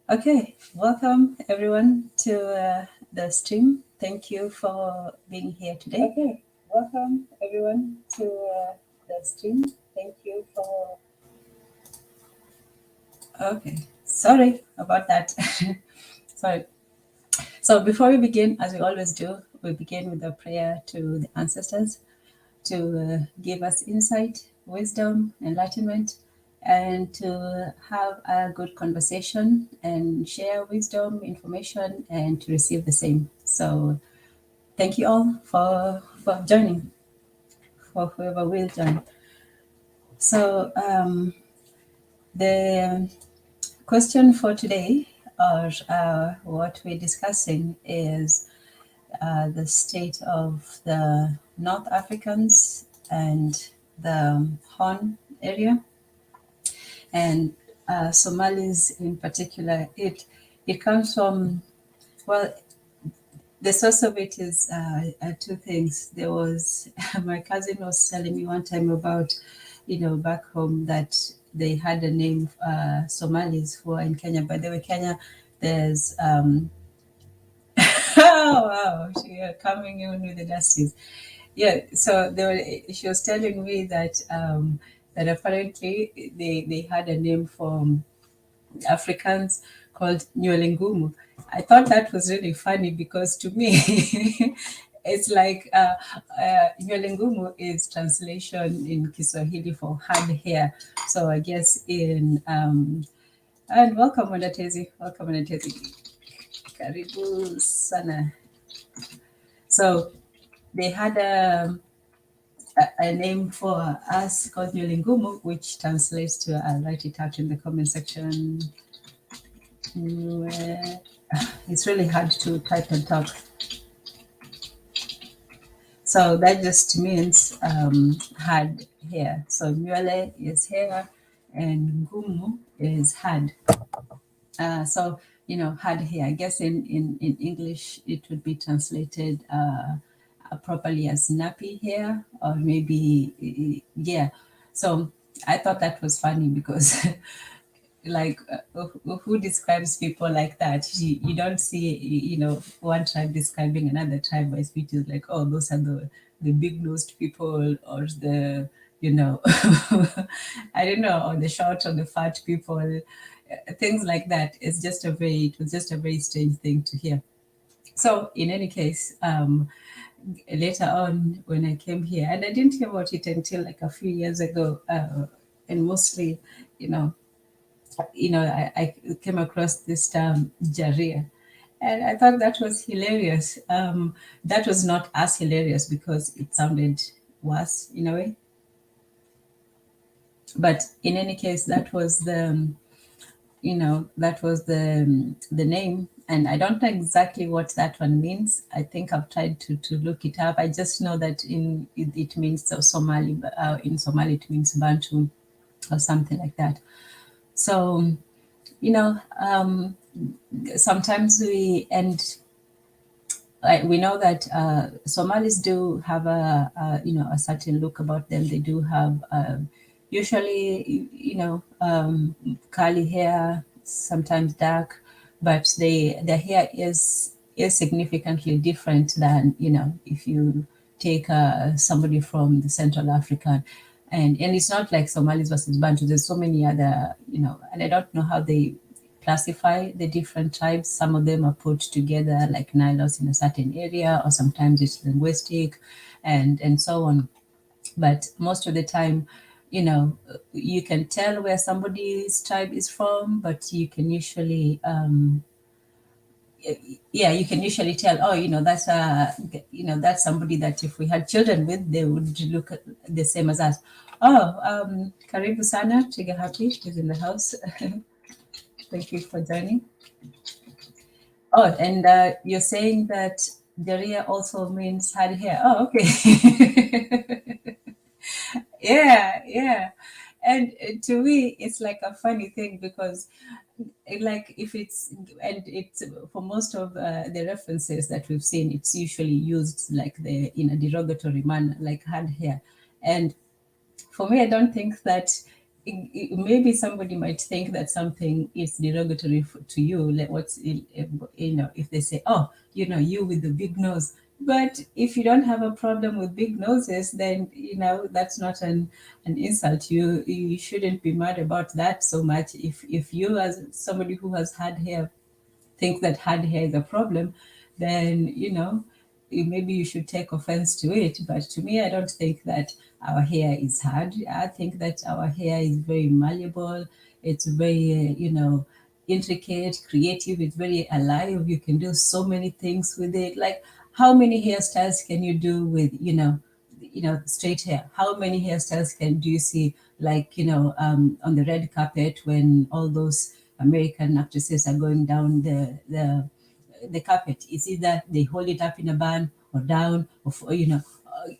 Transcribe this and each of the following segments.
Okay, welcome everyone to the stream. Thank you for being here today. Okay, welcome everyone to the stream. Thank you for. Okay, sorry about that. Sorry. So before we begin, as we always do, we begin with a prayer to the ancestors to give us insight, wisdom, enlightenment, and to have a good conversation and share wisdom, information, and to receive the same. So thank you all for joining, for whoever will join. So the question for today, or what we're discussing, is the state of the North Africans and the Horn area, and Somalis in particular. It comes from, well, the source of it is two things. There was my cousin was telling me one time about, back home that they had a name, Somalis who are in Kenya. By the way, Kenya, there's oh wow, she are coming in with the dusties. Yeah, so she was telling me that that apparently they had a name for Africans called Nyolengumu. I thought that was really funny because to me, it's like Nyolengumu is translation in Kiswahili for hard hair. So I guess and welcome Wandatezi, welcome Wandatezi, karibu sana. So they had a name for us called Nyolengumu, which translates to, I'll write it out in the comment section. It's really hard to type and talk. So that just means hard hair. So nywele is hair and ngumu is hard. So, hard hair. I guess in English it would be translated properly as nappy hair, or maybe, yeah. So I thought that was funny because like who describes people like that? You don't see, one tribe describing another tribe by speeches like, oh, those are the big nosed people, or the, I don't know, or the short or the fat people, things like that. It was just a very strange thing to hear. So in any case, later on when I came here, and I didn't hear about it until like a few years ago, and mostly, I came across this term JAREER, and I thought that was hilarious. That was not as hilarious because it sounded worse in a way. But in any case, that was the name, and I don't know exactly what that one means. I think I've tried to look it up. I just know that it means Somali. In Somali, it means Bantu or something like that. So, sometimes we know that Somalis do have a certain look about them. They do have usually curly hair, sometimes dark, but their hair is significantly different than if you take somebody from the Central African. And it's not like Somalis versus Bantu. There's so many other, and I don't know how they classify the different tribes. Some of them are put together like Nilos in a certain area, or sometimes it's linguistic and so on. But most of the time, you can tell where somebody's tribe is from, but you can usually you can usually tell, oh, that's somebody that if we had children with, they would look the same as us. Oh, karibu sana, Chigahati is in the house. Thank you for joining. Oh, and you're saying that JAREER also means hard hair. Oh, okay. Yeah. And to me, it's like a funny thing because, like, if it's for most of the references that we've seen, it's usually used like in a derogatory manner, like hard hair. And for me, I don't think that maybe somebody might think that something is derogatory to you, like if they say, oh, you with the big nose. But if you don't have a problem with big noses, then that's not an insult. You shouldn't be mad about that so much. If you, as somebody who has had hair, think that hard hair is a problem, then maybe you should take offense to it. But to me, I don't think that our hair is hard. I think that our hair is very malleable. It's very intricate, creative. It's very alive. You can do so many things with it. Like, how many hairstyles can you do with straight hair? How many hairstyles can do you see, like, on the red carpet when all those American actresses are going down the carpet? It's either they hold it up in a bun or down, or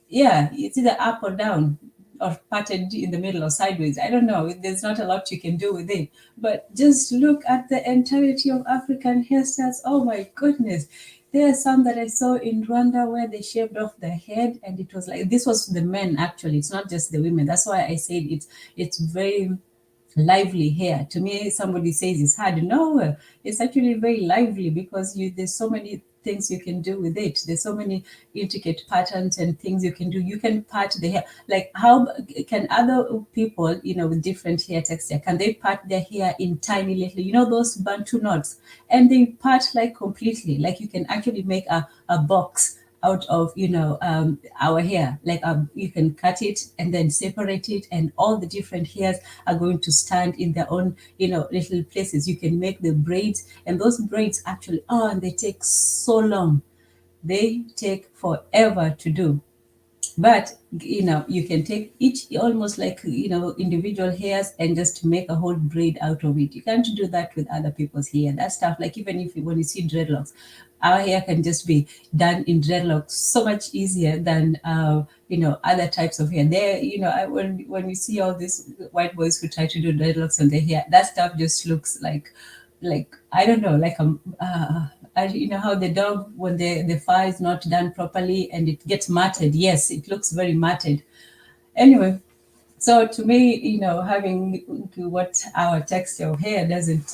yeah, it's either up or down, or parted in the middle or sideways. I don't know. There's not a lot you can do with it. But just look at the entirety of African hairstyles. Oh my goodness. There are some that I saw in Rwanda where they shaved off the head, and it was like, this was the men actually. It's not just the women. That's why I said it's very lively hair. To me, somebody says it's hard. No, it's actually very lively, because there's so many things you can do with it. There's so many intricate patterns and things you can do. You can part the hair. Like, how can other people, with different hair texture, can they part their hair in tiny little, those Bantu knots, and they part like completely. Like, you can actually make a box out of our hair. Like, you can cut it and then separate it, and all the different hairs are going to stand in their own little places. You can make the braids, and those braids actually, and they take so long. They take forever to do. But you can take each, almost like individual hairs, and just make a whole braid out of it. You can't do that with other people's hair. That stuff, like, even if when you see dreadlocks, our hair can just be done in dreadlocks so much easier than other types of hair. There, when you see all these white boys who try to do dreadlocks on their hair, that stuff just looks like I don't know, like how the dog, when the fur is not done properly and it gets matted. Yes, it looks very matted. Anyway, so to me, having what our texture of hair doesn't,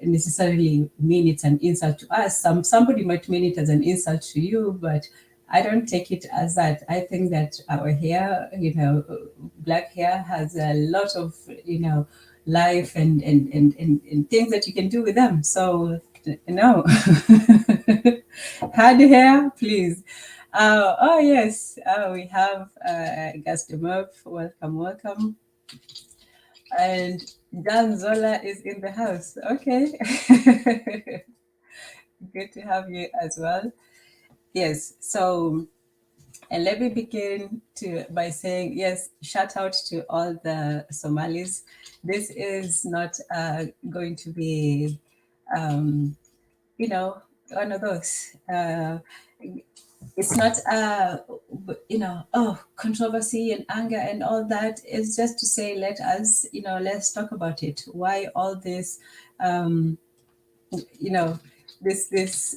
necessarily mean it's an insult to us. Somebody might mean it as an insult to you, but I don't take it as that. I think that our hair, black hair, has a lot of, life and things that you can do with them. So, no. Hard hair, please. Oh, yes. We have Gasdemup. Welcome, welcome. And Dan Zola is in the house. Okay. Good to have you as well. Yes. So, and let me begin by saying, yes, shout out to all the Somalis. This is not going to be, one of those. It's not, controversy and anger and all that. It's just to say, let's talk about it. Why all this, this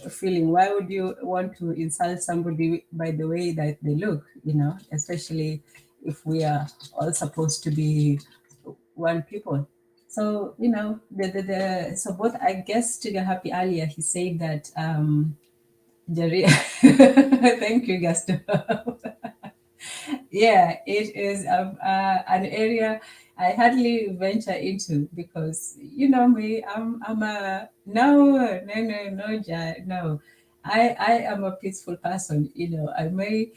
feeling? Why would you want to insult somebody by the way that they look? Especially if we are all supposed to be one people. So so both, I guess, Trigger Happy earlier, he said that JAREER. Thank you, Gaston. Yeah, it is an area I hardly venture into, because me, I'm a no. I am a peaceful person. I may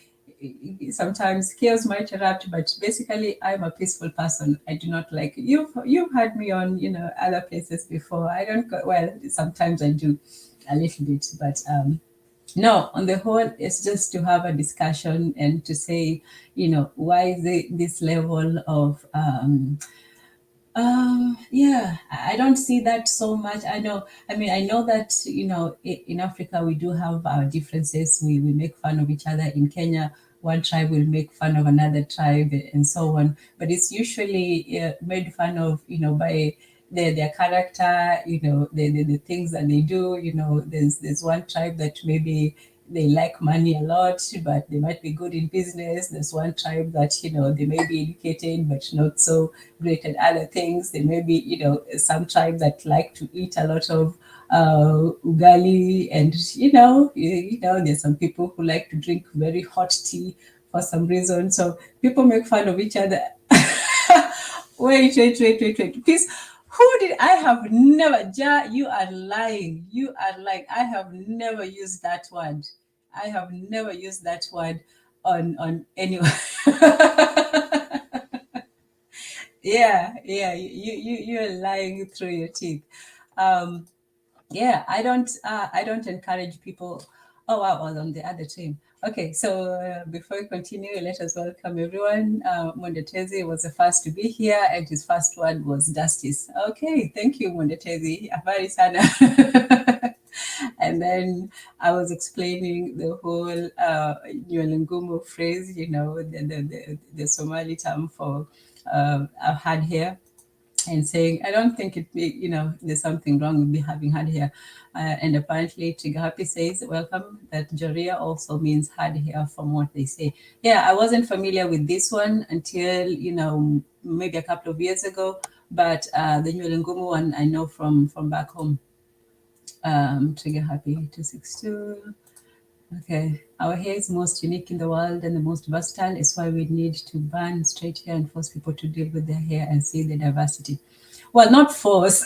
sometimes chaos might erupt, but basically I'm a peaceful person. I do not like, you've had me on other places before. I don't go, well, sometimes I do a little bit, but no, on the whole, it's just to have a discussion and to say, why is this level of, yeah, I don't see that so much. I know that, in Africa, we do have our differences. We make fun of each other. In Kenya, one tribe will make fun of another tribe and so on. But it's usually made fun of, by their character, the things that they do. There's one tribe that maybe they like money a lot, but they might be good in business. There's one tribe that, they may be educated, but not so great at other things. There may be, some tribe that like to eat a lot of ugali, and, there's some people who like to drink very hot tea for some reason. So people make fun of each other. Wait. Please, who did I have never, you are lying. You are lying. I have never used that word. I have never used that word on anyone. Yeah. You're lying through your teeth. Yeah, I don't encourage people. Oh wow, I was on the other team. Okay, so before we continue, let us welcome everyone. Mondetezi was the first to be here, and his first word was justice. Okay, thank you, Mondetezi. Habari sana. And then I was explaining the whole Nyolungumu phrase, the Somali term for I've had hair, and saying, I don't think there's something wrong with me having hard hair. And apparently Chigahapi says, welcome, that JAREER also means hard hair from what they say. Yeah, I wasn't familiar with this one until, maybe a couple of years ago, but the Nyulingumu one I know from back home. Chigahapi 262. Okay, our hair is most unique in the world and the most versatile. It's why we need to ban straight hair and force people to deal with their hair and see the diversity. Well, not force.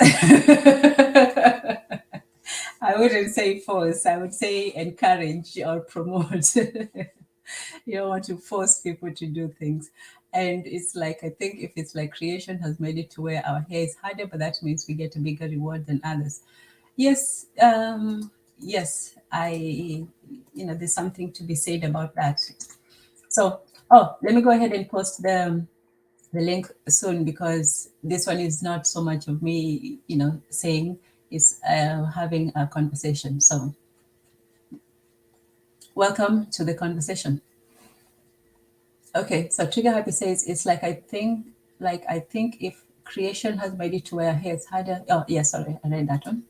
I wouldn't say force. I would say encourage or promote. You don't want to force people to do things. And it's like, I think if it's like creation has made it to where our hair is harder, but that means we get a bigger reward than others. Yes, yes, there's something to be said about that. So, let me go ahead and post the link soon, because this one is not so much of me, saying, it's having a conversation. So, welcome to the conversation. Okay, so Trigger Happy says, it's like I think if creation has made it to where hair is harder. Oh, yeah, sorry, I read that one.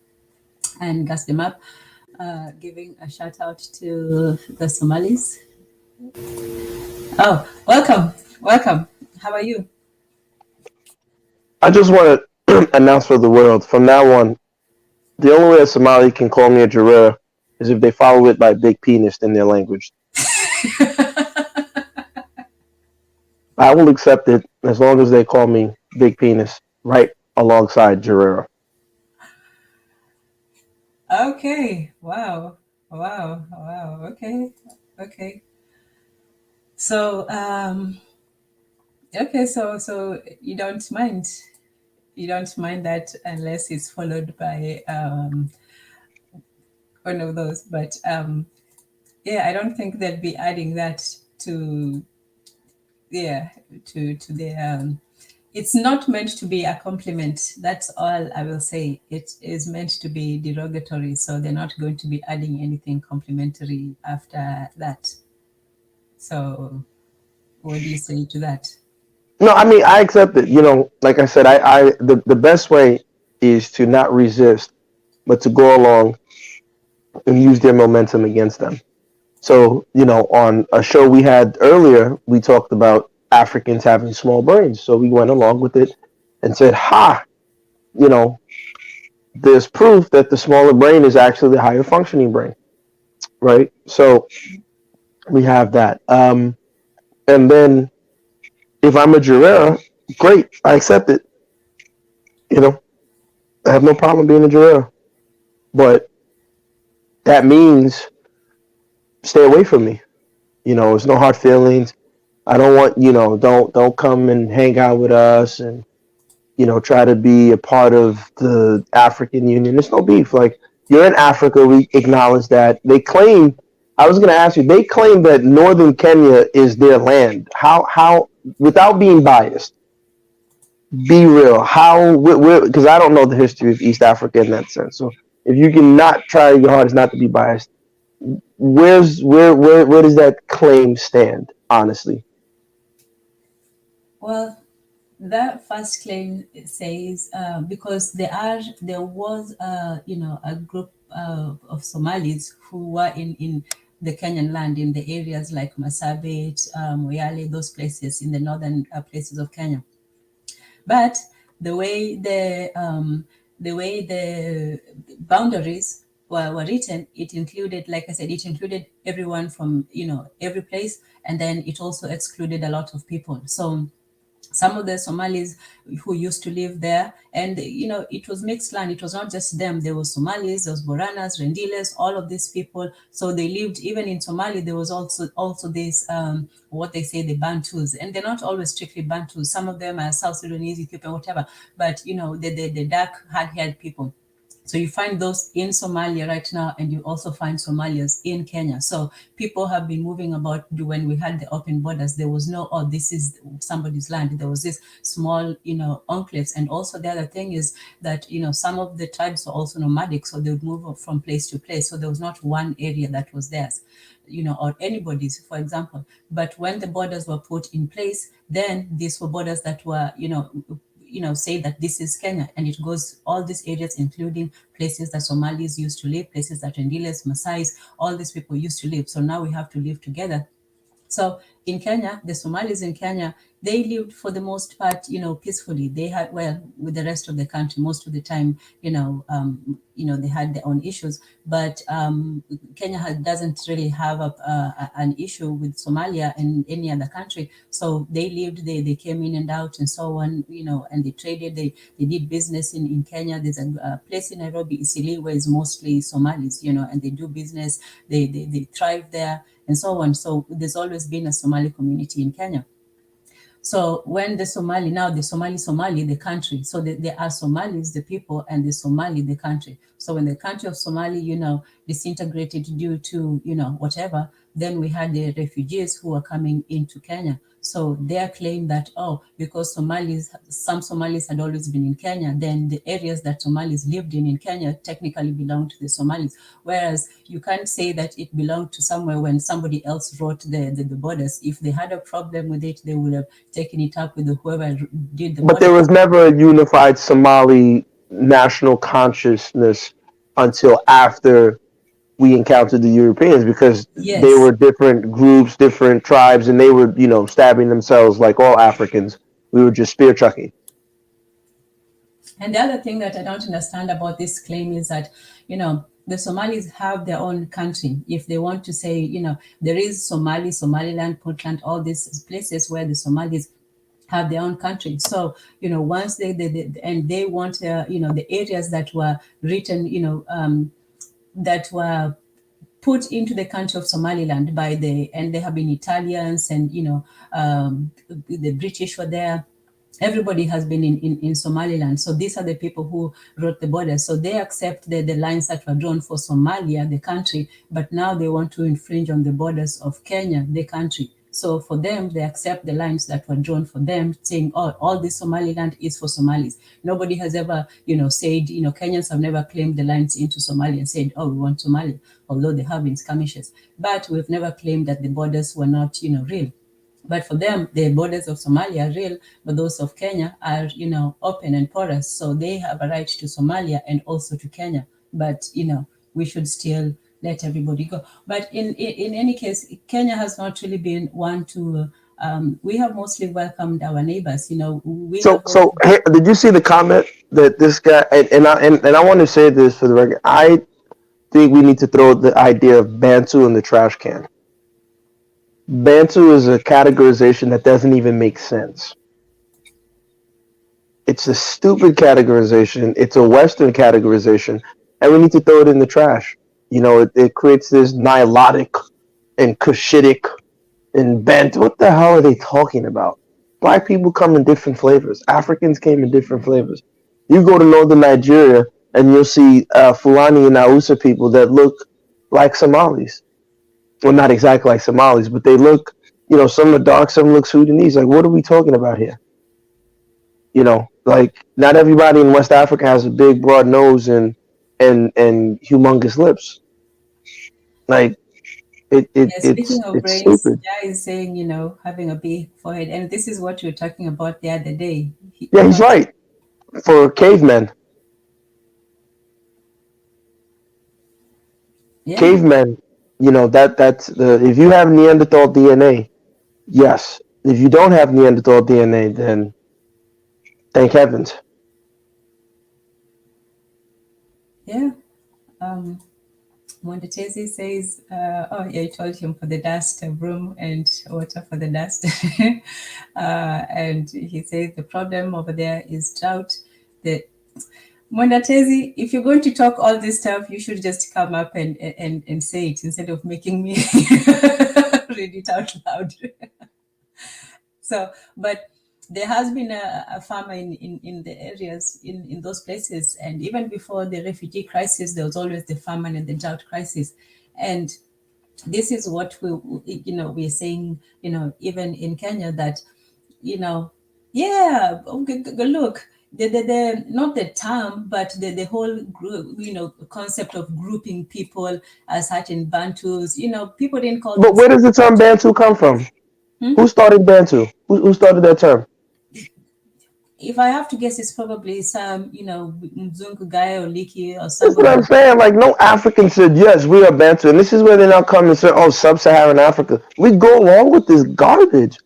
And Gasdemup, giving a shout out to the Somalis. Oh, welcome. How are you? I just want to announce for the world, from now on, the only way a Somali can call me a JAREER is if they follow it by big penis in their language. I will accept it as long as they call me big penis right alongside JAREER. Okay. Wow. Okay. So, okay. So you don't mind that unless it's followed by one of those. But yeah, I don't think they'll be adding that to yeah to the it's not meant to be a compliment. That's all I will say. It is meant to be derogatory, so they're not going to be adding anything complimentary after that. So what do you say to that? No, I mean I accept it. Like I said, the best way is to not resist, but to go along and use their momentum against them. So, on a show we had earlier, we talked about Africans having small brains. So we went along with it and said, ha, you know, there's proof that the smaller brain is actually the higher functioning brain, right? So we have that. And then if I'm a juror, great, I accept it. You know, I have no problem being a juror. But that means stay away from me. It's no hard feelings. I don't want, don't come and hang out with us and try to be a part of the African Union. There's no beef. Like, you're in Africa, we acknowledge that. They claim, I was going to ask you, they claim that northern Kenya is their land. How, without being biased, be real. How, because I don't know the history of East Africa in that sense. So if you can not try your hardest not to be biased, where does that claim stand, honestly? Well, that first claim says because there was a group of Somalis who were in the Kenyan land in the areas like Marsabit, Moyale, those places in the northern places of Kenya. But the way the boundaries were written, it included, like I said, it included everyone from every place, and then it also excluded a lot of people. So some of the Somalis who used to live there, and it was mixed land. It was not just them. There was Somalis, there was Boranas, Rendiles, all of these people. So they lived even in Somali. There was also this what they say the Bantus, and they're not always strictly Bantus. Some of them are South Sudanese, Ethiopian, whatever. But the dark hard-haired people. So you find those in Somalia right now, and you also find Somalians in Kenya. So people have been moving about. When we had the open borders, there was no, oh, this is somebody's land. There was this small, enclaves. And also the other thing is that, some of the tribes are also nomadic, so they would move from place to place. So there was not one area that was theirs, or anybody's, for example. But when the borders were put in place, then these were borders that were, say that this is Kenya, and it goes all these areas, including places that Somalis used to live, places that Rendiles, Maasais, all these people used to live. So now we have to live together. So in Kenya, the Somalis in Kenya, they lived for the most part, peacefully. They had, well, with the rest of the country, most of the time, they had their own issues. But Kenya doesn't really have an issue with Somalia and any other country. So they lived, they came in and out and so on, and they traded, they did business in Kenya. There's a place in Nairobi, Isili, where it's mostly Somalis, and they do business, they thrive there and so on. So there's always been a Somali community in Kenya. So when the Somali, the country, so there are Somalis, the people, and the Somali, the country. So when the country of Somali, disintegrated due to, whatever, then we had the refugees who were coming into Kenya. So their claim that, oh, because some Somalis had always been in Kenya, then the areas that Somalis lived in Kenya technically belonged to the Somalis. Whereas you can't say that it belonged to somewhere when somebody else wrote the borders. If they had a problem with it, they would have taken it up with whoever did the But there borders. was never a unified Somali national consciousness until after we encountered the Europeans, because they Yes. were different groups, different tribes, and they were, stabbing themselves like all Africans. We were just spear chucking. And the other thing that I don't understand about this claim is that, the Somalis have their own country. If they want to say, there is Somaliland, Puntland, all these places where the Somalis have their own country. So, once and they want, the areas that were written, that were put into the country of Somaliland and there have been Italians and, the British were there. Everybody has been in Somaliland. So these are the people who wrote the borders. So they accept the lines that were drawn for Somalia, the country, but now they want to infringe on the borders of Kenya, the country. So for them, they accept the lines that were drawn for them, saying, oh, all this Somaliland is for Somalis. Nobody has ever, said, Kenyans have never claimed the lines into Somalia and said, oh, we want Somalia, although they have been skirmishes. But we've never claimed that the borders were not, real. But for them, the borders of Somalia are real, but those of Kenya are, open and porous. So they have a right to Somalia and also to Kenya. But, we should still let everybody go. But in any case, Kenya has not really been one to, we have mostly welcomed our neighbors. We So, have so also, hey, did you see the comment that this guy, and I want to say this for the record. I think we need to throw the idea of Bantu in the trash can. Bantu is a categorization that doesn't even make sense. It's a stupid categorization. It's a Western categorization, and we need to throw it in the trash. It creates this Nilotic and Cushitic and Bantu. What the hell are they talking about? Black people come in different flavors. Africans came in different flavors. You go to northern Nigeria, and you'll see Fulani and Hausa people that look like Somalis. Well, not exactly like Somalis, but they look, some are dark, some look Sudanese. Like, what are we talking about here? Like, not everybody in West Africa has a big, broad nose and humongous lips. Like, it, it yeah, speaking it's of it's brains, stupid. Jai is saying, having a big forehead. And this is what you were talking about the other day. Yeah, he's Not, right. For cavemen, yeah, cavemen, That's the if you have Neanderthal DNA, yes. If you don't have Neanderthal DNA, then thank heavens. Yeah. Um, Montetesi says, oh, yeah, I told him for the dust, broom and water for the dust. And he says the problem over there is drought. The Mondatezi, if you're going to talk all this stuff, you should just come up and say it instead of making me read it out loud. So, but there has been a farmer in the areas, in those places. And even before the refugee crisis, there was always the famine and the drought crisis. And this is what we're saying, even in Kenya that, yeah, okay, look, the not the term, but the whole group, concept of grouping people as certain Bantus, people didn't call But where themselves does the term Bantu. Bantu come from? Hmm? Who started Bantu? Who started that term? If I have to guess, it's probably some, Mzungu guy or Liki or That's what I'm somebody. saying. Like, no African said, yes, we are Bantu. And this is where they now come and say, oh, sub-Saharan Africa. We go along with this garbage.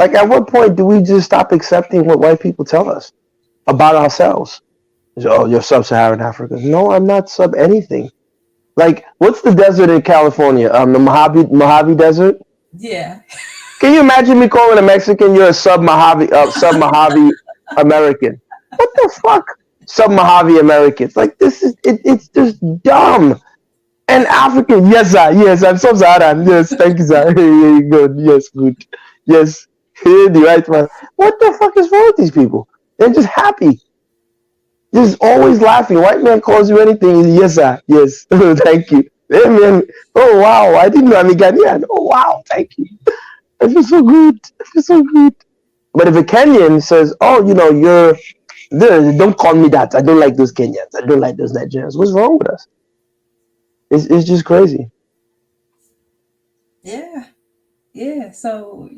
Like, at what point do we just stop accepting what white people tell us about ourselves? Oh, you're sub-Saharan Africa. No, I'm not sub anything. Like, what's the desert in California? The Mojave Desert. Yeah. Can you imagine me calling a Mexican you're a sub Mojave American? What the fuck? Sub Mojave Americans. Like this is it's just dumb. And African, yes sir, yes, I'm sub-Saharan. Yes, thank you, sir. Good, yes, good. Yes. The right one. What the fuck is wrong with these people? They're just happy. Just always laughing. White man calls you anything, yes sir, yes. Thank you. Hey, man. Oh wow, I didn't know I'm a Ghanaian. Oh wow, thank you. I feel so good. I feel so good. But if a Kenyan says, "Oh, don't call me that. I don't like those Kenyans. I don't like those Nigerians." What's wrong with us? It's just crazy. Yeah. Yeah. So,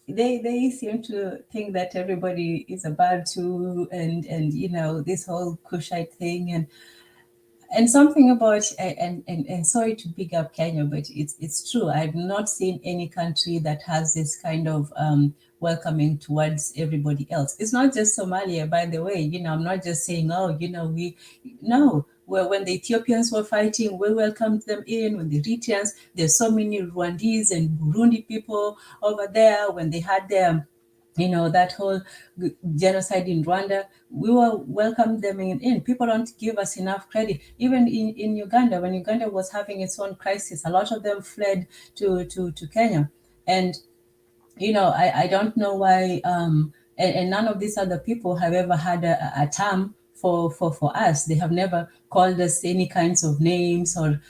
they seem to think that everybody is about to, and this whole Kushite thing, and something about, and sorry to big up Kenya, but it's true. I've not seen any country that has this kind of welcoming towards everybody else. It's not just Somalia, by the way. I'm not just saying, oh, we no. Well, when the Ethiopians were fighting, we welcomed them in. When the Eritreans, there's so many Rwandese and Burundi people over there. When they had their that whole genocide in Rwanda, we were welcomed them in. People don't give us enough credit. Even in Uganda, when Uganda was having its own crisis, a lot of them fled to Kenya. And I don't know why, and none of these other people have ever had a term for us. They have never called us any kinds of names or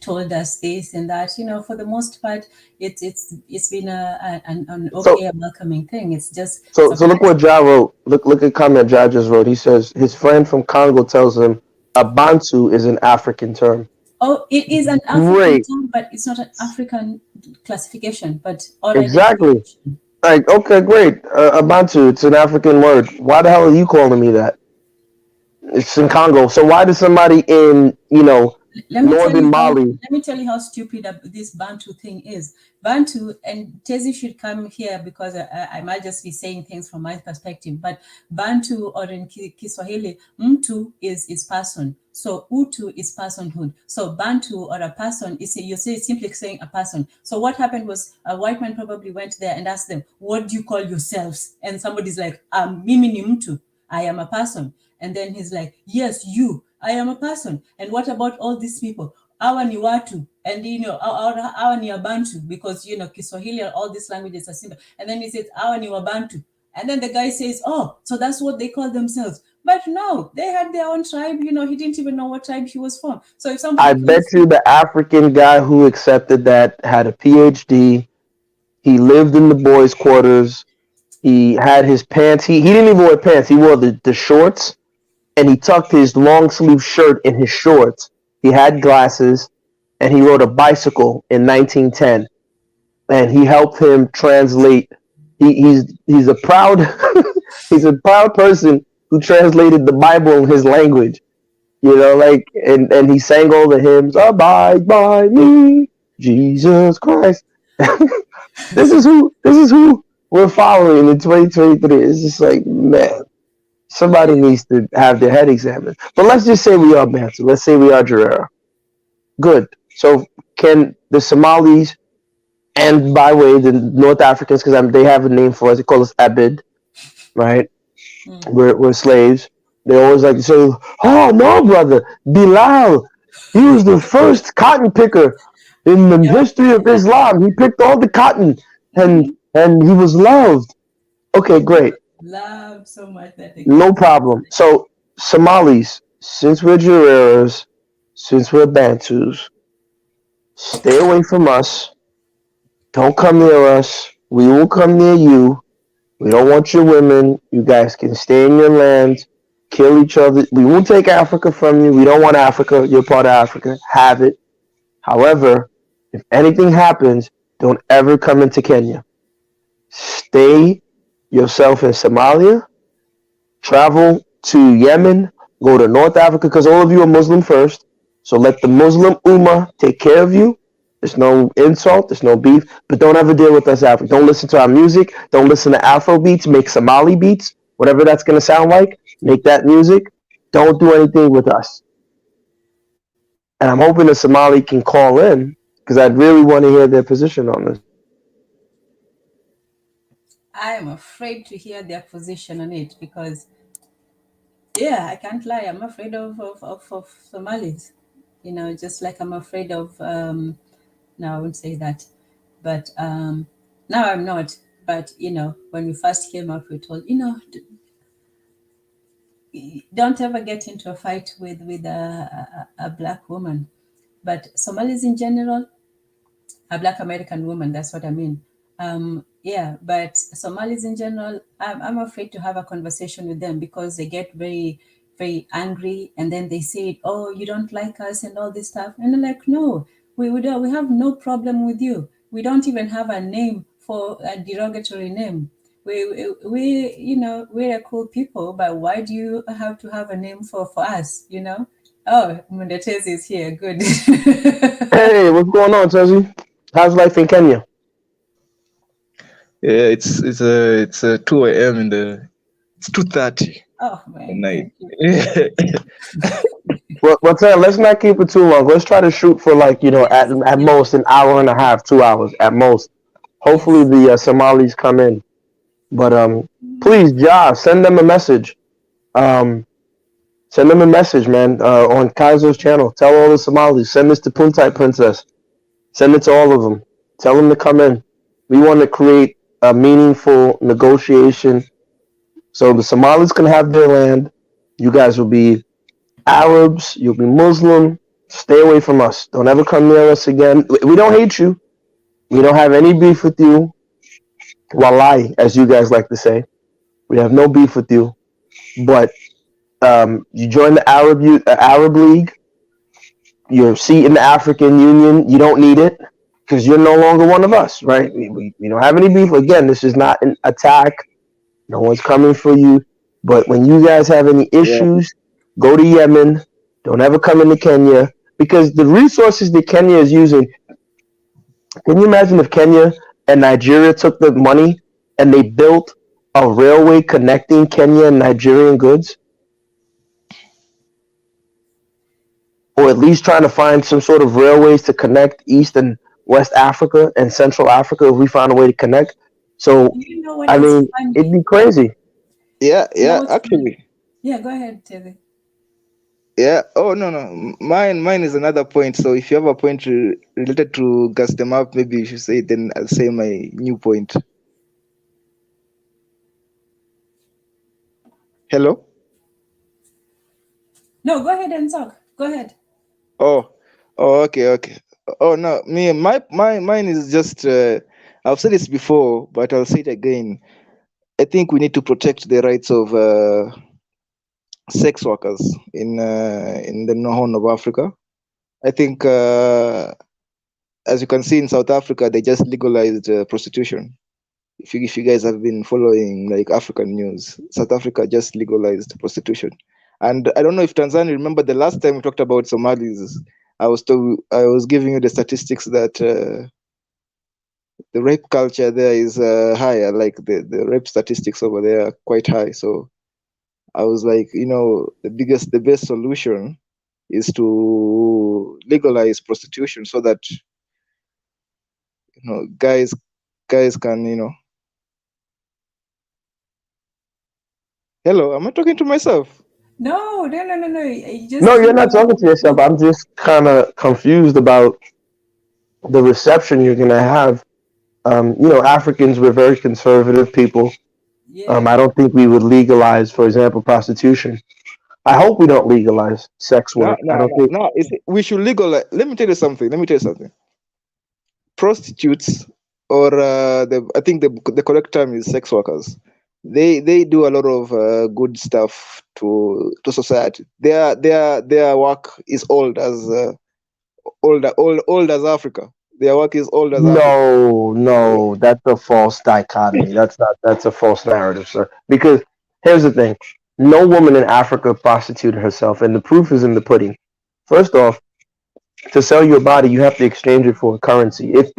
told us this and that. For the most part, it's been an So okay, a welcoming thing. It's just so look sometimes. what Ja wrote. Look at comment Ja just wrote. He says his friend from Congo tells him a Bantu is an African term. Oh, it is an African Great. term, but it's not an African classification, but or Exactly. identification. Like, okay, great. A Bantu, it's an African word. Why the hell are you calling me that? It's in Congo. So why does somebody in, let me tell northern you how Mali? let me tell you how stupid this Bantu thing is. Bantu, and Tezi should come here because I might just be saying things from my perspective. But Bantu, or in Kiswahili, mtu is person. So utu is personhood. So Bantu, or a person, is you say simply saying a person. So what happened was a white man probably went there and asked them, "What do you call yourselves?" And somebody's like, "Mimi ni mtu. I am a person." And then he's like, "Yes, you. I am a person. And what about all these people? Hawa ni watu." And hawa ni Wabantu, because Kiswahili and all these languages are similar. And then he says, "Hawa ni Wabantu." And then the guy says, "Oh, so that's what they call themselves." But no, they had their own tribe. He didn't even know what tribe he was from. So if I somebody bet comes you to, the African guy who accepted that had a PhD. He lived in the boys' quarters. He had his pants. He didn't even wear pants. He wore the shorts, and he tucked his long sleeve shirt in his shorts. He had glasses, and he rode a bicycle in 1910. And he helped him translate. He's a proud he's a proud person who translated the Bible in his language. like, and he sang all the hymns, "Abide by me, Jesus Christ." This is who we're following in 2023. It's just like, man, somebody needs to have their head examined. But let's just say we are Bantu. Let's say we are JAREER. Good. So can the Somalis, and by way the North Africans, because they have a name for us, they call us Abid, right? Mm. We're slaves. They always like to say, "Oh no, brother, Bilal, he was the first cotton picker in the Yep. history of Islam. He picked all the cotton, and Hmm. and he was loved." Okay, great, Love so much that they no came to problem. So Somalis, since we're Jareers, since we're Bantus, stay away from us. Don't come near us. We will come near you. We don't want your women. You guys can stay in your land, kill each other. We won't take Africa from you. We don't want Africa. You're part of Africa. Have it. However, if anything happens, don't ever come into Kenya. Stay yourself in Somalia. Travel to Yemen. Go to North Africa because all of you are Muslim first. So let the Muslim Ummah take care of you. There's no insult, there's no beef, but don't ever deal with us Africa. Don't listen to our music. Don't listen to Afro beats. Make Somali beats, whatever that's gonna sound like. Make that music. Don't do anything with us. And I'm hoping the Somali can call in because I'd really want to hear their position on this. I am afraid to hear their position on it because, yeah, I can't lie. I'm afraid of Somalis. Just like I'm afraid of, no, I wouldn't say that. But now I'm not. But, when we first came up, we told, don't ever get into a fight with a black woman. But Somalis in general, a black American woman, that's what I mean. Yeah, but Somalis in general, I'm afraid to have a conversation with them because they get very, very angry and then they say, "Oh, you don't like us," and all this stuff. And I'm like, no, we have no problem with you. We don't even have a name for a derogatory name. We're a cool people, but why do you have to have a name for us? Oh, Mundetezi is here. Good. Hey, what's going on, Tezzy? How's life in Kenya? Yeah, it's 2 a.m. it's 2:30 Oh at man, night. thank you. Well, Ted, let's not keep it too long. Let's try to shoot for like Yes, at yes, most an hour and a half, 2 hours at most. Hopefully yes. the Somalis come in. But please, Ja, send them a message. Um, send them a message, man, on Kaiser's channel. Tell all the Somalis. Send this to Puntai Princess. Send it to all of them. Tell them to come in. We want to create a meaningful negotiation so the Somalis can have their land. You guys will be Arabs. You'll be Muslim. Stay away from us. Don't ever come near us again. We don't hate you. We don't have any beef with you. Wallahi, as you guys like to say. We have no beef with you. But you join the Arab League. Your seat in the African Union, you don't need it because you're no longer one of us, right? We don't have any beef. Again, this is not an attack. No one's coming for you. But when you guys have any Yeah, issues, go to Yemen. Don't ever come into Kenya because the resources that Kenya is using. Can you imagine if Kenya and Nigeria took the money and they built a railway connecting Kenya and Nigerian goods? Or at least trying to find some sort of railways to connect East and West Africa and Central Africa if we find a way to connect. So, You know what I else mean, it'd funny? be crazy. yeah, You know yeah. what's funny? Actually, Yeah, go ahead, Teddy. yeah. Oh no, no. Mine is another point. So if you have a point related to Gasdemup, maybe you should say it, then I'll say my new point. Hello. No, go ahead and talk. Go ahead. Oh, oh, okay, okay. Oh no, mine is just. I've said this before, but I'll say it again. I think we need to protect the rights of sex workers in the Horn of Africa. I think, as you can see in South Africa, they just legalized prostitution. If you guys have been following like African news, South Africa just legalized prostitution, And I don't know if Tanzania, remember the last time we talked about Somalis, I was giving you the statistics that the rape culture there is higher, like the rape statistics over there are quite high. So I was like, the best solution is to legalize prostitution so that guys can Hello, am I talking to myself? No, no, no, no, no. You No, just you're keep not talking to yourself. I'm just kind of confused about the reception you're going to have. Africans, we're very conservative people. yeah. I don't think we would legalize, for example, prostitution. I hope we don't legalize sex No, work. I no, don't no, think. no. We should legalize. Let me tell you something. Prostitutes, or I think the correct term is sex workers. They do a lot of good stuff to society. Their work is old as Africa. Their work is old as Africa. No, no, that's a false dichotomy. That's a false narrative, sir. Because here's the thing: no woman in Africa prostituted herself, and the proof is in the pudding. First off, to sell your body, you have to exchange it for a currency. If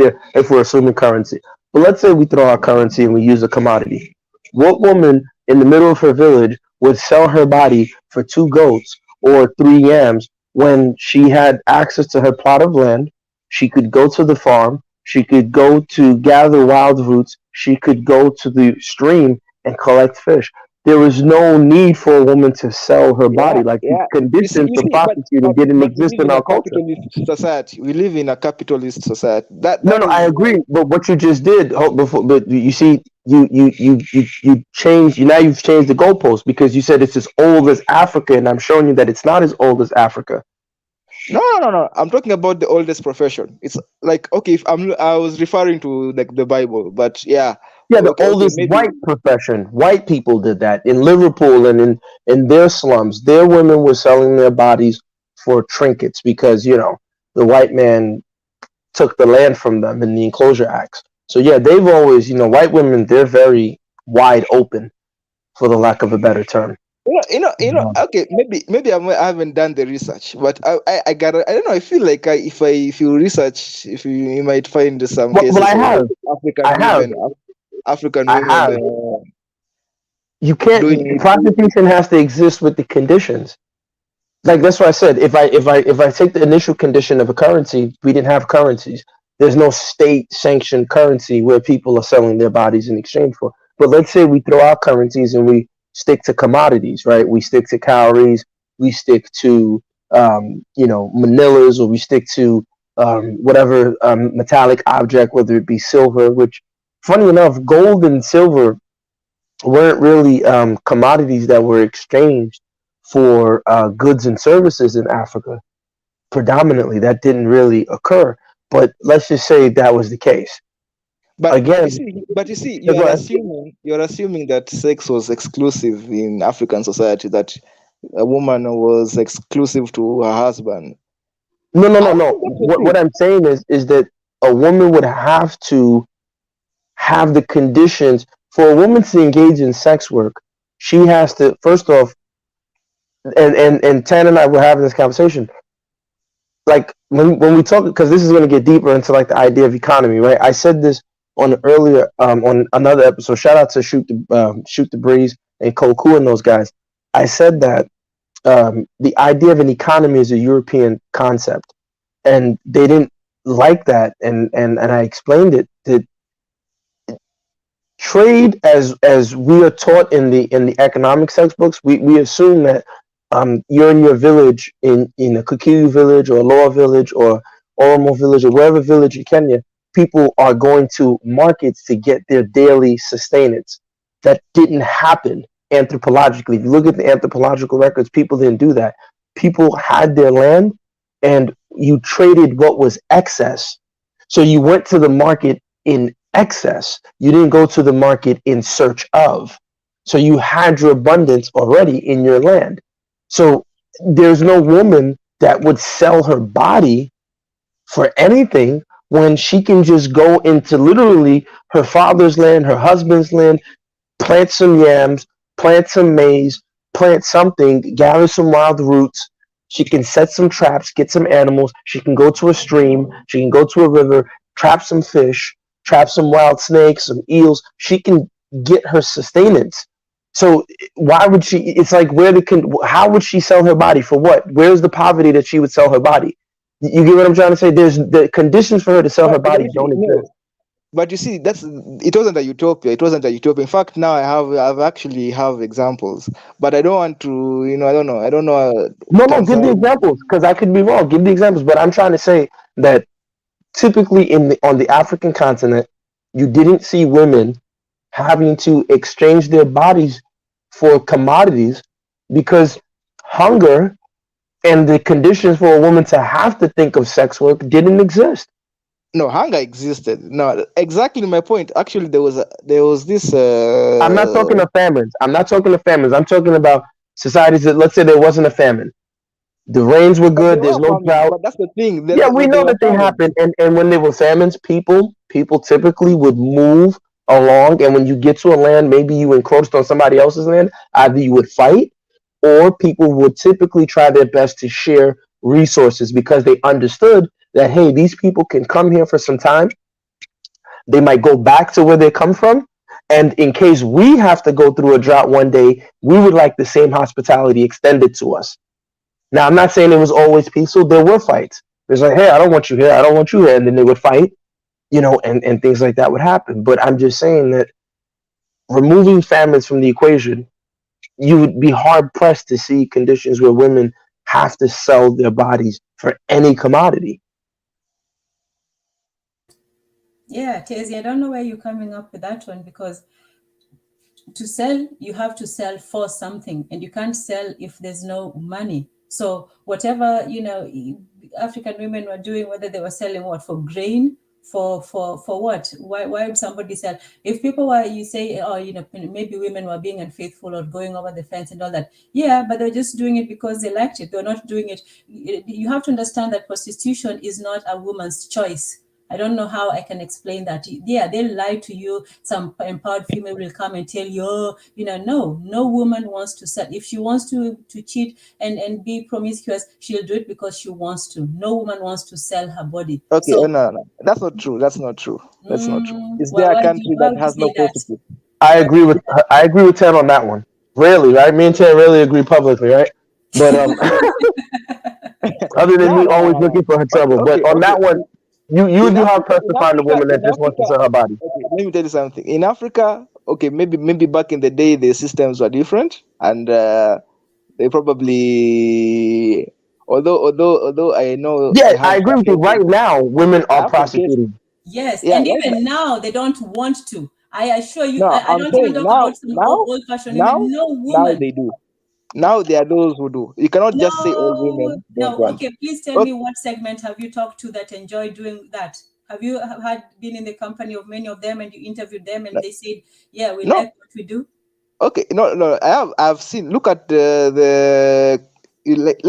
we're assuming currency, but let's say we throw our currency and we use a commodity. What woman in the middle of her village would sell her body for 2 goats or 3 yams when she had access to her plot of land? She could go to the farm. She could go to gather wild roots. She could go to the stream and collect fish. There was no need for a woman to sell her Yeah, body. Like the yeah. conditions You for see, prostituting didn't but we exist live in in a our culture. capitalist society. We live in a capitalist society. No, That no, is I why. agree. But what you just did before, but you see, you changed. Now you've changed the goalpost because you said it's as old as Africa, and I'm showing you that it's not as old as Africa. No, no, no, no. I'm talking about the oldest profession. It's like, okay, if I was referring to like the Bible, but yeah, Yeah, the okay, oldest maybe. white profession. White people did that in Liverpool and in their slums. Their women were selling their bodies for trinkets because the white man took the land from them in the Enclosure Acts. So yeah, they've always white women. They're very wide open, for the lack of a better term. Okay, maybe I haven't done the research, but I got. I don't know. I feel like if you research, if you might find some Well, cases I of have, I African have, women, African I women have. You can't. doing it. Prostitution has to exist with the conditions. Like that's what I said. If I take the initial condition of a currency, we didn't have currencies. There's no state sanctioned currency where people are selling their bodies in exchange for. But let's say we throw out currencies and we stick to commodities, right? We stick to calories, we stick to manillas, or we stick to whatever metallic object, whether it be silver. Which, funny enough, gold and silver weren't really commodities that were exchanged for goods and services in Africa. Predominantly, that didn't really occur. But let's just say that was the case. But Again, you see, go ahead. you're assuming that sex was exclusive in African society, that a woman was exclusive to her husband. No, no, I no, don't no. think that's the What thing. I'm saying is that a woman would have to have the conditions for a woman to engage in sex work. She has to first off, and Tan and I were having this conversation. Like when we talk, because this is going to get deeper into like the idea of economy, right? I said this on earlier on another episode. Shout out to Shoot the Breeze and Koku and those guys. I said that the idea of an economy is a European concept, and they didn't like that, and I explained it that trade, as we are taught in the economic textbooks, we assume that you're in your village, in a Kikuyu village or a Loa village or Oromo village or wherever village in Kenya, people are going to markets to get their daily sustenance. That didn't happen anthropologically. If you look at the anthropological records, people didn't do that. People had their land, and you traded what was excess. So you went to the market in excess. You didn't go to the market in search of. So you had your abundance already in your land. So there's no woman that would sell her body for anything when she can just go into literally her father's land, her husband's land, plant some yams, plant some maize, plant something, gather some wild roots. She can set some traps, get some animals. She can go to a stream. She can go to a river, trap some fish, trap some wild snakes, some eels. She can get her sustenance. So why would she? It's like how would she sell her body for what? Where's the poverty that she would sell her body? You get what I'm trying to say? There's the conditions for her to sell her body don't No, exist. but you see, it wasn't a utopia. It wasn't a utopia. In fact, now I've actually have examples, but I don't want to. I don't know. No, no, give the Tanzania. examples because I could be wrong. Give the examples, but I'm trying to say that typically on the African continent, you didn't see women having to exchange their bodies for commodities because hunger and the conditions for a woman to have to think of sex work didn't exist. No, hunger existed. No, exactly my point. Actually, there was this. I'm not talking of famines. I'm not talking of famines. I'm talking about societies that, let's say, there wasn't a famine. The rains were But good. there There's were no famines. drought. But that's the thing. Yeah, we But they know were that they famines. happen. And when there were famines, people typically would move along. And when you get to a land, maybe you encroached on somebody else's land, either you would fight or people would typically try their best to share resources because they understood that, hey, these people can come here for some time. They might go back to where they come from. And in case we have to go through a drought one day, we would like the same hospitality extended to us. Now, I'm not saying it was always peaceful. There were fights. There's like, hey, I don't want you here. I don't want you here. And then they would fight, and things like that would happen. But I'm just saying that removing famines from the equation, you would be hard pressed to see conditions where women have to sell their bodies for any commodity. Yeah, Casey, I don't know where you're coming up with that one because to sell, you have to sell for something, and you can't sell if there's no money. So whatever African women were doing, whether they were selling what for grain, for what? Why would somebody sell? If people were, you say, oh, maybe women were being unfaithful or going over the fence and all that. Yeah, but they're just doing it because they liked it. They're not doing it. You have to understand that prostitution is not a woman's choice. I don't know how I can explain that. Yeah, they'll lie to you. Some empowered female will come and tell you, oh, no woman wants to sell. If she wants to cheat and be promiscuous, she'll do it because she wants to. No woman wants to sell her body. Okay, So, no, that's not true. That's not true. That's not true. Is there why, a why, do, country why that would you has no say that? prostitutes? I Why agree with Ted on that one. Really, right? Me and Ted really agree publicly, right? But other than No, me no, no, always no, no. looking for her trouble. But on Okay. that one, you would In do hard Africa, pressed to find a woman that in just wants to Africa, sell her body. okay, let me tell you something. In Africa, okay, maybe back in the day the systems were different, and they probably, although I know Yeah, I I have agree with you. Right cases, now, women I are have some cases. prostituting. Yes, Yeah, and right. even now they don't want to. I assure you, No, I I'm don't even saying talk about some old-fashioned women. now, No now woman. they do. Now there are those who do. You cannot just say all No, women don't no. want. Okay, please tell Okay, me what segment have you talked to that enjoy doing that? Have you had been in the company of many of them and you interviewed them and they said, yeah, we no, like what we do? okay, no. I've seen. Look at let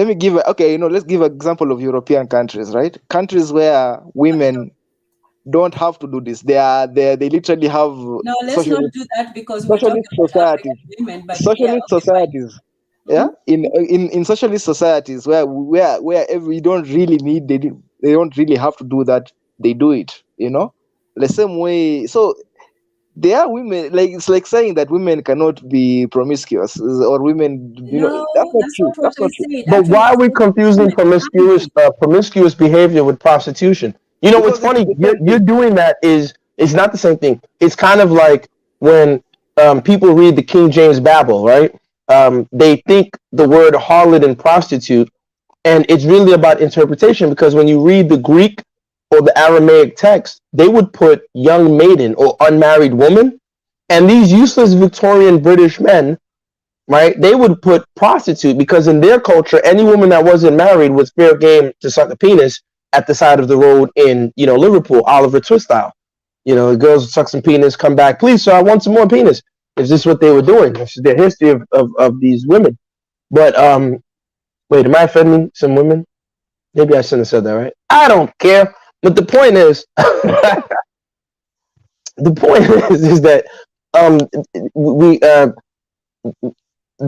me give. Okay, let's give an example of European countries, right? Countries where women don't have to do this. They literally have No, let's not socialist do that because we were talking socialist about African societies. women, but yeah, Socialist okay, fine. societies. Yeah, in socialist societies where we don't really need they don't really have to do that. They do it. The same way. So there are women, like, it's like saying that women cannot be promiscuous, or women, No, that's not that's true. not what That's I not true. said. But Actually, why I are we said confusing women can be. promiscuous behavior with prostitution? You know, what's Because it's funny? the You're, same you're thing. doing that is it's not the same thing. It's kind of like when people read the King James Bible, right? They think the word harlot and prostitute, and it's really about interpretation because when you read the Greek or the Aramaic text, they would put young maiden or unmarried woman, and these useless Victorian British men, right? They would put prostitute because in their culture, any woman that wasn't married was fair game to suck a penis at the side of the road in, Liverpool, Oliver Twist style. The girls would suck some penis, come back, please, sir, I want some more penis. Is this what they were doing? This is the history of these women. But wait, am I offending some women? Maybe I shouldn't have said that, right? I don't care. But the point is, the point is that um, we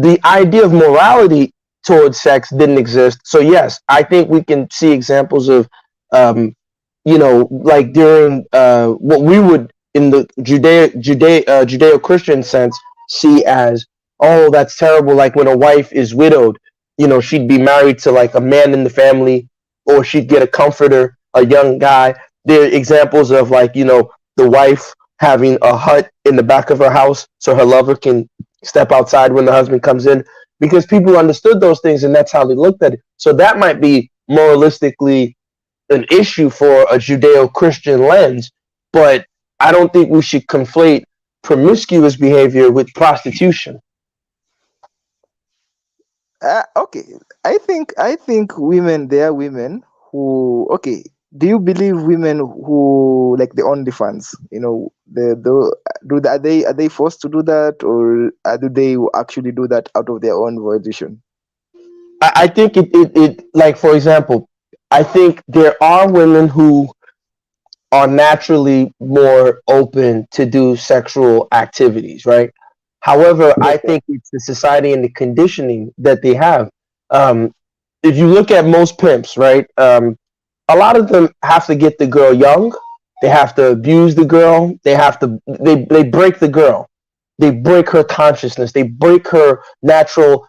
the idea of morality towards sex didn't exist. So yes, I think we can see examples of, um, like during what we would in the Judeo-Christian sense see as, oh, that's terrible. Like when a wife is widowed, she'd be married to like a man in the family, or she'd get a comforter, a young guy. There are examples of like, the wife having a hut in the back of her house so her lover can step outside when the husband comes in, because people understood those things and that's how they looked at it. So that might be moralistically an issue for a Judeo-Christian lens, but I don't think we should conflate promiscuous behavior with prostitution. Okay, I think women, there are women who, okay, do you believe women who like the OnlyFans, are they forced to do that, or do they actually do that out of their own volition? I think it like, for example, I think there are women who are naturally more open to do sexual activities, right? However, I think it's the society and the conditioning that they have. Um, if you look at most pimps, right, a lot of them have to get the girl young. They have to abuse the girl. They break the girl. They break her consciousness. They break her natural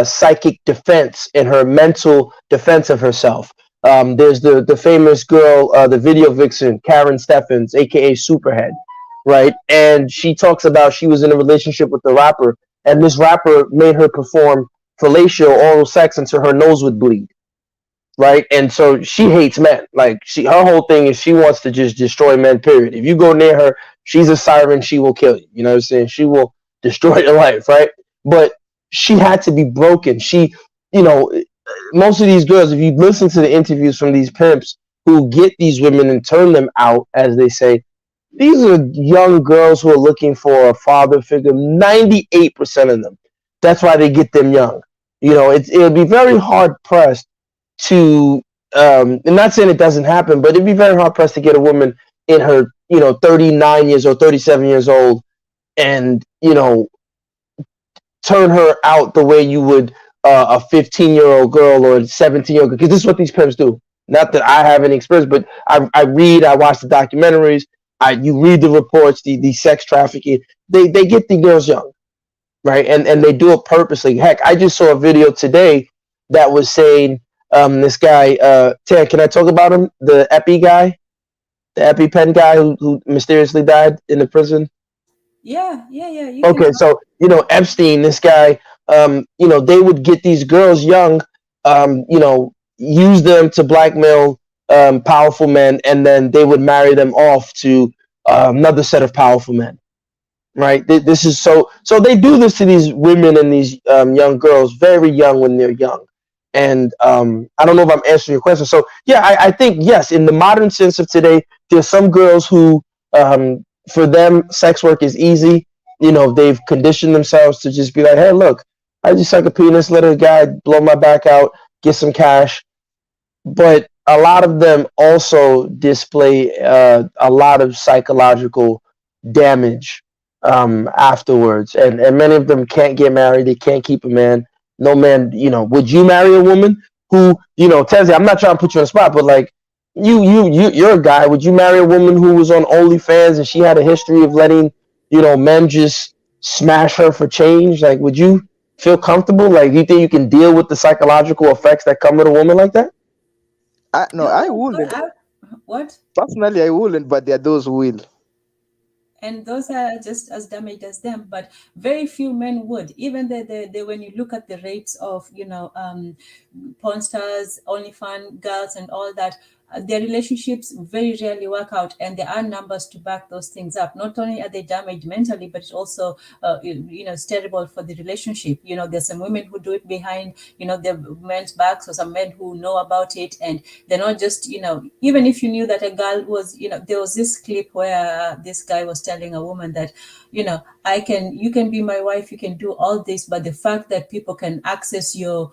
psychic defense and her mental defense of herself. There's the famous girl, the video vixen, Karen Steffens, aka Superhead, right? And she talks about she was in a relationship with the rapper, and this rapper made her perform fellatio, oral sex, until her nose would bleed, right? And so she hates men. Like, her whole thing is she wants to just destroy men. Period. If you go near her, she's a siren. She will kill you. You know what I'm saying? She will destroy your life, right? But she had to be broken. You know, most of these girls, if you listen to the interviews from these pimps who get these women and turn them out, as they say, these are young girls who are looking for a father figure. 98% of them. That's why they get them young. It'll be very hard pressed to I'm not saying it doesn't happen, but it'd be very hard pressed to get a woman in her 39 years or 37 years old and turn her out the way you would a 15-year-old girl or a 17-year-old girl, because this is what these pimps do. Not that I have any experience, but I watch the documentaries, you read the reports, the sex trafficking. They get the girls young, right? And they do it purposely. Heck, I just saw a video today that was saying, this guy, Tan, can I talk about him? The the EpiPen guy who mysteriously died in the prison. Yeah, yeah, yeah. You can Okay, talk. so Epstein, this guy, they would get these girls young, use them to blackmail powerful men, and then they would marry them off to another set of powerful men, right? This is so they do this to these women and these young girls very young when they're young. And I don't know if I'm answering your question. So yeah, I think yes, in the modern sense of today, there's some girls who, for them, sex work is easy. They've conditioned themselves to just be like, hey, look, I just suck a penis, let a guy blow my back out, get some cash. But a lot of them also display a lot of psychological damage afterwards, and many of them can't get married. They can't keep a man. No man, would you marry a woman who, Tenzin, I'm not trying to put you on the spot, but like, you're a guy. Would you marry a woman who was on OnlyFans and she had a history of letting, men just smash her for change? Like, would you feel comfortable? Like, do you think you can deal with the psychological effects that come with a woman like that? No, No, I of course. wouldn't. What? Personally, I wouldn't, but there are those who will. And those are just as damaged as them, but very few men would. Even when you look at the rates of porn stars, OnlyFans girls, and all that, their relationships very rarely work out, and there are numbers to back those things up. Not only are they damaged mentally, but it's also it's terrible for the relationship. There's some women who do it behind their men's backs, or some men who know about it, and they're not just even if you knew that a girl was there was this clip where this guy was telling a woman that you can be my wife, you can do all this, but the fact that people can access your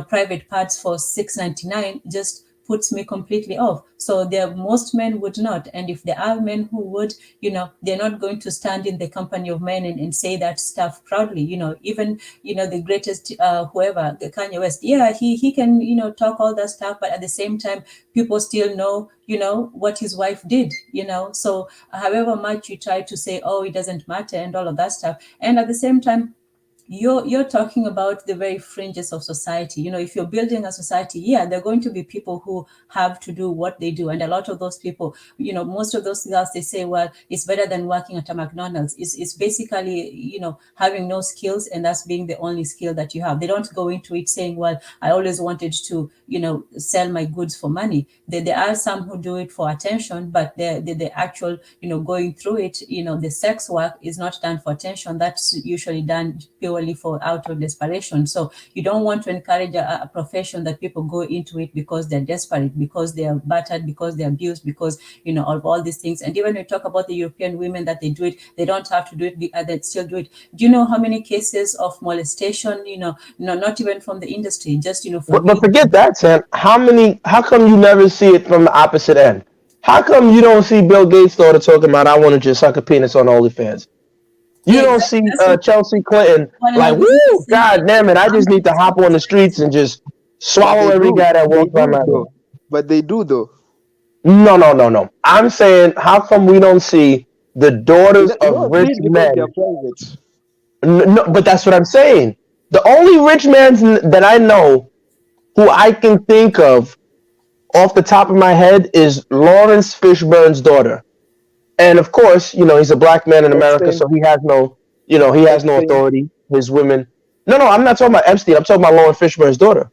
private parts for 6.99 just puts me completely off. So there, most men would not. And if there are men who would, they're not going to stand in the company of men and say that stuff proudly. Even, the greatest, whoever, Kanye West, yeah, he can, talk all that stuff, but at the same time, people still know, what his wife did, So however much you try to say, oh, it doesn't matter and all of that stuff. And at the same time, you're talking about the very fringes of society. If you're building a society, yeah, there are going to be people who have to do what they do, and a lot of those people, most of those girls, they say, well, it's better than working at a McDonald's. It's basically, having no skills, and that's being the only skill that you have. They don't go into it saying, well, I always wanted to, sell my goods for money. There are some who do it for attention, but the actual, going through it, the sex work is not done for attention. That's usually done purely for out of desperation. So you don't want to encourage a profession that people go into it because they're desperate, because they are battered, because they're abused, because, of all these things. And even when we talk about the European women that they do it, they don't have to do it, they still do it. Do you know how many cases of molestation, not even from the industry, just, But forget that, Sam. How come you never see it from the opposite end? How come you don't see Bill Gates' daughter talking about, I want to just suck a penis on OnlyFans? You don't see Chelsea Clinton like, woo, God damn it, I just need to hop on the streets and just swallow every guy that walks by my door. But they do, though. No. I'm saying, how come we don't see the daughters of rich men? No, but that's what I'm saying. The only rich man that I know who I can think of off the top of my head is Lawrence Fishburne's daughter. And of course, he's a black man in America, so he has no, he has no authority. His women. No, I'm not talking about Epstein. I'm talking about Lawrence Fishburne's daughter.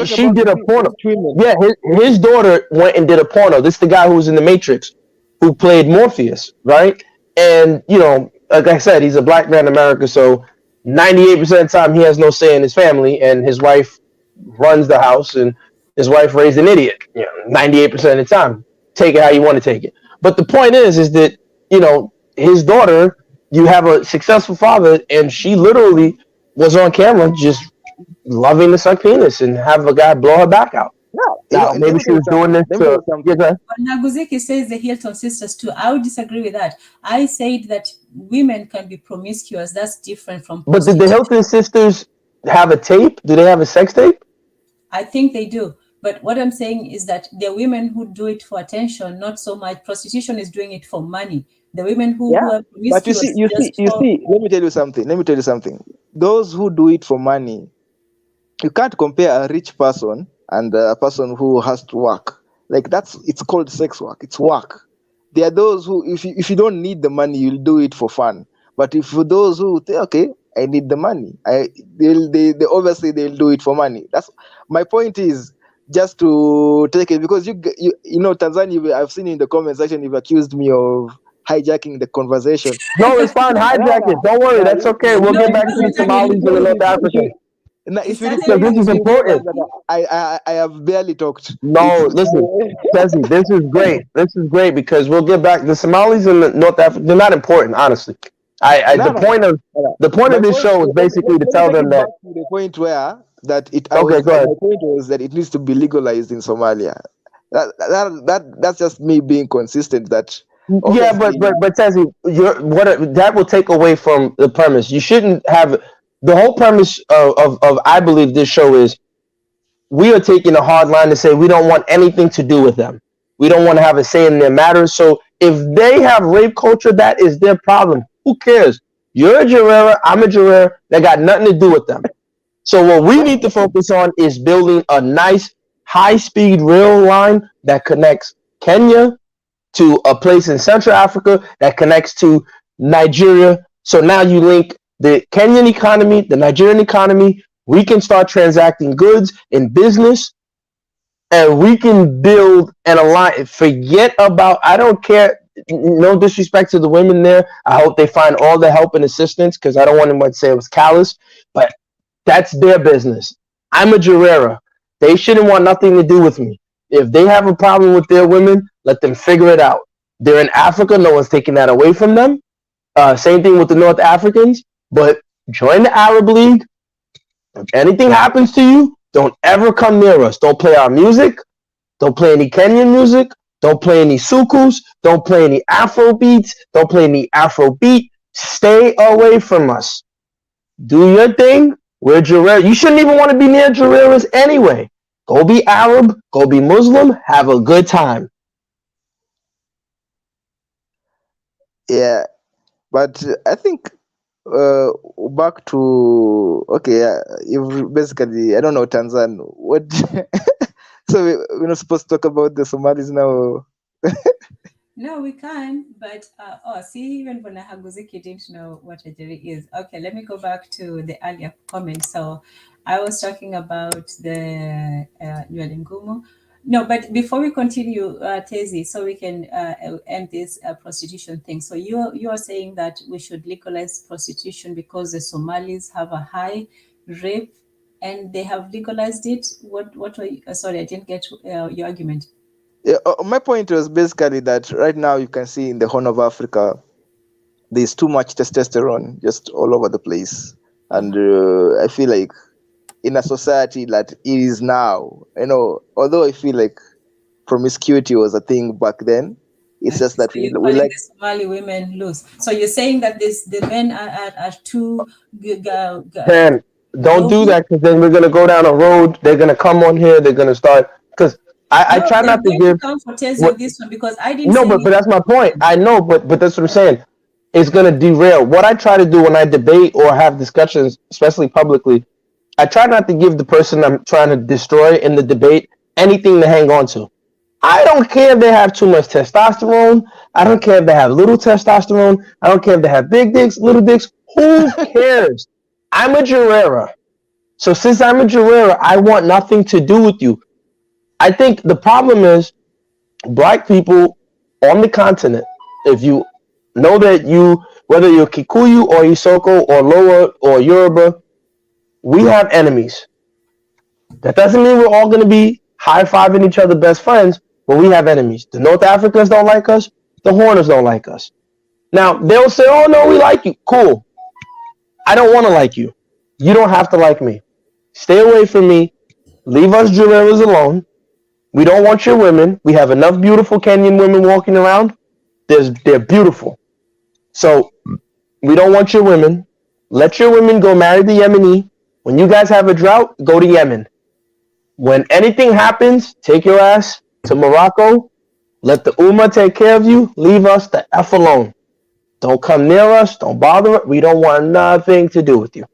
She did a porno. Yeah, his daughter went and did a porno. This is the guy who was in The Matrix, who played Morpheus, right? And like I said, he's a black man in America, so 98% of the time he has no say in his family, and his wife runs the house, and his wife raised an idiot. 98% of the time. Take it how you want to take it. But the point is that, his daughter, you have a successful father, and she literally was on camera just loving to suck penis and have a guy blow her back out. Now, maybe she was doing this to... Naguziki says the Hilton sisters too. I would disagree with that. I said that women can be promiscuous. That's different from... But did the Hilton sisters have a tape? Do they have a sex tape? I think they do. But what I'm saying is that there are women who do it for attention, not so much. Prostitution is doing it for money. The women who are promiscuous... But you see, let me tell you something. Those who do it for money, you can't compare a rich person and a person who has to work. Like, it's called sex work. It's work. There are those who, if you don't need the money, you'll do it for fun. But if for those who say, okay, I need the money, they obviously they'll do it for money. That's my point. Is just to take it, because you Tanzania, I've seen in the comment section you've accused me of hijacking the conversation. No, it's fine. Hijack it. Don't worry. That's okay. We'll get back to the Somalis and the North Africans. Now, if you this is important. I have barely talked. No, listen, Tessie, this is great. This is great because we'll get back. The Somalis and the North Africa, they're not important, honestly. The point of this show is basically to tell them that. The point where that it. Okay, go ahead. My point was that it needs to be legalized in Somalia. That's just me being consistent. That. Yeah, but Tessie, that will take away from the premise. You shouldn't have. The whole premise of I believe this show is we are taking a hard line to say we don't want anything to do with them. We don't want to have a say in their matters. So if they have rape culture, that is their problem. Who cares? You're a JAREER, I'm a JAREER. That got nothing to do with them. So what we need to focus on is building a nice high-speed rail line that connects Kenya to a place in Central Africa that connects to Nigeria. So now you link the Kenyan economy, the Nigerian economy, we can start transacting goods in business, and we can build an alliance. Forget about, I don't care, no disrespect to the women there. I hope they find all the help and assistance, because I don't want anyone to say it was callous, but that's their business. I'm a JAREER. They shouldn't want nothing to do with me. If they have a problem with their women, let them figure it out. They're in Africa, no one's taking that away from them. Same thing with the North Africans. But join the Arab League. If anything happens to you, Don't ever come near us. Don't play our music. Don't play any Kenyan music. Don't play any sukus. Don't play any Afro beats. Don't play any Afro beat. Stay away from us. Do your thing. We're JAREER. You shouldn't even want to be near JAREERs anyway. Go be Arab. Go be Muslim. Have a good time. Yeah, but I think back to okay, you basically I don't know Tanzan. What? So we're not supposed to talk about the Somalis now. No, we can, but see, even when Haguziki didn't know what a jury is. Okay, let me go back to the earlier comment. So, I was talking about the Nywele. No, but before we continue, Tezi, so we can end this prostitution thing. So you are saying that we should legalize prostitution because the Somalis have a high rape and they have legalized it. What were you, sorry, I didn't get your argument. Yeah, my point was basically that right now you can see in the Horn of Africa, there's too much testosterone just all over the place, and I feel like in a society that it is now, although I feel like promiscuity was a thing back then, it's just that So you're we calling like. the Somali women loose. So you're saying that the men are too And don't do global. that because then we're gonna go down a road. They're gonna come on here. They're gonna start because I No, try they're not to going to give come for Tezi what. with this one because I didn't No, say but anything. that's my point. I know, but that's what I'm saying. It's gonna derail. What I try to do when I debate or have discussions, especially publicly, I try not to give the person I'm trying to destroy in the debate anything to hang on to. I don't care if they have too much testosterone. I don't care if they have little testosterone. I don't care if they have big dicks, little dicks. Who cares? I'm a JAREER. So since I'm a JAREER, I want nothing to do with you. I think the problem is black people on the continent, if you know that whether you're Kikuyu or Isoko or Lower or Yoruba, we have enemies. That doesn't mean we're all going to be high-fiving each other best friends, but we have enemies. The North Africans don't like us. The Horners don't like us. Now, they'll say, oh, no, we like you. Cool. I don't want to like you. You don't have to like me. Stay away from me. Leave us JAREERs alone. We don't want your women. We have enough beautiful Kenyan women walking around. They're beautiful. So we don't want your women. Let your women go marry the Yemeni. When you guys have a drought, go to Yemen. When anything happens, take your ass to Morocco. Let the Ummah take care of you. Leave us the F alone. Don't come near us. Don't bother us. We don't want nothing to do with you.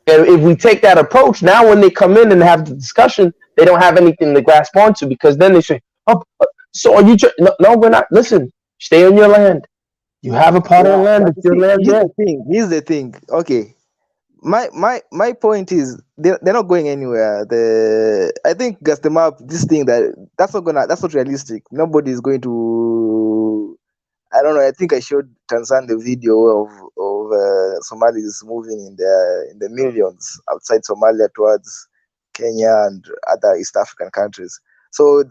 And if we take that approach, now when they come in and have the discussion, they don't have anything to grasp onto because then they say, oh, so are you... No, we're not. Listen, stay on your land. You have a part of the Yeah, land. but It's your see, land there. here's the thing. Okay, my point is they're not going anywhere. I think Gasdemup, this thing that's not realistic. Nobody is going to. I don't know. I think I showed Tanzan the video of Somalis moving in the millions outside Somalia towards Kenya and other East African countries. So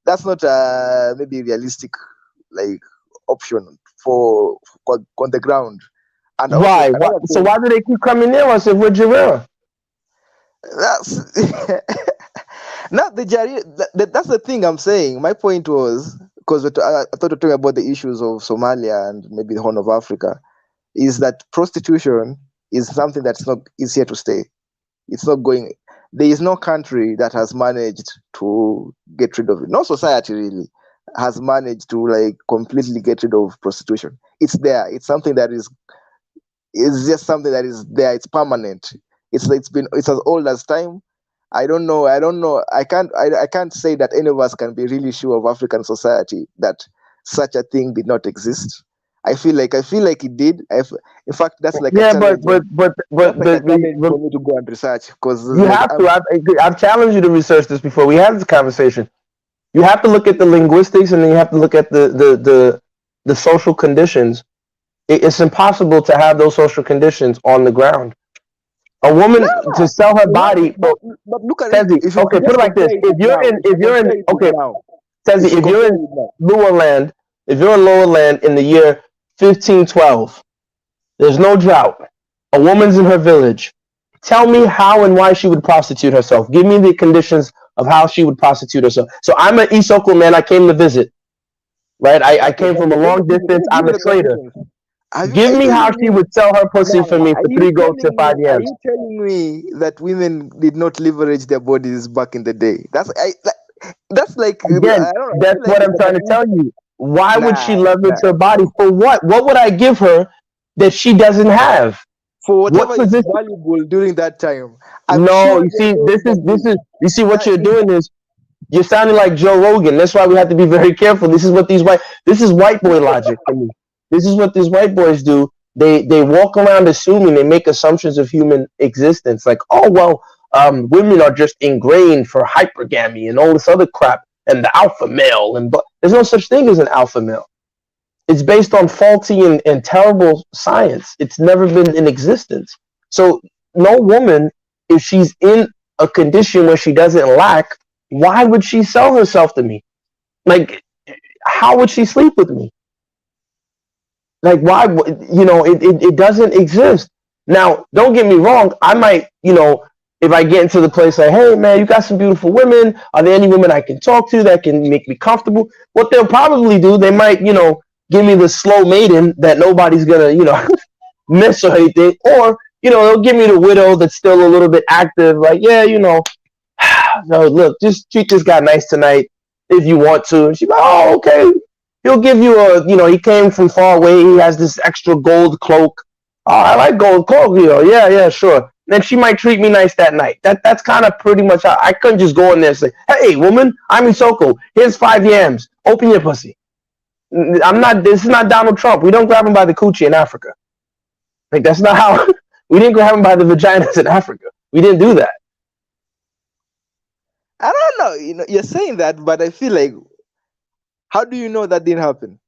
that's not maybe realistic like option for on the ground. And also Why? another So thing, why do they keep coming near us if we're JAREER? that's not the JAREER. That's the thing I'm saying. My point was because I thought we were talking about the issues of Somalia and maybe the Horn of Africa, is that prostitution is something is here to stay. It's not going. There is no country that has managed to get rid of it. No society really has managed to like completely get rid of prostitution. It's there. It's something that is. It's just something that is there. It's permanent. It's as old as time. I don't know. I can't say that any of us can be really sure of African society that such a thing did not exist. I feel like it did. In fact, that's like a Yeah, challenge. That's like a challenge but for me to go and research because you like have to. I've challenged you to research this before. We had this conversation. You have to look at the linguistics, and then you have to look at the social conditions. It's impossible to have those social conditions on the ground. A woman to no, sell her no, body. but look at it. Tezzy, If you okay, put just it like this: compare it with now, okay, if Tezzy, you if you're compare in it with now, lower land, if you're in lower land in the year 1512, there's no drought. A woman's in her village. Tell me how and why she would prostitute herself. Give me the conditions of how she would prostitute herself. So I'm an Isoko man. I came to visit, right? I Okay, came from a let long me distance. give I'm you a the trader. conditions. Are Give you me how telling she me? would sell her pussy Nah, for me are for you 3 goats and telling 5 me? Are yams. you telling me that women did not leverage their bodies back in the day? That's like I Again, don't know. I that's feel like what I'm it's trying to an tell you. Why would nah, she leverage nah. her body for what? What would I give her that she doesn't have? For What whatever is position? valuable during that time, I'm No, sure you there see, are those bodies. you see what That you're is doing is you're sounding like Joe Rogan. That's why we have to be very careful. This is white boy logic for me. This is what these white boys do. They walk around assuming, they make assumptions of human existence. Like, oh well, women are just ingrained for hypergamy and all this other crap, and the alpha male, and but there's no such thing as an alpha male. It's based on faulty and terrible science. It's never been in existence. So no woman, if she's in a condition where she doesn't lack, why would she sell herself to me? Like, how would she sleep with me? Like, why? It doesn't exist. Now, don't get me wrong. I might, if I get into the place like, hey, man, you got some beautiful women. Are there any women I can talk to that can make me comfortable? What they'll probably do, they might, give me the slow maiden that nobody's gonna, miss or anything, or they'll give me the widow that's still a little bit active. Like, yeah, no, look, just treat this guy nice tonight if you want to. And she's like, oh, okay. He'll give you he came from far away. He has this extra gold cloak. Oh, I like gold cloak, Yeah, yeah, sure. Then she might treat me nice that night. That's kind of pretty much how I couldn't just go in there and say, hey, woman, I'm Isoko. Here's 5 yams. Open your pussy. This is not Donald Trump. We don't grab him by the coochie in Africa. Like, that's not how, we didn't grab him by the vaginas in Africa. We didn't do that. I don't know. You're saying that, but I feel like, how do you know that didn't happen?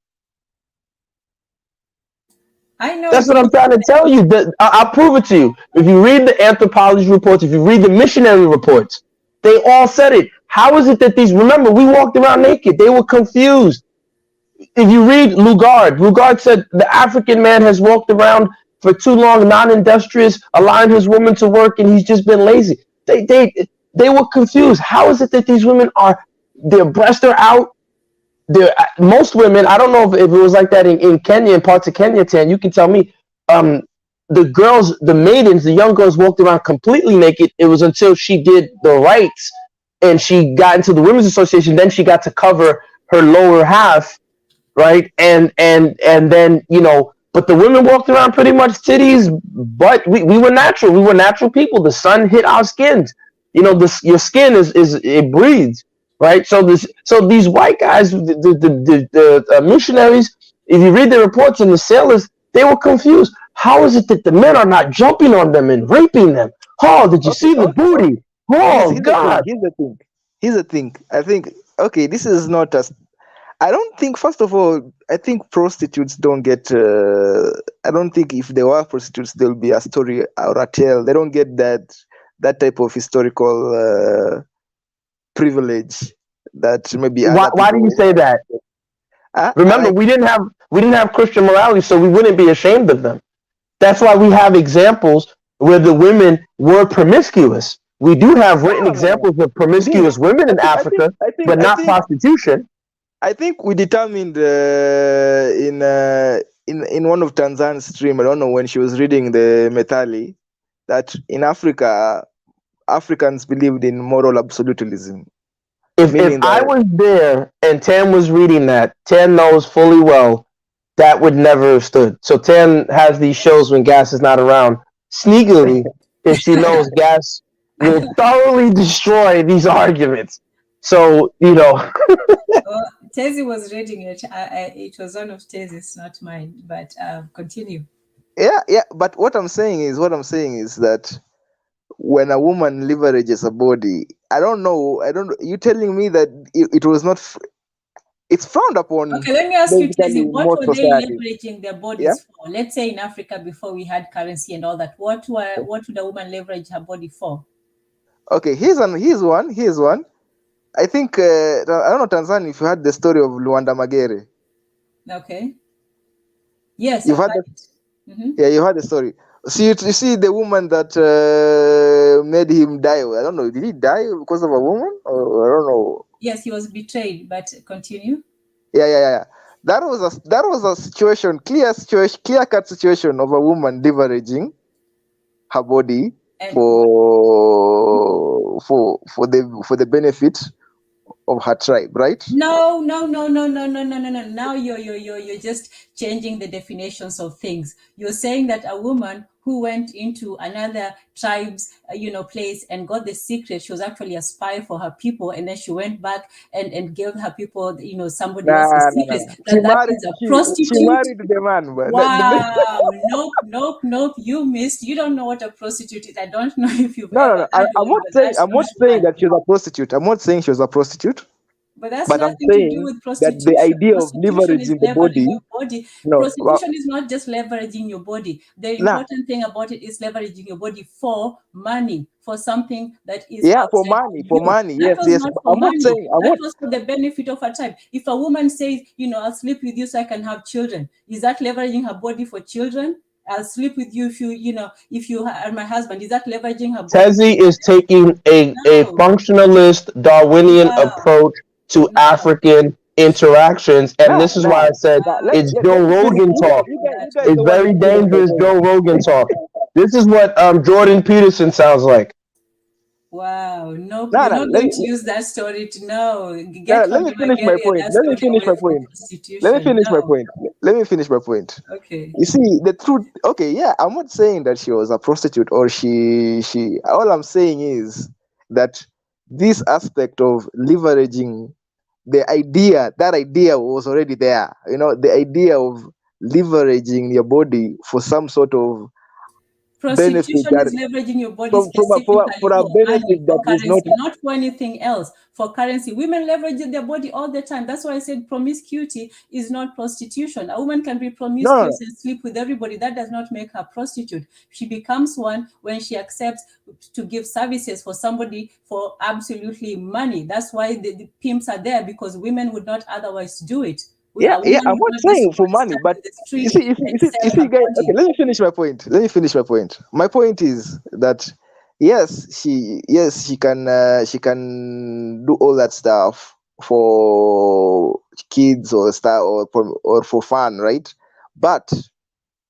I know That's it what I'm trying to tell you. I'll prove it to you. If you read the anthropology reports, if you read the missionary reports, they all said it. How is it that remember, we walked around naked. They were confused. If you read Lugard said the African man has walked around for too long, non-industrious, allowing his woman to work, and he's just been lazy. They were confused. How is it that these women their breasts are out? Most women, I don't know if it was like that in Kenya, in parts of Kenya, Tan, you can tell me. The girls, the maidens, the young girls walked around completely naked. It was until she did the rites and she got into the Women's Association, then she got to cover her lower half, right? And then, but the women walked around pretty much titties, but we were natural. We were natural people. The sun hit our skins. Your skin it breathes, right? So these white guys, the missionaries, if you read the reports, and the sailors, they were confused. How is it that the men are not jumping on them and raping them? Oh, did you Okay, see the okay, okay. booty? Oh Here's the thing. God! Here's the thing. I think, okay, this is not as. I don't think. First of all, I think prostitutes don't get. I don't think if they were prostitutes, there'll be a story or a tale. They don't get that type of historical privilege that maybe Why other why do you people. say that? Remember, Like, we didn't have Christian morality, so we wouldn't be ashamed of them. That's why we have examples where the women were promiscuous. We do have written no. examples of We didn't. promiscuous women I in think. I think. Africa, I think. but I not think. prostitution. I think we determined in one of Tanzan's stream. I don't know when she was reading the Methali that in Africa, Africans believed in moral absolutism, If meaning I that was there and Tam was reading that, Tam knows fully well that would never have stood. So Tam has these shows when Gas is not around, sneakily, if she knows Gas will thoroughly destroy these arguments. So, Well, Tezi was reading it. It was one of Tezi's, not mine. But continue. yeah. But what I'm saying is that when a woman leverages a body, I don't know. You telling me that it was not. It's frowned upon Okay, let me ask you, basically Tezi, in what most were they societies. leveraging their Yeah. bodies for? Let's say in Africa before we had currency and all that. What would a woman leverage her body for? Okay. Here's one. I think I don't know, Tanzania, if you had the story of Luanda Magere. Okay. Yes, You've I've had had the, it. Mm-hmm. yeah, you had the story. See, you see the woman that made him die. I don't know. Did he die because of a woman? Or I don't know. Yes, he was betrayed, but continue. Yeah. That was a situation, clear cut situation of a woman leveraging her body And for the benefit of her tribe, right? no. Now you're just changing the definitions of things. You're saying that a woman who went into another tribe's place and got the secret, she was actually a spy for her people, and then she went back and gave her people somebody else's Nah. secrets. She That married. is a She prostitute. married the man, but Wow. Nope. You missed. You don't know what a prostitute is. I don't know if you've ever no. had I'm one, not but saying. that's I'm not not saying one. that she was a prostitute. I'm not saying she was a prostitute. But that's But I'm nothing to do saying with that the prostitution. idea of Prostitution is leveraging the leveraging body. your body. No. Prostitution is not just leveraging your body. The Nah. important thing about it is leveraging your body for money, for something that is Yeah, for outside money. of For you. money. That Yes. was Yes. not But for I'm not money. saying. I'm That not. was for the benefit of her tribe. If a woman says, I'll sleep with you so I can have children, is that leveraging her body for children? I'll sleep with you if you are my husband. Is that leveraging her body? Tezzy is taking a No, functionalist Darwinian no, approach to no. African interactions. And Nah. this is why I said Let it's Joe me finish. Rogan talk. You That guys way. It's don't want to very finish my dangerous point. Joe Rogan talk. This is what Jordan Peterson sounds like. Wow, nope, Nah. you're not going to use that story to know. Get Let from me the finish my Nigeria point. that Let me story finish away my from point. Let me prostitution. finish my No. point. Let me finish my point. Okay. You see, the truth. Okay, yeah, I'm not saying that she was a prostitute or she. All I'm saying is that this aspect of leveraging that idea was already there. The idea of leveraging your body for some sort of benefit Prostitution that is leveraging your body for specifically a for money, benefit for that is not. currency, not for anything else. For currency, women leverage their body all the time. That's why I said promiscuity is not prostitution. A woman can be No. promiscuous and sleep with everybody. That does not make her prostitute. She becomes one when she accepts to give services for somebody for absolutely money. That's why the pimps are there, because women would not otherwise do it. Yeah, A yeah. woman I'm would not not saying just go for and money, stand but in the street and you sell see, her guys. Okay, body. let me finish my point. My point is that she can do all that stuff for kids or stuff or for fun, right? But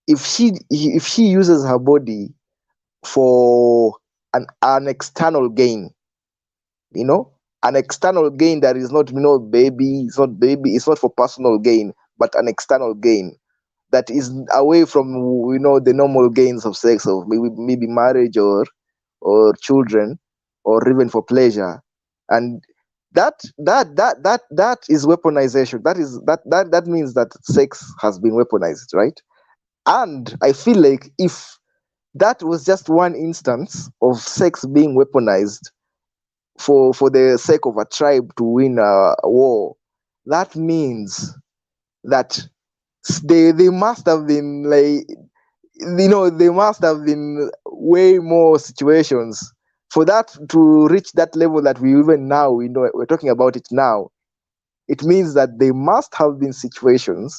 if she uses her body for an external gain, you know an external gain that is not, it's not for personal gain, but an external gain that is away from the normal gains of sex, of maybe marriage or children, or even for pleasure. And that is weaponization. That means that sex has been weaponized, right? And I feel like if that was just one instance of sex being weaponized for the sake of a tribe to win a war, that means that they must have been like, they must have been way more situations for that to reach that level that we even now we're talking about it now. It means that there must have been situations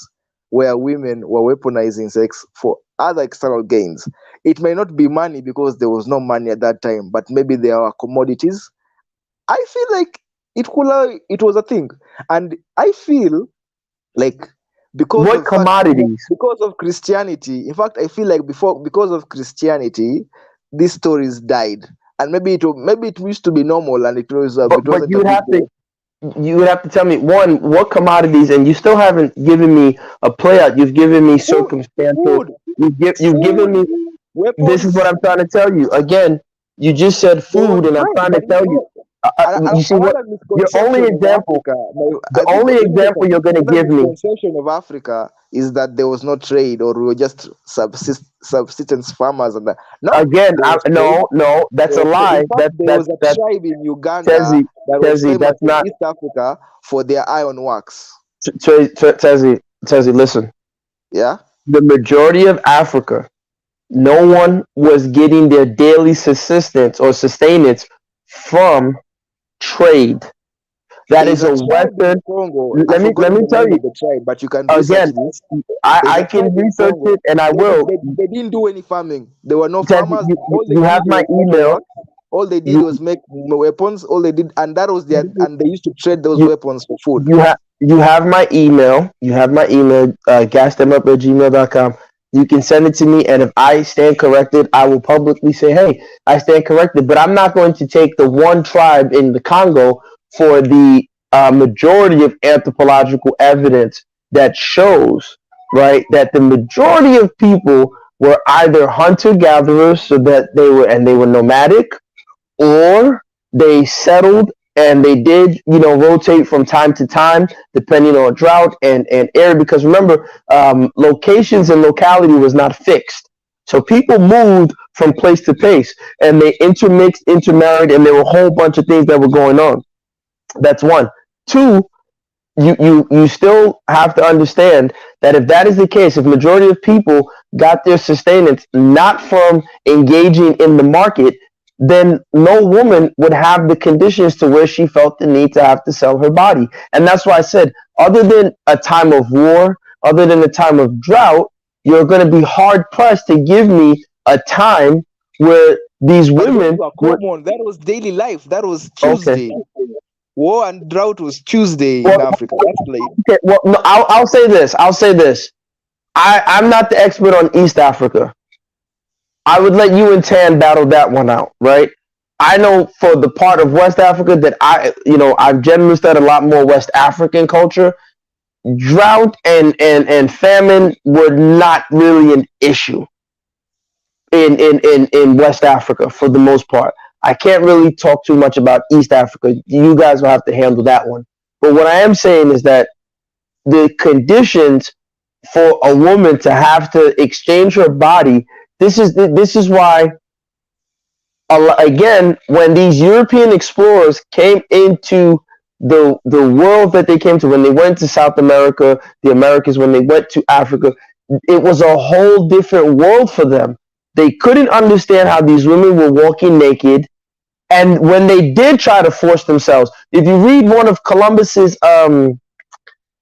where women were weaponizing sex for other external gains. It may not be money because there was no money at that time, but maybe there are commodities. I feel like it was a thing, and I feel like What commodities? because of Christianity. In fact, I feel like because of Christianity, these stories died, and maybe it used to be normal, and it But wasn't a big deal. you would have to tell me one, what commodities, and you still haven't given me a play out. You've given me Food, circumstantial. food, You've given food, me. This is what weapons. I'm trying to tell you. Again, you just said There was food, and I'm trade, trying but to tell you. I You see had what? a Your only misconception of example, Africa. the only Let me say example you're something. going to Another give me. misconception of Africa is that there was no trade, or we were just subsistence farmers, and that. No, Again, there was trade. no, that's There a was trade. In lie. fact, there was a That tribe in Uganda Tezzy, that was Tezzy, famous that's in not East Africa for their iron works. Tezzy. Listen, Yeah. the majority of Africa, no one was getting their daily subsistence or sustenance from trade. That There's is a a tribe in Western. Congo. I've Let forgotten me the tell name you of the tribe, but you can research again. this. There's I a can tribe in research Congo. it, and I will. They didn't do any farming. There were no Tezzy, farmers. All they you have did my was email. metalwork. All they did you was make weapons. All they did, and that was their, and they used to trade those you weapons for food. you have my email. You have my email, gasdemup@gmail.com. You can send it to me, and if I stand corrected, I will publicly say, "Hey, I stand corrected." But I'm not going to take the one tribe in the Congo for the majority of anthropological evidence that shows, right, that the majority of people were either hunter gatherers, so that they were nomadic, or they settled and they did, rotate from time to time depending on drought and area. Because remember, locations and locality was not fixed, so people moved from place to place, and they intermixed, intermarried, and there were a whole bunch of things that were going on. That's one. Two, you still have to understand that if that is the case, if majority of people got their sustenance not from engaging in the market, then no woman would have the conditions to where she felt the need to have to sell her body. And that's why I said, other than a time of war, other than a time of drought, you're going to be hard pressed to give me a time where these But those women were would. common. That was daily life. That was Okay. Tuesday. War and drought was Tuesday in Well, Africa. That's like okay. Well, no, I'll say this. I'll say this. I'm not the expert on East Africa. I would let you and Tan battle that one out, right? I know for the part of West Africa that I've generally studied a lot more West African culture. Drought and famine were not really an issue in West Africa for the most part. I can't really talk too much about East Africa. You guys will have to handle that one. But what I am saying is that the conditions for a woman to have to exchange her body, this is why, again, when these European explorers came into the world that they came to, when they went to South America, the Americas, when they went to Africa, it was a whole different world for them. They couldn't understand how these women were walking naked. And when they did try to force themselves, if you read one of Columbus's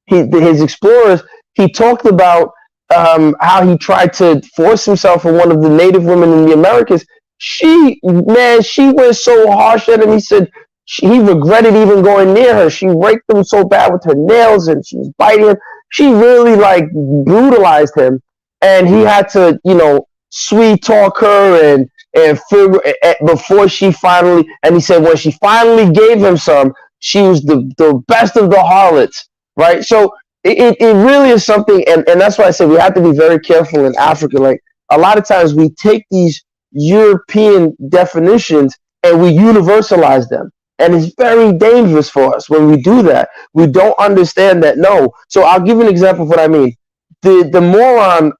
his explorers, he talked about how he tried to force himself on one of the native women in the Americas. She went so harsh at him. He said he regretted even going near her. She raked him so bad with her nails, and she was biting him. She really brutalized him, and he had to sweet talk her and figure before she finally. And he said when she finally gave him some, she was the best of the harlots. Right, so it really is something, and that's why I say we have to be very careful in Africa. Like, a lot of times we take these European definitions and we universalize them, and it's very dangerous for us when we do that. We don't understand that. No, so I'll give you an example of what I mean. The moron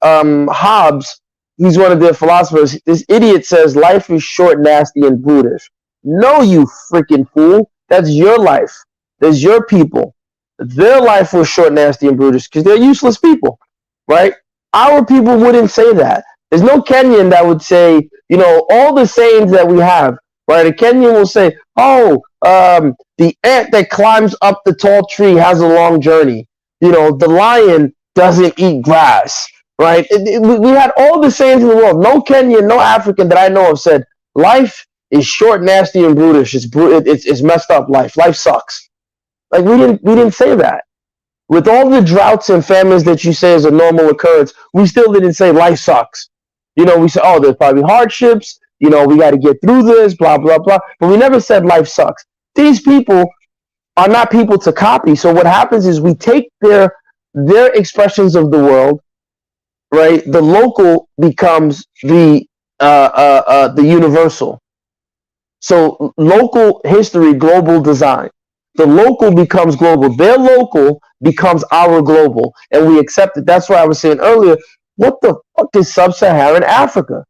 Hobbes, he's one of their philosophers. This idiot says life is short, nasty, and brutish. No, you freaking fool. That's your life. That's your people. Their life was short, nasty, and brutish because they're useless people, right? Our people wouldn't say that. There's no Kenyan that would say, all the sayings that we have, right? A Kenyan will say, oh, the ant that climbs up the tall tree has a long journey. The lion doesn't eat grass, right? We had all the sayings in the world. No Kenyan, no African that I know of said, life is short, nasty, and brutish. It's messed up life. Life sucks. Like, we didn't say that. With all the droughts and famines that you say is a normal occurrence, we still didn't say life sucks. We said, oh, there's probably hardships. We got to get through this, blah, blah, blah. But we never said life sucks. These people are not people to copy. So what happens is we take their expressions of the world, right? The local becomes the universal. So local history, global design. The local becomes global. Their local becomes our global, and we accept it. That's why I was saying earlier, what the fuck is sub-Saharan Africa?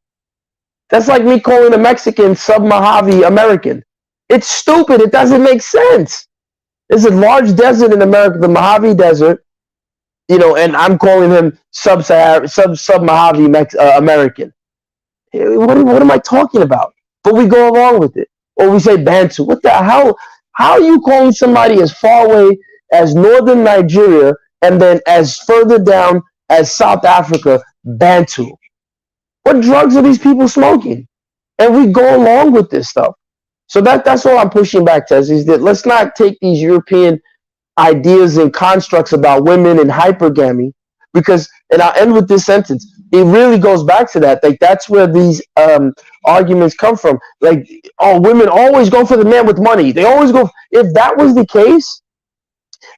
That's like me calling a Mexican sub-Mojave American. It's stupid. It doesn't make sense. There's a large desert in America, the Mojave Desert, and I'm calling him sub-Mojave American. What am I talking about? But we go along with it. Or we say Bantu. What the hell? How are you calling somebody as far away as northern Nigeria and then as further down as South Africa, Bantu? What drugs are these people smoking? And we go along with this stuff. So that's all I'm pushing back, Tez, is that let's not take these European ideas and constructs about women and hypergamy, because, and I'll end with this sentence, it really goes back to that. Like, that's where these arguments come from. Like, oh, women always go for the man with money. They always go. If that was the case,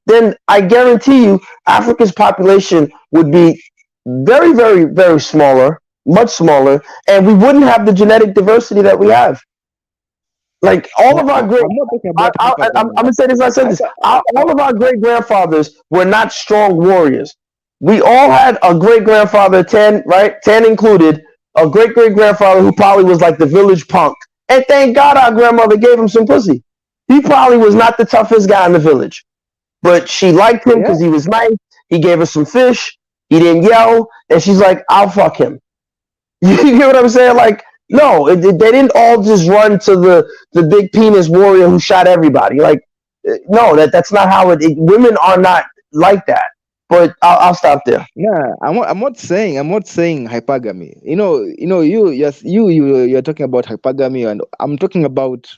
then I guarantee you Africa's population would be very, very, very smaller, much smaller, and we wouldn't have the genetic diversity that we have. Like, all No, of our great, I'm not talking I, about I'm hypergamy. gonna say this. I said this. All of our great grandfathers were not strong warriors. We all had a great grandfather, ten, right, ten included, a great great grandfather who probably was like the village punk. And thank God our grandmother gave him some pussy. He probably was not the toughest guy in the village, but she liked him Yeah, because he was nice. He gave her some fish. He didn't yell, and she's like, "I'll fuck him." You get what I'm saying? Like, no, they didn't all just run to the big penis warrior who shot everybody. Like, no, that's not how women are not like that. But I'll stop there. yeah. I'm not saying hypergamy. You're talking about hypergamy, and I'm talking about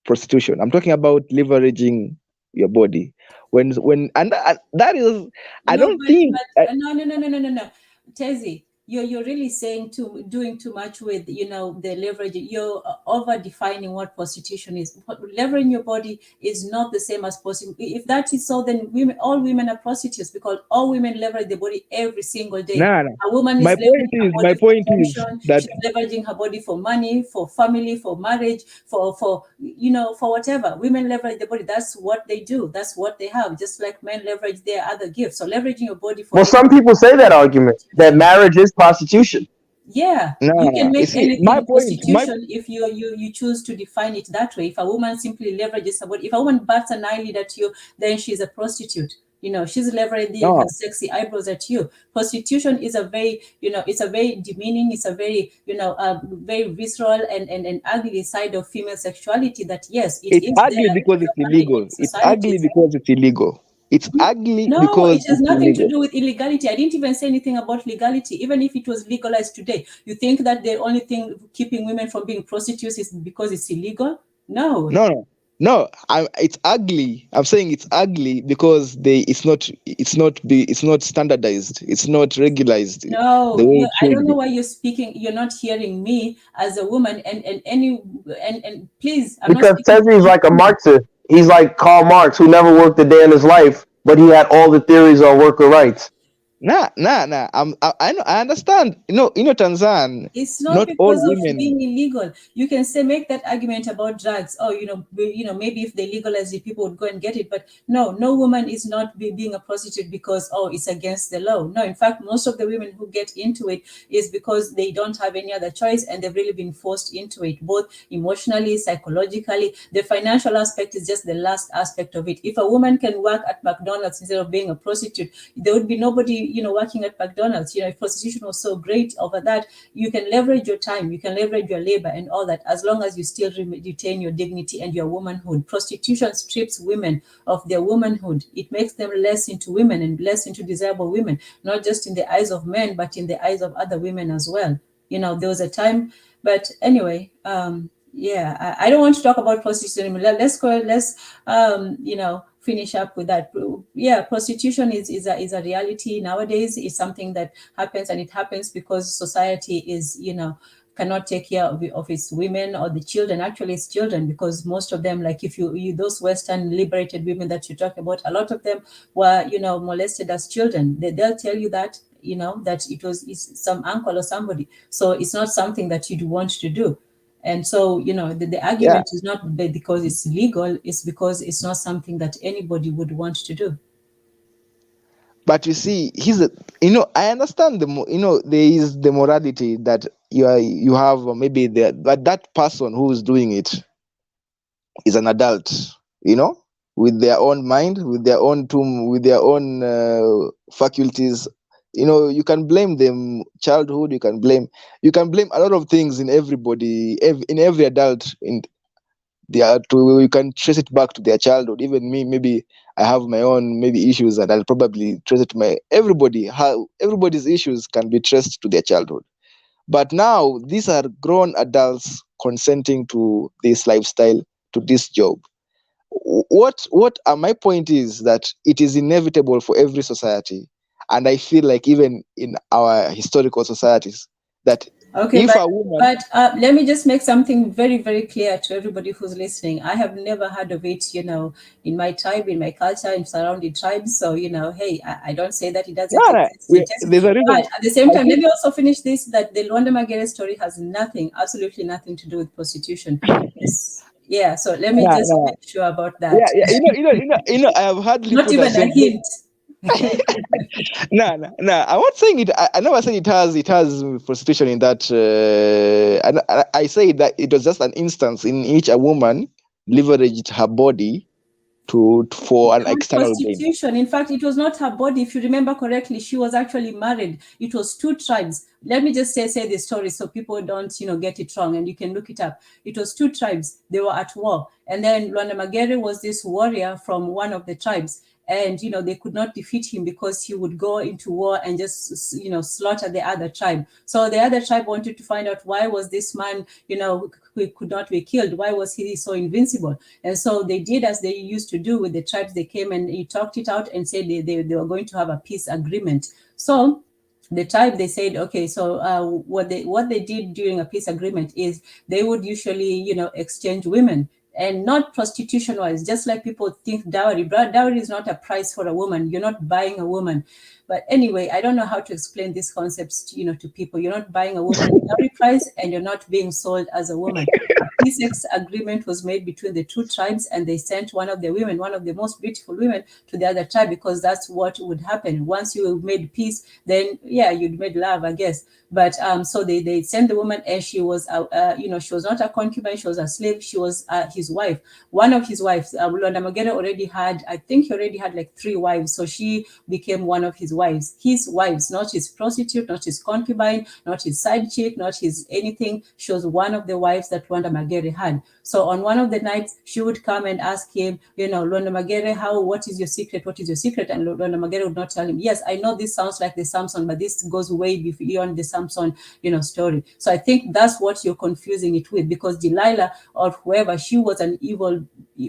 prostitution. I'm talking about leveraging your body. And that is, I No, don't think. but no, no, no, no, no, no, no. Tezi, you're really saying doing too much with, the leverage. You're over defining what prostitution is. Leveraging your body is not the same as prostitution. If that is so, then all women are prostitutes, because all women leverage their body every single day. Nah, nah. A woman is My point leveraging her is, body my for point is pension. that She's leveraging her body for money, for family, for marriage, for whatever. Women leverage their body. That's what they do. That's what they have. Just like men leverage their other gifts. So leveraging your body for Well, some people say that argument that marriage is prostitution. yeah, no, you no. can You make see, my anything point, my prostitution if you choose to define it that way. If a woman simply leverages her body, if a woman bats an eyelid at you, then she's a prostitute. She's leveraging her no. sexy eyebrows at you. Prostitution is a very, it's a very demeaning, it's a very, very visceral and ugly side of female sexuality that, yes, it It's is ugly there because it's normally illegal. in It's ugly societies. because it's illegal. It's ugly No, it because has it's nothing to illegal. do with illegality. I didn't even say anything about legality. Even if it was legalized today, you think that the only thing keeping women from being prostitutes is because it's illegal? No. No, no, no. It's ugly. I'm saying it's ugly because it's not standardized. It's not regularized the No, way it I should don't know be. why you're speaking. You're not hearing me as a woman, and please, I'm not Because speaking Tezzi for is any like a woman. Marxist. He's like Karl Marx, who never worked a day in his life, but he had all the theories on worker rights. Nah, nah, nah. I know. I understand. Tanzan. It's not Not all because of women. being illegal. You can say make that argument about drugs. Oh, maybe if they legalize it, people would go and get it. But no, no woman is not being a prostitute because it's against the law. No, in fact, most of the women who get into it is because they don't have any other choice and they've really been forced into it, both emotionally, psychologically. The financial aspect is just the last aspect of it. If a woman can work at McDonald's instead of being a prostitute, there would be nobody, working at McDonald's. If prostitution was so great over that, you can leverage your time, you can leverage your labor and all that, as long as you still retain your dignity and your womanhood. Prostitution strips women of their womanhood. It makes them less into women and less into desirable women, not just in the eyes of men, but in the eyes of other women as well. There was a time, but anyway, yeah, I don't want to talk about prostitution. Let's go. Let's finish up with that. Yeah, prostitution is a reality nowadays. It's something that happens, and it happens because society is cannot take care of its women or the children. Actually, it's children, because most of them, like if you those Western liberated women that you talk about, a lot of them were molested as children. They'll tell you that that it's some uncle or somebody. So it's not something that you'd want to do. And so, the Yeah. argument is not because it's legal, it's because it's not something that anybody would want to do. But you see, I understand there is the morality that you have, or maybe but that person who is doing it is an adult, you know, with their own mind, with their own tomb, with their own faculties. You can blame them childhood. You can blame a lot of things in everybody, in every adult. You can trace it back to their childhood. Even me, maybe I have my own maybe issues, and I'll probably trace it to everybody's issues can be traced to their childhood. But now these are grown adults consenting to this lifestyle, to this job. What my point is that it is inevitable for every society, and I feel like even in our historical societies, that Okay, if a woman, but let me just make something very, very clear to everybody who's listening. I have never heard of it, in my tribe, in my culture, in surrounding tribes. So, hey, I don't say that it doesn't yeah, exist. It just, there's a reason. but at the same I time, let think, me also finish this, that the Luanda Magere story has nothing, absolutely nothing to do with prostitution. Yeah, so let me yeah, just make sure about that. yeah, I have hardly Not put the even a same. hint. No. I'm not saying it. I never said it has prostitution in that. I say that it was just an instance in which a woman leveraged her body for an external gain. Prostitution. In fact, it was not her body. If you remember correctly, she was actually married. It was two tribes. Let me just say the story so people don't, get it wrong, and you can look it up. It was two tribes. They were at war. And then Luanda Magere was this warrior from one of the tribes. And, they could not defeat him because he would go into war and just, slaughter the other tribe. So the other tribe wanted to find out, why was this man, who could not be killed? Why was he so invincible? And so they did as they used to do with the tribes. They came and he talked it out and said they were going to have a peace agreement. So the tribe, they said, okay, so what they did during a peace agreement is they would usually, exchange women. And not prostitution-wise, just like people think dowry. But dowry is not a price for a woman. You're not buying a woman. But anyway, I don't know how to explain these concepts, to people. You're not buying a woman at dowry price, and you're not being sold as a woman. A peace agreement was made between the two tribes, and they sent one of the women, one of the most beautiful women, to the other tribe, because that's what would happen. Once you made peace, then yeah, you'd made love, I guess. But so they sent the woman, and she was, she was not a concubine, she was a slave, she was his wife. One of his wives, Luanda Magere I think he already had like 3 wives, so she became one of his wives. His wives, not his prostitute, not his concubine, not his side chick, not his anything. She was one of the wives that Luanda Magere had. So on one of the nights, she would come and ask him, Luanda Magere, what is your secret? What is your secret? And Luanda Magere would not tell him, yes, I know this sounds like the Samson, but this goes way beyond the Samson, story. So I think that's what you're confusing it with, because Delilah or whoever, she was an evil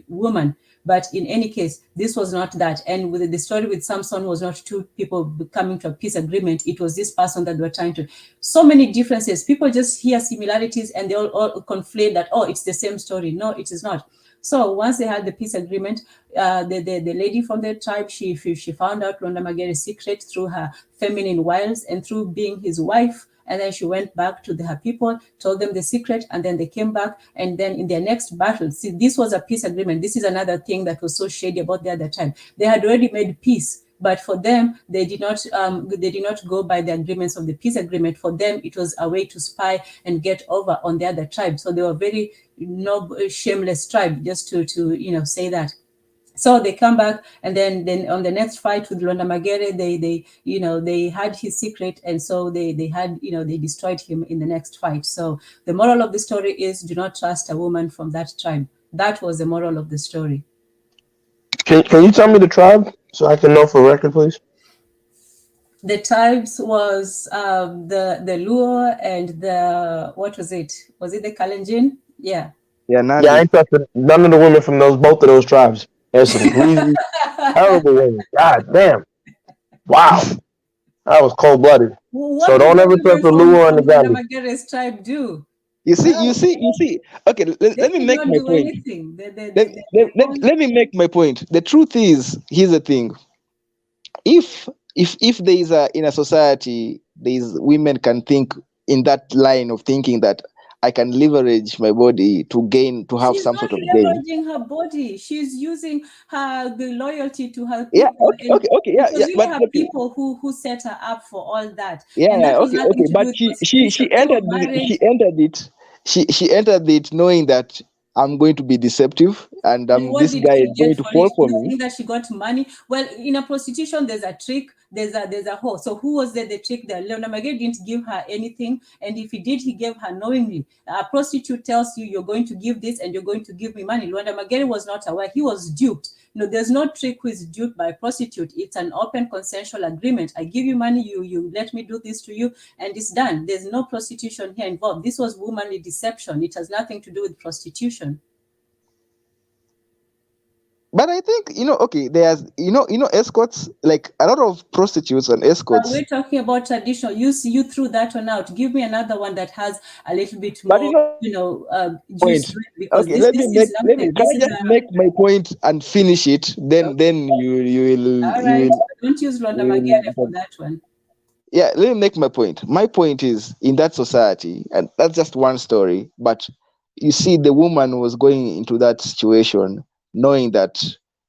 woman. But in any case, this was not that. And with the story with Samson was not two people coming to a peace agreement. It was this person that were trying to. So many differences. People just hear similarities and they all conflate that, oh, it's the same story. No, it is not. So once they had the peace agreement, the lady from the tribe, she found out Luanda Magere's secret through her feminine wiles and through being his wife. And then she went back to her people, told them the secret, and then they came back. And then in their next battle, see, this was a peace agreement. This is another thing that was so shady about the other time. They had already made peace, but for them, they did not go by the agreements of the peace agreement. For them, it was a way to spy and get over on the other tribe. So they were very shameless tribe, just to say that. So they come back, and then on the next fight with Luanda Magere, they had his secret, and so they destroyed him in the next fight. So the moral of the story is, do not trust a woman from that tribe. That was the moral of the story. Can you tell me the tribe so I can know for record, please? The tribes was the Luo and the, what was it? Was it the Kalenjin? Yeah. Yeah, Yeah, I ain't trusting none of the women from both of those tribes. There's some greasy, terrible women. God damn. Wow. That was cold blooded. So don't ever trust the Luo and the Gandhi. What did Magere's tribe do? You see. Okay, let me make my point. Let me make my point. The truth is, here's the thing. If there is in a society, women can think in that line of thinking that I can leverage my body to have some sort of gain. She's not leveraging her body. She's using the loyalty to her people. Yeah, okay, yeah. But her people who set her up for all that. Yeah, okay. But she entered it knowing that I'm going to be deceptive, and this guy is going to fall for me. Think that she got money? Well, in a prostitution, there's a trick. there's a hole. So who was there? The trick there? Leonard Magere didn't give her anything, and if he did, he gave her knowingly. A prostitute tells you you're going to give this and you're going to give me money. Leonard Magere was not aware; he was duped. No, there's no trick who is duped by a prostitute. It's an open consensual agreement. I give you money, you let me do this to you, and it's done. There's no prostitution here involved. This was womanly deception. It has nothing to do with prostitution. But I think, okay, there's, escorts, like a lot of prostitutes and escorts. We're talking about traditional. You threw that one out. Give me another one that has a little bit But more, juice. Because okay, let me can I just make my point and finish it? Then you will. All right. Don't use Londa Magere for that one. Yeah, let me make my point. My point is, in that society, and that's just one story, but you see, the woman was going into that situation knowing that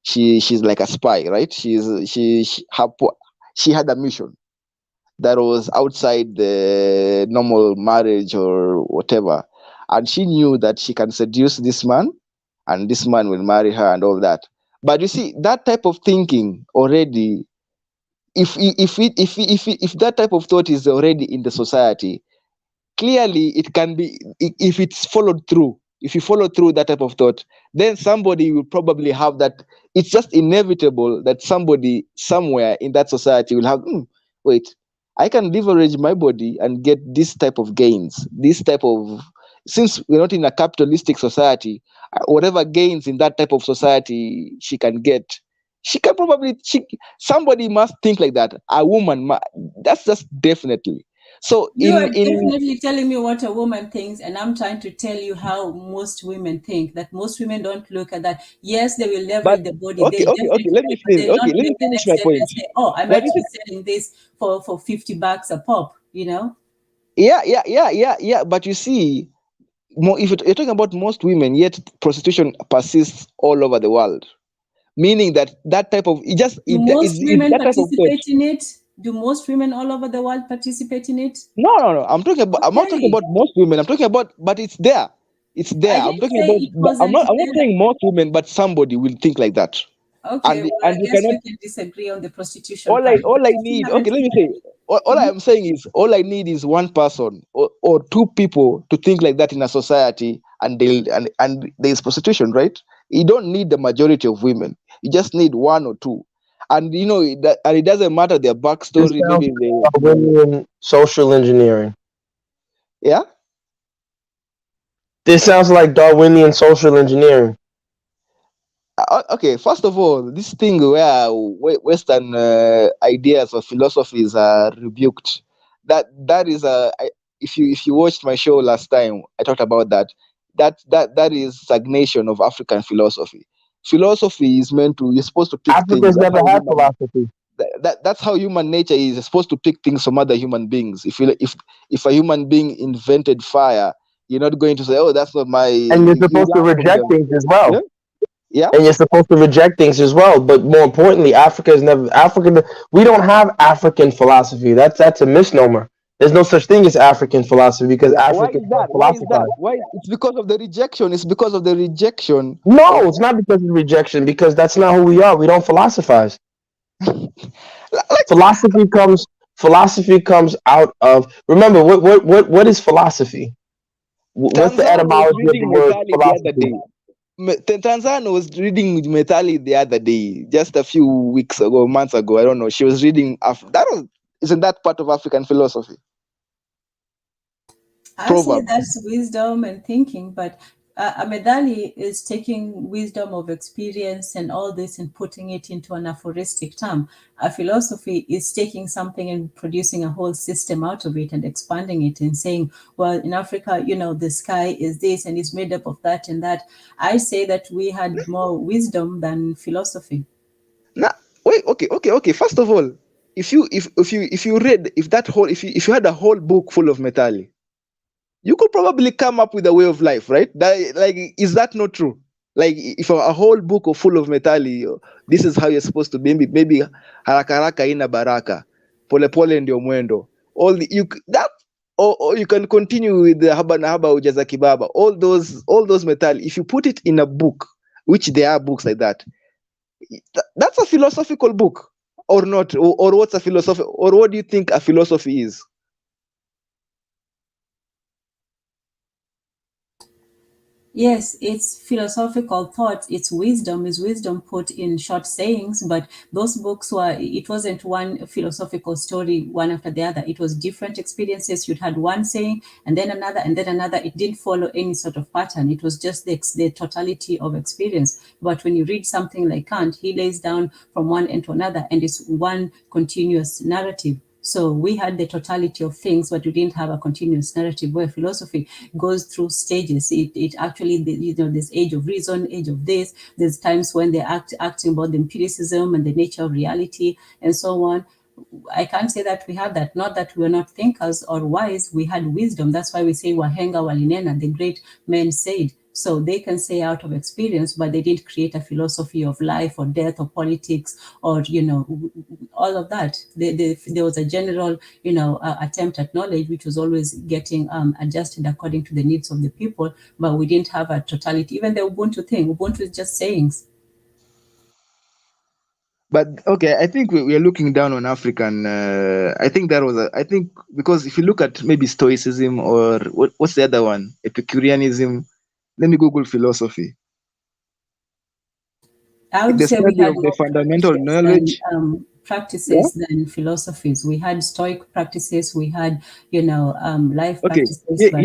she's like a spy, right? She had a mission that was outside the normal marriage or whatever, and she knew that she can seduce this man, and this man will marry her and all that. But you see, that type of thinking already, if that type of thought is already in the society, clearly it can be, if it's followed through. If you follow through that type of thought, then somebody will probably have that. It's just inevitable that somebody somewhere in that society will have, wait, I can leverage my body and get this type of gains, this type of, since we're not in a capitalistic society, whatever gains in that type of society she can get, somebody must think like that. A woman, that's just definitely. So you are definitely telling me what a woman thinks, and I'm trying to tell you how most women think. That most women don't look at that. Yes, they will leverage the body. Okay, let me finish. Okay, let me finish my point. Say, oh, I'm actually selling this for $50 a pop. Yeah. But you see, if you're talking about most women, yet prostitution persists all over the world. Meaning that type of most women participate in it. Do most women all over the world participate in it? No. I'm not talking about most women. I'm talking about, but it's there. It's there. I'm not saying most women, but somebody will think like that. Okay, I guess we can disagree on the prostitution. All I need. Okay, let me say. All I am saying is, all I need is one person or two people to think like that in a society, and there's prostitution, right? You don't need the majority of women. You just need one or two. And and it doesn't matter their backstory. Maybe Darwinian social engineering. Yeah. This sounds like Darwinian social engineering. Okay, first of all, this thing where Western ideas or philosophies are rebuked. That is if you watched my show last time, I talked about that. That is stagnation of African philosophy. Philosophy is meant to, you're supposed to pick Africa's never had philosophy. That's how human nature is. You're supposed to pick things from other human beings. If a human being invented fire, you're not going to say, oh, that's not my. And you're supposed to reject things as well. Yeah. And you're supposed to reject things as well. But more importantly, we don't have African philosophy. That's a misnomer. There's no such thing as African philosophy, because African Why is that? Why? It's because of the rejection. It's because of the rejection. No, it's not because of rejection, because that's not who we are. We don't philosophize. Philosophy comes out of, remember, what is philosophy? What's the etymology of the word philosophy? Tanzania was reading Metali the other day, just a few months ago. I don't know. She was reading. Isn't that part of African philosophy? I say that's wisdom and thinking, but Amedali is taking wisdom of experience and all this and putting it into an aphoristic term. A philosophy is taking something and producing a whole system out of it and expanding it and saying, well, in Africa, the sky is this and it's made up of that and that. I say that we had more wisdom than philosophy. Nah, wait, okay. First of all, if you read, if you had a whole book full of Metali, you could probably come up with a way of life, right? Is that not true? Like, if a whole book full of Metali, this is how you're supposed to be. Maybe haraka haraka ina baraka, pole pole ndio mwendo. Or you can continue with the haba na haba ujaza kibaba. All those Metali, if you put it in a book, which there are books like that, that's a philosophical book. or not, or what's a philosophy, or what do you think a philosophy is? Yes, it's philosophical thought. It's wisdom. Is wisdom put in short sayings? But those books were. It wasn't one philosophical story one after the other. It was different experiences. You'd had one saying, and then another, and then another. It didn't follow any sort of pattern. It was just the totality of experience. But when you read something like Kant, he lays down from one end to another, and it's one continuous narrative. So we had the totality of things, but we didn't have a continuous narrative. Where philosophy goes through stages. It actually, there's age of reason, age of this. There's times when they're acting about the empiricism and the nature of reality and so on. I can't say that we had that. Not that we were not thinkers or wise. We had wisdom. That's why we say wahenga walinena, the great men said. So they can say out of experience, but they didn't create a philosophy of life or death or politics or, all of that. There was a general, attempt at knowledge, which was always getting adjusted according to the needs of the people, but we didn't have a totality. Even the Ubuntu thing, Ubuntu is just sayings. But okay, I think we are looking down on African. I think I think because if you look at maybe Stoicism or what's the other one, Epicureanism. Let me Google philosophy. I would The say we study had of the more fundamental knowledge. Yeah. practices than philosophies. We had Stoic practices, we had, life Okay. practices, but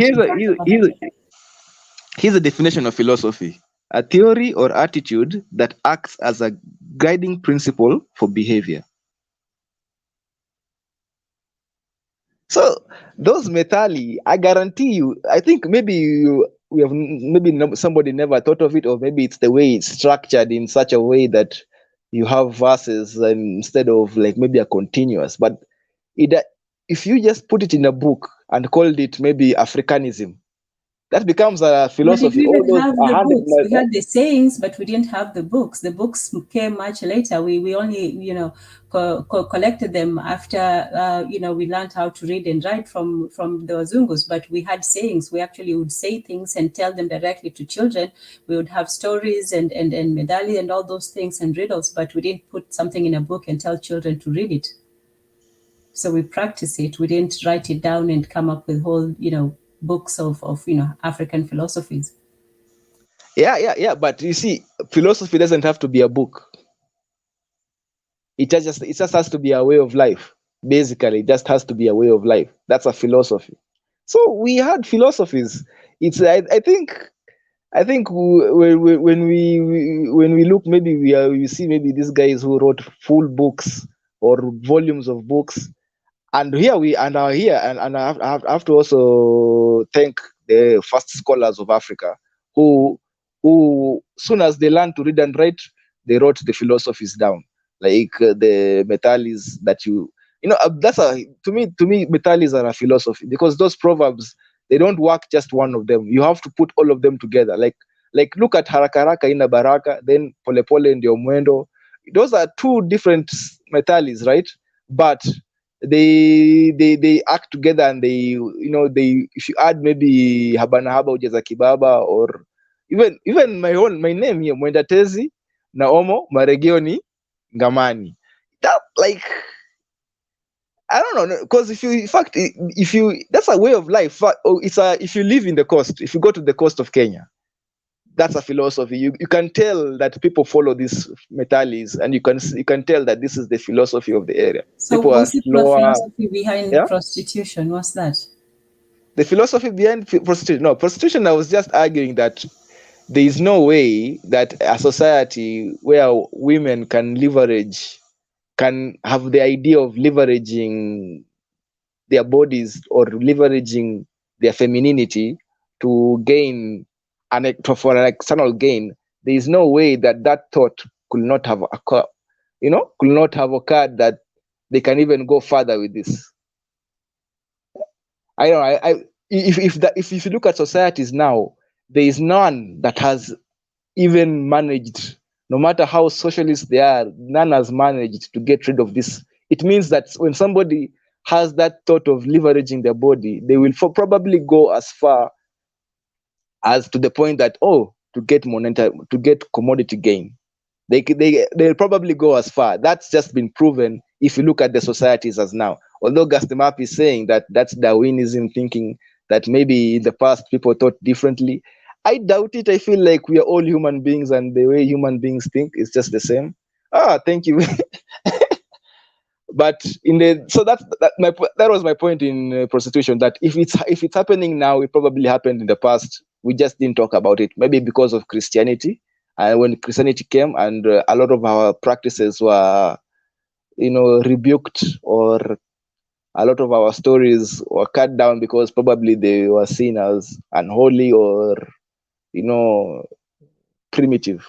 Here's a definition of philosophy: a theory or attitude that acts as a guiding principle for behavior. So those metali, I guarantee you, I think we have maybe somebody never thought of it, or maybe it's the way it's structured in such a way that you have verses instead of like maybe a continuous. But it, if you just put it in a book and called it maybe Africanism, that becomes a but did philosophy. we All even those have a the hundred, books? We had the sayings, but we didn't have the books. The books came much later. We only, collected them after, we learned how to read and write from the Wazungus. But we had sayings. We actually would say things and tell them directly to children. We would have stories and medalli and all those things and riddles, but we didn't put something in a book and tell children to read it. So we practice it. We didn't write it down and come up with whole, books of African philosophies. yeah. But you see, philosophy doesn't have to be a book. It just has to be a way of life. Basically, it just has to be a way of life. That's a philosophy. So we had philosophies. It's I think when we look, maybe we see maybe these guys who wrote full books or volumes of books, and here we and are here, and I have to also thank the first scholars of Africa who soon as they learned to read and write, they wrote the philosophies down, like the metalis that that's a to me metalis are a philosophy, because those proverbs, they don't work just one of them. You have to put all of them together, like look at haraka haraka ina baraka, then pole pole ndio mwendo. Those are two different metalis, right? But they act together, and they if you add maybe habana haba ujeza kibaba, or even my name here, mwenda tezi na omo maregioni ngamani, that, like, I don't know, because if you in fact if you that's a way of life. If you live in the coast, if you go to the coast of Kenya, that's a philosophy. You can tell that people follow these metalis, and you can tell that this is the philosophy of the area. So People are was it the slower. philosophy behind Yeah. prostitution? What's that? The philosophy behind prostitution. No, prostitution, I was just arguing that there is no way that a society where women can have the idea of leveraging their bodies or leveraging their femininity to gain for an external gain. There is no way that thought could not have occurred. Could not have occurred, that they can even go further with this. I don't know. If you look at societies now, there is none that has even managed, no matter how socialist they are, none has managed to get rid of this. It means that when somebody has that thought of leveraging their body, they will probably go as far as to the point that, to get commodity gain. They'll probably go as far. That's just been proven if you look at the societies as now. Although Gasdemup is saying that that's Darwinism thinking, that maybe in the past people thought differently. I doubt it. I feel like we are all human beings, and the way human beings think is just the same. Ah, thank you. But in the so that was my point in prostitution, that if it's happening now, it probably happened in the past. We just didn't talk about it, maybe because of Christianity. And when Christianity came, and a lot of our practices were rebuked, or a lot of our stories were cut down because probably they were seen as unholy, or primitive,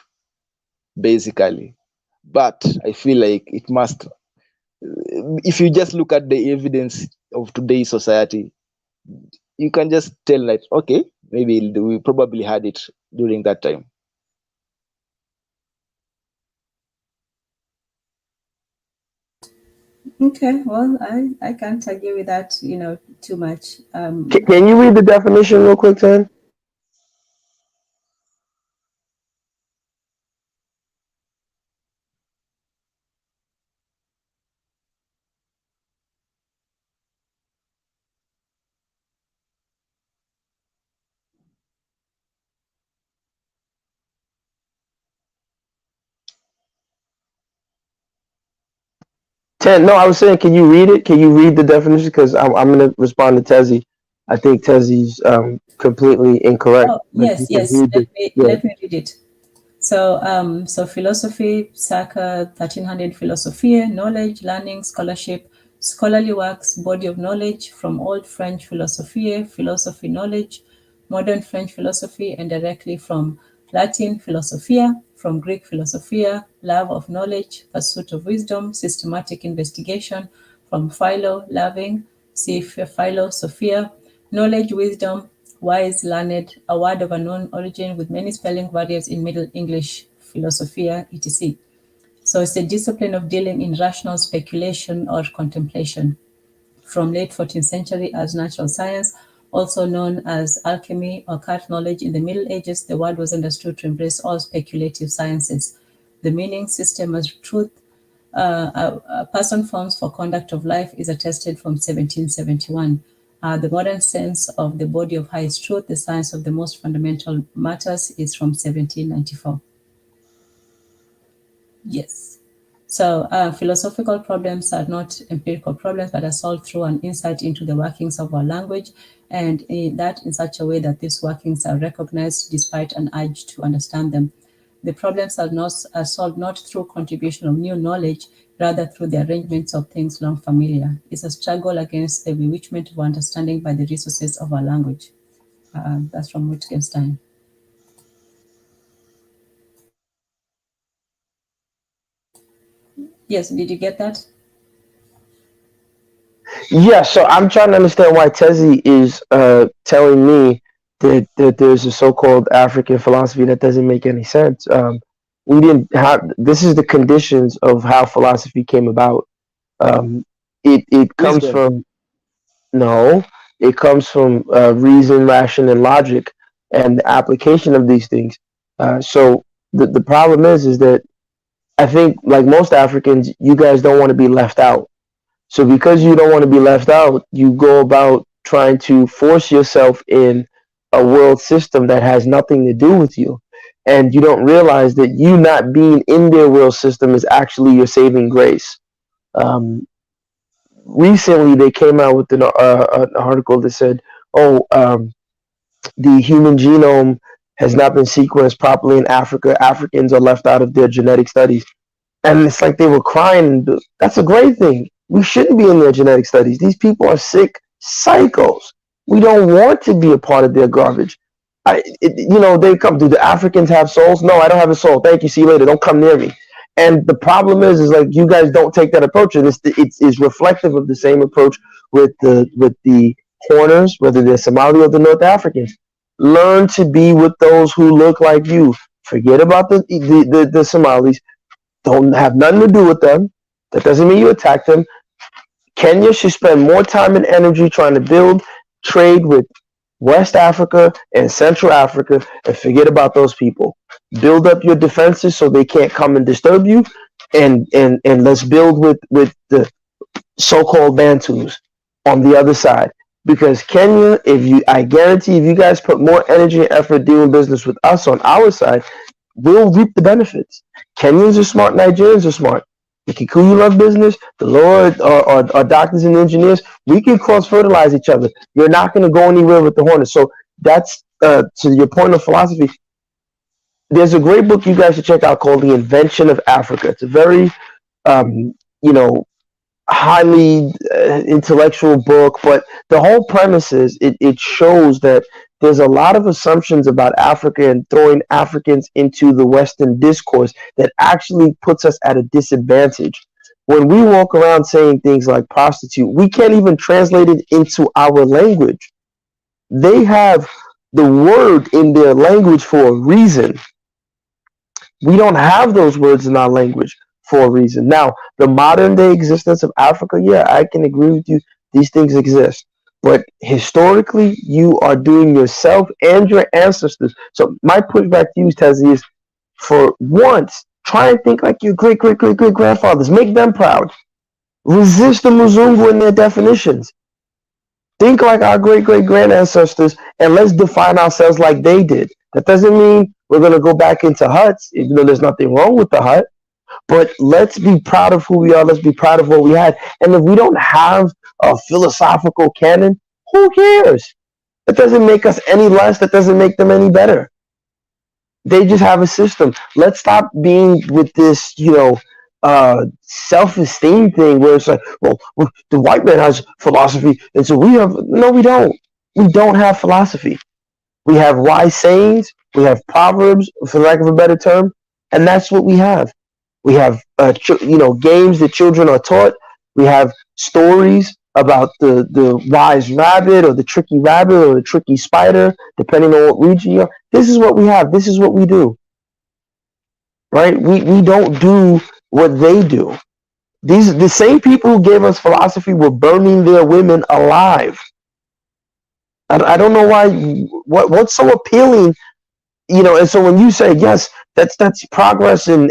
basically. But I feel like it must, if you just look at the evidence of today's society, you can just tell that, okay, maybe we probably had it during that time. Okay, well, I can't argue with that, too much. Can you read the definition real quick, Tan? Tan, no, I was saying, can you read it? Can you read the definition? Because I'm going to respond to Tezzy. I think Tezzy's completely incorrect. Oh, But yes, you can yes. read Let the, me yeah. let me read it. So philosophy, circa 1300 philosophia, knowledge, learning, scholarship, scholarly works, body of knowledge from Old French philosophie, philosophy, knowledge, modern French philosophy, and directly from Latin philosophia, from Greek philosophia, love of knowledge, pursuit of wisdom, systematic investigation, from philo, loving, see philosophia, knowledge, wisdom, wise, learned, a word of unknown origin with many spelling variants in Middle English, philosophia, etc. So it's a discipline of dealing in rational speculation or contemplation. From late 14th century as natural science, also known as alchemy or cult knowledge. In the Middle Ages, the word was understood to embrace all speculative sciences. The meaning system as truth a person forms for conduct of life is attested from 1771. The modern sense of the body of highest truth, the science of the most fundamental matters, is from 1794. Yes. So philosophical problems are not empirical problems, but are solved through an insight into the workings of our language, and in such a way that these workings are recognized despite an urge to understand them. The problems are solved not through contribution of new knowledge, rather through the arrangements of things long familiar. It's a struggle against the bewitchment of understanding by the resources of our language. That's from Wittgenstein. Yes, did you get that? Yeah, so I'm trying to understand why Tezzy is telling me that there's a so-called African philosophy that doesn't make any sense. We didn't have this is the conditions of how philosophy came about. It comes Wisdom. from no, it comes from reason, ration, and logic, and the application of these things. So the problem is that I think like most Africans, you guys don't want to be left out. So because you don't want to be left out, you go about trying to force yourself in a world system that has nothing to do with you. And you don't realize that you not being in their world system is actually your saving grace. Um, Recently, they came out with an article that said, oh, the human genome has not been sequenced properly in Africa. Africans are left out of their genetic studies. And it's like they were crying. That's a great thing. We shouldn't be in their genetic studies. These people are sick psychos. We don't want to be a part of their garbage. They come. Do the Africans have souls? No, I don't have a soul. Thank you. See you later. Don't come near me. And the problem is like you guys don't take that approach, and it's reflective of the same approach with the Horners, whether they're Somali or the North Africans. Learn to be with those who look like you. Forget about the Somalis. Don't have nothing to do with them. That doesn't mean you attack them. Kenya should spend more time and energy trying to build trade with West Africa and Central Africa, and forget about those people. Build up your defenses so they can't come and disturb you, and let's build with the so-called Bantus on the other side. Because Kenya, I guarantee, if you guys put more energy and effort doing business with us on our side, we'll reap the benefits. Kenyans are smart, Nigerians are smart. The Kikuyu love business, the Lord are doctors and engineers. We can cross fertilize each other. You're not going to go anywhere with the Hornets. So that's to your point of philosophy. There's a great book you guys should check out called The Invention of Africa. It's a very, um, you know, highly intellectual book, but the whole premise is it shows that there's a lot of assumptions about Africa and throwing Africans into the Western discourse that actually puts us at a disadvantage. When we walk around saying things like prostitute, we can't even translate it into our language. They have the word in their language for a reason. We don't have those words in our language for a reason. Now, the modern day existence of Africa, yeah, I can agree with you. These things exist. But historically, you are doing yourself and your ancestors. So my pushback to you, Tezzy, is for once, try and think like your great, great, great, great grandfathers. Make them proud. Resist the Muzungu in their definitions. Think like our great, great grand ancestors, and let's define ourselves like they did. That doesn't mean we're going to go back into huts, even though there's nothing wrong with the hut. But let's be proud of who we are. Let's be proud of what we had. And if we don't have a philosophical canon, who cares? That doesn't make us any less. That doesn't make them any better. They just have a system. Let's stop being with this, self-esteem thing where it's like, well, the white man has philosophy, and so we have. No, we don't. We don't have philosophy. We have wise sayings. We have proverbs, for lack of a better term, and that's what we have. We have, games that children are taught. We have stories about the wise rabbit or the tricky rabbit or the tricky spider, depending on what region you're. This is what we have. This is what we do. Right? We don't do what they do. The same people who gave us philosophy were burning their women alive. I don't know why. What's so appealing, And so when you say yes, that's progress, and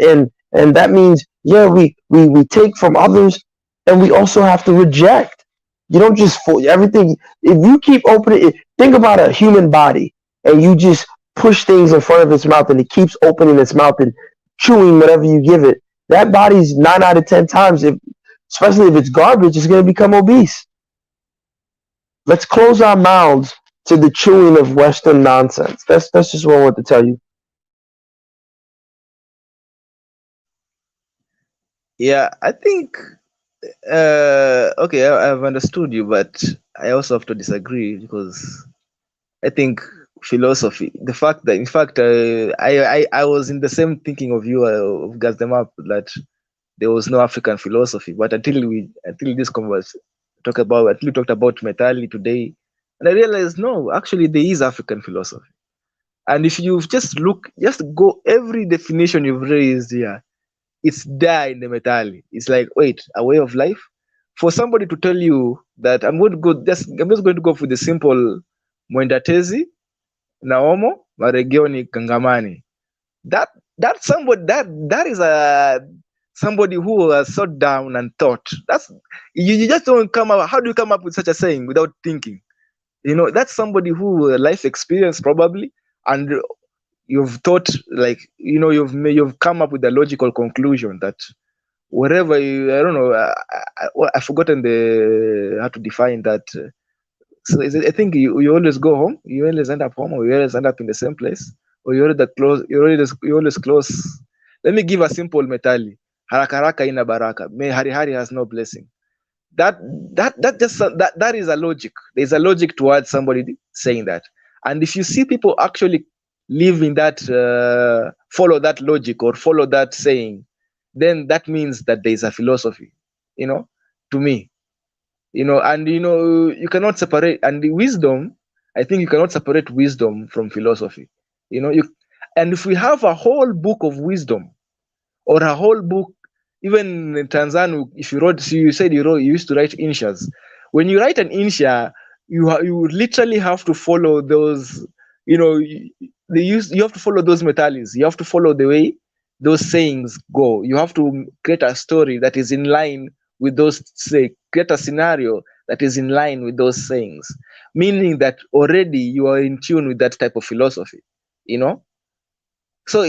that means we take from others, and we also have to reject. You don't just everything. If you keep opening it, think about a human body, and you just push things in front of its mouth, and it keeps opening its mouth and chewing whatever you give it. That body's 9 out of 10 times, especially if it's garbage, it's going to become obese. Let's close our mouths to the chewing of Western nonsense. That's just what I want to tell you. Yeah, I think okay, I've understood you, but I also have to disagree because I think philosophy, the fact that, in fact, I was in the same thinking of you, of Gasdemup, that there was no African philosophy, but until this conversation until we talked about Metali today, and I realized no, actually there is African philosophy. And if you just go every definition you've raised here, it's there in the Metali. It's like, wait, a way of life? For somebody to tell you that I'm just going to go for the simple Mwendatezi, Naomo, Maregioni, Kangamani. That is somebody who has sat down and thought. That's you just don't come up. How do you come up with such a saying without thinking? That's somebody who life experience probably, and you've thought, like, you've come up with a logical conclusion that wherever I don't know, I've forgotten how to define that. So I think you always go home, you always end up home, or you always end up in the same place, or you're always close. Let me give a simple metali. Haraka haraka ina baraka. May hari hari has no blessing. That is a logic. There's a logic towards somebody saying that. And if you see people actually live in that, follow that logic or follow that saying, then that means that there's a philosophy, to me. And you cannot separate, and the wisdom, I think you cannot separate wisdom from philosophy. And if we have a whole book of wisdom, or a whole book, even in Tanzania, if you said you used to write inshas. When you write an insha, you literally have to follow those, you have to follow those metalis. You have to follow the way those sayings go. You have to create a story that is in line with those, say, create a scenario that is in line with those sayings, meaning that already you are in tune with that type of philosophy, you know. So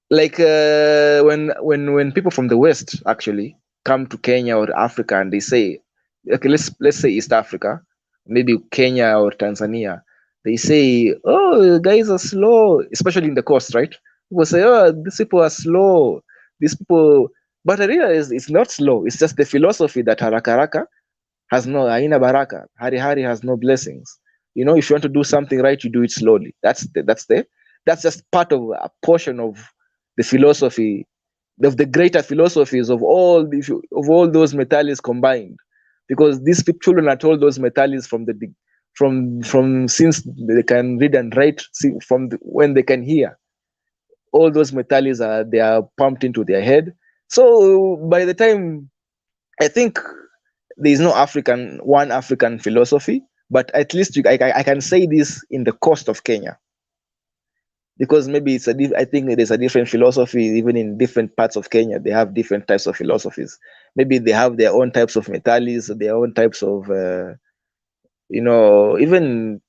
like when people from the West actually come to Kenya or Africa and they say, okay, let's say East Africa, maybe Kenya or Tanzania, they say, oh, guys are slow, especially in the coast, right? People say, oh, these people are slow, these people. But I realize it's not slow, it's just the philosophy that haraka haraka has no aina baraka, hari hari has no blessings. If you want to do something right, you do it slowly. That's just part of a portion of the philosophy, of the greater philosophies of all those metalis combined, because these children are told those metalis from since they can read and write, when they can hear. All those metalis they are pumped into their head. So by the time, I think there is no one African philosophy, but at least I can say this in the coast of Kenya, because maybe I think there's a different philosophy even in different parts of Kenya. They have different types of philosophies. Maybe they have their own types of metalis, their own types of, even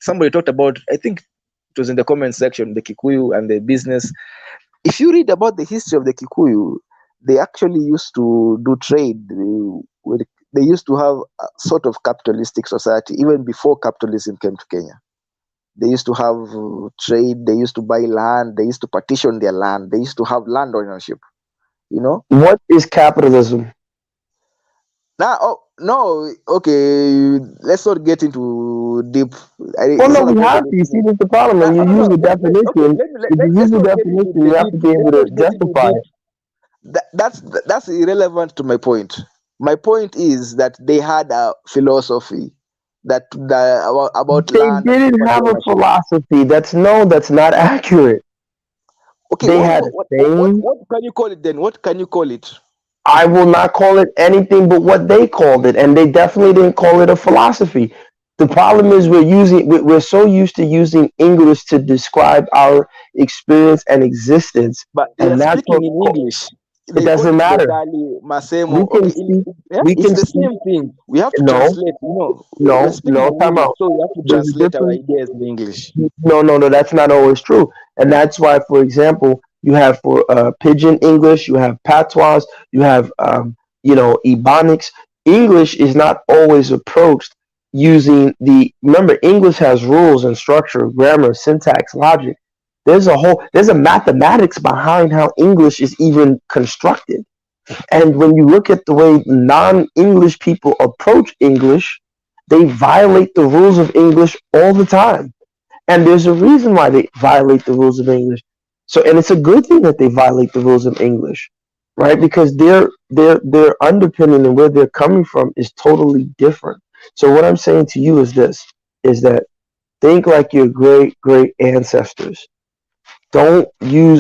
somebody talked about, I think it was in the comment section, the Kikuyu and the business. If you read about the history of the Kikuyu, they actually used to do trade. They used to have a sort of capitalistic society even before capitalism came to Kenya. They used to have trade. They used to buy land. They used to partition their land. They used to have land ownership. What is capitalism? Now, oh no, okay. Let's not get into deep. Well, It's no, not a we point of have to. You see, this is the problem. No, When you no, use no. a Okay, definition, if you use let's a not get into definition, the you have deep. to be able Let's to not get into justify deep. it. That's irrelevant to my point. My point is that they had a philosophy about They land and didn't property have a ownership. philosophy. That's not accurate. Okay, They had sayings. what can you call it then? What can you call it? I will not call it anything but what they called it, and they definitely didn't call it a philosophy. The problem is we're so used to using English to describe our experience and existence, But they are and that's speaking what in English. it They call doesn't it matter. Metali, We Masemo. can Okay, speak. yeah, We it's can the speak. same thing. We have to No, translate. We're no, speaking no. in Time English, out. so we have to There's a translate our difference. ideas in English. No, no, no, that's not always true. And that's why, for example, you have for Pidgin English, you have patois, you have, Ebonics. English is not always approached using remember, English has rules and structure, grammar, syntax, logic. There's a mathematics behind how English is even constructed. And when you look at the way non-English people approach English, they violate the rules of English all the time, and there's a reason why they violate the rules of English. So, and it's a good thing that they violate the rules of English, right? Because their underpinning and where they're coming from is totally different. So, what I'm saying to you is this: is that think like your great ancestors. Don't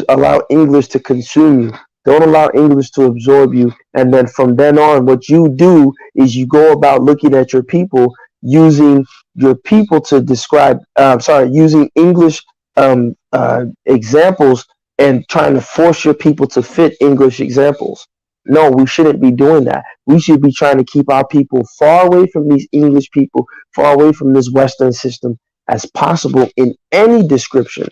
allow English to consume you. Don't allow English to absorb you. And then from then on, what you do is you go about looking at your people, using your people to describe, using English examples and trying to force your people to fit English examples. No, we shouldn't be doing that. We should be trying to keep our people far away from these English people, far away from this Western system as possible in any description.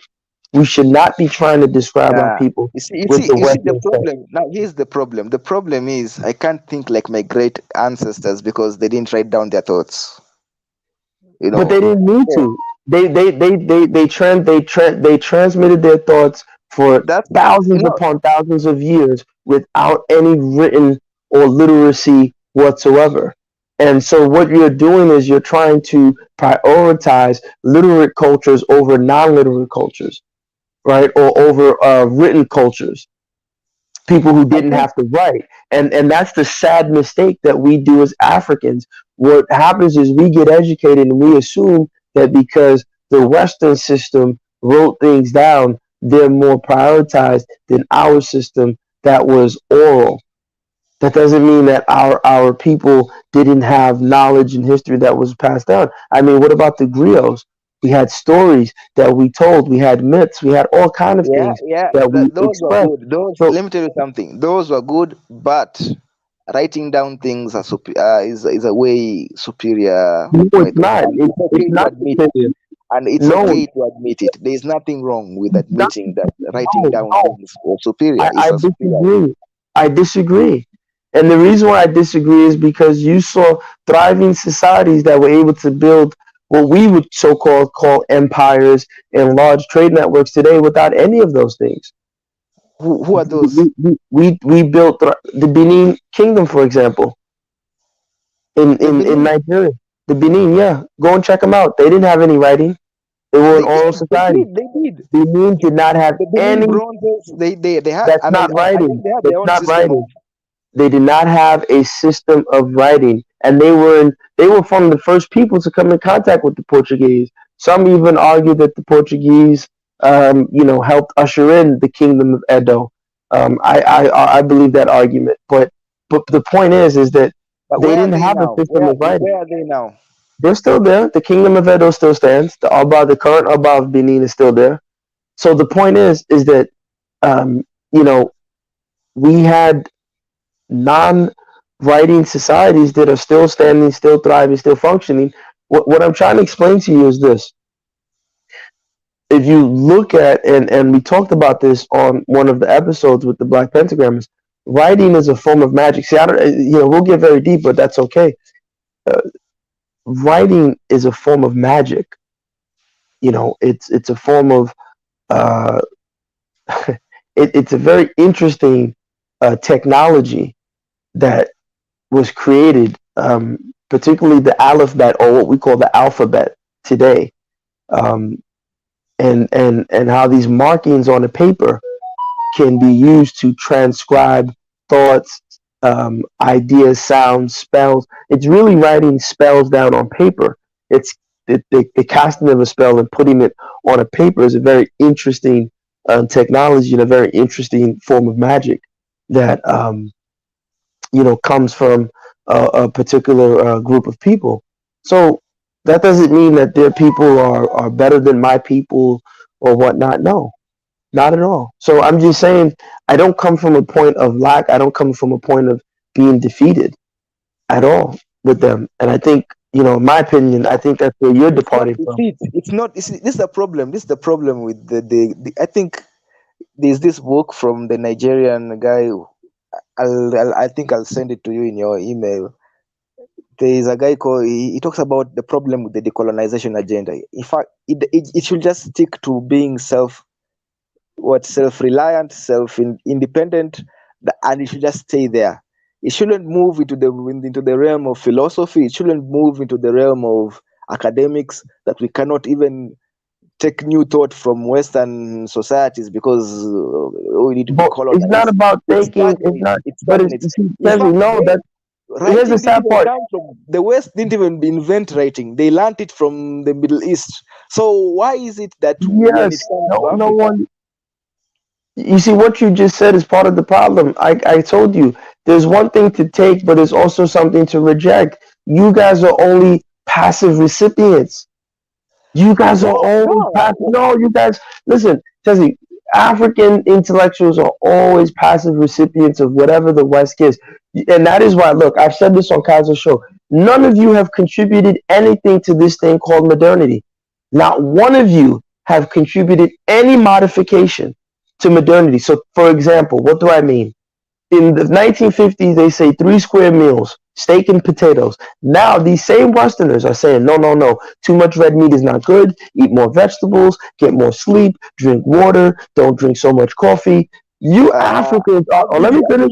We should not be trying to describe our Yeah. people You see, you with see, the you see the Western stuff. problem. Now, here's the problem. The problem is I can't think like my great ancestors because they didn't write down their thoughts. You But know. they didn't need So to. They transmitted their thoughts for that's thousands no. upon thousands of years without any written or literacy whatsoever. And so what you're doing is you're trying to prioritize literate cultures over non-literate cultures, right? Or over written cultures, people who I didn't think have to write. And that's the sad mistake that we do as Africans. What happens is we get educated and we assume that because the Western system wrote things down, they're more prioritized than our system that was oral. That doesn't mean that our people didn't have knowledge and history that was passed down. I mean, what about the griots? We had stories that we told. We had myths. We had all kind of Yeah, things yeah, that we those were expressed. good. Those, So let me tell you something. Those were good, but writing down things are is a way superior no, it's method, not. and it's It's okay to not admit it. superior. And it's No, okay to admit it. There is nothing wrong with it's not. admitting that writing No, down no. things was superior. It's I a superior way. disagree. I disagree. And the reason why I disagree is because you saw thriving societies that were able to build what we would so-called call empires and large trade networks today without any of those things. Who are those? We built the Benin Kingdom, for example, The in Benin. Nigeria. The Benin, yeah. Go and check them out. They didn't have any writing. They were an They oral did. They society. did. They did. Benin did not have The Benin any. bronzes. They had, That's and not I writing. think they had That's their own not system of. writing. They did not have a system of writing, and they were from the first people to come in contact with the Portuguese. Some even argue that the Portuguese, helped usher in the kingdom of Edo. I believe that argument, but the point is that But they where are didn't they have a now? system of writing. Where are they now? They're still there. The kingdom of Edo still stands. The current Aba of Benin is still there. So the point is that um, you know we had non-writing societies that are still standing, still thriving, still functioning. What I'm trying to explain to you is this: if you look at and we talked about this on one of the episodes with the Black Pentagrammers, writing is a form of magic. See, I don't, we'll get very deep, but that's okay. Uh, Writing is a form of magic. It's a form of uh, it's a very interesting technology that was created, particularly the alphabet or what we call the alphabet today, um, and how these markings on the paper can be used to transcribe thoughts, ideas, sounds, spells. It's really writing spells down on paper. It's the casting of a spell and putting it on a paper is a very interesting technology and a very interesting form of magic that comes from a particular group of people. So that doesn't mean that their people are better than my people or whatnot. No, not at all. So I'm just saying I don't come from a point of lack. I don't come from a point of being defeated at all with them. And I think, in my opinion, I think that's where you're It's not. departing You from. see, it's not. You see, this is the problem. This is the problem with the. I think there's this book from the Nigerian guy. I think I'll send it to you in your email. There is a guy called. He talks about the problem with the decolonization agenda. In fact, it should just stick to being self-reliant, independent, and it should just stay there. It shouldn't move into the realm of philosophy. It shouldn't move into the realm of academics that we cannot even take new thought from Western societies because we need to But it's not decolonize. about It thinking. It's stagnates. not. It But it's stagnates. you see, In Cezzy, fact, no. That here's the writing didn't sad even part. come from the West. Didn't even invent writing. They learned it from the Middle East. So why is it that when it Yes, comes to no Africa, one. You see, what you just said is part of the problem. I told you there's one thing to take, but there's also something to reject. You guys are only passive recipients. You guys are no, always passive. no. No, you guys, listen, Tessie, African intellectuals are always passive recipients of whatever the West gives. And that is why, look, I've said this on Kaiser's show. None of you have contributed anything to this thing called modernity. Not one of you have contributed any modification to modernity. So, for example, what do I mean? In the 1950s, they say 3 square meals, steak and potatoes. Now, these same Westerners are saying, no, no, no, too much red meat is not good. Eat more vegetables, get more sleep, drink water, don't drink so much coffee. You Africans are, oh, I'll let give me you one. finish,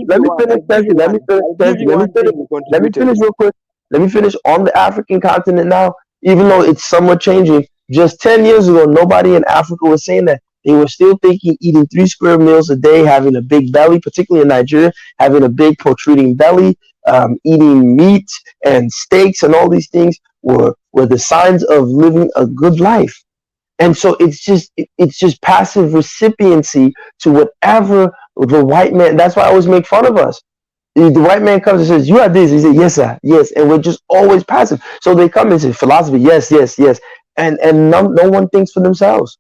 I'll give Tessie, you let me one. finish, I'll give Tessie, you one thing we let me contributed. finish real quick. Let me finish on the African continent now, even though it's somewhat changing. Just 10 years ago, nobody in Africa was saying that. They were still thinking eating 3 square meals a day, having a big belly, particularly in Nigeria, having a big protruding belly, eating meat and steaks and all these things were the signs of living a good life. And so it's just passive recipiency to whatever the white man. That's why I always make fun of us. the white man comes and says, "You are this." He says, "Yes, sir, yes," and we're just always passive. So they come and say, "Philosophy, yes, yes, yes," and no one thinks for themselves.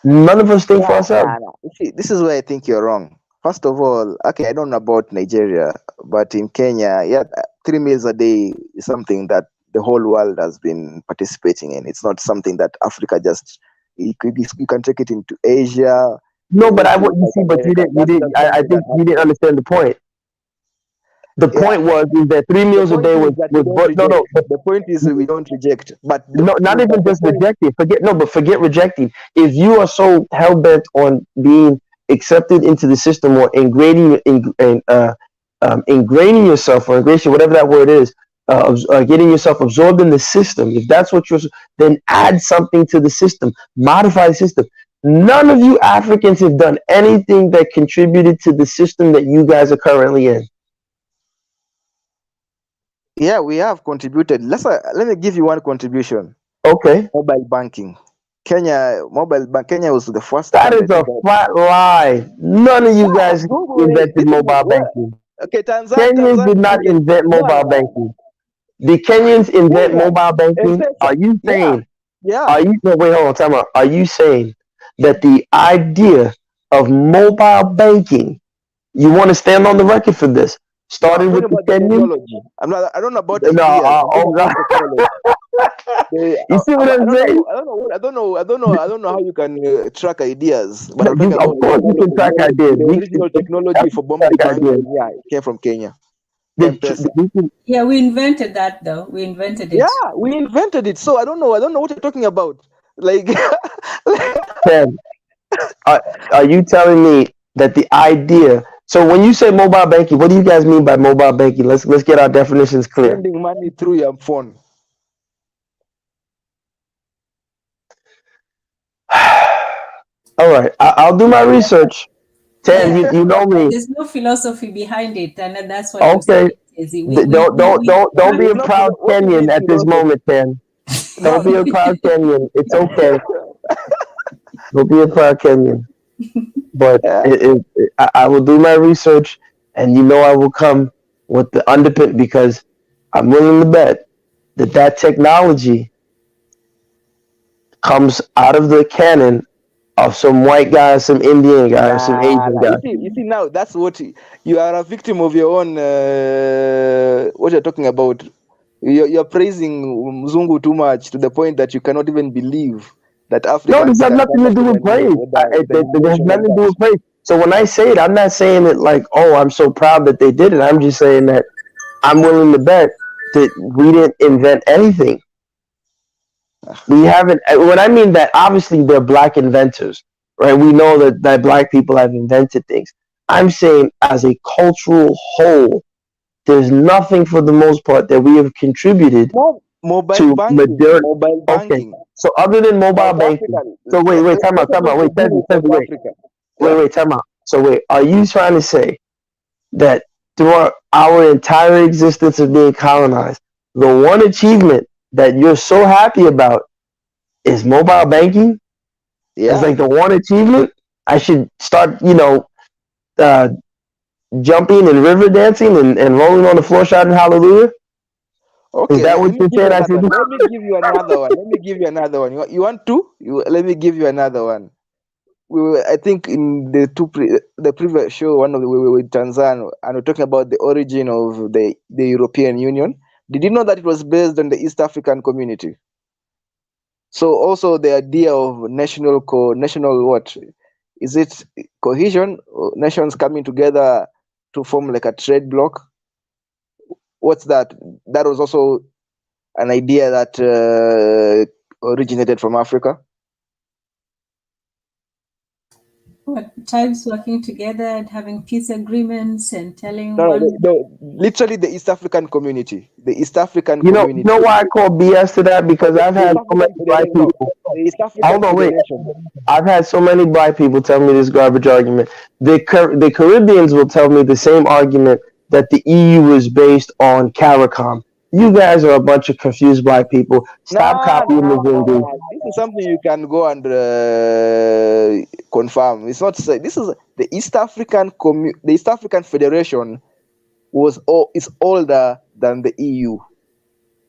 None of us think for Yeah, ourselves. nah. You see, this is where I think you're wrong. First of all, okay, I don't know about Nigeria, but in Kenya, yeah, 3 meals a day is something that the whole world has been participating in. It's not something that Africa just. You can take it into Asia, No, but even I to what you South see, but you America. didn't, you That's didn't. I something that think you didn't happens. understand the point. The Yeah, point was is that three the meals a point day is that we was don't but no reject. no but The point is we don't reject. no, not even The just point. rejecting. Forget no, but forget rejecting. If you are so hell bent on being accepted into the system or ingraining yourself or ingratiate, whatever that word is, getting yourself absorbed in the system. If that's what you're, then add something to the system, modify the system. None of you Africans have done anything that contributed to the system that you guys are currently in. Yeah, we have contributed. Let me give you one contribution. Okay, Mobile banking. Kenya was the first that is country a that. flat lie. None of you Yeah, guys Google it. invented This is mobile where. banking. Okay, Kenyans did Tanzania not did it. invent No, mobile no, no. banking. Did Kenyans invent Kenya, mobile banking? M-Pesa. Are you Yeah, saying? yeah. Are you no wait? Hold on, time out. Are you saying that the idea of mobile banking? You want to stand on the record for this? No, I'm Started with talking the about the Kenyans? technology. I don't know about No, ideas. I'm talking oh about God. technology. You see what I I'm don't know. saying? I don't know how you can track ideas. But I'm You, talking of about the course, you can technology. track ideas. The original technology for Track mobile ideas. banking. Yeah, it came from Kenya. M-Pesa. We can, Yeah, we invented that though. We invented Yeah, it. we invented it. So I don't know. I don't know what you're talking about. Like, Ken, are you telling me that the idea? So when you say mobile banking, what do you guys mean by mobile banking? Let's get our definitions clear. sending money through your phone. All right, I'll do my research. Tan, Yeah, you know me. there's no philosophy behind it, and that's what I'm Okay, saying, Izzy. don't be There's a no proud what do you Kenyan mean at this philosophy? moment, Tan. No, Don't be no. a proud Kenyan. It's okay. Don't be a proud Kenyan. But Yeah. I will do my research, and you know I will come with the underpin because I'm willing to bet that that technology comes out of the canon of some white guy, some Indian guy, or some Nah, Asian nah. guy. You see now that's what you are a victim of your own. What you're talking about. You're praising Mzungu too much to the point that you cannot even believe that No, this Africans has can nothing come to up do with praise. with an It has invention like nothing to do that. with praise. So when I say it, I'm not saying it like, oh, I'm so proud that they did it. I'm just saying that I'm willing to bet that we didn't invent anything. We haven't. When I mean that, obviously they're black inventors, right? We know that black people have invented things. I'm saying as a cultural whole, there's nothing for the most part that we have contributed Mobile to banking, modern. mobile Okay, banking. so other than mobile South banking, Africa. so wait, Let's time out, even wait, begin with South wait, Africa. Yeah. time out. So wait, are you trying to say that throughout our entire existence of being colonized, the one achievement that you're so happy about is mobile banking? It's Yeah. like the one achievement. I should start, uh, jumping and river dancing and rolling on the floor shouting hallelujah. Is Okay, that what let me you're give you saying? I another should one. do? Let me give you another one. Let me give you another one. You want two? Let me give you another one. I think in the previous show, one of the we were with Tanzania, and we're talking about the origin of the European Union. Did you know that it was based on the East African community? So also the idea of national what is it cohesion? Nations coming together to form like a trade bloc. What's that? That was also an idea that originated from Africa. What, tribes working together and having peace agreements and telling No, one. literally the East African community. The East African You community. know why I call BS to that? Because I've The East had so many African black Federation. No, people. the East African Hold on, wait. Federation. I've had so many black people tell me this garbage argument. The Caribbeans will tell me the same argument that the EU is based on CARICOM. You guys are a bunch of confused black people. Stop Nah, copying the nah, Zungu. nah. This is something you can go and confirm. It's not say this is the East African Federation is older than the EU.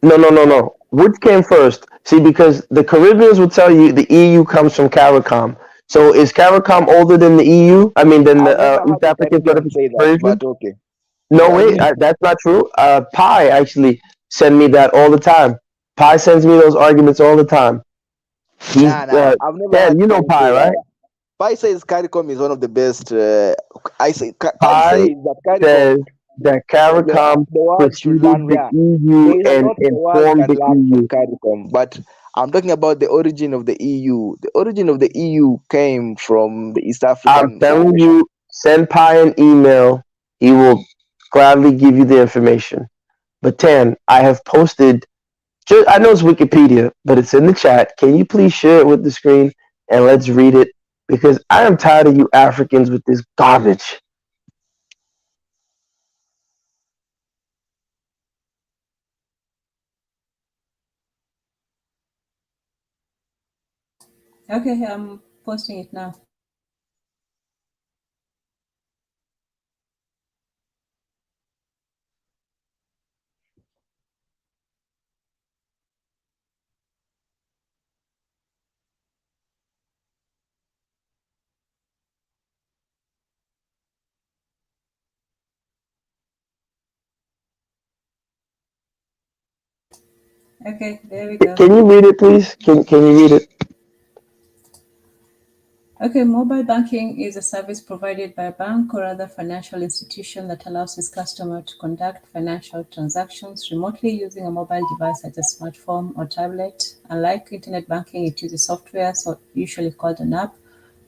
No. Which came first? See, because the Caribbeans will tell you the EU comes from CARICOM. So is CARICOM older than the EU? I mean, than I've the never East heard a African Caribbean say that, Federation? but okay. No, I've wait, never. that's not true. Pi actually send me that all the time. Pi sends me those arguments all the time. He's Nah. I've never Dan, heard you Pi know Pi, say right? that. Pi says CARICOM is one of the best. Pi Pi says that CARICOM, says that the CARICOM world should preceded learn. the Yeah, EU there is a and lot the world formed can the learn from EU. CARICOM, but I'm talking about the origin of the EU. The origin of the EU came from the East I'm African telling Federation. you, send Pi an email. He will gladly give you the information. But Tan, I have posted. I know it's Wikipedia, but it's in the chat. Can you please share it with the screen and let's read it? Because I am tired of you Africans with this garbage. Okay, I'm posting it now. Okay, there we go. Can you read it, please? Can you read it? Okay, mobile banking is a service provided by a bank or other financial institution that allows its customer to conduct financial transactions remotely using a mobile device such as smartphone or tablet. Unlike internet banking, it uses software, so usually called an app,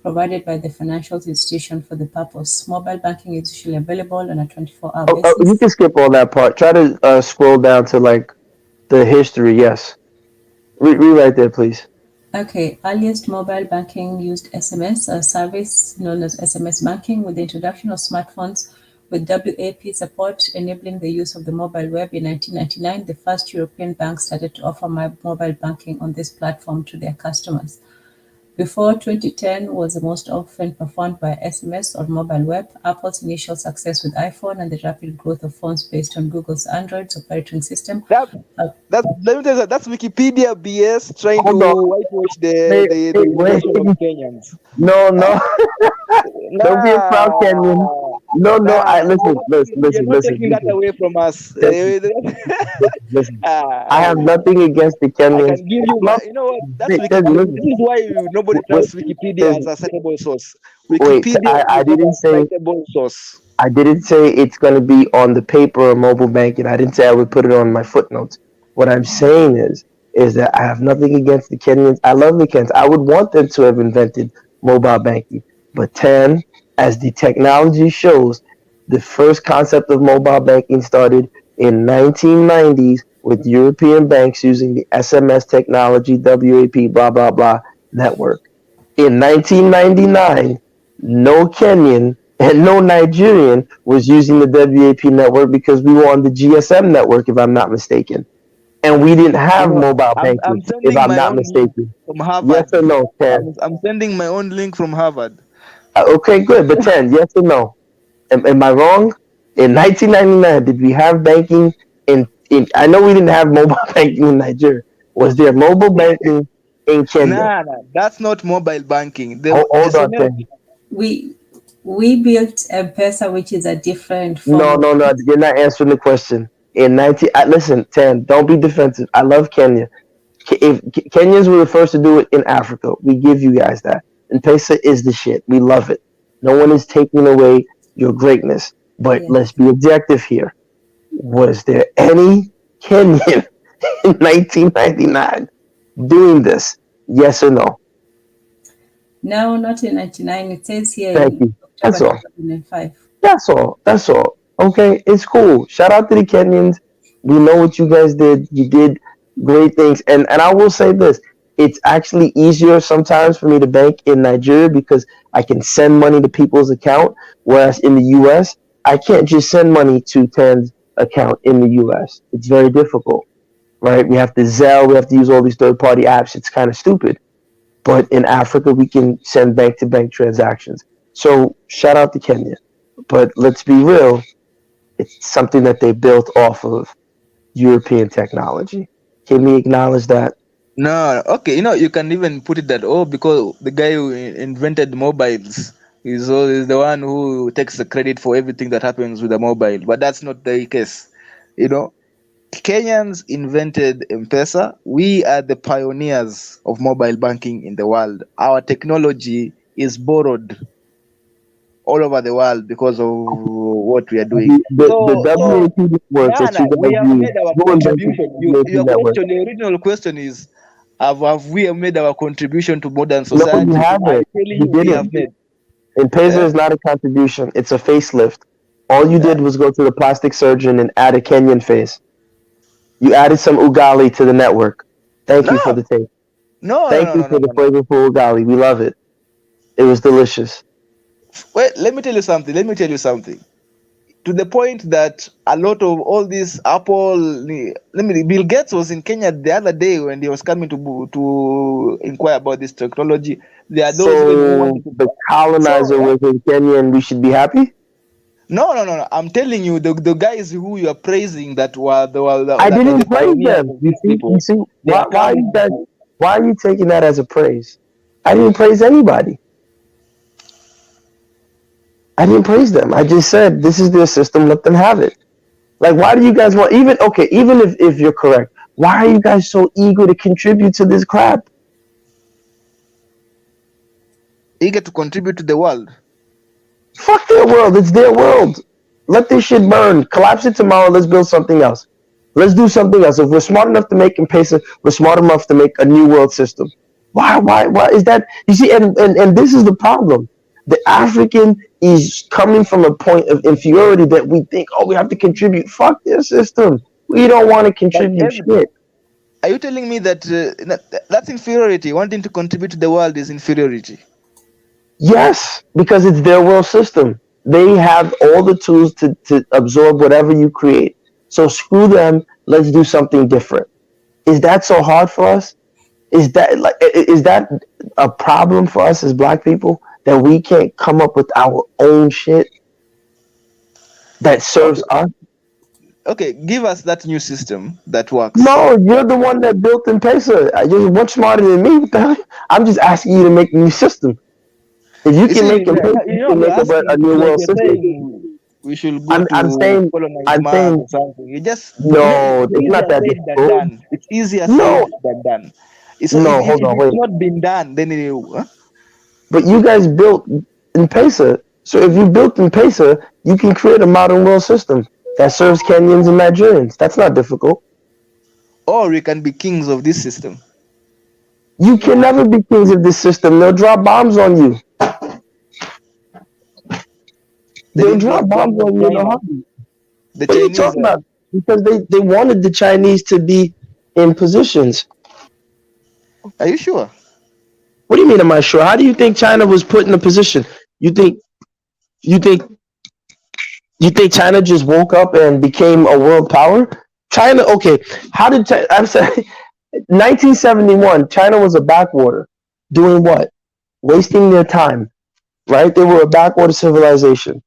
provided by the financial institution for the purpose. Mobile banking is usually available on a 24-hour You basis. can skip all that part. Try to scroll down to like the history. Yes, read right there, please. Okay, earliest mobile banking used SMS, a service known as SMS banking, with the introduction of smartphones with WAP support, enabling the use of the mobile web in 1999. The first European bank started to offer mobile banking on this platform to their customers. Before 2010 was the most often performed by SMS or mobile web. Apple's initial success with iPhone and the rapid growth of phones based on Google's Android's operating system That have let me tell you, that's Wikipedia BS trying to Hold on. whitewash Wait, the wait. education of Kenyans. No. Don't be a proud Kenyan. Nah, No. I listen, you're not taking that away from us. listen, listen. I have Ah, nothing against the I Kenyans. can give I you my. love. You know what? That's Wait, Wikipedia. listen. This is why nobody Wait, trusts Wikipedia as listen. a citable source. Wait. Wikipedia I is not didn't a say. citable source. I didn't say it's going to be on the paper or mobile banking. I didn't say I would put it on my footnotes. What I'm saying is that I have nothing against the Kenyans. I love the Kenyans. I would want them to have invented mobile banking. But 10, as the technology shows, the first concept of mobile banking started in 1990s with European banks using the SMS technology, WAP, blah, blah, blah network. In 1999, no Kenyan and no Nigerian was using the WAP network because we were on the GSM network, if I'm not mistaken. And we didn't You have know, mobile I'm banking, if sending I'm my not own link mistaken. from Yes Harvard. or no, Ken? I'm sending my own link from Harvard. Okay, good. But 10, yes or no? Am I wrong? In 1999, did we have banking I know we didn't have mobile banking in Nigeria. Was there mobile banking in Kenya? Nah, that's not mobile banking. The Hold on, SMS. 10. we we built M-Pesa, which is a different form of. No. You're not answering the question. In 19, listen, Tan, don't be defensive. I love Kenya. If Kenyans were the first to do it in Africa, we give you guys that. And Pesa is the shit. We love it. No one is taking away your greatness. But Yes. let's be objective here. Was there any Kenyan in 1999 doing this? Yes or no? No, not in 99. It says here Thank in you. October That's all. 2005. That's all. That's all. Okay, it's cool. Shout out to the Kenyans. We know what you guys did. You did great things. And I will say this. It's actually easier sometimes for me to bank in Nigeria because I can send money to people's account, whereas in the US, I can't just send money to Tan's account in the US. It's very difficult, right? We have to Zelle, we have to use all these third party apps. It's kind of stupid. But in Africa, we can send bank to bank transactions. So shout out to Kenya. But let's be real. It's something that they built off of European technology. Can we acknowledge that? No, okay, you can even put it that, because the guy who invented mobiles is the one who takes the credit for everything that happens with the mobile, but that's not the case. You know, Kenyans invented M-Pesa. We are the pioneers of mobile banking in the world. Our technology is borrowed all over the world because of what we are doing. The So WAP network that Nana, you we guys have use, made our who invented contribution. the WAP Your network? question, your original question is, have we made our contribution to modern No, you society? I haven't. tell You you, we have didn't. made. And Pesa Eh? is not a contribution. It's a facelift. All you Eh? did was go to the plastic surgeon and add a Kenyan face. You added some ugali to the network. Thank you for No, the taste. no, no, Thank no, you no, no, for the no, no. flavorful ugali. We love it. It was delicious. Wait, let me tell you something. Let me tell you something. To the point that a lot of all this Apple, Bill Gates was in Kenya the other day when he was coming to inquire about this technology. There are those even who So wanted to. the So colonizer was in Kenya and we should be happy? no, no, no, no. I'm telling you, the guys who you are praising that I that are the didn't praise pioneers them. of You these see, you people, see, they are coming. why are you taking that as a praise? I didn't praise anybody. I didn't praise them. I just said this is their system, let them have it. Like why do you guys want even if you're correct, why are you guys so eager to contribute to this crap? Eager to contribute to the world. Fuck their world. It's their world. Let this shit burn. Collapse it tomorrow. Let's build something else. Let's do something else. If we're smart enough to make M-Pesa, we're smart enough to make a new world system. Why is that? You see, and this is the problem. The African is coming from a point of inferiority that we think, oh, we have to contribute. Fuck their system. We don't want to But contribute shit. are you telling me that that's inferiority? Wanting to contribute to the world is inferiority? Yes, because it's their world system. They have all the tools to absorb whatever you create. So screw them. Let's do something different. Is that so hard for us? Is that a problem for us as black people that we can't come up with our own shit that serves Okay, us? okay. Give us that new system that works. No, you're the one that built M-Pesa. You're much smarter than me. What the hell? I'm just asking you to make a new system. If you You can see, make M-Pesa, you can you're make a asking new like world you're system. saying we should go I'm to saying colonize I'm Mars saying or something. no, It's it's not easier that said than difficult. done. It's easier said No, than done. So no, hold if on, it's wait. not been done, then huh? But you guys built M-Pesa. So if you built M-Pesa, you can create a modern world system that serves Kenyans and Nigerians. That's not difficult. Or we can be kings of this system. You can never be kings of this system. They'll drop bombs on you. They They'll didn't drop drop bombs bombs on on you in a China. heartbeat. The What are you Chinese. talking about? Because they wanted the Chinese to be in positions. Are you sure? What do you mean? Am I sure? How do you think China was put in a position? You think you think you think China just woke up and became a world power? China, okay. How did China, I'm sorry, 1971, China was a backwater. Doing what? Wasting their time, right? They were a backwater civilization.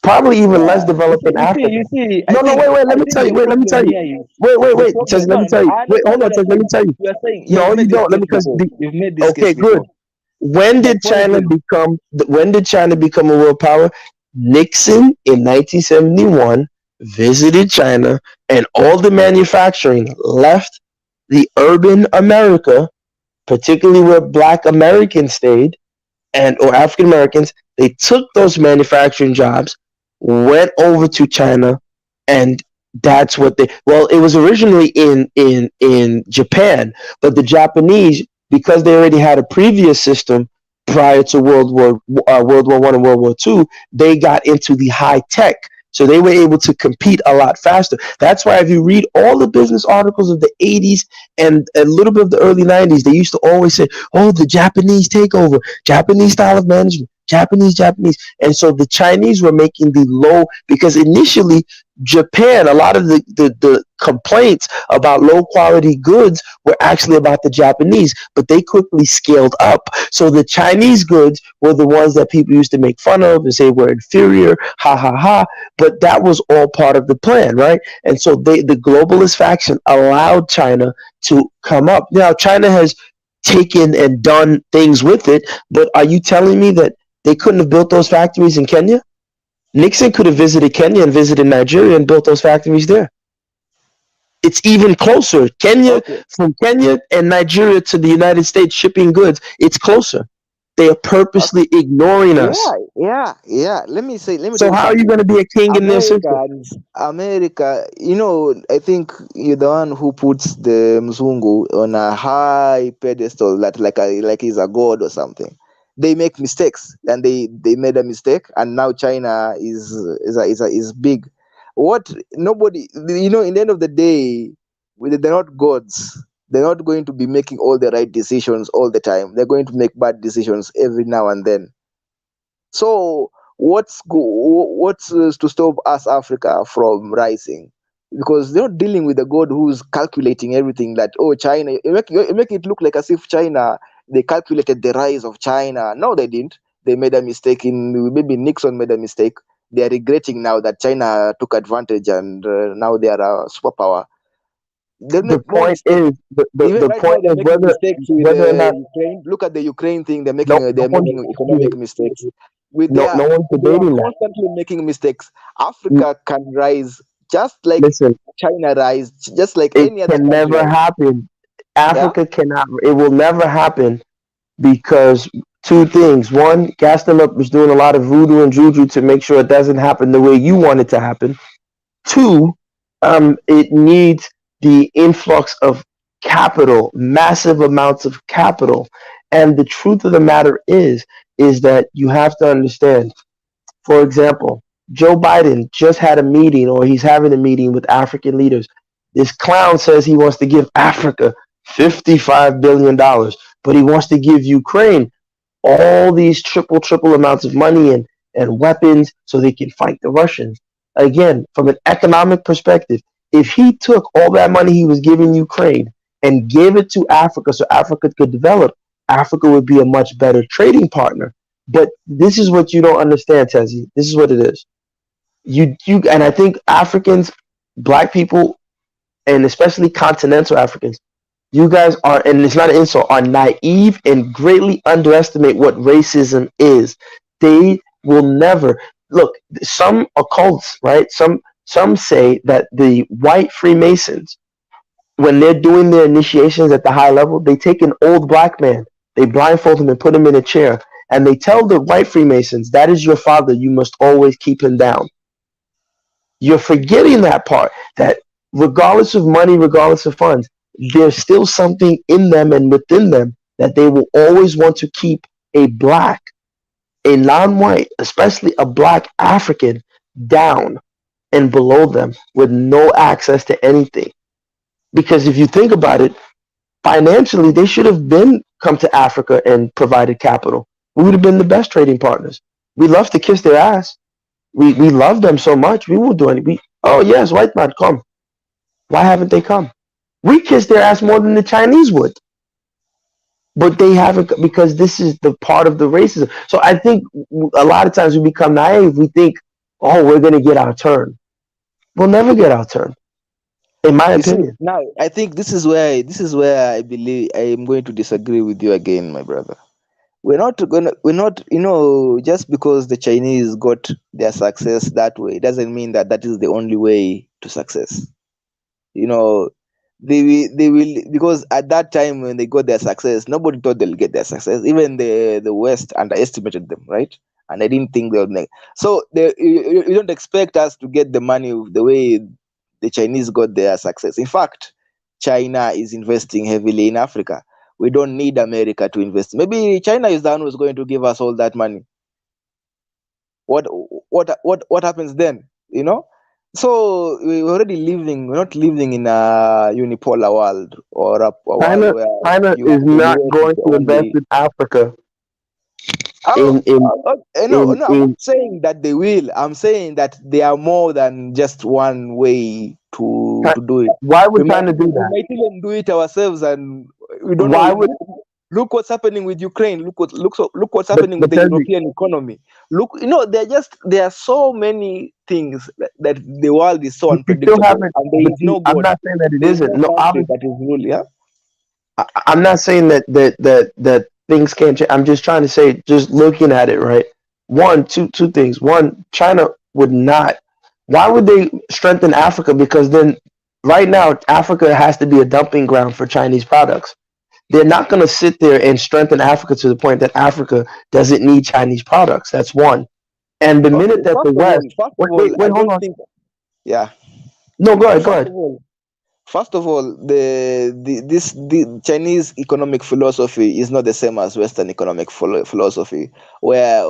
Probably even less Yeah. developed than You Africa. see. No, no, wait, let I me think tell you. the Wait, let me tell problem you. here is Wait. Chess, problem. let No, me no, tell you. I Wait, understand hold on, what Chess, you're let me saying. tell you. You are saying you have No, you made this don't. Let case me, because before. You've made this case okay, good. before. When The did point China is, become? When did China become a world power? Nixon in 1971 visited China, and all the manufacturing left the urban America, particularly where Black Americans stayed, and or African Americans. They took those manufacturing jobs, went over to China, and that's what they. Well, it was originally in Japan, but the Japanese, because they already had a previous system prior to World War One and World War Two, they got into the high tech. So they were able to compete a lot faster. That's why if you read all the business articles of the 80s and a little bit of the early 90s, they used to always say, oh, the Japanese takeover, Japanese style of management. Japanese, Japanese. And so the Chinese were making the low, because initially Japan, a lot of the complaints about low quality goods were actually about the Japanese, but they quickly scaled up. So the Chinese goods were the ones that people used to make fun of and say were inferior, ha ha ha. But that was all part of the plan, right? And so the globalist faction allowed China to come up. Now China has taken and done things with it, but are you telling me that they couldn't have built those factories in Kenya? Nixon could have visited Kenya and visited Nigeria and built those factories there. It's even closer. Kenya, Okay. from Kenya and Nigeria to the United States shipping goods, it's closer. They are purposely ignoring us. Yeah. Let me tell So you how are you something. going to be a king in their system? America, I think you're the one who puts the Mzungu on a high pedestal, that like he's a god or something. They make mistakes, and they made a mistake, and now China is big. What nobody, in the end of the day, they're not gods. They're not going to be making all the right decisions all the time. They're going to make bad decisions every now and then. So what's to stop us Africa from rising? Because they're not dealing with a god who's calculating everything. That, oh, China, you make it look like as if China, they calculated the rise of China. No, they didn't. They made a mistake. Maybe Nixon made a mistake. They are regretting now that China took advantage, and now they are a superpower. They'll The make more point mistakes. is Even the right now, point they're is making mistakes with whether or not Ukraine. Look at the Ukraine thing. no They're one making economic mistakes. With no one's they are debating that. constantly making mistakes. Africa can rise just like Listen, China rise, just like it any other can country never rise. happen. Yeah. Africa cannot. It will never happen because two things. One, Gasdemup is doing a lot of voodoo and juju to make sure it doesn't happen the way you want it to happen. Two, it needs the influx of capital, massive amounts of capital. And the truth of the matter is that you have to understand. For example, Joe Biden just had a meeting, or he's having a meeting with African leaders. This clown says he wants to give Africa $55 billion, but he wants to give Ukraine all these triple amounts of money and weapons so they can fight the Russians. Again, from an economic perspective, if he took all that money he was giving Ukraine and gave it to Africa so Africa could develop, Africa would be a much better trading partner. But this is what you don't understand, Tezzy. This is what it is. You and I think Africans, black people, and especially continental Africans, you guys are, and it's not an insult, are naive and greatly underestimate what racism is. They will never look. Some occults, right? Some say that the white Freemasons, when they're doing their initiations at the high level, they take an old black man, they blindfold him and put him in a chair, and they tell the white Freemasons, "That is your father. You must always keep him down." You're forgetting that part, that regardless of money, regardless of funds, there's still something in them and within them that they will always want to keep a black, a non-white, especially a black African, down and below them with no access to anything. Because if you think about it, financially, they should have been come to Africa and provided capital. We would have been the best trading partners. We love to kiss their ass. We love them so much. We won't do anything. Oh yes, white man, come. Why haven't they come? We kiss their ass more than the Chinese would, but they haven't, because this is the part of the racism. So I think a lot of times we become naive. We think, oh, we're gonna get our turn. We'll never get our turn, in my You see, opinion. now I think this is where I believe I am going to disagree with you again, my brother. We're not, just because the Chinese got their success that way, doesn't mean that that is the only way to success. You know, they will, because at that time when they got their success, nobody thought they'll get their success. Even the West underestimated them, right? And I didn't think they would make. So you don't expect us to get the money the way the Chinese got their success. In fact, China is investing heavily in Africa. We don't need America to invest. Maybe China is the one who's going to give us all that money. what what happens then, so we're not living in a unipolar world, or a world China, where China you is the not US is going the to invest only. in Africa. Oh, in in no, no, I'm not in saying that they will. I'm saying that they are more than just one way to do it. why we're trying to do We that? might even do it ourselves, and we don't know. Why would Look what's happening with Ukraine. Look what's but happening with but the Tezzy, European economy. Look, there are so many things that the world is so you still unpredictable, haven't. and there But is see, no I'm God. not saying that it There is isn't. no No, country that is ruled. Yeah. I'm not saying that things can't change. I'm just trying to say, just looking at it, right? Two things. One, China would not. Why would they strengthen Africa? Because then, right now, Africa has to be a dumping ground for Chinese products. They're not going to sit there and strengthen Africa to the point that Africa doesn't need Chinese products. That's one. And the Okay. minute that the West, I hold don't on. think. Yeah. No, go ahead, go First ahead. of all, the Chinese economic philosophy is not the same as Western economic philosophy, where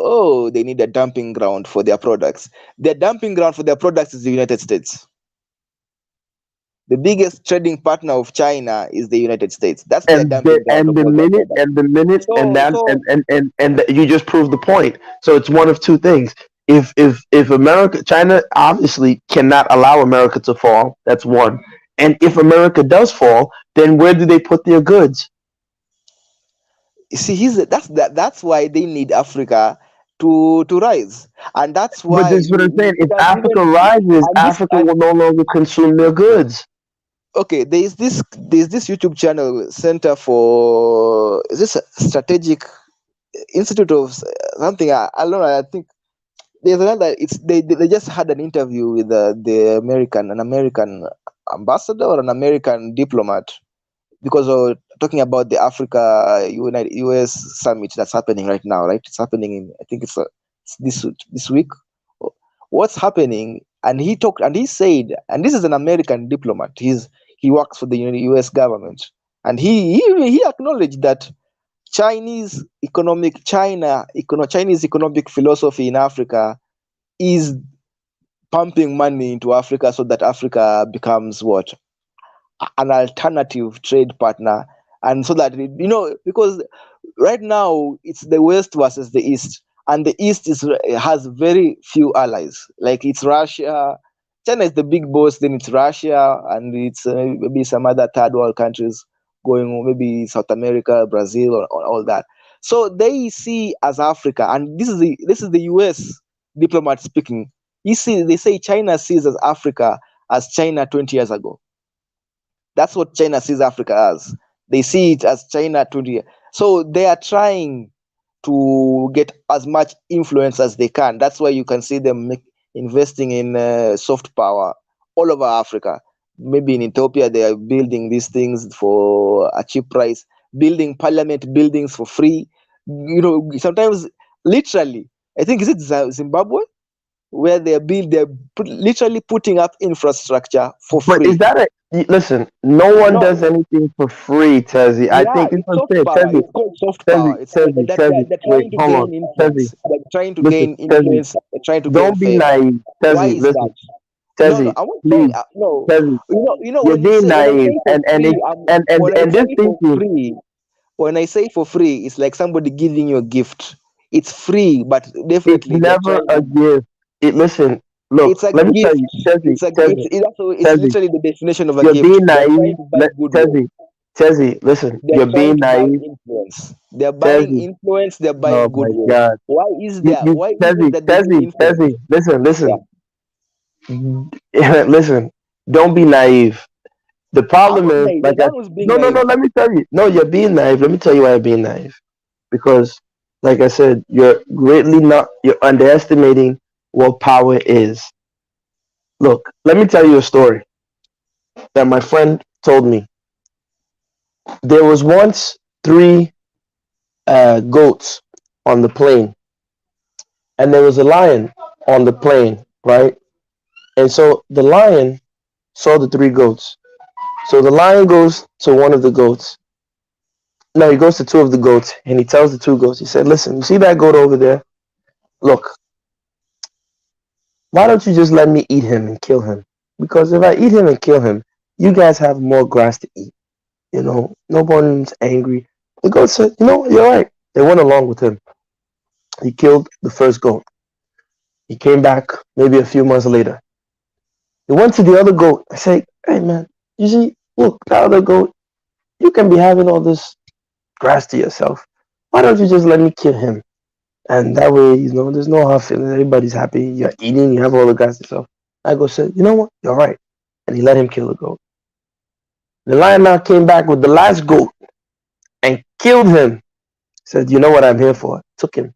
they need a dumping ground for their products. Their dumping ground for their products is the United States. The biggest trading partner of China is the United States. That's their dumping ground of all their products. The minute and So, that so and you just proved the point. So it's one of two things. If America, China obviously cannot allow America to fall. That's one. And if America does fall, then where do they put their goods? you see, that's why they need Africa to rise, and that's But why this is what I'm saying. it If has Africa even rises, and this Africa and will no longer consume their goods. okay, there's this YouTube channel, Center for, is this Strategic Institute of something, I don't know, I think there's another, it's they just had an interview with an American ambassador or an American diplomat, because of talking about the Africa United US summit that's happening right now, right? It's happening in, I think it's this week. What's happening? And he said, and this is an American diplomat. He works for the US government, and he acknowledged that Chinese economic philosophy in Africa is pumping money into Africa so that Africa becomes what, an alternative trade partner, and so that because right now it's the West versus the East, and the East has very few allies. Like, it's Russia. China is the big boss, then it's Russia, and it's maybe some other third world countries, going maybe South America, Brazil, or all that. So they see as Africa, and this is the US diplomat speaking. They say China sees as Africa as China 20 years ago. That's what China sees Africa as. They see it as China 20. So they are trying to get as much influence as they can. That's why you can see them investing in soft power all over Africa. Maybe in Ethiopia, they are building these things for a cheap price, building parliament buildings for free. Sometimes literally, I think, is it Zimbabwe, where literally putting up infrastructure for But is free. that listen? No one does No, anything for free, Tezzy. I yeah, think it's it's soft unfair. power. It's called soft Tezzy, power. It's Tezzy, that Tezzy. they're Wait, trying to hold on, gain Tezzy. influence. They're trying to Listen, gain Tezzy. influence. They're trying to gain Don't be favor. naive, Why Tezzy. is that? Listen, No, no, Tezzy, I won't say please, no. Tezzy. You're being When I naive, say for free, when I and this say for thinking, free, it's like somebody giving you a gift. It's free, but it's definitely they're never trying a to. gift. Listen, It's look. a Let me tell gift. you, Tezzy, Tezzy, It's Tezzy. literally the definition of a You're gift. being They're trying naive. to buy goodwill. Tezzy, Tezzy. Listen, They're you're trying being to buy naive, influence. They're buying Tezzy. influence. They're Oh buying my goodwill. God. Why is it Tezzy, that they need Tezzy, influence? Tezzy. Listen, Yeah, listen. Listen, don't be naive. The I'm problem not is, naive. like You're the I one who's being no, no, no. naive. Let me tell you. No, you're being naive. Let me tell you why you're being naive. Because, like I said, you're underestimating what power is. Look, let me tell you a story that my friend told me. There was once three goats on the plane, and there was a lion on the plane, right? And so the lion saw the three goats. So the lion goes to one of the goats. No, he goes to two of the goats and he tells the two goats, he said, listen, you see that goat over there? Look, why don't you just let me eat him and kill him? Because if I eat him and kill him, you guys have more grass to eat. No one's angry. The goat said, you're right. They went along with him. He killed the first goat. He came back maybe a few months later. He went to the other goat. I say, hey man, you see, look, the other goat, you can be having all this grass to yourself. Why don't you just let me kill him? And that way, there's no hard feelings. Everybody's happy. You're eating, you have all the grass to yourself. I go say, you know what? You're right. And he let him kill the goat. The lion now came back with the last goat and killed him. Said, you know what I'm here for? Took him.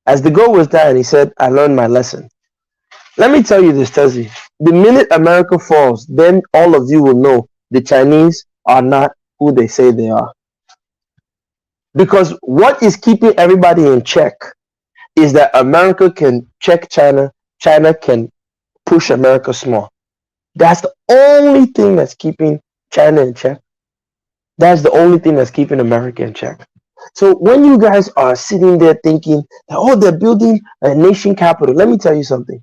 As the goat was dying, he said, I learned my lesson. Let me tell you this, Tezzy. The minute America falls, then all of you will know the Chinese are not who they say they are. Because what is keeping everybody in check is that America can check China, China can push America small. That's the only thing that's keeping China in check. That's the only thing that's keeping America in check. So when you guys are sitting there thinking, oh, they're building a nation capital, let me tell you something.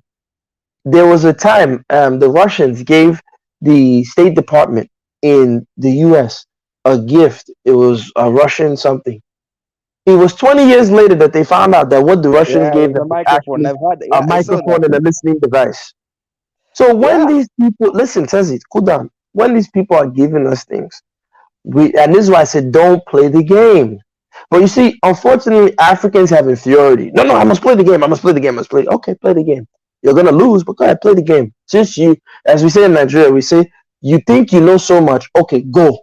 There was a time the Russians gave the State Department in the U.S. a gift. It was a Russian something. It was 20 years later that they found out that what the Russians Yeah, gave it's a them was microphone. actually I've heard. a Yeah, I saw that. microphone and a listening device. So when Yeah, these people, listen, Tezzy, cool down. When these people are giving us things, and this is why I said don't play the game. But you see, unfortunately, Africans have inferiority. No, I must play the game. I must play the game. I must play. Okay, play the game. You're gonna lose, but go ahead, play the game. Since you, as we say in Nigeria, we say you think you know so much. Okay, go.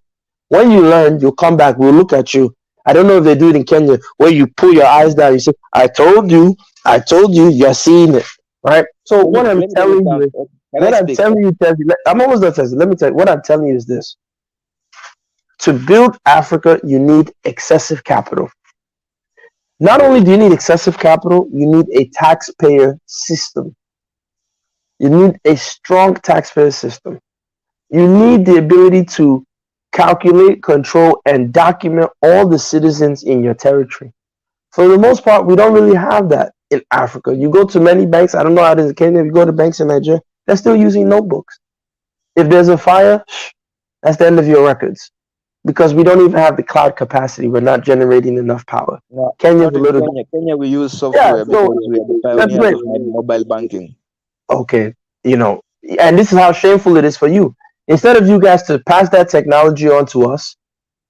When you learn, you'll come back. We'll look at you. I don't know if they do it in Kenya, where you pull your eyes down. You say, I told you. You're seeing it, right? So let me what I'm let me tell you telling you is, something. Can I what I'm speak? telling you, Tezzy, I'm almost done, Tezzy. Let me tell you. What I'm telling you is this: to build Africa, you need excessive capital. Not only do you need excessive capital, you need a taxpayer system. You need a strong taxpayer system. You need the ability to calculate, control, and document all the citizens in your territory. For the most part, we don't really have that in Africa. You go to many banks, I don't know how it is in Kenya, if you go to banks in Nigeria, they're still using notebooks. If there's a fire, that's the end of your records. Because we don't even have the cloud capacity. We're not generating enough power. No, Kenya's not a in little bit. Kenya. Kenya, we use Yeah, software so because we are the that's pioneers great. of mobile banking. Okay, you know, and this is how shameful it is for you. Instead of you guys to pass that technology on to us,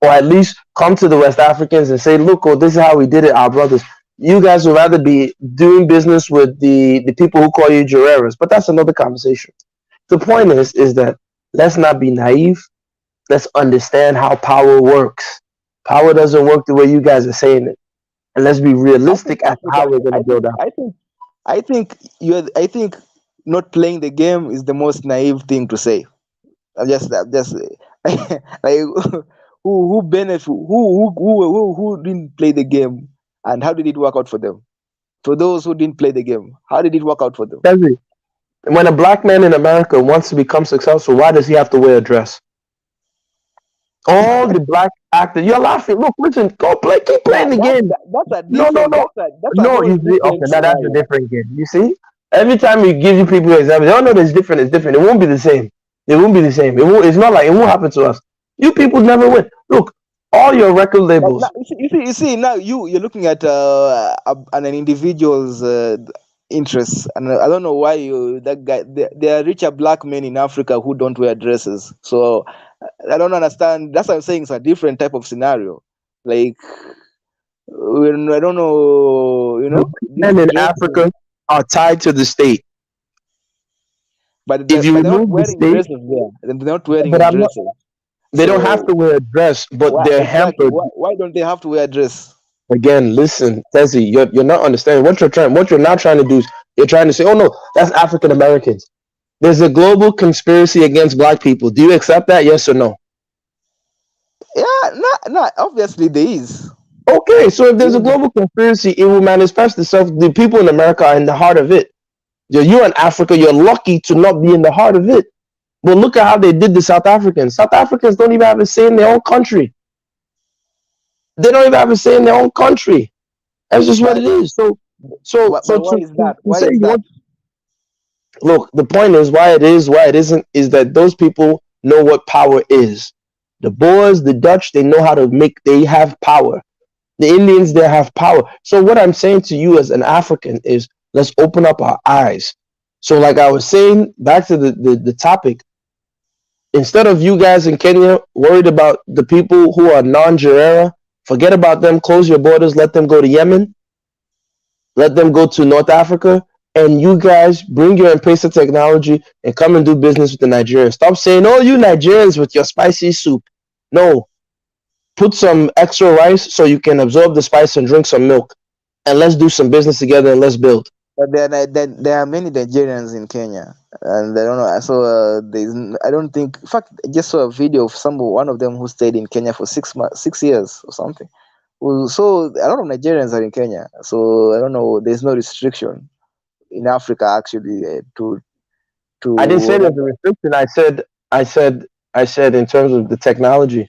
or at least come to the West Africans and say, look, oh, this is how we did it, our brothers. You guys would rather be doing business with the people who call you JAREERs, but that's another conversation. The point is that let's not be naive. Let's understand how power works. Power doesn't work the way you guys are saying it. And let's be I think realistic as to how Africa. we're going to I think. build up. I think. I think you. I think not playing the game is the most naive thing to say. I'm just like who benefit who didn't play the game, and how did it work out for them? For those who didn't play the game, how did it work out for them? That's it. When a black man in America wants to become successful, why does he have to wear a dress? All the black actors, you're laughing. Look, listen, go play, keep Now playing the game. that's a No, no, different. no, That's a no. whole You see, okay, different now that's a scenario. different game. You see, every time you give you people examples, oh no, it's different. It's different. It won't be the same. It won't be the same. It won't. It's not like it won't happen to us. You people never win. Look, all your record Like now, labels. you see now you're looking at an individual's interests, and I don't know why you that guy. There are richer black men in Africa who don't wear dresses. So I don't understand. That's what I'm saying. It's a different type of scenario. Like I don't know, The this men in dressing, Africa are tied to the state. but If you they're not remove the wearing state, dresses there. They're not wearing but I'm not. dresses. They don't have So to wear a dress, but why they're exactly? hampered. Why don't they have to wear a dress? Again, listen, Tessie, you're not understanding what you're not trying to do is you're trying to say, oh no, that's African Americans. There's a global conspiracy against black people. Do you accept that? Yes or no? Yeah, not obviously there is. Okay, so if there's a Yes. global conspiracy, it will manifest itself. The people in America are in the heart of it. You're in Africa, you're lucky to not be in the heart of it. But look at how they did the South Africans. South Africans don't even have a say in their own country. They don't even have a say in their own country. That's just what But it is. So, but why is that? to Why say is you that? want, look, the point is why it isn't, is that those people know what power is. The Boers, the Dutch, they know how to make, they have power. The Indians there have power. So what I'm saying to you as an African is let's open up our eyes. So like I was saying, back to the topic, instead of you guys in Kenya worried about the people who are non-JAREER, forget about them, close your borders, let them go to Yemen, let them go to North Africa, and you guys bring your M-Pesa technology and come and do business with the Nigerians. Stop saying, oh, you Nigerians with your spicy soup. No, put some extra rice so you can absorb the spice and drink some milk. And let's do some business together and let's build. But there are many Nigerians in Kenya, and I don't know. So I don't think. In fact, I just saw a video of one of them who stayed in Kenya for 6 months, 6 years or something. So a lot of Nigerians are in Kenya. So I don't know. There's no restriction in Africa actually I didn't say to. there's a restriction. I said in terms of the technology.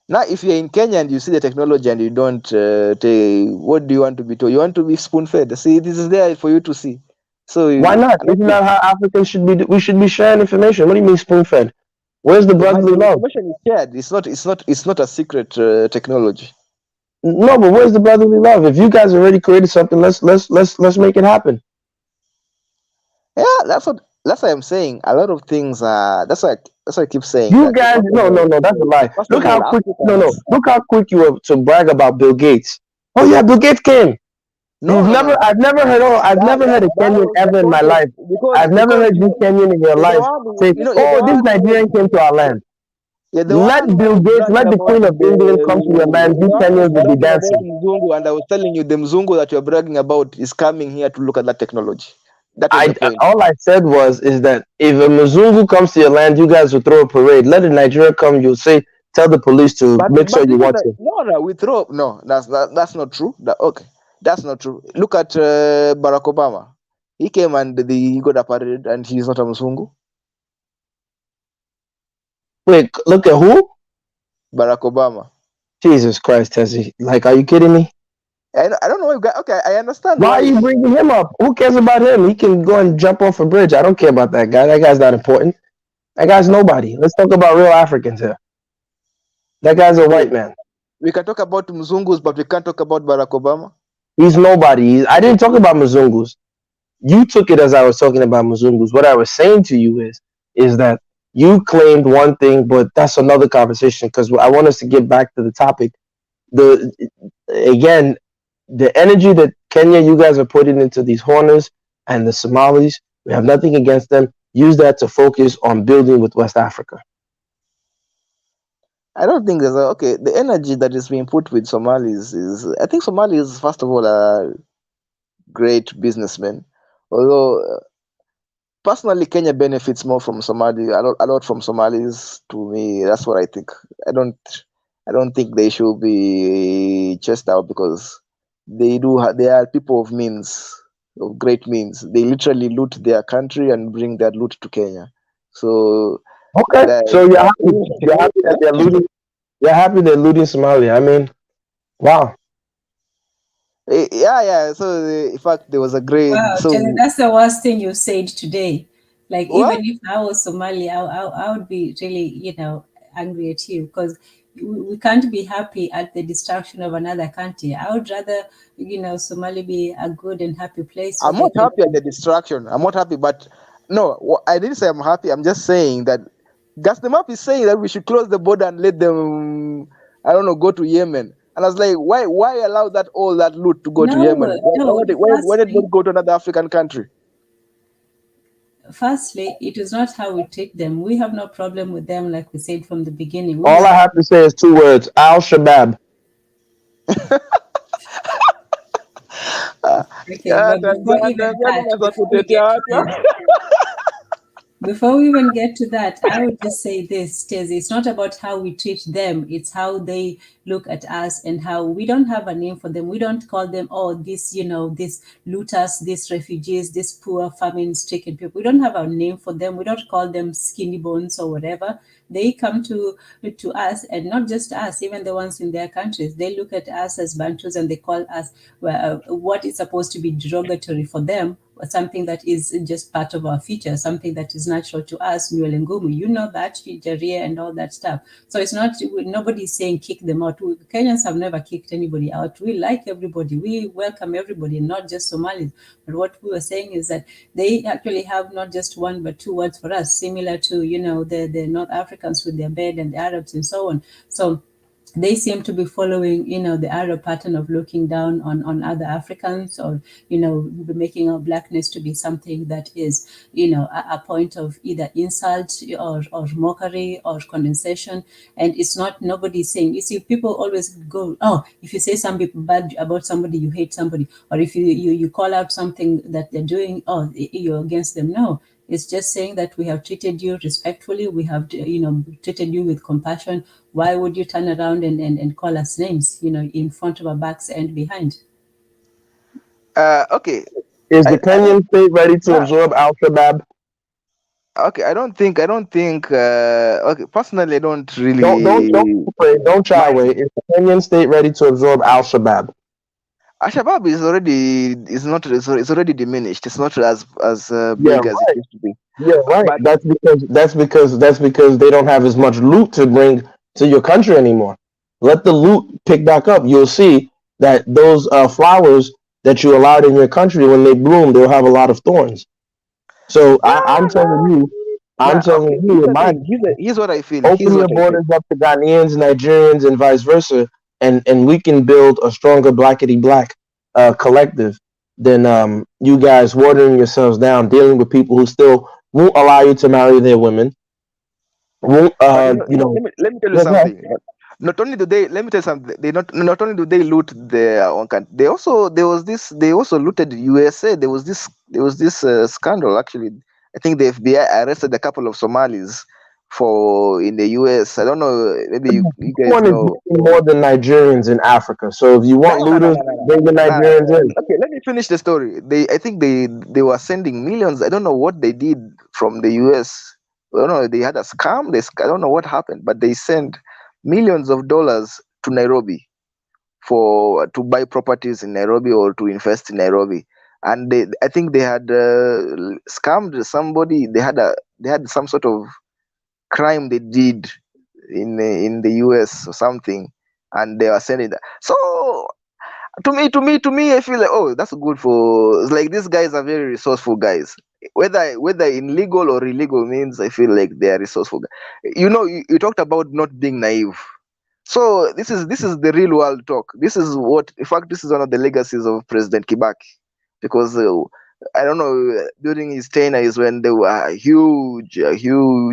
Now, if you're in Kenya and you see the technology and you don't take, what do you want to be told? You want to be spoon fed. See, this is there for you to see. So Why not? I don't Isn't think that how Africans should be? We should be sharing information. What do you mean spoon fed? Where's the the brotherly love? information is shared. It's not a secret technology. No, but where's the brotherly love? If you guys already created something, let's make it happen. Yeah, that's what I'm saying. A lot of things are. That's why I keep saying You that. guys, no, that's a lie. First of Look all, how quick, no, Africans. look how quick you were to brag about Bill Gates. Oh yeah, Bill Gates came. No, no, no, no. I've That never that heard a that Kenyan was the ever in my context life. because I've never because heard you Kenyan in your you're the life one who say, you're the "Oh, this one Nigerian who came to our land." you're the Let one who Bill was Gates, bragging let the about Queen of England come to your land. you're You the one who Kenyans was will be bragging about dancing. Mzungu, and I was telling you the Mzungu that you're bragging about is coming here to look at that technology. That was the point. All I said was is that if a Mzungu comes to your land, you guys will throw a parade. Let a Nigerian come, you'll say, tell the police to But make sure you even watch him. no, we throw no. That's not true. Okay, that's not true. Look at Barack Obama. He came and he got a parade, and he's not a Mzungu. Wait, look at who? Barack Obama. Jesus Christ, Tessie. Like, are you kidding me? I don't know. Okay, I understand Why are why. you bringing him up? Who cares about him? He can go and jump off a bridge. I don't care about that guy. That guy's not important. That guy's nobody. Let's talk about real Africans here. That guy's a white Wait, man. we can talk about Mzungus, but we can't talk about Barack Obama. He's nobody. I didn't talk about Mzungus. You took it as I was talking about Mzungus. What I was saying to you is that you claimed one thing, but that's another conversation because I want us to get back to the topic. The again, the energy that Kenya, you guys are putting into these Horners and the Somalis, we have nothing against them. Use that to focus on building with West Africa. I don't think there's okay. The energy that is being put with Somalis is. I think Somalis, first of all, are great businessmen. Although personally, Kenya benefits more from Somali, a lot from Somalis. To me, that's what I think. I don't, I don't think they should be chased out because they are people of means, of great means. They literally loot their country and bring that loot to Kenya. So Okay, that, so you're happy. You're happy that they're looting. You're happy they're looting Somalia. I mean, wow. yeah, yeah. So in fact, there was a great. Wow, Jenny, So that's the worst thing you said today. Like, even what? if I was Somali, I would be really, angry at you because we can't be happy at the destruction of another country. I would rather, Somali be a good and happy place where I'm they not can. happy at the distraction. I'm not happy, but no, I didn't say I'm happy. I'm just saying that Gasdemup is saying that we should close the border and let them, I don't know, go to Yemen. And I was like, why allow all that loot to go to No, Yemen? no. Why did not go to another African country? Firstly, it is not how we treat them. We have no problem with them, like we said from the beginning. We All I have have to say is two words: Al Shabaab. okay, but Tanzania inaweza kutetea watu. before we even get to that, I would just say this, Stacey. It's not about how we treat them, it's how they look at us and how we don't have a name for them. We don't call them, oh, this, these looters, these refugees, these poor famine stricken people. We don't have a name for them. We don't call them skinny bones or whatever. They come to us, and not just us, even the ones in their countries. They look at us as Bantus and they call us what is supposed to be derogatory for them something that is just part of our feature, something that is natural to us, Nywele Ngumu. You know that, JAREER and all that stuff. So it's not, nobody's saying kick them out. Kenyans have never kicked anybody out. We like everybody. We welcome everybody, not just Somalis. But what we were saying is that they actually have not just one but two words for us, similar to, the North Africans with their bed and the Arabs and so on. So they seem to be following, the Arab pattern of looking down on other Africans, or, making our blackness to be something that is, a point of either insult or mockery or condensation. And it's not, nobody's saying, you see, people always go, oh, if you say something bad about somebody, you hate somebody. Or if you call out something that they're doing, oh, you're against them. No, it's just saying that we have treated you respectfully. We have, treated you with compassion. Why would you turn around and call us names, in front of our backs and behind? Okay. Is the I don't. Kenyan state ready to Yeah. absorb Al Shabaab? Okay. I don't think. Okay. Personally, I don't Don't really pray, don't shy mind. away. Is the Kenyan state ready to absorb Al Shabaab? Al-Shabaab is already diminished. It's not as Yeah, big as it used to be. yeah, right. But That's because they don't have as much loot to bring to your country anymore. Let the loot pick back up. You'll see that those flowers that you allowed in your country, when they bloom, they'll have a lot of thorns. So I'm telling you, I'm yeah. telling Okay. you, Here's in the my thing. Here's what I feel. Here's open your what I feel. borders up to Ghanaians, Nigerians, and vice versa, and we can build a stronger blackity black collective than you guys watering yourselves down, dealing with people who still won't allow you to marry their women. Won't But let me tell you okay. something. Not only do they let me tell you something. They not only do they loot their own country. They also looted USA. There was this scandal actually. I think the FBI arrested a couple of Somalis for in the US. I don't know. Maybe you guys Everyone is know. making more than Nigerians in Africa. So if you No, want no, no, looters, no, no, no, bring the no. Nigerians in. Okay, let me finish the story. I think they were sending millions. I don't know what they did from the US. I don't know. They had a scam. I don't know what happened, but they sent millions of dollars to Nairobi for to buy properties in Nairobi or to invest in Nairobi. And I think they had scammed somebody. They had some sort of crime they did in the US or something, and they were sending that. So to me, I feel like, oh, that's good for, it's like these guys are very resourceful guys. Whether in legal or illegal means, I feel like they are resourceful. You talked about not being naive. So this is the real world talk. This is what, in fact, this is one of the legacies of President Kibaki, because I don't know, during his tenure is when there were a huge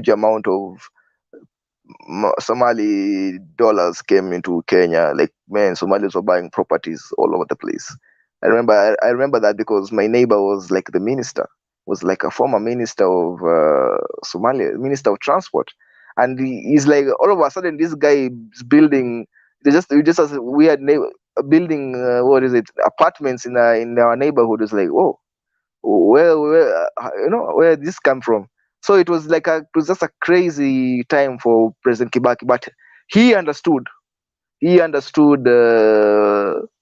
amount of Somali dollars came into Kenya. Like, man, Somalis were buying properties all over the place. I remember that because my neighbor was like the minister, was like a former minister of Somalia, minister of transport, and he's like, all of a sudden this guy is building. They just has a weird neighbor, building what is it, apartments in our neighborhood. It's like, whoa, where this come from. So it was just a crazy time for President Kibaki, but he understood he understood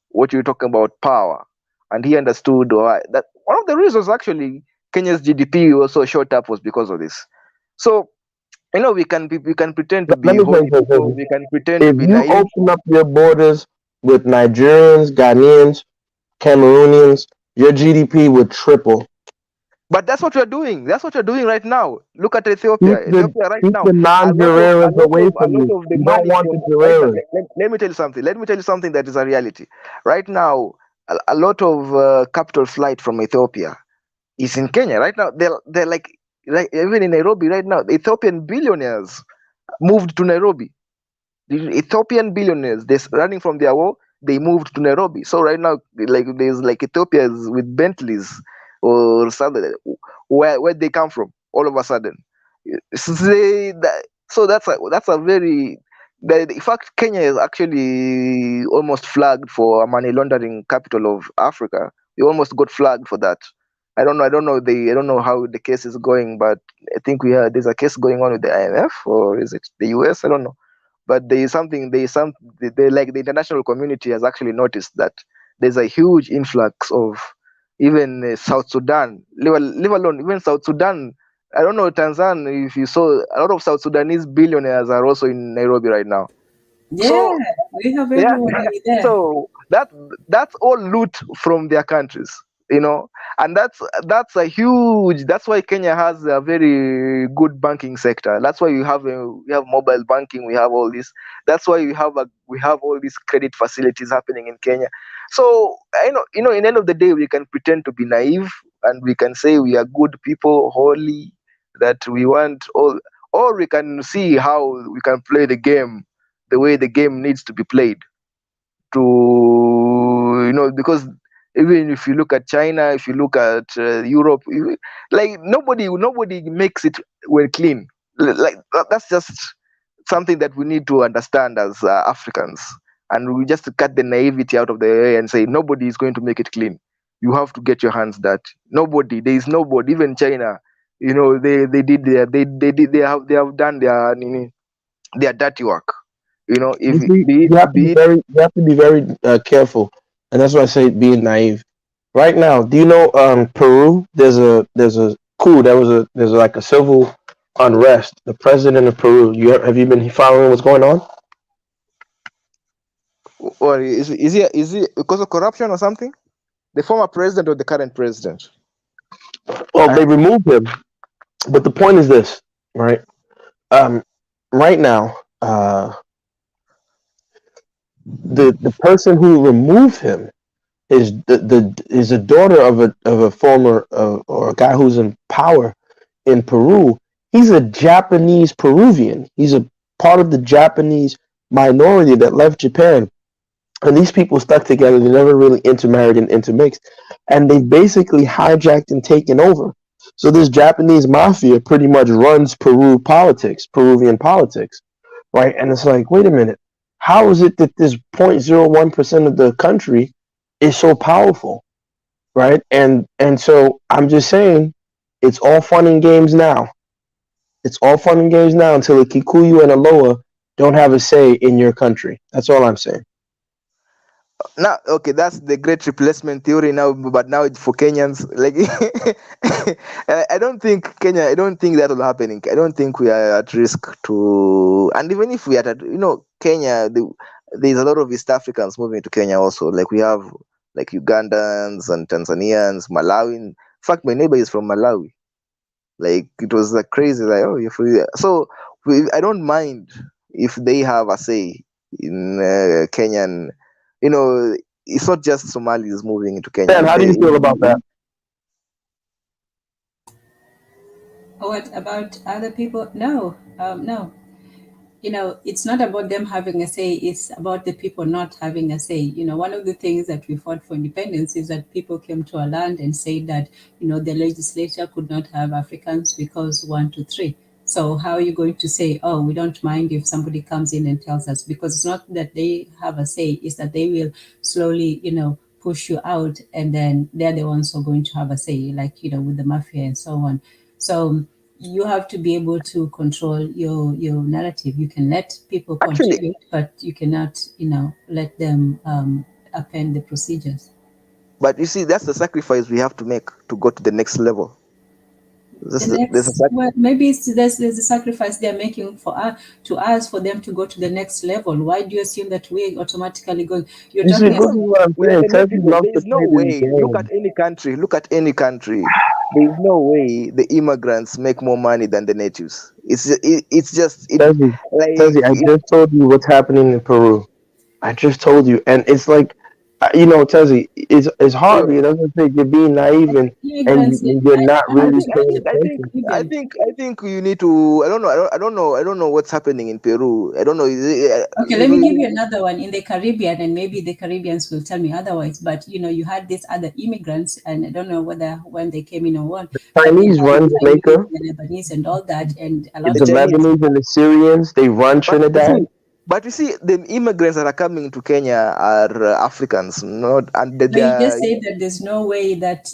what you're talking about, power, and he understood why that one of the reasons actually Kenya's GDP was so short up was because of this. So we can pretend to Let be me tell you holy people, something. we can pretend to If be you naive. open up your borders with Nigerians, Ghanaians, Cameroonians, your GDP would triple. But that's what you're doing right now. Look at Keep Ethiopia. the Ethiopia right keep now, the a lot of a non-Guerreras lot away of a from lot you. of the You don't money want from the right now. Guerreras. Let me tell you something. Let me tell you something that is a reality. Right now, a lot of capital flight from Ethiopia is in Kenya. Right now, they're like even in Nairobi right now. Ethiopian billionaires moved to Nairobi. The Ethiopian billionaires, they're running from their war, they moved to Nairobi. So right now, like there's like Ethiopians with Bentleys or something. Where they come from? All of a sudden, so that's a very. In fact, Kenya is actually almost flagged for a money laundering capital of Africa. We almost got flagged for that. I don't know how the case is going, but I think there's a case going on with the IMF, or is it the US? I don't know, but they like the international community has actually noticed that there's a huge influx of even South Sudan, leave alone even South Sudan. I don't know Tanzania. If you saw, a lot of South Sudanese billionaires are also in Nairobi right now. Yeah, So we have yeah, everybody there. so that's all loot from their countries, and that's a huge. That's why Kenya has a very good banking sector. That's why we have mobile banking. We have all this. That's why we have all these credit facilities happening in Kenya. So in the end of the day, we can pretend to be naive and we can say we are good people, holy, that we want all, or we can see how we can play the game the way the game needs to be played, to because even if you look at China, if you look at Europe, like nobody makes it well clean. Like that's just something that we need to understand as Africans, and we just cut the naivety out of the air and say nobody is going to make it clean. You have to get your hands dirty. Nobody, there is nobody, even China, they did they have done their dirty work. If You see, be you it have to be be it very careful, and that's why I say being naive. Right now, do you know Peru? There's a coup. There's like a civil unrest. The president of Peru. Have you been following what's going on? or is it because of corruption or something? The former president or the current president? Well, I, they removed him, but the point is this, right? Um, right now, the person who removed him is a daughter of a former or a guy who's in power in Peru. He's a Japanese Peruvian. He's a part of the Japanese minority that left Japan. And these people stuck together. They never really intermarried and intermixed. And they basically hijacked and taken over. So this Japanese mafia pretty much runs Peruvian politics, right? And it's like, wait a minute. How is it that this 0.01% of the country is so powerful, right? And so I'm just saying, it's all fun and games now. It's all fun and games now until the Kikuyu and Aloha don't have a say in your country. That's all I'm saying. now, okay, that's the great replacement theory now, but now it's for Kenyans. Like, I don't think Kenya. I don't think that will happen. I don't think we are at risk to. And even if we are at, Kenya, there's a lot of East Africans moving to Kenya also. Like we have like Ugandans and Tanzanians, Malawi. In fact, my neighbor is from Malawi. Like it was like crazy. Like, oh, you're free. So I don't mind if they have a say in Kenyan. You know, it's not just Somalis moving into Kenya. Dan, If how do they, you feel about that? What about other people? No, no. It's not about them having a say, it's about the people not having a say. One of the things that we fought for independence is that people came to our land and said that, the legislature could not have Africans because one, two, three. So how are you going to say, oh, we don't mind if somebody comes in and tells us? Because it's not that they have a say, it's that they will slowly, push you out, and then they're the ones who are going to have a say, like, with the mafia and so on. So you have to be able to control your narrative. You can let people actually, contribute, but you cannot, let them append the procedures. but you see, that's the sacrifice we have to make to go to the next level. The There's a next, well, maybe there's a sacrifice they're making for us, to us, for them to go to the next level. Why do you assume that we automatically go? You're You see, talking this as is what I'm we are saying. the next. Turkey Listen, loves there to is no play this way. Look at game. any country. Look at any country. There is no way the immigrants make more money than the natives. It's just it Tezzy, like Tezzy, I just told you what's happening in Peru. I just told you, and it's like, Tezzy, it's hard. it, It doesn't think you're being naive immigrants. and you're not I really think I paying think I think attention. I Caribbean. think I think you need to. I don't know what's happening in Peru. I don't know. Okay, let me give you another one in the Caribbean, and maybe the Caribbeans will tell me otherwise. But you had these other immigrants, and I don't know whether when they came in or what, but you Chinese had the run Chinese, Jamaica. the Lebanese, and all that, and a the lot The of them. Chinese. Lebanese and the Syrians, they run But you Trinidad. see, the immigrants that are coming to Kenya are Africans, not and No, they you are. just said that there's no way that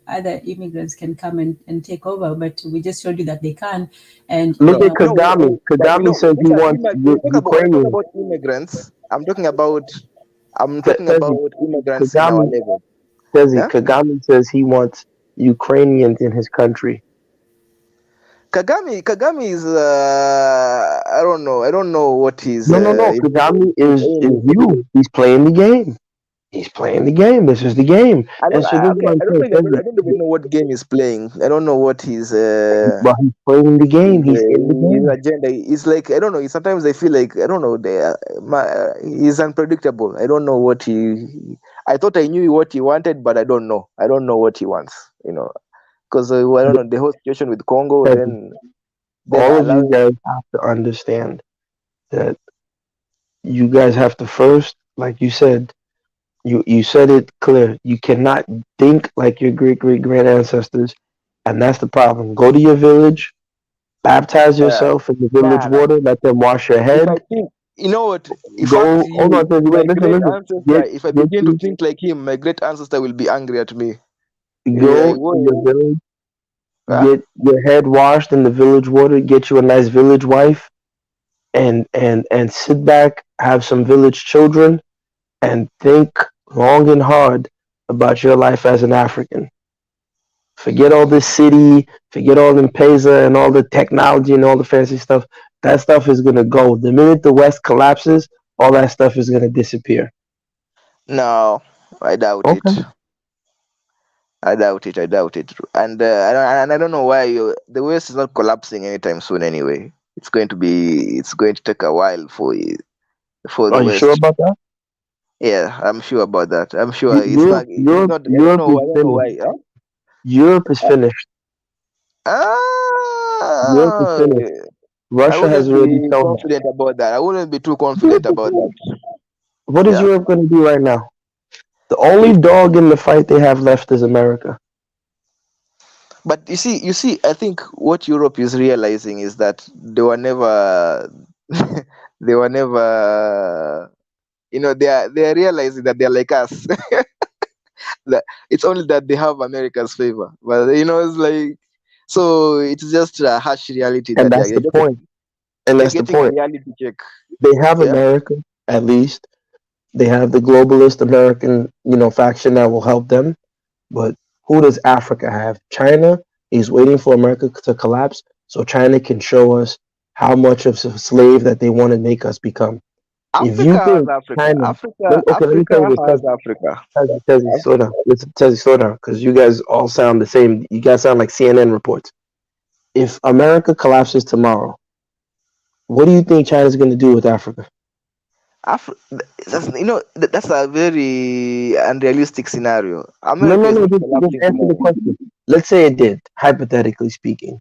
other immigrants can come and take over, but we just showed you that they can, and Look at No, Kagame. but Kagame says he listen, wants when I talk Ukrainians. about immigrants, I'm talking about Tezzy, immigrants in our Kagame, level. Tezzy, Yeah, Kagame says he wants Ukrainians in his country. Kagame is I don't know. I don't know what No, no, no. Kagame his is aim is. you. He's playing the game. He's playing the game. This is the game. And so this is what I'm I don't saying, even Tezzy. I don't even know what game he's playing. I don't know what But he's playing the game. He's in the his game. agenda is. Like, I don't know. Sometimes I feel like, I don't know. He's unpredictable. I don't know what he. I thought I knew what he wanted, but I don't know. I don't know what he wants. Because I don't know the whole situation with Congo. Tezzy, Then all of you allowing. guys have to understand that you guys have to first, like you said, you said it clear. You cannot think like your great ancestors, and that's the problem. Go to your village, baptize Uh, yourself in the village nah, nah. water, let them wash your If I head. think, what? In fact, Go, hold on, Tezzy, my wait, listen, great listen. ancestor. If I Get begin to you, think like him, my great ancestor will be angry at me. He'll be go like, to your "Whoa, village, huh? get your head washed in the village water, get you a nice village wife, and sit back, have some village children, and think long and hard about your life as an African. Forget all this city, forget all the pesa and all the technology and all the fancy stuff. That stuff is gonna go. The minute the West collapses, all that stuff is gonna disappear. No, I doubt it. Okay. I doubt it. I doubt it. And I don't know why the West is not collapsing anytime soon. Anyway, it's going to be. It's going to take a while for the Are you sure West. about that? Yeah, I'm sure about that. I'm sure it's not. It's Europe, not. I don't Europe know. is I don't know finished. why. Huh? Europe is finished. Europe is Ah, finished. I Russia has wouldn't already be shown that. confident about that. I wouldn't be too confident Europe is about that. finished. What is Yeah. Europe going to do right now? The only dog in the fight they have left is America. But I think what Europe is realizing is that they were never, they were never, they are realizing that they're like us. That it's only that they have America's favor, but it's like, so it's just a harsh reality And that that's the point. And they're that's the getting a point. reality check. They have Yeah. America, at least. They have the globalist American, faction that will help them. But who does Africa have? China is waiting for America to collapse so China can show us how much of a slave that they want to make us become. If Africa you has think Africa. China, okay, let me Africa tell you this, has Africa. Tezzy, slow down. Listen, Tezzy, slow down, because you guys all sound the same. You guys sound like CNN reports. If America collapses tomorrow, what do you think China's going to do with Africa? Af- that's a very unrealistic scenario. No, America no, is no. not Just collapsing answer the tomorrow. question. Let's say it did, hypothetically speaking.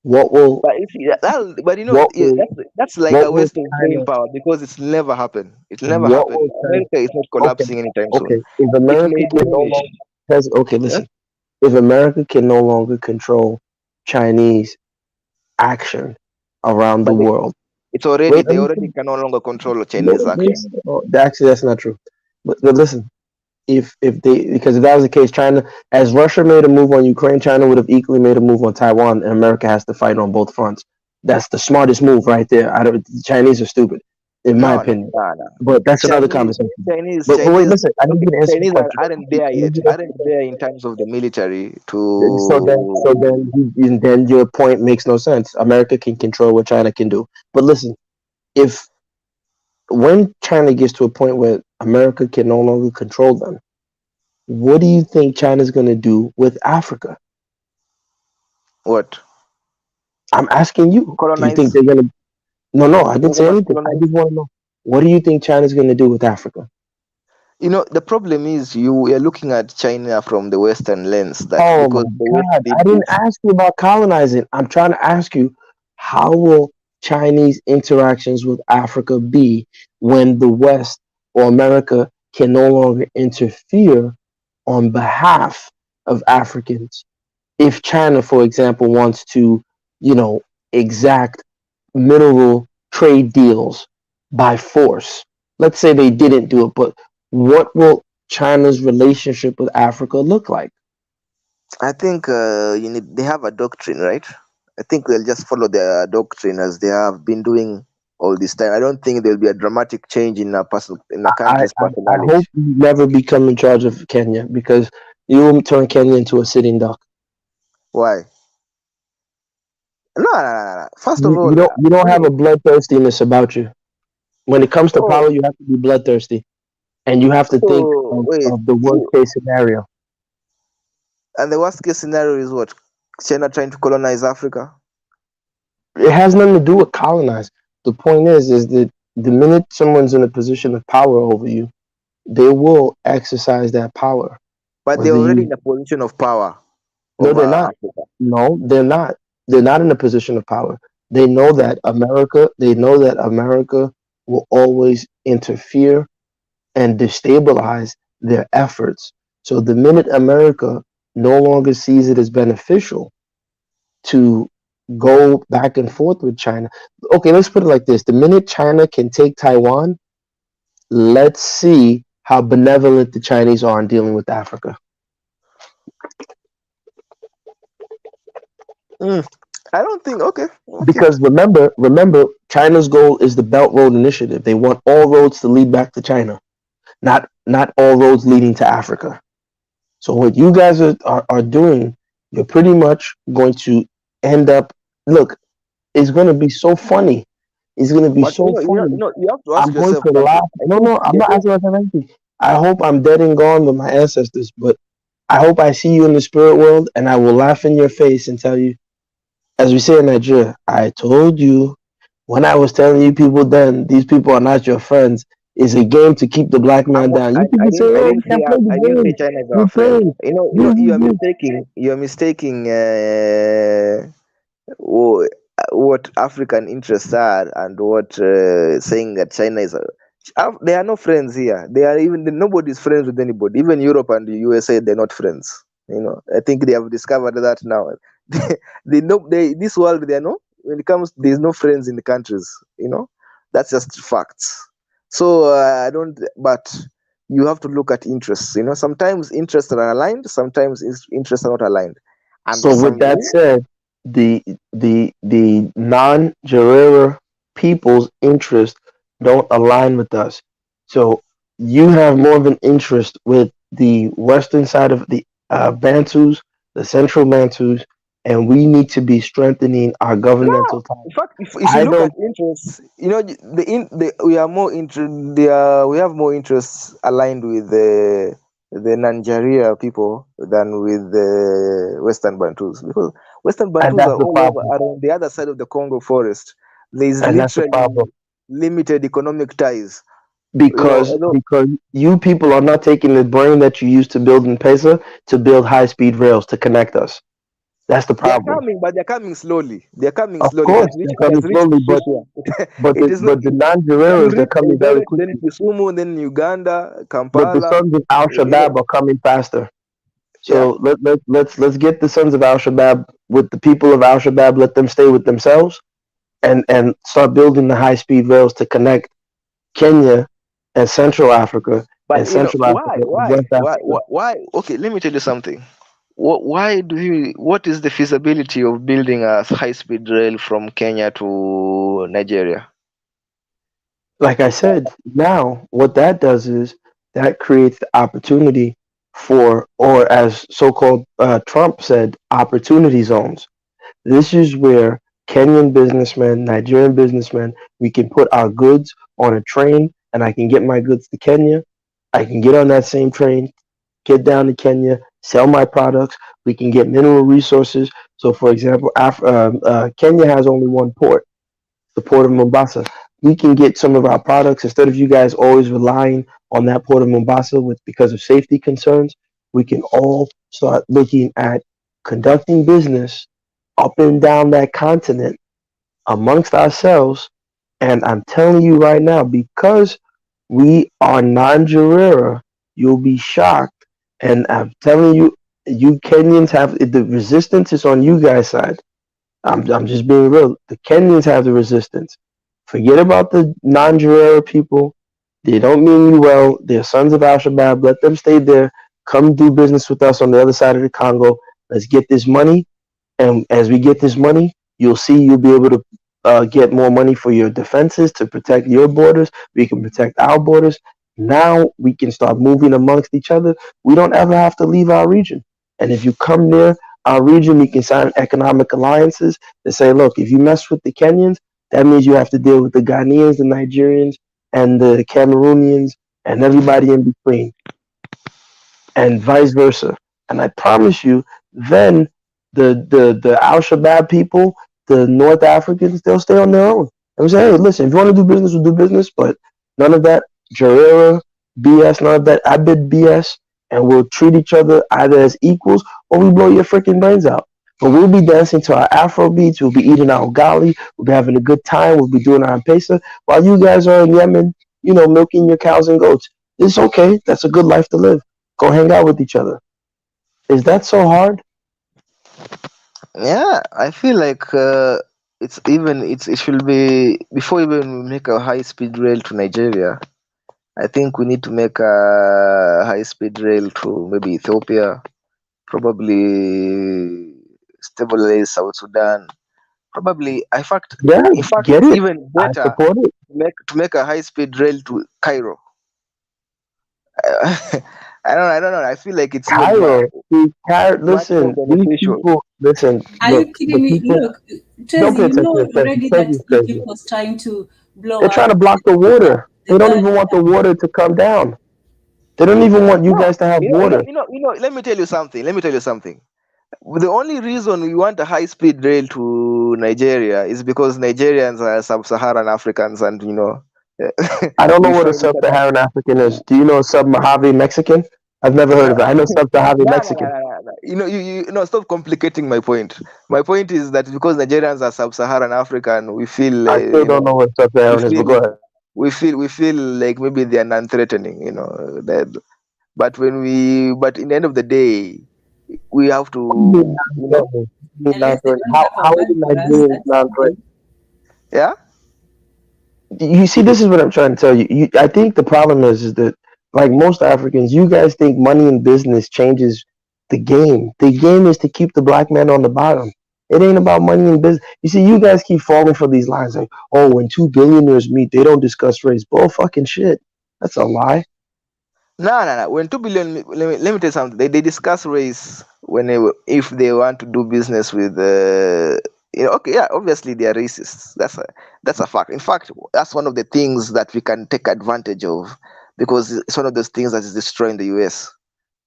What will But if you, that, but what will that's like what a will waste of brain China power, because it's never happen. It'll never what happen. will China America is not okay, collapsing anytime soon. okay. If It America may can no diminish. longer okay, Yeah? listen. If America can no longer control Chinese action around the But world. it's already Wait, let they me already finish. can no longer control Wait, Chinese wait. action. Oh, actually that's not true. But listen, if they because if that was the case, China as Russia made a move on Ukraine, China would have equally made a move on Taiwan, and America has to fight on both fronts. That's the smartest move right there. I don't. The Chinese are stupid, in my No, no, opinion. no, no. But that's another Chinese, conversation. But wait, Chinese. listen. I need Okay, you to answer the Chinese question. aren't there Let yet. me answer the Aren't question. there in terms of the military So to. then your point makes no sense. America can control what China can do. But listen, if when China gets to a point where America can no longer control them, what do you think China's going to do with Africa? What? I'm asking you. Do you think Colonize? they're going to? No, no, I didn't They're say gonna anything. I colonize. just want to know. What do you think China's going to do with Africa? The problem is you are looking at China from the Western lens, that Oh my because the West God. did I didn't this. ask you about colonizing. I'm trying to ask you, how will Chinese interactions with Africa be when the West or America can no longer interfere on behalf of Africans? If China, for example, wants to, you know, exact mineral trade deals by force, let's say they didn't do it, but what will China's relationship with Africa look like? I think they have a doctrine, right? I think they'll just follow their doctrine as they have been doing all this time. I don't think there'll be a dramatic change in a I, country's I personality. hope you never become in charge of Kenya because You will turn Kenya into a sitting duck. Why? No, no, no, no, no. First of You, all, you don't have a we, bloodthirstiness about you. When it comes to oh, power, you have to be bloodthirsty, and you have to think so wait, of the worst case scenario. and the worst case scenario is what? China trying to colonize Africa? It has nothing to do with colonize. The point is that the minute someone's in a position of power over you, they will exercise that power. But they're Whether already in you a position of power no, over they're not. Africa. No, they're not. They're not in a position of power. They know that America. They know that America will always interfere and destabilize their efforts. So the minute America no longer sees it as beneficial to go back and forth with China. Okay, let's put it like this. The minute China can take Taiwan, let's see how benevolent the Chinese are in dealing with Africa. Mm, I don't think. Okay, okay. Because remember, China's goal is the Belt Road Initiative. They want all roads to lead back to China, not all roads leading to Africa. So what you guys are doing, you're pretty much going to end up. Look, it's going to be so funny. It's going to be But so funny. you have to ask I'm going yourself to something. laugh. I No, think no, I'm the not thing. asking myself anything. I hope I'm dead and gone with my ancestors, but I hope I see you in the spirit world and I will laugh in your face and tell you, as we say in Nigeria, I told you when I was telling you people then, these people are not your friends. It's a game to keep the black man down. You people say, I oh, we didn't say can play the I didn't say game. China is We our friend. play. You are You. mistaking. You are mistaking wh- what African interests are and what saying that China is. They are no friends here. They are even nobody's friends with anybody. Even Europe and the USA, they're not friends. I think they have discovered that now. They know this world. They are no. When it comes, there's no friends in the countries. That's just facts. So I don't. But you have to look at interests. Sometimes interests are aligned. Sometimes interests are not aligned. And So with that said, the non-Jarera people's interests don't align with us. So you have more of an interest with the western side of the Bantus, the central Bantus, and we need to be strengthening our no, governmental ties. in fact, if you I look at don't, interests, we are more we have more interests aligned with the Nigeria people than with the Western Bantus, because Western and Bantus that's are the all over problem, are on the other side of the Congo forest. There is and that's the problem literally limited economic ties. because Although you people are not taking the brain that you used to build in Pesa to build high-speed rails to connect us. That's the they are problem. coming, but they're coming slowly. They're coming Of slowly. course, they're It coming has reached slowly, but Busia. but It the is not. but the It will non-Guerreros they're reach coming very Eldoret, then quickly. Kisumu, then Uganda, But the Kampala. sons of Al You know, Shabaab are coming faster. yeah. So let's get the sons of Al Shabaab with the people of Al Shabaab. Let them stay with themselves and start building the high-speed rails to connect Kenya and Central Africa But and Central Africa and West Africa. why? Okay, let me tell you something. Why do you? What is the feasibility of building a high-speed rail from Kenya to Nigeria? Like I said, now what that does is that creates the opportunity for, or as so-called Trump said, opportunity zones. This is where Kenyan businessmen, Nigerian businessmen, we can put our goods on a train and I can get my goods to Kenya. I can get on that same train, get down to Kenya, sell my products. We can get mineral resources. So, for example, Kenya has only one port, the port of Mombasa. We can get some of our products instead of you guys always relying on that port of Mombasa with because of safety concerns. We can all start looking at conducting business up and down that continent amongst ourselves. And I'm telling you right now, because we are non-Jarera, you'll be shocked. And I'm telling you, you Kenyans have the resistance is on you guys' side. I'm just being real. The Kenyans have the resistance. Forget about the non-Jarera people. They don't mean you well. They're sons of Al Shabaab. Let them stay there. Come do business with us on the other side of the Congo. Let's get this money. And as we get this money, you'll see you'll be able to get more money for your defenses to protect your borders. We can protect our borders. Now we can start moving amongst each other. We don't ever have to leave our region. And if you come near our region, we can sign economic alliances that say, look, if you mess with the Kenyans, that means you have to deal with the Ghanaians, the Nigerians, and the Cameroonians, and everybody in between, and vice versa. And I promise you, then the Al Shabaab people, the North Africans, they'll stay on their own. And we say, hey, listen, if you want to do business, we'll do business, but none of that JAREER BS, none of that ABID BS, and we'll treat each other either as equals or we blow your freaking brains out. But we'll be dancing to our Afro beats, we'll be eating our ugali, we'll be having a good time, we'll be doing our M-Pesa, while you guys are in Yemen, milking your cows and goats. It's okay. That's a good life to live. Go hang out with each other. Is that so hard? Yeah, I feel like it should be before even we make a high speed rail to Nigeria. I think we need to make a high speed rail to maybe Ethiopia, probably stabilize South Sudan. Probably, Yeah, in fact, get it's it. even I better support it. to make a high speed rail to Cairo. I don't know. I feel like it's even Cairo. See, much more listen, these beneficial. people, listen, Are you look, the kidding me? people Look, don't Tracy, pay you know attention to Fezzi. already that Fezzi's crazy. Egypt was trying to blow They're up trying to block the water. the They don't Gulf. even want the water to come down. They don't even want you No, guys to have water. let me tell you something. Let me tell you something. The only reason we want a high speed rail to Nigeria is because Nigerians are sub-Saharan Africans, and I don't know we what a find each other. sub-Saharan African is. Do you know a sub-Mojave Mexican? I've never heard No, of it. I know sub-Saharan no, no, no, Mexican. no, no, no. No, stop complicating my point. My point is that because Nigerians are sub-Saharan African, we feel, I still don't know what we sub-Saharan is, but feel, go ahead. we feel like maybe they are non-threatening, that. But in the end of the day, we have What do you mean to, non-threatening? What do you mean Unless they non-threatening? don't How have a are the ban for us, Nigerians that's non-threatening? fine. yeah. You see, this is what I'm trying to tell you. I think the problem is that, like most Africans, you guys think money in business changes the game. The game is to keep the black man on the bottom. It ain't about money in business. You see, you guys keep falling for these lines like, oh, when two billionaires meet, they don't discuss race. Bull fucking shit. That's a lie. No, no, no. When 2 billion, let me tell you something. They discuss race when if they want to do business with, okay, yeah, obviously they are racists. That's a fact. In fact, that's one of the things that we can take advantage of because it's one of those things that is destroying the U.S.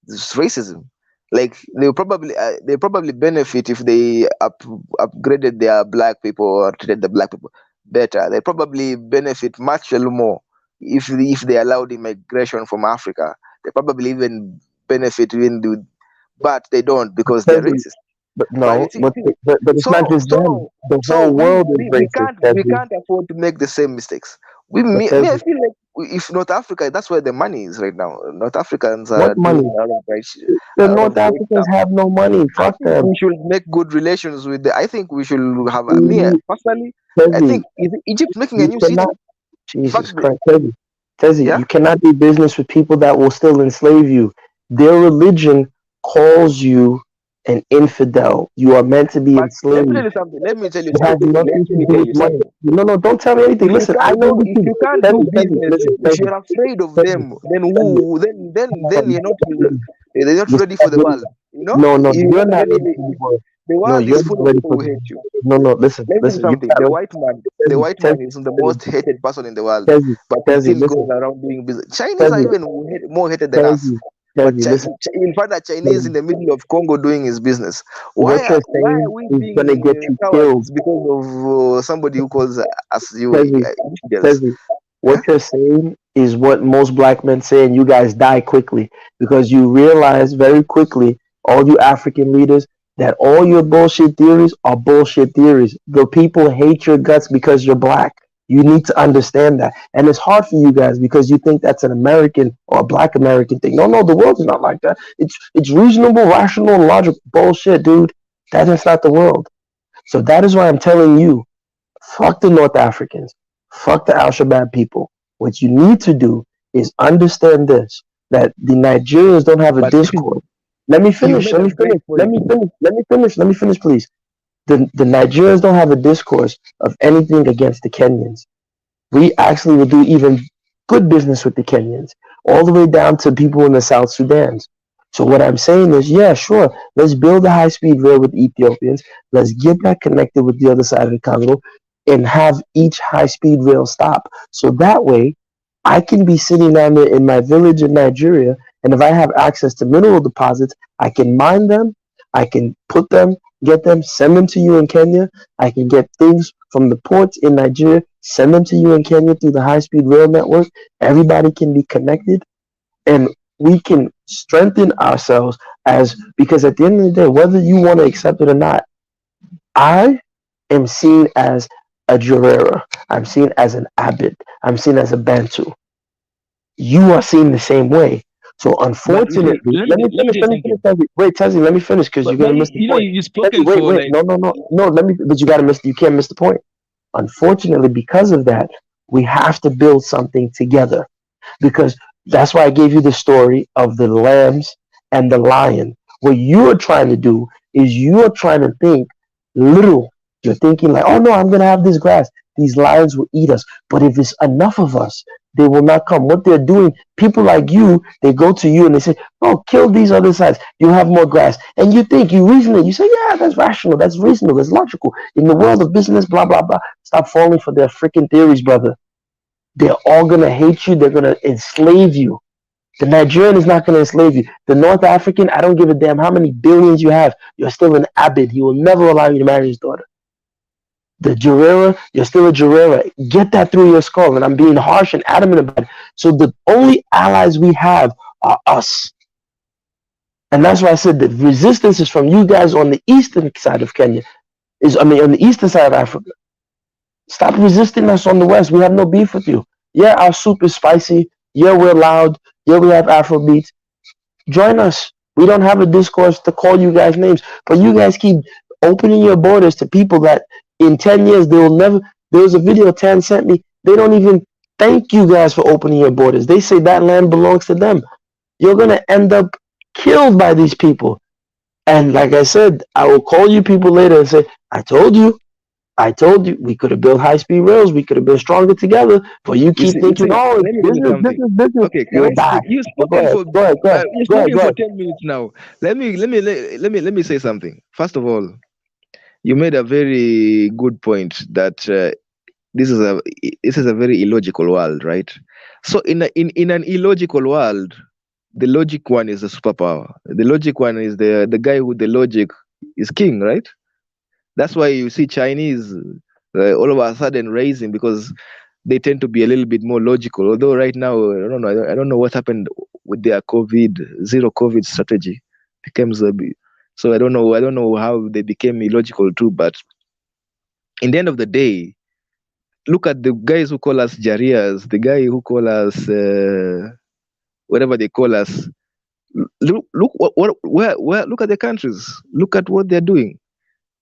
It's racism. Like they probably benefit if they upgraded their black people or treated the black people better. They probably benefit much more if they allowed immigration from Africa. They probably even benefit but they don't because they're Kezi, racist. but But no, you see, but it's not just them. The so whole world is racist, we Kezi. can't afford to make the same mistakes. But I Kezi, feel like if North Africa, that's where the money is right now. North Africans what are doing money? a The lot North of great Africans stuff. have no money. I Fuck think them. we should make good relations with I think we should have personally. I Kezi, think Egypt making a you new city. cannot. In fact, Jesus Christ, Tezzy, yeah. you cannot do business with people that will still enslave you. Their religion calls you an infidel. You are meant to be But let me tell enslaved. you something. Let me tell you It has something. Let nothing to me do tell with you money. something. No, no, don't tell me anything. Listen, I know these If people. you can't do business, if you're afraid of Tezzy, them, then Tezzy, you're not Tezzy, they're not listen, ready for the world. no, no, You're you're not not ready. ready for the world. The No, world you're is full not of ready people for who the hate world. you. No, no, listen, Let me tell you listen. You're something. not ready. The Tezzy, white man Tezzy, is the Tezzy, most hated person in the world, Tezzy, but he Tezzy, still goes listen, around doing business. Chinese are Tezzy, even more hated than us. Tezzy, But Tezzy, listen. in fact, a Chinese in the middle of Congo doing his business. What you're Why are saying we is gonna being get you killed. cowards because of somebody who calls us you Tezzy, infidels? Tezzy, Yeah. what you're saying is what most black men say, and you guys die quickly because you realize very quickly, all you African leaders, that all your bullshit theories are bullshit theories. The people hate your guts because you're black. You need to understand that. And it's hard for you guys because you think that's an American or a black American thing. No, no, the world is not like that. It's reasonable, rational, and logical bullshit, dude. That is not the world. So that is why I'm telling you, fuck the North Africans. Fuck the Al Shabaab people. What you need to do is understand this, that the Nigerians don't have a But discourse. Let me you finish. made Let a me finish. great Let point. me finish. Let me finish. Let me finish, please. The Nigerians don't have a discourse of anything against the Kenyans. We actually will do even good business with the Kenyans, all the way down to people in the South Sudans. So what I'm saying is, yeah, sure, let's build a high-speed rail with Ethiopians. Let's get that connected with the other side of the Congo and have each high-speed rail stop. So that way, I can be sitting down there in my village in Nigeria, and if I have access to mineral deposits, I can mine them, I can put them, get them, send them to you in Kenya. I can get things from the ports in Nigeria, send them to you in Kenya through the high-speed rail network. Everybody can be connected, and we can strengthen ourselves as, because at the end of the day, whether you want to accept it or not, I am seen as a JAREER. I'm seen as an Abbot. I'm seen as a Bantu. You are seen the same way. So But unfortunately, let me say let me finish. something. Tezzy. Wait, Tezzy, let me finish because But you're gonna miss the point. you've Tezzy, spoken wait, for wait, like, no. Let me, but you gotta miss. You can't miss the point. Unfortunately, because of that, we have to build something together, because that's why I gave you the story of the lambs and the lion. What you are trying to do is you are trying to think little. You're thinking like, oh no, I'm gonna have this grass. These lions will eat us. But if it's enough of us, they will not come. What they're doing, people like you, they go to you and they say, oh, kill these other sides. You have more grass. And you think, you reason it. You say, yeah, that's rational. That's reasonable. That's logical. In the world of business, blah, blah, blah. Stop falling for their freaking theories, brother. They're all gonna hate you. They're gonna enslave you. The Nigerian is not gonna enslave you. The North African, I don't give a damn how many billions you have. You're still an Abid. He will never allow you to marry his daughter. The JAREER, you're still a JAREER. Get that through your skull. And I'm being harsh and adamant about it. So the only allies we have are us. And that's why I said the resistance is from you guys on the eastern side of Kenya. On the eastern side of Africa. Stop resisting us on the west. We have no beef with you. Yeah, our soup is spicy. Yeah, we're loud. Yeah, we have Afrobeats. Join us. We don't have a discourse to call you guys names, but you guys keep opening your borders to people that in 10 years they will never. There was a video Tan sent me. They don't even thank you guys for opening your borders. They say that land belongs to them. You're gonna end up killed by these people. And like I said, I will call you people later and say, I told you we could have built high speed rails. We could have been stronger together. But you keep you thinking, see, oh, let me tell you business, something. business, business. Okay, can You'll I die. speak? But you've go spoken for ahead. 10 minutes now. Let me say something. First of all, you made a very good point that this is a very illogical world, right? So in an illogical world, the logic one is the superpower. The logic one is the guy with the logic is king, right? That's why you see Chinese all of a sudden raising, because they tend to be a little bit more logical. Although right now, I don't know what happened with their zero COVID strategy. Becomes so I don't know how they became illogical too. But in the end of the day, look at the guys who call us JAREERs, the guy who call us whatever they call us. Look where look at the countries. Look at what they're doing.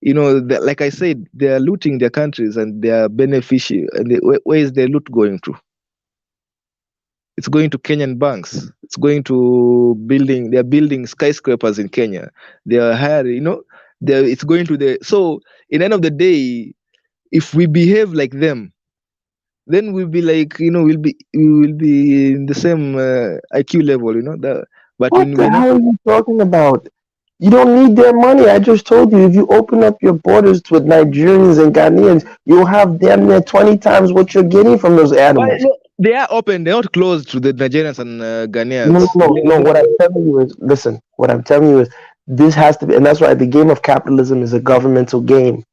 Like I said, they are looting their countries and they are beneficiary. And where is their loot going to? It's going to Kenyan banks. It's going to building. They are building skyscrapers in Kenya. They are hiring. It's going to the. So in the end of the day, if we behave like them, then we'll be like, we will be in the same IQ level. But What when the we're not. hell are you talking about? You don't need their money. I just told you, if you open up your borders with Nigerians and Ghanaians, you'll have damn near 20 times what you're getting from those Well, animals. no, they are open. They're not closed to the Nigerians and No, Ghanaians. no, no. What I'm telling you is, listen, what I'm telling you is, this has to be, and that's why the game of capitalism is a governmental game.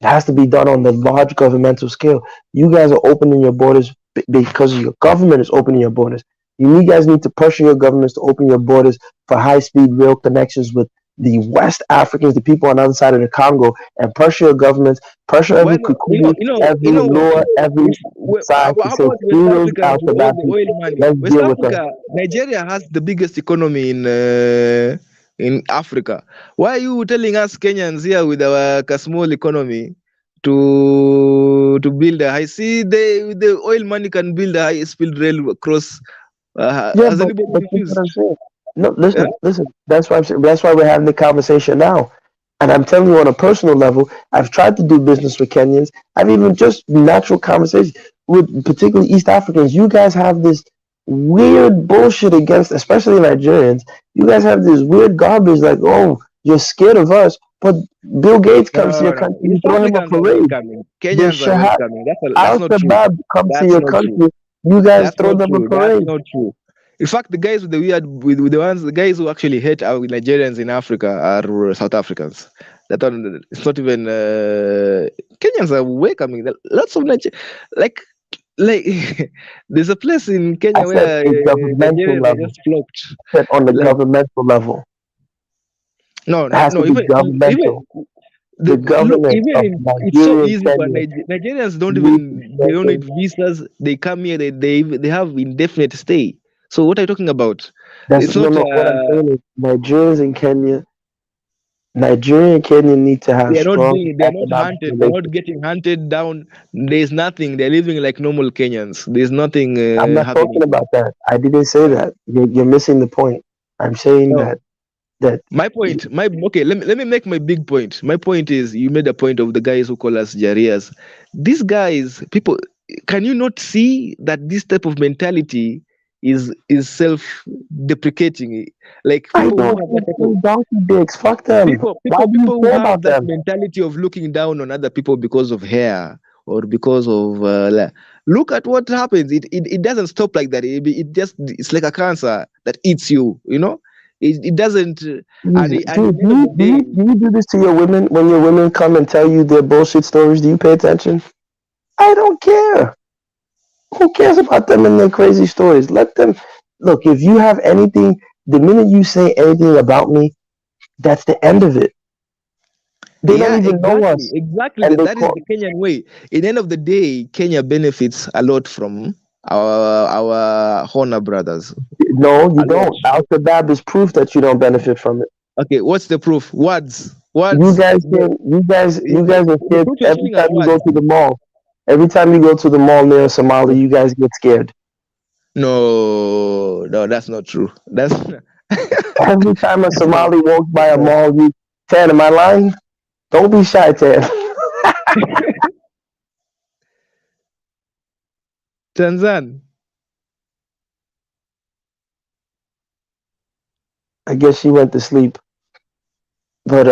It has to be done on the large governmental scale. You guys are opening your borders because your government is opening your borders. You guys need to pressure your governments to open your borders for high-speed rail connections with the West Africans, the people on the other side of the Congo, and pressure your governments, pressure Well, every Kikuyu, every Lua, every side to how say, about West free those Africans with all the Al-Shabaabis. oil money? Let's West deal with them. Africa, Nigeria has the biggest economy in Africa. Why are you telling us Kenyans here with our small economy to build a high? See, the oil money can build a high speed rail across. Yeah, Has anybody but that's what refused? I'm saying. No, Yeah? listen. That's why I'm saying. That's why we're having the conversation now. And I'm telling you on a personal level, I've tried to do business with Kenyans. I've even just natural conversations. with particularly East Africans, you guys have this weird bullshit against, especially Nigerians. You guys have this weird garbage like, oh, you're scared of us, but Bill Gates No, comes to your no. country, you East throw him a Africans are parade. welcoming. The Kenyans are Shahab welcoming. That's Al not true. Shabaab comes to That's your not true. country, you guys That's throw not them a true. That's parade. not true. In fact, the guys with the weird, with the guys who actually hate our Nigerians in Africa are South Africans. That one, it's not even Kenyans are welcoming. Lots of like like there's a place in I Kenya said where a governmental Nigerians are level. just flocked. I said on the Like governmental level. no, It has to no, be even governmental. The look, government even of in it's so Nigeria and easy for Kenya Nigerians don't need to even they don't need strengthen. visas. They come here. They have indefinite stay. So what are you talking about? That's It's no, not. no. What I'm saying is Nigerians and Kenya, Nigeria and Kenya need to have strong They are not economic hunted. They're not relations. getting hunted down. There's nothing. They're living like normal Kenyans. There's nothing I'm not talking happening there. about that. I didn't say that. You're missing the point. I'm saying No. that My point, my okay, let me make my big point. My point is you made a point of the guys who call us JAREERs. These guys, people, can you not see that this type of mentality is self-deprecating? Like I people who don't have that give type of two donkey dicks. Fuck them. Why do you people who care have about that them? mentality of looking down on other people because of hair or because of look at what happens. It doesn't stop like that. It just it's like a cancer that eats you. You know, it doesn't. Jesus. And in Dude, the end of the day, do you do this to your women when your women come and tell you their bullshit stories? Do you pay attention? I don't care. Who cares about them and their crazy stories? Let them look. If you have anything, the minute you say anything about me, that's the end of it. They don't yeah, even know us, exactly and that. they That is call. the Kenyan way. In the end of the day, Kenya benefits a lot from our Honor brothers. No, A you lot. don't. Al Shabaab is proof that you don't benefit from it. Okay, what's the proof? Words. You Words. guys can. You guys are The scared proof you're every showing are time you go words. to the mall. Every time you go to the mall near Somalia, you guys get scared. No, no, that's not true. That's Every time a that's not. Somali walks by a No. mall, you Tan, am I lying? Don't be shy, Tan. Tanzan. I guess she went to sleep. But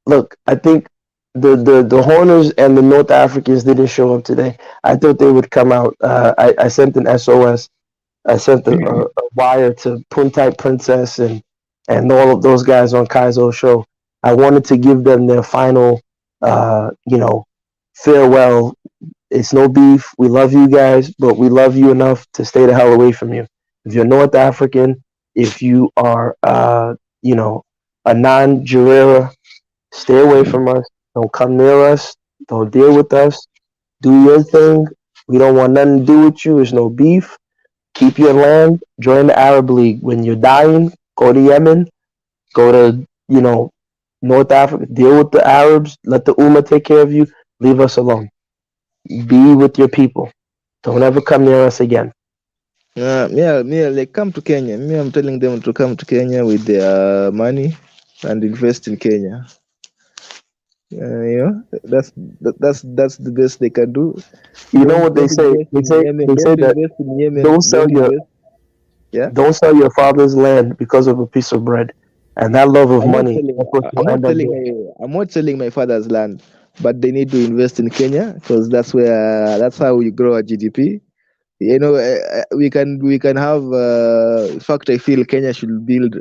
look, I think the Horners and the North Africans didn't show up today. I thought they would come out. I sent an SOS. I sent a wire to Puntai Princess and all of those guys on Kaizo's show. I wanted to give them their final, farewell. It's no beef. We love you guys, but we love you enough to stay the hell away from you. If you're North African, if you are, a non-Jarera, stay away from us. Don't come near us. Don't deal with us. Do your thing. We don't want nothing to do with you. There's no beef. Keep your land. Join the Arab League. When you're dying, go to Yemen. Go to, North Africa. Deal with the Arabs. Let the Ummah take care of you. Leave us alone. Be with your people. Don't ever come near us again. Like come to Kenya. Me, I'm telling them to come to Kenya with their money and invest in Kenya. That's the best they can do. You know what they Don't say? invest They in say Yemen. they say Don't that invest in Yemen. don't sell Don't your invest. Yeah. don't sell your father's land because of a piece of bread. And that love of I'm not money, selling. that's what I'm you'll not end up selling. doing. I'm not selling my father's land, but they need to invest in Kenya because that's how we grow our GDP. We can have. In fact, I feel Kenya should build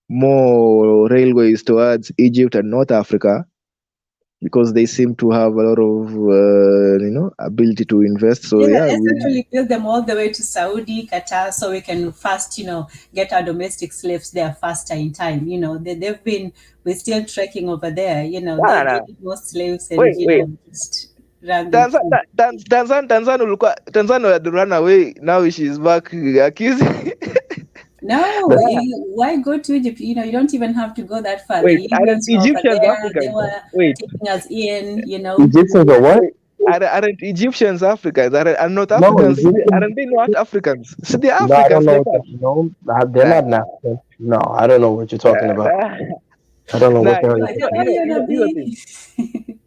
more railways towards Egypt and North Africa because they seem to have a lot of ability to invest. So Yeah, yeah, let's we actually build them all the way to Saudi, Qatar, so we can fast, get our domestic slaves there faster in time. They've been, we're still trekking over there. nah, They nah. need more slaves and, Wait, wait. just run them through. Tanzania had run away. Now she's back accusing. No, That's, why go to Egypt? You don't even have to go that far. The Wait, aren't Libyans were over Egyptians there. They Africans? were Wait, taking us in. Egyptians are what? wait. Aren't Egyptians Africans? Are not No, Africans? Egyptians. Aren't they not Africans? So they're No, I don't Africans know like what that. us. No, they're Nah, not an African. No, I don't know what you're talking nah, about. nah. I don't know Nah, what the hell you're I talking tell about. you, you know the thing. Nabi.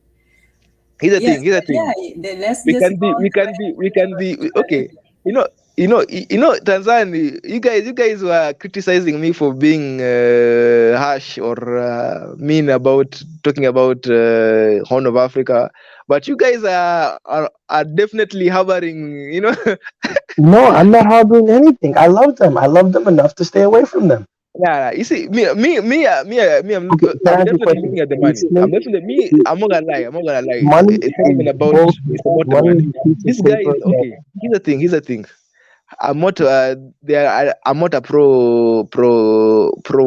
Here's the Yes, thing. Here's the but thing. let's We just can go be. We can be. We can be. Okay. You know. Tanzania. You guys were criticizing me for being harsh or mean about talking about Horn of Africa, but you guys are definitely harboring. No, I'm not harboring anything. I love them. I love them enough to stay away from them. Yeah, you see, Okay, can I I'm ask you a definitely question? looking at the You money. snake, I'm definitely me. you- I'm not gonna lie. I'm not gonna lie. money It's not is even about. bullshit. It's about the Money money. is a piece of This guy paper is that okay. Here's the thing. Here's the thing. I'm not. I'm not a pro.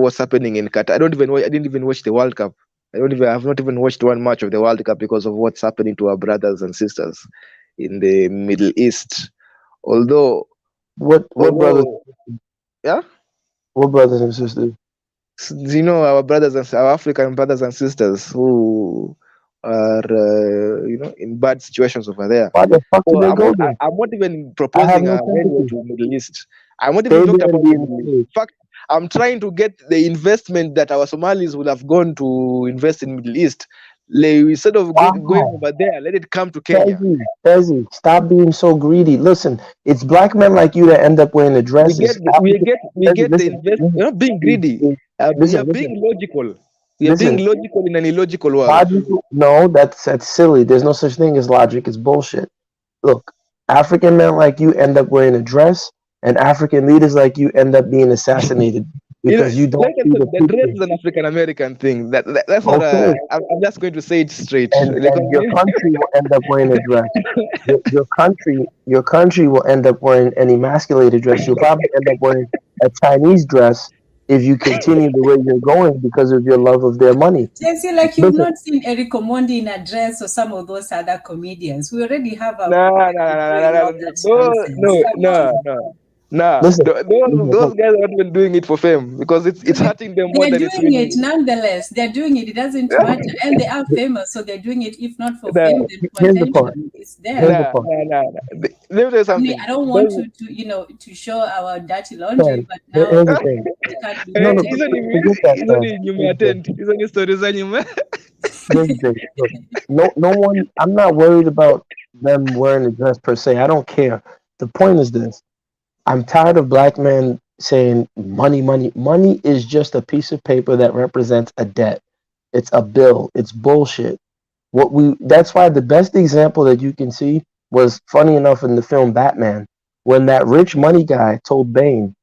What's happening in Qatar? I didn't even watch the World Cup. I've not even watched one match of the World Cup because of what's happening to our brothers and sisters in the Middle East. Although, what brothers although, yeah. what brothers and sisters? Our our African brothers and sisters who are in bad situations over there. Why the fuck did So they go there? I'm not even I have proposing a no railway sympathy. to Middle East. I'm not even Stay talking there and about be the in Middle East. the In fact, I'm trying to get the investment that our Somalis would have gone to invest in Middle East. Instead of going Wow. over there, let it come to Kenya. Fezzy, stop being so greedy. Listen, it's black men like you that end up wearing the We get dresses. the, we Fezzy, get the invest. You're not being greedy. You're listen, being logical. You're being listen. logical in an illogical world. Logical? No, that's silly. There's no such thing as logic. It's bullshit. Look, African men like you end up wearing a dress, and African leaders like you end up being assassinated because you don't Like I see said, the the dress picture. is an African American thing. That's not a. Okay, I'm just going to say it straight. and your country will end up wearing a dress. Your country will end up wearing an emasculated dress. You'll probably end up wearing a Chinese dress if you continue the way you're going because of your love of their money. Chelsea, like you've Listen, not seen Eric Omondi in a dress or some of those other comedians. We already have our No, no, problem no, with no, doing no, all that no, nonsense. no, Come no, on. no, no. listen, Those listen. guys are not even doing it for fame because it's hurting them more They're than it's doing it really. nonetheless. They're doing it. It doesn't matter. And they are famous, so they're doing it, if not for fame, No, then for Here's the part. attention. It's there. Here's the no, part. no, no, no. Let me tell you I mean, I something. don't want to show our dirty laundry, Ken, but here's now the thing. we can't do No, that no, Hizo anymore. forget that, man. ni nyuma Here's ya the thing. tent. Hizo ni stories za nyuma. Here's the thing. Look, no one. I'm not worried about them wearing a dress per se. I don't care. The point is this: I'm tired of black men saying money, money. Money is just a piece of paper that represents a debt. It's a bill. It's bullshit. That's why the best example that you can see was funny enough in the film Batman when that rich money guy told Bane,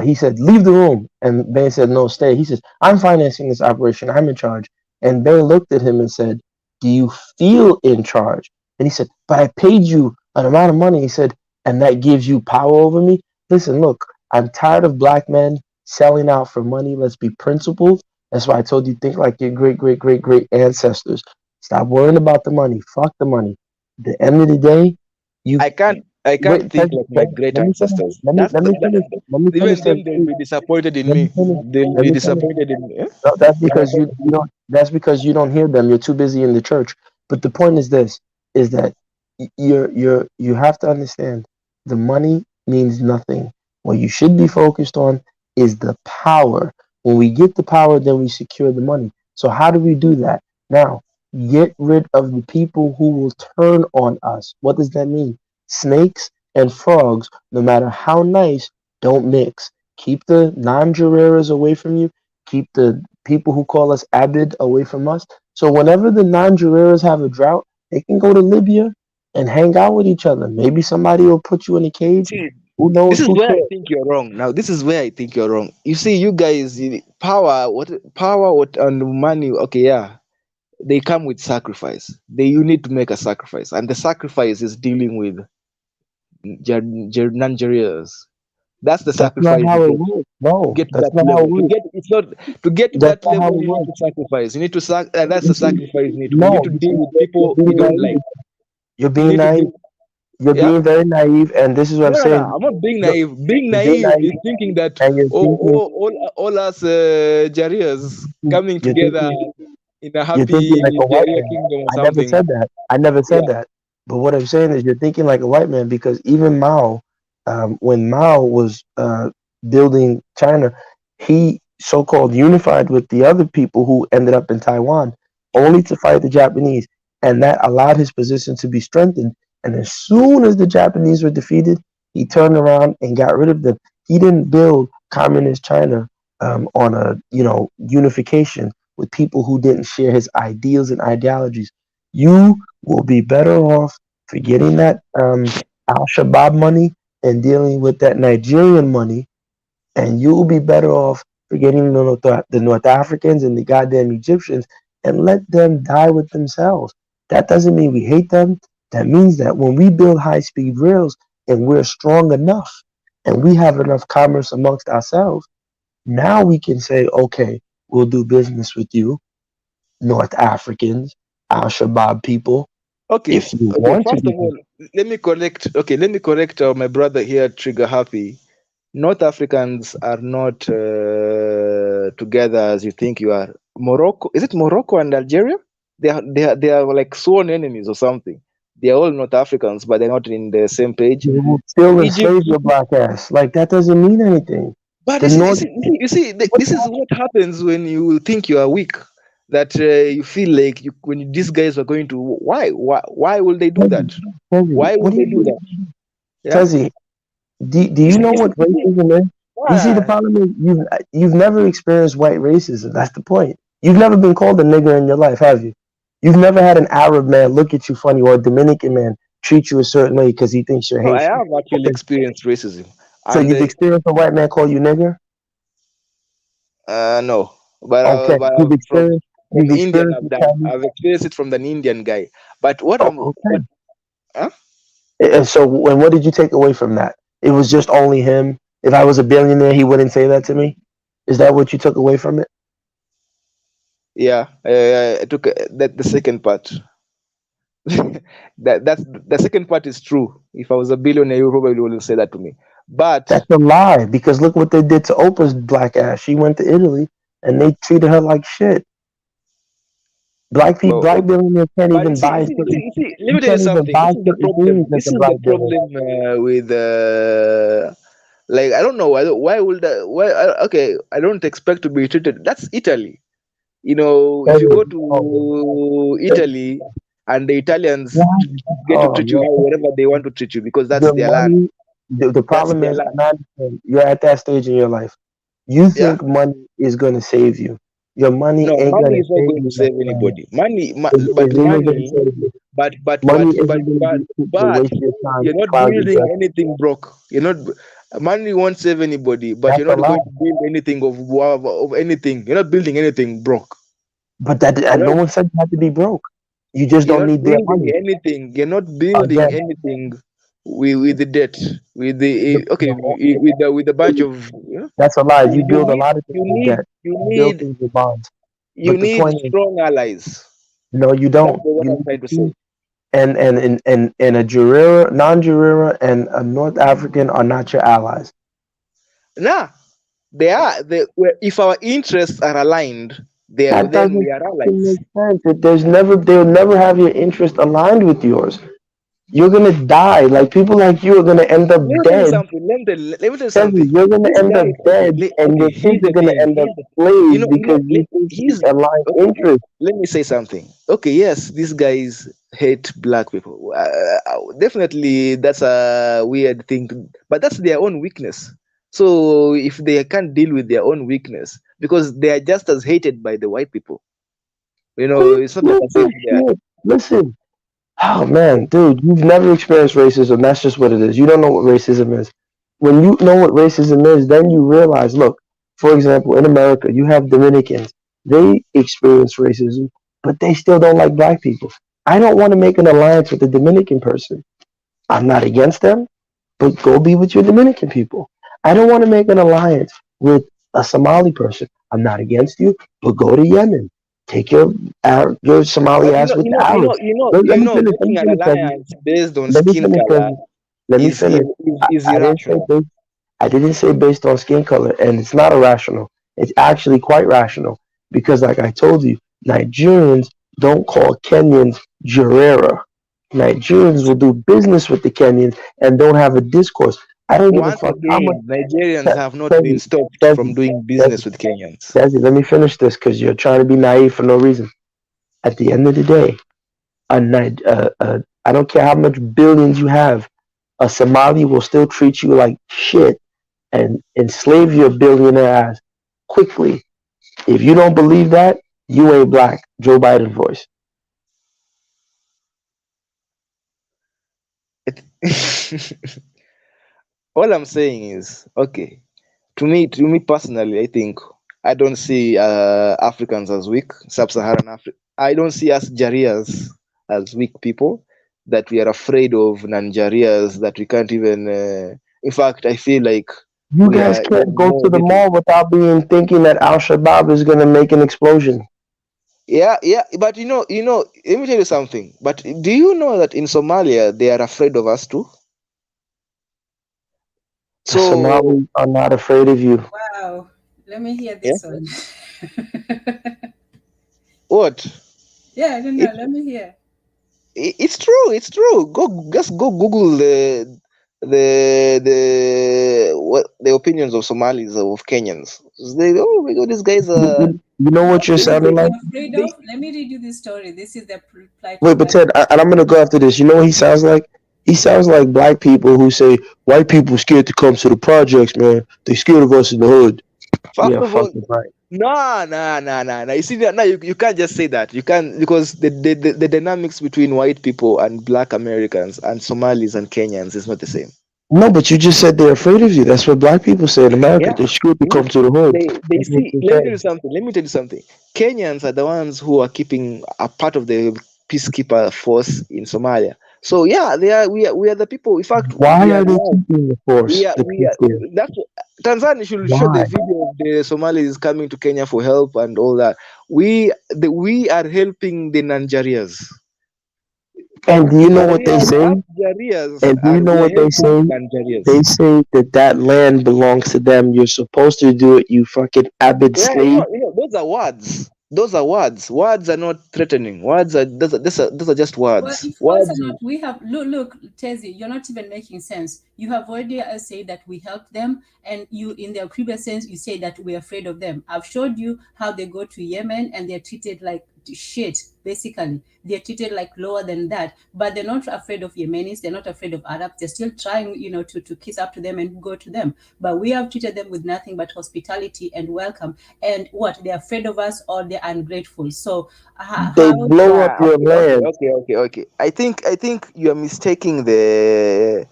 he said leave the room, and Bane said no, stay. He says I'm financing this operation, I'm in charge, and Bane looked at him and said, do you feel in charge? And he said, but I paid you an amount of money. He said, and that gives you power over me. Listen, look, I'm tired of black men selling out for money. Let's be principled. That's why I told you think like your great great great great ancestors. Stop worrying about the money. Fuck the money. At the end of the day, you I can't wait. think like my great Let me finish. ancestors. Let me finish. Let me finish. Even them, they'll be disappointed in Let me me. finish. They'll Let be me finish. disappointed in me. No, that's If I because talk. you don't. That's because you don't hear them. You're too busy in the church. But the point is this: is that you have to understand the money means nothing. What you should be focused on is the power. When we get the power, then we secure the money. So how do we do that? Now, get rid of the people who will turn on us. What does that mean? Snakes and frogs, no matter how nice, don't mix. Keep the non-Jareers away from you. Keep the people who call us Abid away from us. So whenever the non-Jareers have a drought, they can go to Libya and hang out with each other. Maybe somebody will put you in a cage. See, Who this knows? is Who where I cares? think you're wrong. Now, this is where I think you're wrong. You see, you guys, power, what, and money. Okay, yeah, they come with sacrifice. You need to make a sacrifice, and the sacrifice is dealing with Nigerians. That's the That's not sacrifice you how it get works. to No, get to that's that not how level. it works. It's not to get to That's that not how level. it You need works. to sacrifice. You need to That's You the see, sacrifice you need to. You need no, to you deal see, with you're people you being don't like. naive. You're You being need to naive. deal. You're Yeah. being very naive, and this is what I'm No, no, no. saying. I'm not being Look, naive. Being you're being naive is naive, thinking that and you're thinking, all us Jarias coming you're together thinking, in a you're thinking happy like a white Jaria man. kingdom or I never something. said that. I never said Yeah. that. But what I'm saying is, you're thinking like a white man because even Mao, when Mao was building China, he so-called unified with the other people who ended up in Taiwan, only to fight the Japanese. and that allowed his position to be strengthened. And as soon as the Japanese were defeated, he turned around and got rid of them. He didn't build communist China on a unification with people who didn't share his ideals and ideologies. You will be better off forgetting that Al Shabaab money and dealing with that Nigerian money, and you'll be better off forgetting the North Africans and the goddamn Egyptians and let them die with themselves. That doesn't mean we hate them. That means that when we build high speed rails and we're strong enough and we have enough commerce amongst ourselves, now we can say, okay, we'll do business with you, North Africans, Al Shabaab people, Okay, if you okay. want to First do of all, let me correct. Okay, let me correct my brother here, Trigger Happy. North Africans are not together as you think you are. Morocco, is it Morocco and Algeria? They are like sworn enemies or something. They are all North Africans, but they're not in the same page. they will still Egypt, enslave your black ass. Like that doesn't mean anything. but The this is you North see, this is what happens when you think you are weak. That you feel like when these guys are going to why will they do that? Tezzy, Why what will do they you do mean? that? Yeah. Tezzy, do you know what racism is? You see, the Why? problem is you've never experienced white racism. That's the point. You've never been called a nigger in your life, have you? You've never had an Arab man look at you funny or a Dominican man treat you a certain way because he thinks you're No, I Haitian. have actually Okay, experienced racism, so and you've experienced a white man call you nigger. no, but Okay, but from you've Indian, experienced I've the done. Chinese. I've experienced it from an Indian guy. But Oh, okay. huh? And so, and what did you take away from that? It was just only him. If I was a billionaire, he wouldn't say that to me. Is that what you took away from it? Yeah, I took that the second part. That's the second part is true. If I was a billionaire, you probably wouldn't say that to me. But That's a lie because look what they did to Oprah's black ass. She went to Italy and they treated her like shit. Black people, well, black billionaires can't but even buy certain. let You me tell you can't even something. buy certain things as This a is black the billionaire. problem with like I don't know why would that why okay I don't expect to be treated. That's Italy. You know, if you go Oh, to Italy and the Italians yeah. get to Oh treat you man, wherever they want to treat you because that's your their land. money. The That's problem their is, land. and I understand, you're at that stage in your life. You Yeah. think money is gonna save you. Your money No, ain't money gonna is not save going to you, my save friend. anybody. Money, It but isn't gonna money, save you. but but Money but but isn't gonna but be put to but waste your time you're with not cloudy building breath. anything broke. You're not. Money won't save anybody, but That's you're a not lie. going to build anything of anything. You're not building anything broke. But that You're no not. one said you have to be broke. You just You're don't not need their building money. anything. You're not building Again, anything with the debt. With the okay, the, with the bunch of that's a lie. You you build a need lot of things with debt. you You build need things with bonds. you But the need point is, strong allies. no, you That's don't. what You I'm need the trying to say. peace. And a JAREER, non-JAREER, and a North African are not your allies. Nah, they are. If our interests are aligned, That then doesn't we are fucking allies. make sense. They'll never have your interest aligned with yours. You're gonna die. Like people like you are gonna end up Let me tell you dead. something. Let me tell you Tell me, something. you're gonna These end up guys, dead, and okay. your kids Here's are the gonna thing. end up slaves because Let, you think you here's align okay. interests. Let me say something. Okay, yes, these guys hate black people. Definitely, that's a weird thing, but that's their own weakness. So if they can't deal with their own weakness, because they are just as hated by the white people, it's not like as if they are. Listen. Oh man, dude, you've never experienced racism. That's just what it is. You don't know what racism is. When you know what racism is, then you realize, look, for example, in America, you have Dominicans. They experience racism, but they still don't like black people. I don't want to make an alliance with a Dominican person. I'm not against them, but go be with your Dominican people. I don't want to make an alliance with a Somali person. I'm not against you, but go to Yemen. Take your Somali But ass with the Arabs. Let me finish. Let me making an finish. alliance based on Let me skin finish. color Let me finish. is I didn't say irrational. based. I didn't say based on skin color, and it's not irrational. It's actually quite rational because, like I told you, Nigerians don't call Kenyans Jarera. Nigerians will do business with the Kenyans and don't have a discourse. I don't give a Once fuck how much. again, Nigerians have not been Tezzy, stopped from Tezzy, doing Tezzy, business with Kenyans. Tezzy, let me finish this because you're trying to be naive for no reason. At the end of the day, I don't care how much billions you have, a Somali will still treat you like shit and enslave your billionaire ass quickly. If you don't believe that, you ain't black. Joe Biden voice. All I'm saying is, okay, to me personally, I think I don't see Africans as weak, sub-Saharan Africa. I don't see us Jarias as weak people, that we are afraid of non-Jarias, that we can't even. In fact, I feel like You we guys are can't even go more to the little. mall without being thinking that Al Shabaab is gonna make an explosion. Yeah, yeah, but let me tell you something. But do you know that in Somalia they are afraid of us too? The So Somalis are not afraid of you. Wow. Let me hear yeah, this one. what? Yeah, I don't know. It, Let me hear. it's true. It's true. Go Google the opinions of Somalis, of Kenyans. Oh my God, these guys You, are. you, you know what What you're is it sounding that like? you're afraid They, of? Let me read you this story. This is the plight Wait, of but black Ted, and I'm gonna go after this. You know what he sounds like? He sounds like black people who say white people scared to come to the projects, man. They scared of us in the hood. first Yeah, of all, fucking right. no, no, no, no, no. You see, no, you can't just say that. You can't, because the dynamics between white people and black Americans and Somalis and Kenyans is not the same. No, but you just said they're afraid of you. That's what black people say in America. Yeah. They're scared to Yeah. come to the hood. They That's what see. you're Let me tell you saying. something. Let me tell you something. Kenyans are the ones who are keeping a part of the peacekeeper force in Somalia. So yeah, they are. We are the people. In fact, Why we are are the they ones. keeping the force, the We peace are. there? That's Tanzania should show the Why? video of the Somalis coming to Kenya for help and all that. We are helping the Nigerians. And do you know what they Jarias, say? us Jarias And do you are know we are what they helping say? Nigerians. They say that that land belongs to them. You're supposed to do it, you fucking avid Yeah, slave. those are words. Those are words. Words are not threatening. Words are those are just Well, words. if words are Words. not, we have look, Tezi, you're not even making sense. You have already said that we help them, and you, in their previous sense, you say that we're afraid of them. I've showed you how they go to Yemen and they're treated like shit. Basically, they're treated like lower than that, but they're not afraid of Yemenis. They're not afraid of Arabs. They're still trying, to kiss up to them and go to them. But we have treated them with nothing but hospitality and welcome. And what, they're afraid of us or they're ungrateful. So They how? blow up Yeah. your land. Okay. I think you are mistaking the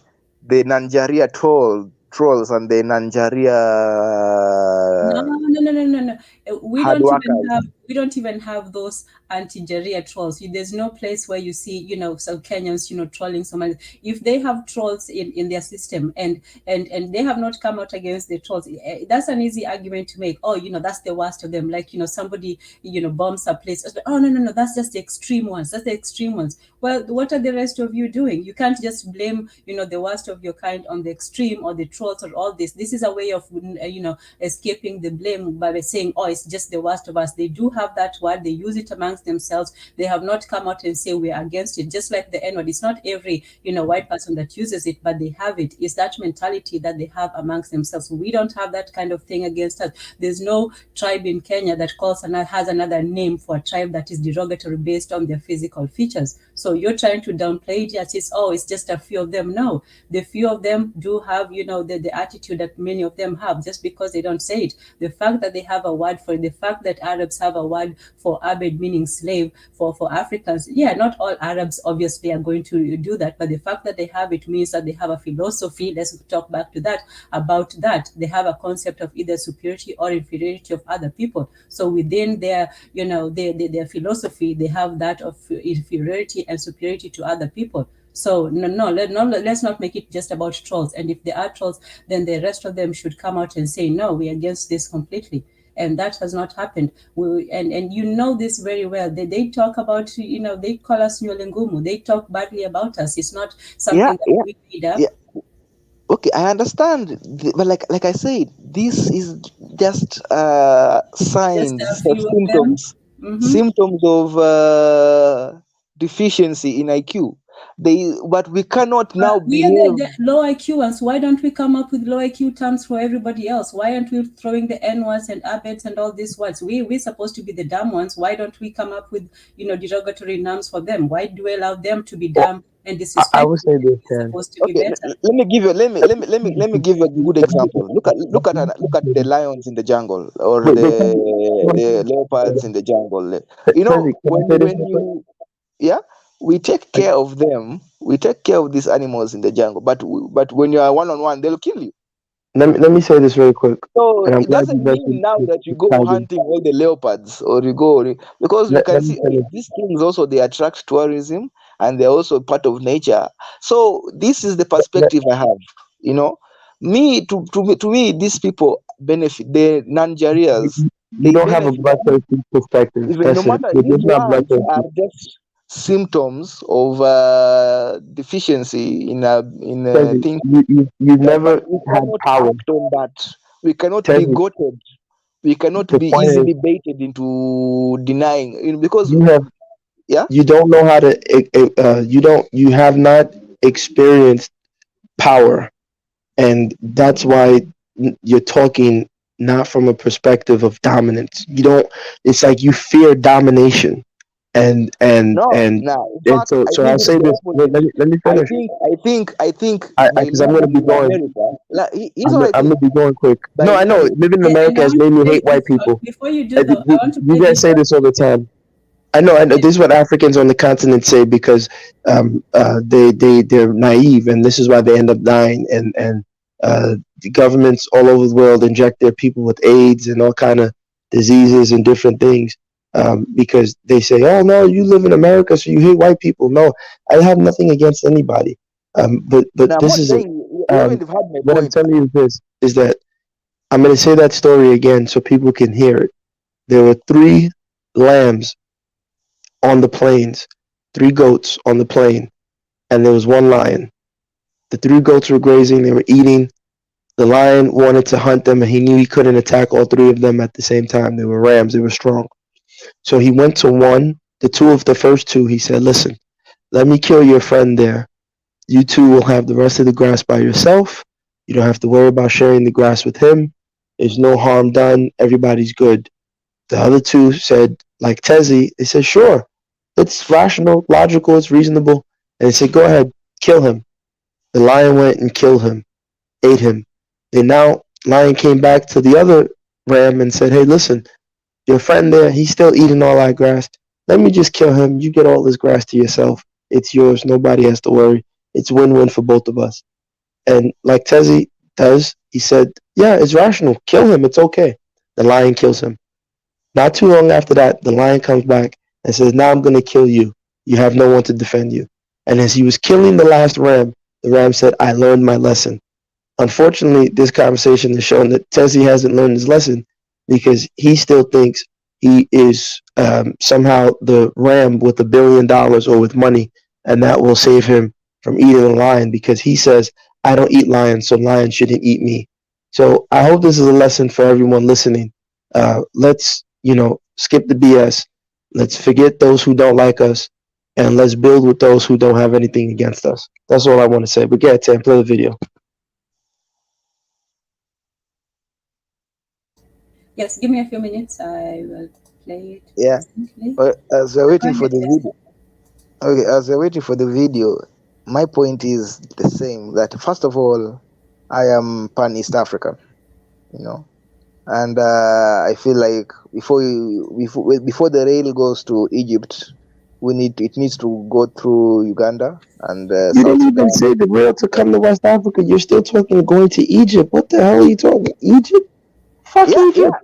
Nanjaria trolls and the Nanjaria No, no, no, no, no, no. We hard don't even workers. have those anti-Jaria trolls. There's no place where you see, some Kenyans, trolling Somalis. If they have trolls in their system and they have not come out against the trolls, that's an easy argument to make. Oh, that's the worst of them. Like, somebody, bombs a place. It's like, oh, no, no, no, that's just the extreme ones. That's the extreme ones. Well, what are the rest of you doing? You can't just blame, the worst of your kind on the extreme or the trolls or all this. This is a way of, escaping the blame by saying, oh, it's just the worst of us. They do have that word. They use it amongst themselves. They have not come out and say we're against it. Just like the N word. It's not every, white person that uses it, but they have it. It's that mentality that they have amongst themselves. We don't have that kind of thing against us. There's no tribe in Kenya that has another name for a tribe that is derogatory based on their physical features. So you're trying to downplay it as it's just a few of them. No, the few of them do have, the attitude that many of them have, just because they don't say it. The fact that they have a word for it, the fact that Arabs have a word for Abed, meaning slave, for Africans. Yeah, not all Arabs obviously are going to do that, but the fact that they have it means that they have a philosophy. Let's talk back to that, about that. They have a concept of either superiority or inferiority of other people. So within their, their philosophy, they have that of inferiority and superiority to other people. So let's not make it just about trolls. And if there are trolls, then the rest of them should come out and say, no, we're against this completely. And that has not happened. And you know this very well. They talk about, they call us Nyolengumu. They talk badly about us. It's not Yeah, something that yeah, we made up. yeah. Okay, I understand, but like I said, this is just Just a signs or few of them. Mm-hmm. symptoms of deficiency in IQ. But we cannot now We are behave. the low IQ ones. Why don't we come up with low IQ terms for everybody else? Why aren't we throwing the N words and abets and all these words? We're supposed to be the dumb ones. Why don't we come up with derogatory names for them? Why do we allow them to be Well, dumb and I disrespectful? would say this, It's Ken. supposed to be Okay, better. let me give you let me give you a good example. Look at the lions in the jungle or Wait, wait, the leopards in the jungle. You know, Tezzy, can I say this when real quick? you yeah, we take care of them. We take care of these animals in the jungle, but when you are one on one, they'll kill you. Let me say this really quick, So and I'm it glad you doesn't mean mentioned now this, that you this go tiger. hunting all the leopards or because we can Let me see finish. these things also they attract tourism and they're also part of nature. So this is the Let, perspective I have. You know, to me, these people benefit. The you, non-Jarias, you they don't have a benefit. bloodthirsty perspective. Even no That's it. matter You're these just not ones are bloodthirsty. just symptoms of deficiency in Tezzy, things. you've But never we had cannot power. act on that. We cannot be Tezzy, goated. We cannot the be point is, easily baited into denying, because you have yeah. you don't know how to. You have not experienced power, and that's why you're talking not from a perspective of dominance. You don't. It's like you fear domination, and and No, and now in and fact, so I so think I'll it's say the this. Wait, opposite. let me I finish. think I think I think I by because I'm gonna living be in going. America, like, here's what I I'm think. gonna be going quick. By No, I know living, living in And America I has want to made me play hate white this people. before you do though. I want to You play guys this. say this all the time. I know, and this is what Africans on the continent say because they're naive, and this is why they end up dying. And the governments all over the world inject their people with AIDS and all kind of diseases and different things because they say, "Oh no, you live in America, so you hate white people." No, I have nothing against anybody, but now I'm this not is a, saying you haven't had my what I'm point. telling you is this: is that I'm going to say that story again so people can hear it. There were three lambs on the plains, three goats on the plain, and there was one lion. The three goats were grazing, they were eating. The lion wanted to hunt them, and he knew he couldn't attack all three of them at the same time. They were rams, they were strong. So he went to one, the first two, he said, "Listen, let me kill your friend there. You two will have the rest of the grass by yourself. You don't have to worry about sharing the grass with him. There's no harm done. Everybody's good." The other two said, like Tezzy, they said, "Sure, it's rational, logical, it's reasonable." And they said, "Go ahead, kill him." The lion went and killed him, ate him. And now lion came back to the other ram and said, "Hey, listen, your friend there, he's still eating all our grass. Let me just kill him. You get all this grass to yourself. It's yours. Nobody has to worry. It's win-win for both of us." And like Tezzy does, he said, "Yeah, it's rational. Kill him. It's okay." The lion kills him. Not too long after that, the lion comes back and says, "Now I'm going to kill you. You have no one to defend you." And as he was killing the last ram, the ram said, "I learned my lesson." Unfortunately, this conversation has shown that Tessie hasn't learned his lesson because he still thinks he is somehow the ram with $1 billion or with money, and that will save him from eating a lion because he says, "I don't eat lions, so lions shouldn't eat me." So I hope this is a lesson for everyone listening. Let's skip the BS. Let's forget those who don't like us, and let's build with those who don't have anything against us. That's all I want to say. But yeah, Tam, play the video. Yes, give me a few minutes. I will play it Yeah. presently. As we're Go waiting for ahead, the yes. video. Okay, as we're waiting for the video, my point is the same. That first of all, I am pan East African. You know, and I feel like before the rail goes to Egypt, it needs to go through Uganda and You South didn't even Sudan. say the rail to come to West Africa. You're still talking going to Egypt. What the hell are you talking? Egypt? Fuck Yeah, yeah, Egypt.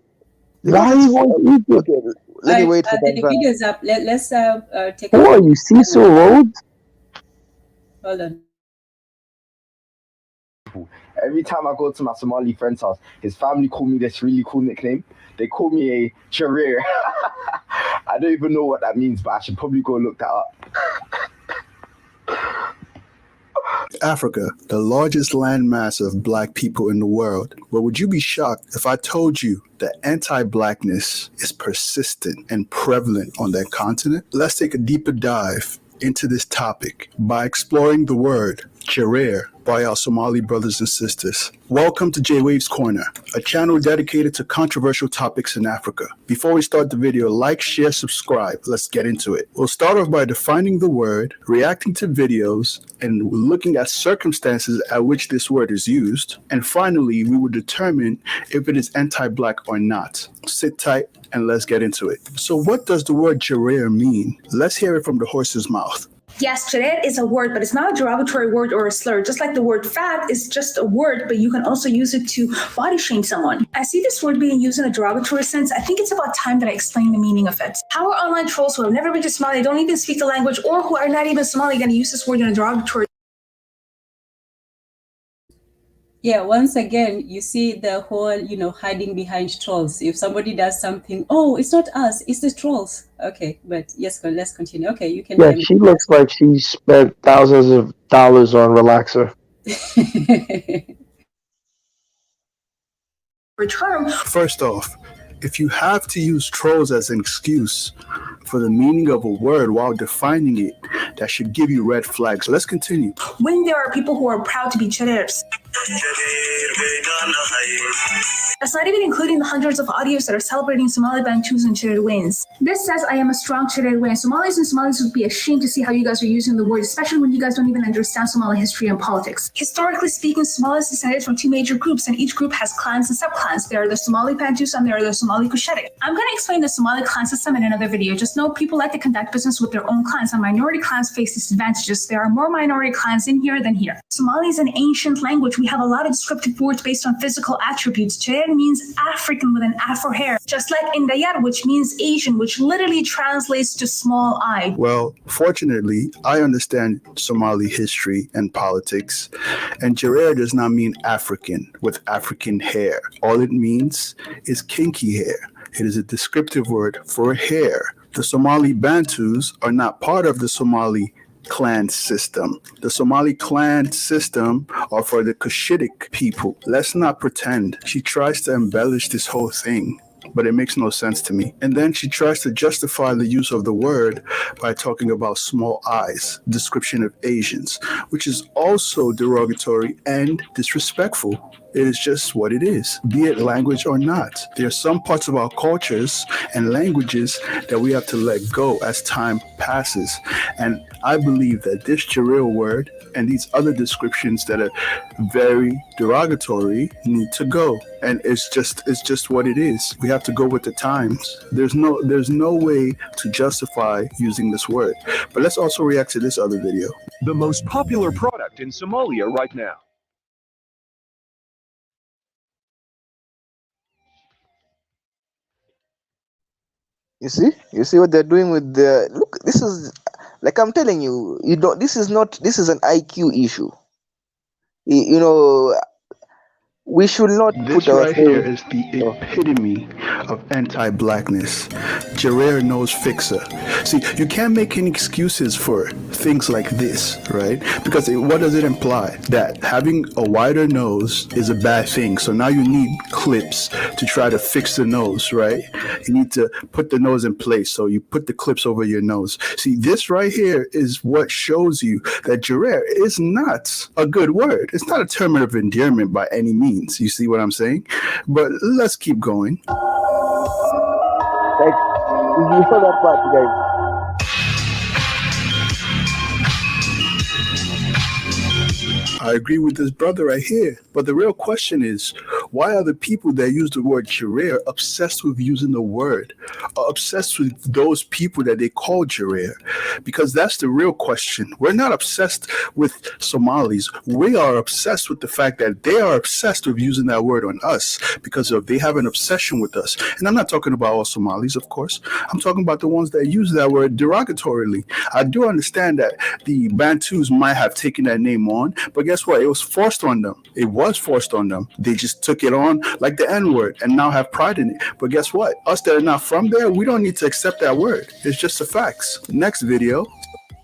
because Why are it's you going to Egypt? okay. All Let me right, wait for the Tanzania. video is up. Let's take a Who few are you, minutes. I Cecil will Rhodes? hold on. Every time I go to my Somali friend's house, his family call me this really cool nickname. They call me a JAREER. I don't even know what that means, but I should probably go look that up. Africa, the largest landmass of black people in the world. But would you be shocked if I told you that anti-blackness is persistent and prevalent on that continent? Let's take a deeper dive into this topic by exploring the word JAREER by our Somali brothers and sisters. Welcome to J-Wave's Corner, a channel dedicated to controversial topics in Africa. Before we start the video, like, share, subscribe. Let's get into it. We'll start off by defining the word, reacting to videos, and looking at circumstances at which this word is used. And finally, we will determine if it is anti-black or not. Sit tight and let's get into it. So what does the word JAREER mean? Let's hear it from the horse's mouth. Yes, jareer is a word, but it's not a derogatory word or a slur. Just like the word fat is just a word, but you can also use it to body shame someone. I see this word being used in a derogatory sense. I think it's about time that I explain the meaning of it. How are online trolls who have never been to Somalia, don't even speak the language, or who are not even Somali going to use this word in a derogatory? Yeah, once again, you see the whole, hiding behind trolls. If somebody does something, oh, it's not us, it's the trolls. Okay, but yes, let's continue. Okay, you can. Yeah, she looks like she spent thousands of dollars on relaxer. Term. First off, if you have to use trolls as an excuse for the meaning of a word while defining it, that should give you red flags. Let's continue. When there are people who are proud to be jareers. That's not even including the hundreds of audios that are celebrating Somali Bantus and Jareer wins. This says I am a strong Jareer win. Somalis and Somalis would be ashamed to see how you guys are using the word, especially when you guys don't even understand Somali history and politics. Historically speaking, Somalis descended from two major groups, and each group has clans and subclans. There are the Somali Bantus and there are the Somali Cushitic. I'm going to explain the Somali clan system in another video. Just know people like to conduct business with their own clans, and minority clans face disadvantages. There are more minority clans in here than here. Somali is an ancient language. We have a lot of descriptive words based on physical attributes. Jareer means African with an afro hair, just like Indayar, which means Asian, which literally translates to small eye. Well, fortunately, I understand Somali history and politics, and Jareer does not mean African with African hair. All it means is kinky hair. It is a descriptive word for hair. The Somali Bantus are not part of the Somali clan system. The Somali clan system are for the Cushitic people. Let's not pretend. She tries to embellish this whole thing, but it makes no sense to me. And then she tries to justify the use of the word by talking about small eyes, description of Asians, which is also derogatory and disrespectful. It is just what it is, be it language or not. There are some parts of our cultures and languages that we have to let go as time passes. And I believe that this Jareer word and these other descriptions that are very derogatory need to go. And it's just what it is. We have to go with the times. There's no way to justify using this word. But let's also react to this other video. The most popular product in Somalia right now. You see what they're doing with the look. This is like I'm telling you. You don't. This is an IQ issue. You know, we should not This put right here ourselves. is the epitome of anti-blackness. Jareer knows fixer. See, you can't make any excuses for things like this, right? Because what does it imply? That having a wider nose is a bad thing. So now you need clips to try to fix the nose, right? You need to put the nose in place. So you put the clips over your nose. See, this right here is what shows you that Jareer is not a good word. It's not a term of endearment by any means. You see what I'm saying? But let's keep going. Like, you saw that part, guys. I agree with this brother right here. But the real question is, why are the people that use the word Jareer obsessed with using the word, obsessed with those people that they call Jareer? Because that's the real question. We're not obsessed with Somalis. We are obsessed with the fact that they are obsessed with using that word on us because they have an obsession with us. And I'm not talking about all Somalis, of course. I'm talking about the ones that use that word derogatorily. I do understand that the Bantus might have taken that name on, but guess what? It was forced on them. It was forced on them. They just took it on like the N-word and now have pride in it. But guess what? Us that are not from there, we don't need to accept that word. It's just the facts. Next video.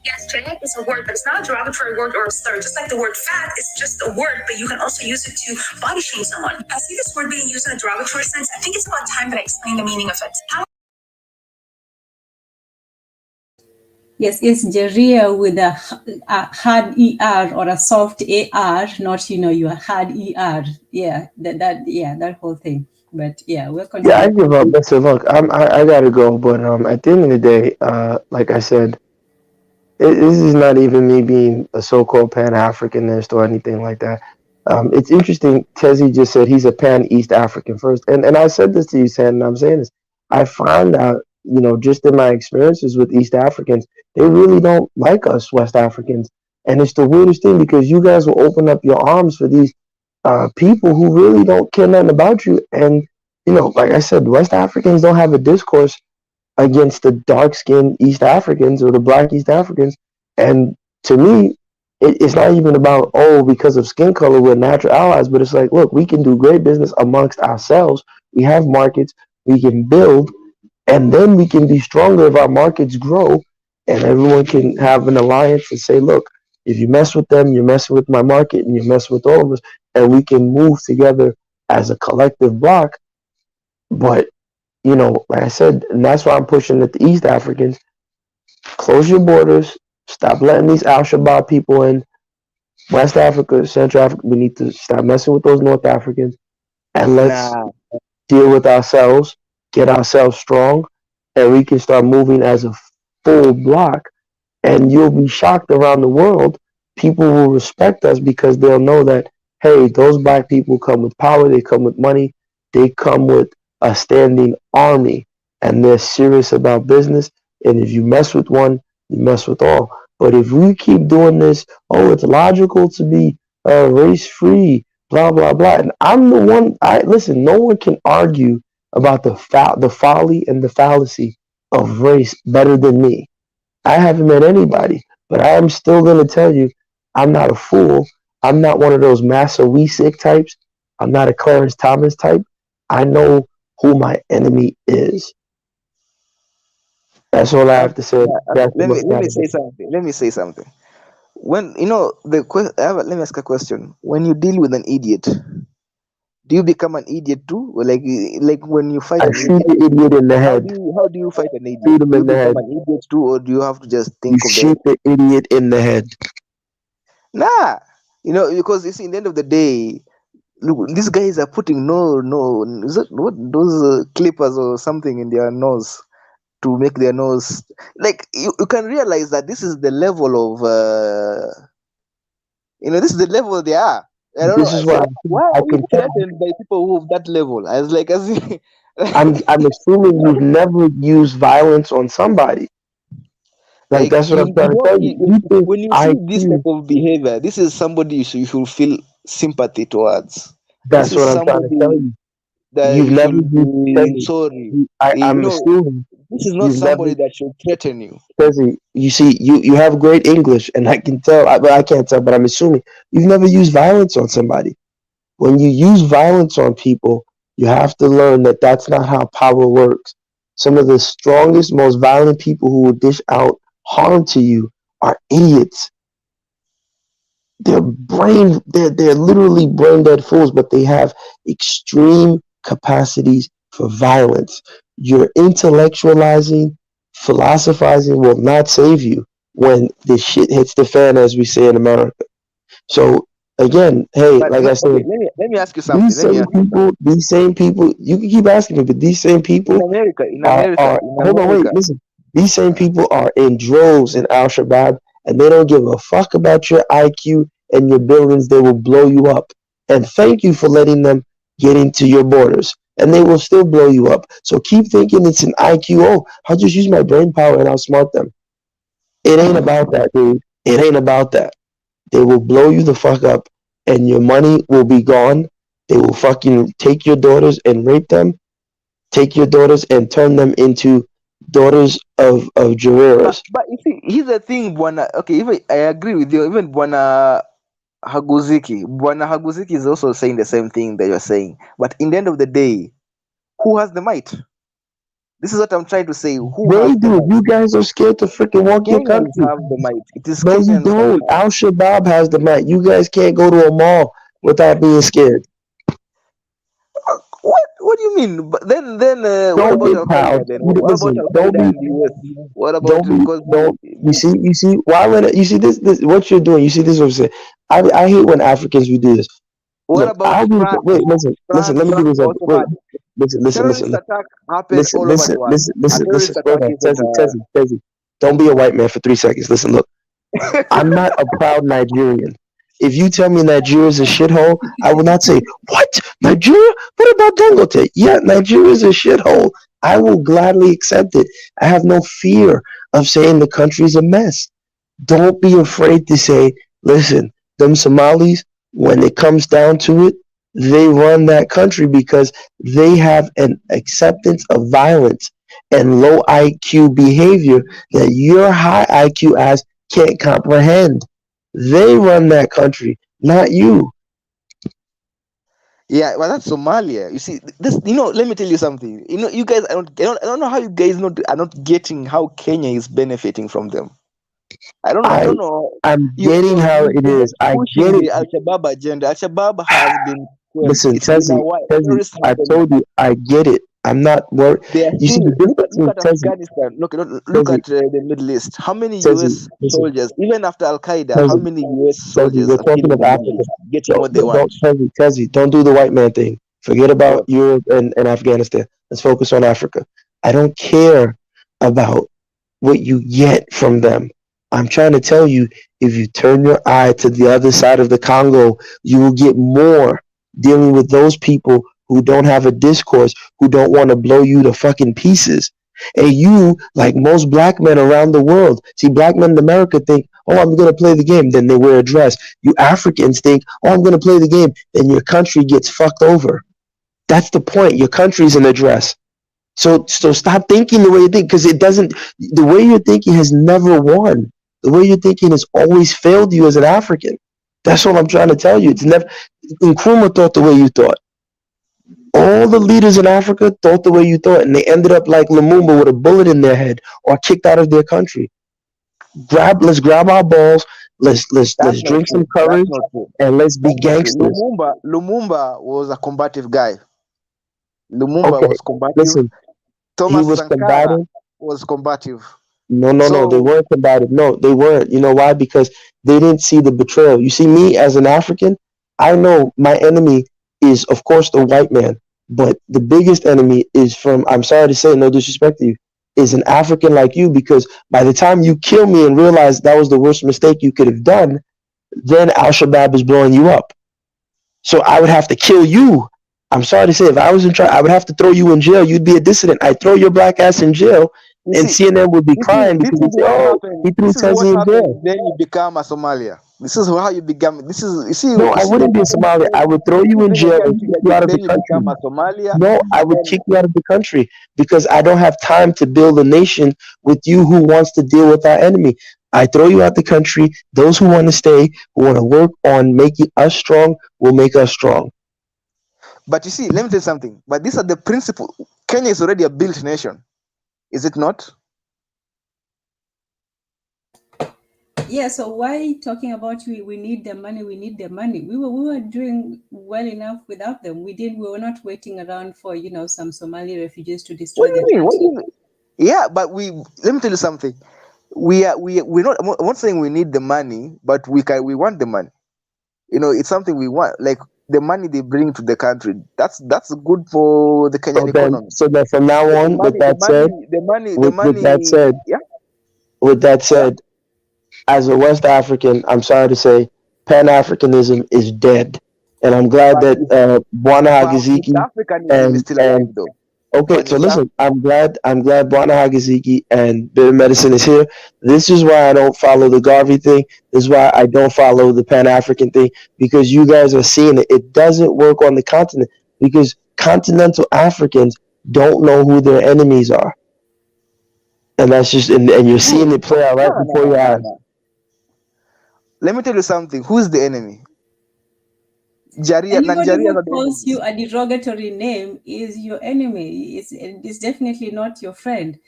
Yes, jareer is a word, but it's not a derogatory word or a slur. Just like the word fat is just a word, but you can also use it to body shame someone. I see this word being used in a derogatory sense. I think it's about time that I explain the meaning of it. Yes, it's JAREER with a hard ER or a soft AR, not, your hard ER. Yeah, that whole thing. But yeah, we'll Yeah, I continue. give up. Listen, look, I gotta go, but at the end of the day, like I said, this is not even me being a so-called Pan-Africanist or anything like that. It's interesting. Tezzy just said he's a Pan-East African first, and I said this to you, Sam, and I'm saying this. I found out, just in my experiences with East Africans, they really don't like us West Africans, and it's the weirdest thing because you guys will open up your arms for these people who really don't care nothing about you, and like I said, West Africans don't have a discourse against the dark skinned East Africans or the black East Africans. And to me, it's not even about, oh, because of skin color, we're natural allies, but it's like, look, we can do great business amongst ourselves. We have markets, we can build, and then we can be stronger if our markets grow and everyone can have an alliance and say, look, if you mess with them, you're messing with my market and you're messing with all of us, and we can move together as a collective block. But like I said, and that's why I'm pushing at the East Africans. Close your borders. Stop letting these Al Shabaab people in. West Africa, Central Africa, we need to stop messing with those North Africans and let's Nah, deal with ourselves, get ourselves strong, and we can start moving as a full block. And you'll be shocked around the world. People will respect us because they'll know that, hey, those black people come with power, they come with money, they come with a standing army, and they're serious about business. And if you mess with one, you mess with all. But if we keep doing this, oh, it's logical to be race free, blah blah blah. And I'm the one. I listen. No one can argue about the folly and the fallacy of race better than me. I haven't met anybody, but I am still going to tell you, I'm not a fool. I'm not one of those Massa sick types. I'm not a Clarence Thomas type. I know who my enemy is. That's all I have to say. That's the most let me about say it. something. Let me say something. When let me ask a question. When you deal with an idiot, do you become an idiot too? Or like when you fight I an shoot idiot, the idiot in the head. how do you fight an idiot? Shoot him Do you in the become head. an idiot too, or do you have to just You think of the head? shoot the idiot in the head. Nah, because you see, in the end of the day, look, these guys are putting no, is it what those clippers or something in their nose to make their nose like you can realize that this is the level of this is the level they are. I don't know. This is So why why I are we can tell. threatened by people who have that level? As like as I'm assuming you've never used violence on somebody. Like like that's what I'm you trying to don't tell you. You think when you see this type IQ. of behavior, this is somebody you should feel sympathy towards. This That's is what I'm trying to tell somebody you. that You've you never should used be Tezzy. sorry. I'm assuming This is not you've never somebody that should threaten you. Tezzy. You see, you have great English, and I can tell. But I can't tell. But I'm assuming you've never used violence on somebody. When you use violence on people, you have to learn that that's not how power works. Some of the strongest, most violent people who will dish out harm to you are idiots. They're literally brain dead fools, but they have extreme capacities for violence. Your intellectualizing, philosophizing will not save you when the shit hits the fan, as we say in America. So again, hey, But like I said, okay, let me ask you something. Let me ask you something. these same people, you can keep asking me, but these same In people America, in America, are in hold on, wait, America. listen. These same people are in droves in Al Shabaab, and they don't give a fuck about your IQ and your buildings. They will blow you up. And thank you for letting them get into your borders, and they will still blow you up. So keep thinking it's an IQ. Oh, I'll just use my brain power and outsmart them. It ain't about that, dude. It ain't about that. They will blow you the fuck up, and your money will be gone. They will fucking take your daughters and rape them, take your daughters and turn them into daughters of Jareers. But you see, here's the thing, Bwana. Okay, even I agree with you. Even Bwana Haguziki is also saying the same thing that you're saying. But in the end of the day, who has the might? This is what I'm trying to say. Who They has the do. might? You guys are scared to freaking walk your Kenyans country. have the might. It is No, you Kenyans that don't. have. Al Shabaab has the might. You guys can't go to a mall without being scared. What? What do you mean? But then what Don't about be Al proud. Qaeda? Then what about Listen, Al don't Qaeda be, and the US? What about don't be, because don't. You see, why when you see this, what you're doing, you see this, what I'm saying. I hate when Africans we do this. what Look, about I'll be, France? wait, listen, let me give you France an example. also Wait, had listen, terrorist attack happened listen, all over the world. A listen. terrorist Hold attack on, isn't Tezzy. Don't be a white man for 3 seconds. Listen, look, I'm not a proud Nigerian. If you tell me Nigeria is a shithole, I will not say, what? Nigeria? What about Dangote? Yeah, Nigeria is a shithole. I will gladly accept it. I have no fear of saying the country's a mess. Don't be afraid to say, listen, them Somalis, when it comes down to it, they run that country because they have an acceptance of violence and low IQ behavior that your high IQ ass can't comprehend. They run that country, not you. Yeah, well, that's Somalia. You see, this. Let me tell you something. You guys. I don't know how you guys are not getting how Kenya is benefiting from them. I don't know. I I don't know. I'm getting how it You're is. just I get pushing it. the Al Shabaab agenda. Al Shabaab has been quelled. Listen, It's been a Tezzy, while. Tezzy, Terrorists I have been. told you, I get it. I'm not worried. They are You see still the difference look in at Tezzy, Afghanistan. Look Tezzy, at the Middle East. How many Tezzy, U.S. listen, soldiers, even after Al Qaeda, how Tezzy, many U.S. Tezzy, soldiers we're are still talking in of the Middle Africa. East getting what they want? Tezzy, don't do the white man thing. Forget about What? Europe and Afghanistan. Let's focus on Africa. I don't care about what you get from them. I'm trying to tell you, if you turn your eye to the other side of the Congo, you will get more dealing with those people who don't have a discourse, who don't want to blow you to fucking pieces. And you, like most black men around the world, see, black men in America think, oh, I'm going to play the game, then they wear a dress. You Africans think, oh, I'm going to play the game, then your country gets fucked over. That's the point. Your country's in a dress. So stop thinking the way you think, because it doesn't. The way you're thinking has never won. The way you're thinking has always failed you as an African. That's what I'm trying to tell you. It's never. Nkrumah thought the way you thought. All the leaders in Africa thought the way you thought, and they ended up like Lumumba with a bullet in their head or kicked out of their country. Let's grab our balls. That's Let's not drink some true. That's courage not true. and let's be That's not true. gangsters. Lumumba was a combative guy. Lumumba Okay, was combative. listen. He Thomas was Sankara combative. was combative. No. They So weren't combative. No, they weren't. You know why? Because they didn't see the betrayal. You see, me as an African, I know my enemy is, of course, the white man. But the biggest enemy is from, I'm sorry to say, no disrespect to you, is an African like you. Because by the time you kill me and realize that was the worst mistake you could have done, then Al Shabaab is blowing you up. So I would have to kill you. I'm sorry to say, if I was in charge, I would have to throw you in jail. You'd be a dissident. I'd throw your black ass in jail, you and see, CNN would be this is crying this because is they say, what "Oh, happened. he threw This is what Tezzy in happens. jail." Then you become a Somalia. This is how you become. This is No, you I see the wouldn't be a Somalia. I would throw you in being a jail and reality kick that you out of the then you country. become a Somalia, No, I and would then kick you out of the country because I don't have time to build a nation with you who wants to deal with our enemy. I throw you out the country. Those who want to stay, who want to work on making us strong, will make us strong. but you see, let me tell you something. But these are the principle. Kenya is already a built nation, is it not? Yeah, so why talking about we need the money, we need the money? We were doing well enough without them. We were not waiting around for, some Somali refugees to destroy What do the you mean? What do country. you mean? Yeah, but let me tell you something. We're not. I'm not saying we need the money, but we want the money. It's something we want. Like the money they bring to the country. That's good for the Kenyan economy. So then from now The on, money, the money, the money, the with that money. said, Yeah, with that yeah. said, as a West African, I'm sorry to say, Pan Africanism is dead, and I'm glad But that Bwana East Hagaziki Africanism is and still alive, though. okay. Pan So East listen, I'm glad Bwana Hagaziki and Bitter Medicine is here. This is why I don't follow the Garvey thing. This is why I don't follow the Pan African thing, because you guys are seeing it. It doesn't work on the continent because continental Africans don't know who their enemies are, and that's just and you're seeing it play out right before your eyes. No. Let me tell you something. Who's the enemy? JAREER. Anybody Nigerians who are the calls enemies. you a derogatory name is your enemy. It's definitely not your friend.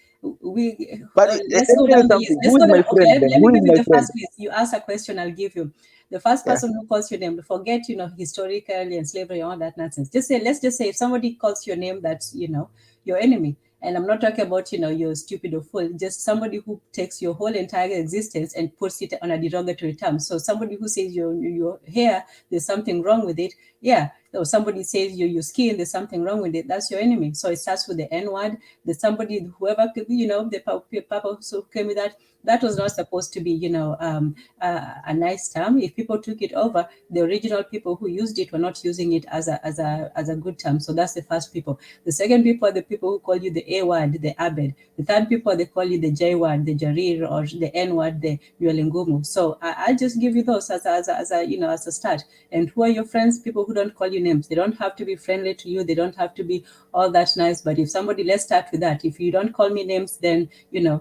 But let's let go me tell you down the list. something. Let's Who is go my down. Okay, friend then? let Who me is give you my the friend? first list. You ask a question, I'll give you the first Yeah. person who calls your name. Forget, historically and slavery and all that nonsense. Let's just say if somebody calls your name, that's your enemy. And I'm not talking about you're stupid or fool. Just somebody who takes your whole entire existence and puts it on a derogatory term. So somebody who says your hair, there's something wrong with it. Yeah. Or somebody says your skin, there's something wrong with it. That's your enemy. So it starts with the N word. There's somebody, whoever, the papa who came with that was not supposed to be, a nice term. If people took it over, the original people who used it were not using it as a good term. So that's the first people. The second people are the people who call you the A word, the Abed. The third people, they call you the J word, the JAREER, or the N word, the Yuelingumu. So I'll just give you those as a start. And who are your friends? People who don't call you names. They don't have to be friendly to you. They don't have to be all that nice. But if somebody, let's start with that. If you don't call me names, then you're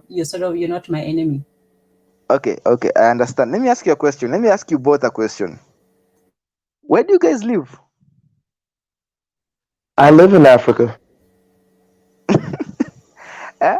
not my enemy. Okay, I understand. Let me ask you a question. Let me ask you both a question. Where do you guys live? I live in Africa. Eh?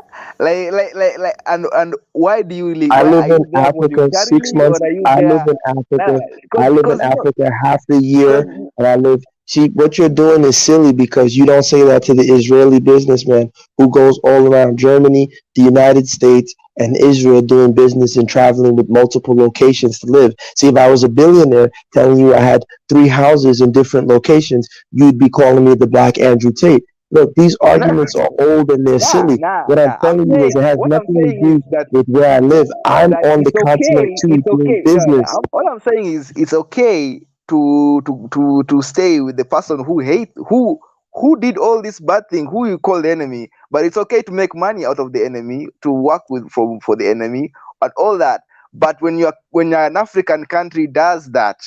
And why do you live? I Why live are in you there Africa 6 voluntarily, or months. are you I live there? in Africa. I live in Because Africa half the year, because and I live. See, what you're doing is silly because you don't say that to the Israeli businessman who goes all around Germany, the United States, and Israel doing business and traveling with multiple locations to live. See, if I was a billionaire telling you I had 3 houses in different locations, you'd be calling me the Black Andrew Tate. Look, these arguments are old and they're silly. What I'm I'm telling you is saying it has what I'm nothing to saying do is that with where I live. I'm on the it's continent okay. too It's doing okay. No, business. all I'm saying is it's okay to stay with the person who did all this bad thing, who you call the enemy. But it's okay to make money out of the enemy, to work with for the enemy and all that. But when you're an African country does that,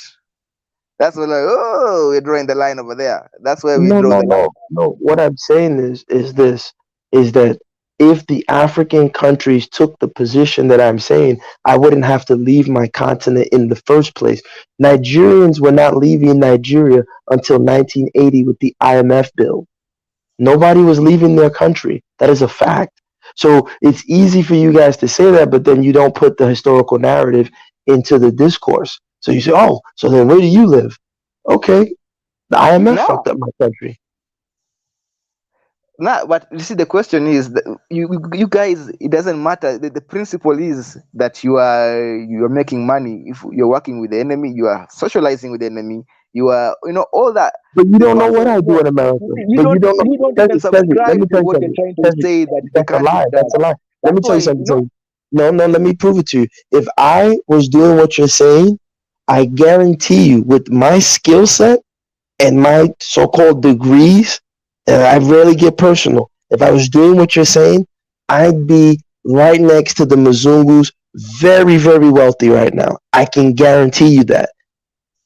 that's when we're drawing the line over there. That's where we No, draw no, the line. no, no. What I'm saying is that if the African countries took the position that I'm saying, I wouldn't have to leave my continent in the first place. Nigerians were not leaving Nigeria until 1980 with the IMF bill. Nobody was leaving their country. That is a fact. So it's easy for you guys to say that, but then you don't put the historical narrative into the discourse. So you say, oh, so then where do you live? Okay, the IMF No, fucked up my country. no, but you see, the question is that you guys, it doesn't matter. The principle is that you are making money. If you're working with the enemy, you are socializing with the enemy. You are, all that. But you The don't know what person, I do in America. you But you don't don't know. you don't even Tezzy, let subscribe me to tell you what you're something. trying to Tezzy, say that the that's a country lie. does. That's a lie. Let That's me tell why, you something. Tezzy. No, no, let me prove it to you. If I was doing what you're saying, I guarantee you, with my skill set and my so-called degrees, and I rarely get personal. If I was doing what you're saying, I'd be right next to the Mzungus, very, very wealthy right now. I can guarantee you that.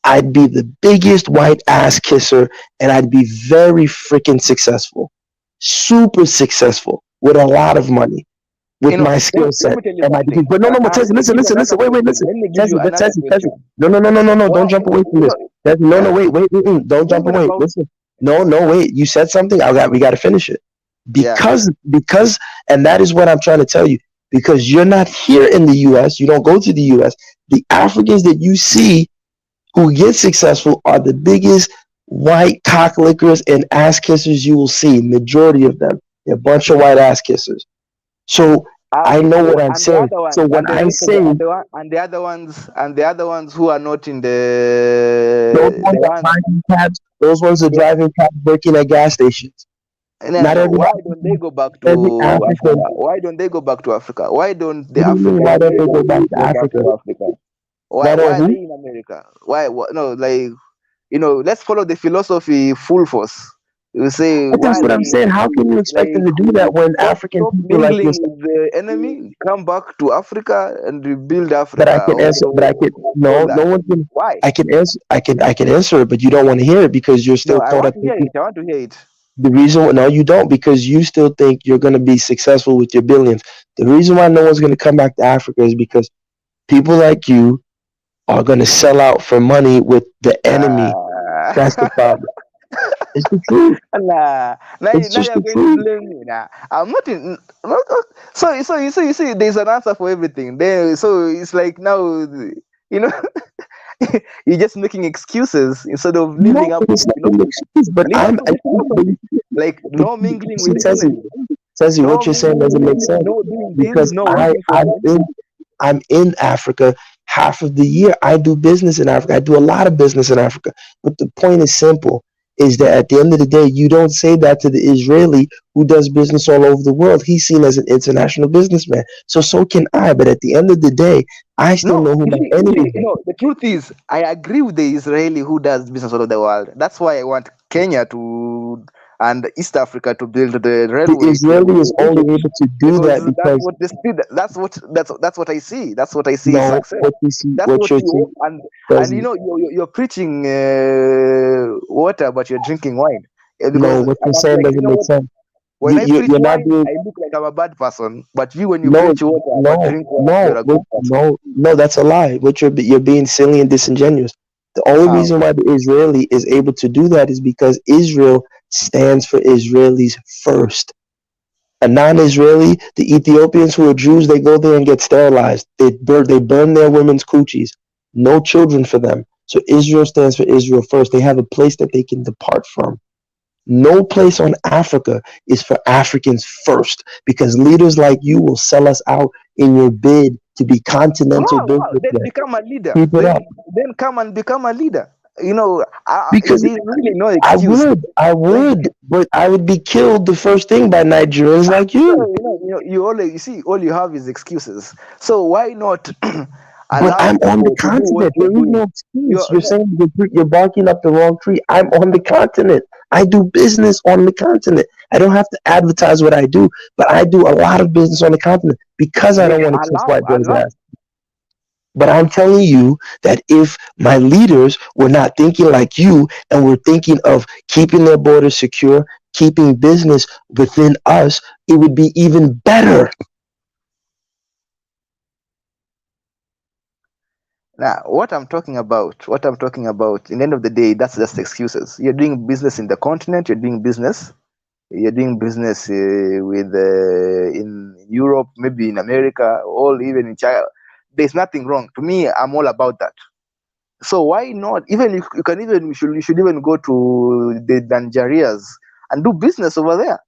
I'd be the biggest white ass kisser and I'd be very freaking successful. Super successful with a lot of money with my skill let set me tell you and my something. degree. But no, no, Let Tessie, me listen, give you listen, listen. another Wait, wait, question. listen. Let me give you Tessie, another Tessie, Tessie. question. No, no, no, no, no, no. Why, Don't jump away from this. Tessie, no, no, wait, wait, don't jump Talking away. about, Listen. No, no, wait. You said something. We got to finish it. yeah. Because, and that is what I'm trying to tell you. Because you're not here in the U.S. You don't go to the U.S. The Africans that you see who get successful are the biggest white cock lickers and ass kissers you will see. Majority of them, they're a bunch of white ass kissers. So I know what I'm And the saying. other ones, So when and the I rest of the, say and the other ones who are not in those the ones are ones. driving cabs, those ones are driving cabs working at gas stations. No, Not no. every Why don't they go back every to Africa? African. Why don't they go back to Africa? Why don't the What do you mean? Why African don't they go back to go back Africa? to Africa? Why Why don't are they who? in America? Why? No, like, let's follow the philosophy full force. You say, But why that's are what I'm they saying. How can you expect them like to do that when African stop people like mingling yourself? with the enemy, come back to Africa and rebuild But I Africa, can answer. But I can all no. that? No one can. Why? I can answer. I can answer it, but you don't want to hear it because you're No, still I caught want up. to hear it. I want to hear it. The reason, no, you don't, because you still think you're going to be successful with your billions. The reason why no one's going to come back to Africa is because people like you are going to sell out for money with the enemy. Uh, That's the problem. It's the truth. Nah, It's now just you're the going to truth. blame me. Nah, I'm not in. You see, there's an answer for everything. There, so it's like now, you know, you're just making excuses instead of No, living up to, it's not an excuse, but live up to the philosophy. Like but no mingling with see, the enemy, Tezzy, no what you're saying mingling with doesn't the make enemy, sense no doing this, because no working for them. I'm in Africa half of the year. I do business in Africa. I do a lot of business in Africa. But the point is simple, is that at the end of the day, you don't say that to the Israeli who does business all over the world. He's seen as an international businessman. So can I. But at the end of the day, I still know No, who my you enemies see, are. the truth is, I agree with the Israeli who does business all over the world. That's why I want Kenya to and East Africa to build the The railway Israeli is to only Egypt able to do because that that's because what they see. That's what I see. That's what I see is no, success. what you see, That's what what you're you seeing hope, and does you're preaching water, but you're drinking wine. no, Because what and you're I'm saying like, you doesn't know make what? sense. When I preach You're not wine, doing I look like I'm a bad person. But you, when you no, preach water but no, drink wine, you're a good person. no. That's a lie. What you're being silly and disingenuous. The only How? reason why the Israeli is able to do that is because Israel stands for Israelis first. A non-Israeli, the Ethiopians who are Jews, they go there and get sterilized. They burn their women's coochies. No children for them. So Israel stands for Israel first. They have a place that they can depart from. No place on Africa is for Africans first because leaders like you will sell us out in your bid to be continental Wow, then businessmen. become a leader. Keep it up. Then come and become a leader. Because There's really no excuse. I Like would, but I would be killed the first thing by Nigerians like you. you see, all you have is excuses. So why not But allow I'm on the people to do what continent. you're There is doing? no excuse. You're, You're saying you're barking up the wrong tree. I'm on the continent. I do business on the continent. I don't have to advertise what I do, but I do a lot of business on the continent because I yeah, don't want to kiss allow, white boys' allow. ass. But I'm telling you that if my leaders were not thinking like you and were thinking of keeping their borders secure, keeping business within us, it would be even better. Now, what I'm talking about, in the end of the day, that's just excuses. You're doing business in the continent. You're doing business with in Europe, maybe in America, or even in China. There's nothing wrong. To me, I'm all about that. So why not? Even if you can even you should even go to the Nigerias and do business over there.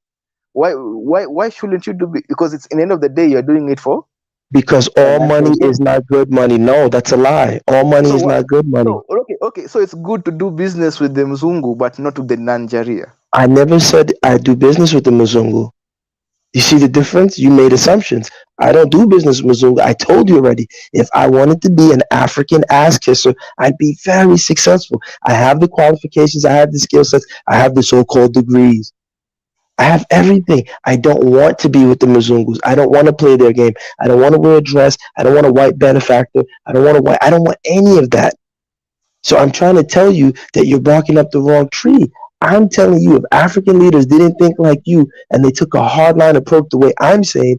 Why shouldn't you do it? Because it's in the end of the day you're doing it for Because all financial money is gain. not good money. No, that's a lie. All money So is what? not good money. So okay. So it's good to do business with the Mzungu, but not with the Nigeria. I never said I do business with the Muzungu. You see the difference? You made assumptions. I don't do business with Muzungu. I told you already. If I wanted to be an African ass kisser, I'd be very successful. I have the qualifications. I have the skill sets. I have the so-called degrees. I have everything. I don't want to be with the Muzungus. I don't want to play their game. I don't want to wear a dress. I don't want a white benefactor. I don't want any of that. So I'm trying to tell you that you're barking up the wrong tree. I'm telling you, if African leaders didn't think like you and they took a hardline approach the way I'm saying,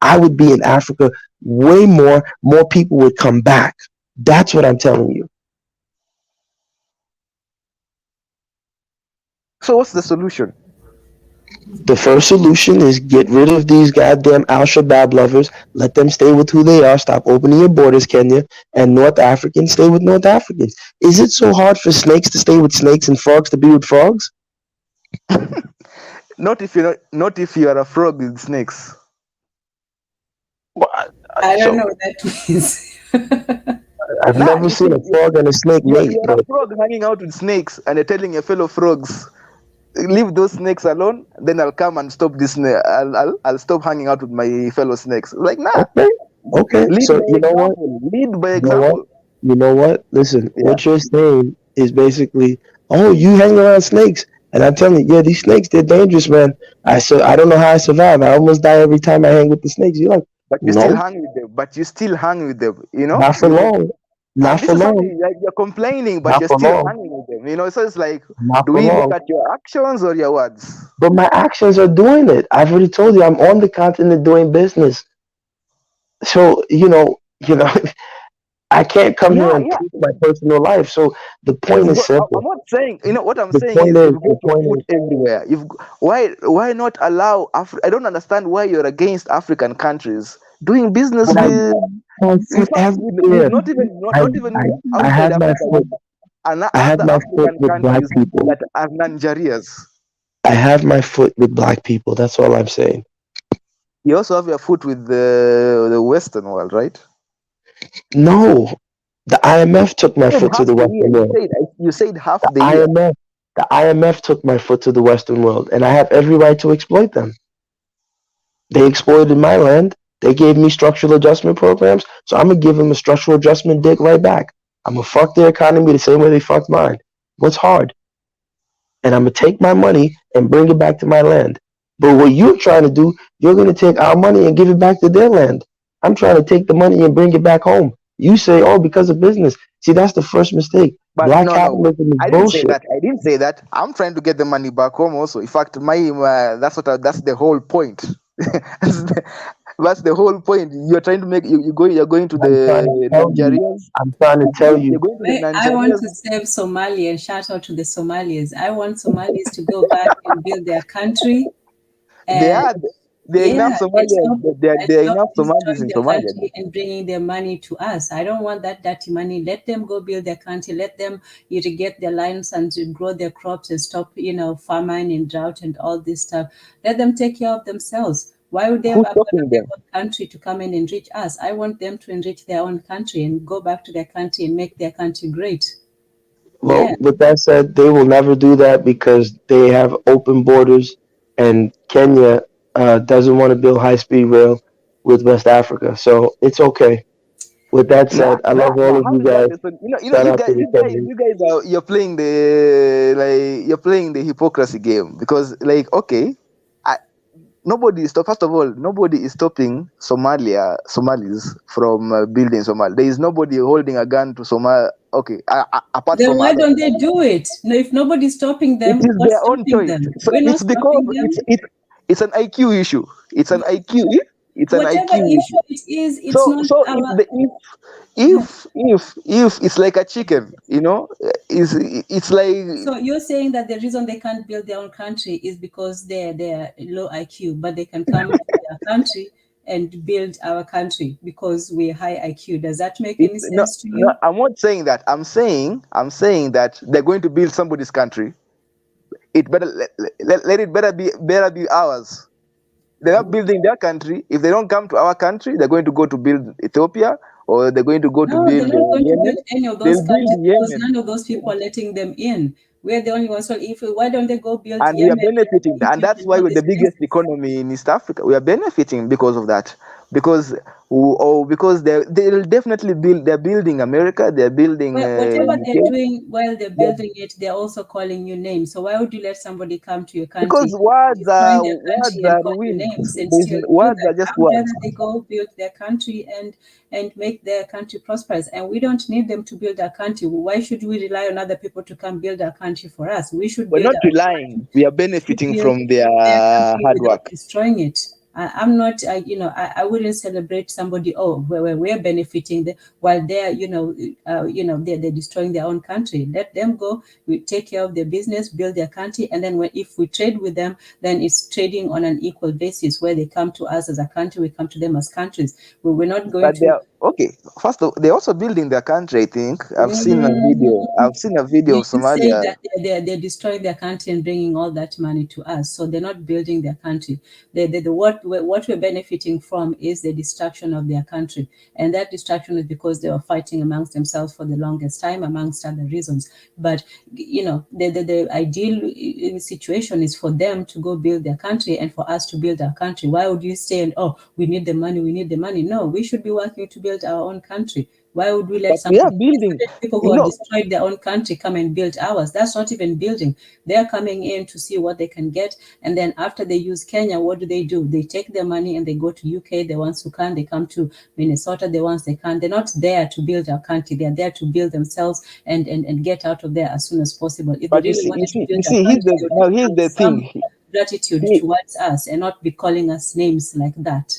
I would be in Africa way more. More people would come back. That's what I'm telling you. So what's the solution? The first solution is get rid of these goddamn Al Shabaab lovers. Let them stay with who they are. Stop opening your borders, Kenya. And North Africans stay with North Africans. Is it so hard for snakes to stay with snakes and frogs to be with frogs? Not if you are a frog with snakes. I don't So know what that means. I've Nah, never seen a frog and a snake mate, you're a but frog hanging out with snakes, and you're telling your fellow frogs, leave those snakes alone. Then I'll come and stop this. I'll stop hanging out with my fellow snakes. Like nah, okay, okay. lead So by you know what? example. Lead by You know what? example. You know what? Listen, Yeah. what you're saying is basically, oh, you hang around snakes. And I'm telling you, yeah, these snakes, they're dangerous, man. I don't know how I survive. I almost die every time I hang with the snakes. You're like, But you still no, hang with them. But you still hang with them. You know. not for long. Not This for is long. something like you're complaining, but Not you're for still long. hanging with them. You know. So it's like, Not do for we look long. at your actions or your words? But my actions are doing it. I've already told you I'm on the continent doing business. So, you know, I can't come here Yeah, and yeah. take my personal life. So the point is I'm simple. not saying, what I'm The saying point is, is, you've the got your point foot is, everywhere. Why not allow I don't understand why you're against African countries doing business I with, have my in foot fact, with everywhere. not even I, with I outside have my Africa, foot. with I have other my foot African with black countries people. that are non-Jariers. I have my foot with black people. That's all I'm saying. You also have your foot with the Western world, right? No, the IMF took my Even foot to half the the year. Western world. You said half The the year. IMF, the IMF took my foot to the Western world, and I have every right to exploit them. They exploited my land. They gave me structural adjustment programs, so I'm gonna give them a structural adjustment dick right back. I'm gonna fuck their economy the same way they fucked mine. What's hard? And I'm gonna take my money and bring it back to my land. But what you're trying to do, you're gonna take our money and give it back to their land. I'm trying to take the money and bring it back home. You say, oh, because of business. See, that's the first mistake. But Black no. capitalism is I didn't say bullshit. that. I didn't say that. I'm trying to get the money back home. Also, in fact, that's the whole point. That's the whole point. You're trying to make you're going to I'm trying the to tell you. Nigerians. I'm trying to tell You're you. going to the I want Nigerians. to save Somalia and shout out to the Somalis. I want Somalis to go back and build their country. They And are there are enough yeah, Somalians. There are stop enough Somalis destroying in their Somalia. country and bringing their money to us. I don't want that dirty money. Let them go build their country. Let them irrigate their lands and to grow their crops and stop, famine and drought and all this stuff. Let them take care of themselves. Why would they Who's abandon stopping their them? own country to come and enrich us? I want them to enrich their own country and go back to their country and make their country great. Well, Yeah. with that said, they will never do that because they have open borders, and Kenya doesn't want to build high-speed rail with West Africa. So it's okay. With that said, I love all of How you does that guys. happen? Shout out to the Kenyans. You guys are you're playing the hypocrisy game because okay, nobody is first of all, nobody is stopping Somalis from building Somalia. There is nobody holding a gun to Somalia. Okay, apart Then from why other don't they countries. do it? No, if nobody's stopping It them, is what's their own stopping choice. them? So We're not it's because stopping them. it's an IQ issue. It's an IQ. It's an Whatever IQ issue. issue it is, it's So not if our. the if it's like a chicken, it's like So you're saying that the reason they can't build their own country is because they're low IQ, but they can come to their country and build our country because we're high IQ. Does that make it's any no, sense to no. you? I'm not saying that. I'm saying that they're going to build somebody's country. It better let it better be ours. They're not building their country. If they don't come to our country, they're going to go to build Ethiopia, or they're going to go to No, they're build not going to Yemen. build any of those They'll build countries because Yemen, none of those people are letting them in. We're the only ones. So if why don't they go build and we are Yemen benefiting. and And Egypt that's and why all we're the these biggest places? economy in East Africa. We are benefiting because of that. Because because they'll definitely build. They're building America. They're building Well, whatever they're UK. doing while they're building it, they're also calling you names. So why would you let somebody come to your Because country, destroying their country and call you names and still do words that? are just I would words. rather they go build their country and make their country prosperous. And we don't need them to build our country. Why should we rely on other people to come build our country for us? We should We're build not our country. relying. We are We should benefiting build from their their country hard without work. destroying it. I'm not, I wouldn't celebrate somebody. Oh, we're benefiting while they're, they're destroying their own country. Let them go. We take care of their business, build their country, and then if we trade with them, then it's trading on an equal basis where they come to us as a country, we come to them as countries. We're not going But they to. are okay. First, they're also building their country. I think I've seen a video. Mhm. I've seen a video You of did say Somalia. that they're destroying their country and bringing all that money to us. So they're not building their country. What we're benefiting from is the destruction of their country. And that destruction is because they were fighting amongst themselves for the longest time, amongst other reasons. But, the ideal situation is for them to go build their country and for us to build our country. Why would you say, oh, we need the money, we need the money? No, we should be working to build our own country. Why would we let But we are somebody, building. people who You have know, destroyed their own country come and build ours? That's not even building. They're coming in to see what they can get. And then after they use Kenya, what do? They take their money and they go to UK, the ones who can. They come to Minnesota, the ones they can. They're not there to build our country. They're there to build themselves and get out of there as soon as possible. If they but really wanted to build our here's country, the they would here's have the some thing. gratitude He- towards us and not be calling us names like that.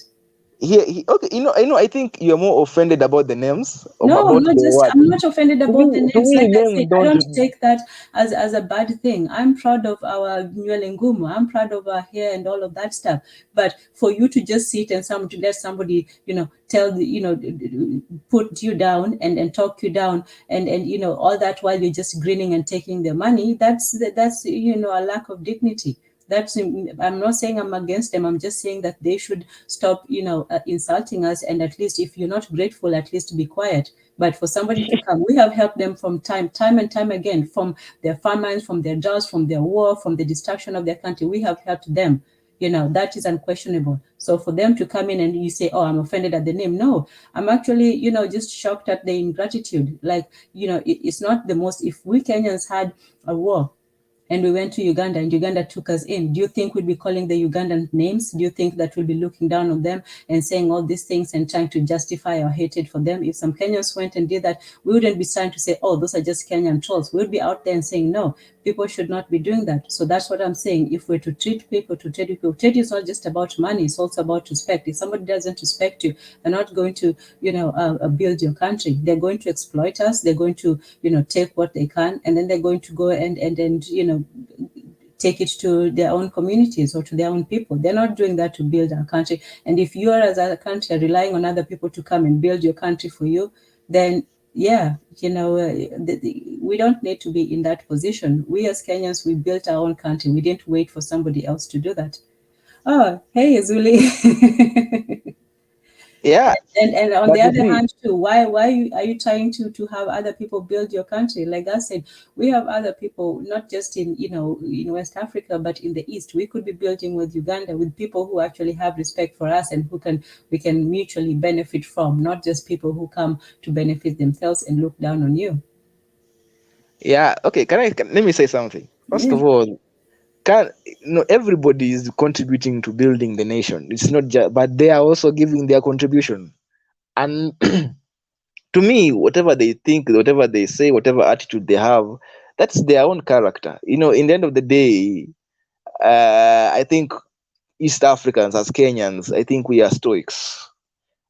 Okay, I think you're more offended about the names No, about the word. I'm not offended about the To names. me, Like I names said, I don't. don't take that as a bad thing. I'm proud of our Nywele Ngumu. I'm proud of our hair and all of that stuff. But for you to just sit and to let somebody, tell put you down and talk you down and all that while you're just grinning and taking their money, that's a lack of dignity. That's I'm not saying I'm against them. I'm just saying that they should stop insulting us, and at least if you're not grateful, at least be quiet. But for somebody to come, we have helped them from time and time again, from their famines, from their jobs, from their war, from the destruction of their country. We have helped them. That is unquestionable. So for them to come in and you say, oh, I'm offended at the name. No, I'm actually, just shocked at the ingratitude. Like, it's not the most, if we Kenyans had a war and we went to Uganda and Uganda took us in, do you think we'd be calling the Ugandan names? Do you think that we'll be looking down on them and saying all these things and trying to justify our hatred for them? If some Kenyans went and did that, we wouldn't be trying to say, oh, those are just Kenyan trolls. We would be out there and saying, no, people should not be doing that. So that's what I'm saying. If we're to treat people, trade is not just about money, it's also about respect. If somebody doesn't respect you, they're not going to, build your country. They're going to exploit us. They're going to, take what they can, and then they're going to go and take it to their own communities or to their own people. They're not doing that to build our country. And if you are, as a country, relying on other people to come and build your country for you, then yeah, we don't need to be in that position. We as Kenyans, we built our own country. We didn't wait for somebody else to do that. Oh, hey, Zuli. Yeah, And on but the you other see, hand too, why are you trying to have other people build your country? Like I said, we have other people, not just in West Africa, but in the East. We could be building with Uganda, with people who actually have respect for us and we can mutually benefit from, not just people who come to benefit themselves and look down on you. yeah, okay. Let me say something. First Yeah. of all, everybody is contributing to building the nation. It's not just, but they are also giving their contribution. And to me, whatever they think, whatever they say, whatever attitude they have, that's their own character. In the end of the day, I think East Africans as Kenyans, I think we are stoics.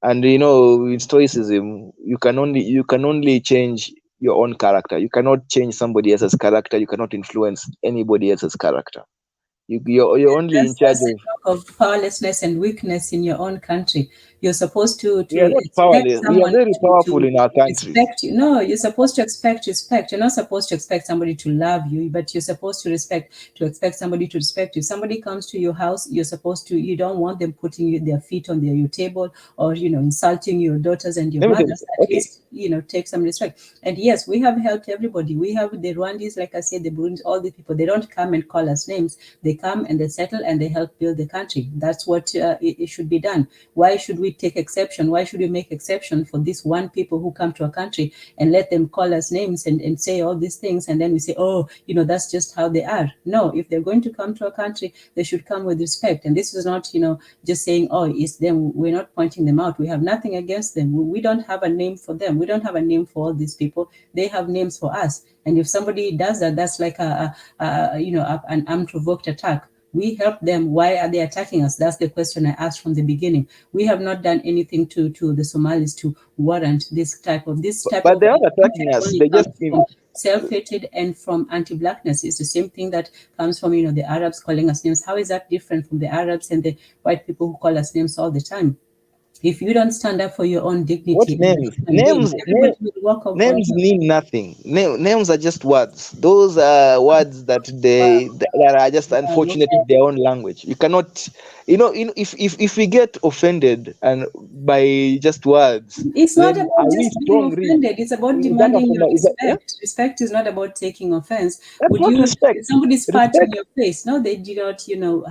And in stoicism, you can only change your own character. You cannot change somebody else's character. You cannot influence anybody else's character. You're only in charge That's the of. talk of powerlessness and weakness in your own country. You're supposed to We are not expect powerless. We are someone very powerful to in our country. respect you. No, you're supposed to expect respect. You're not supposed to expect somebody to love you, but you're supposed to expect somebody to respect you. Somebody comes to your house, you don't want them putting their feet on your table or insulting your daughters and your Let me tell mothers. you. At Okay, least take some respect. And yes, we have helped everybody. We have the Rwandese, like I said, the Burundis, all the people. They don't come and call us names. They come and they settle and they help build the country. That's what it should be done. Why should we take exception? Why should we make exception for these one people who come to our country and let them call us names and say all these things, and then we say, oh, that's just how they are? No, if they're going to come to our country, they should come with respect. And this is not just saying, oh, it's them. We're not pointing them out. We have nothing against them. We don't have a name for them. We don't have a name for all these people. They have names for us. And if somebody does that, that's like an unprovoked attack. We help them. Why are they attacking us? That's the question I asked from the beginning. We have not done anything to the Somalis to warrant this type of but they are not hatred. attacking us. Only They just comes from self-hatred and from anti-blackness. It's the same thing that comes from the Arabs calling us names. How is that different from the Arabs and the white people who call us names all the time? If you don't stand up for your own what dignity as a names? human being, everybody will walk over Names you. mean nothing. Names are just words. Those are words that are just unfortunate Okay. in their own language. You cannot, if we get offended and by just words, It's not then about are we just being strong? Really? offended. It's about Is that demanding your yeah? respect. Respect is not about taking offense. That's Would not you, if respect. somebody spat in Respect. your face, no, they did not,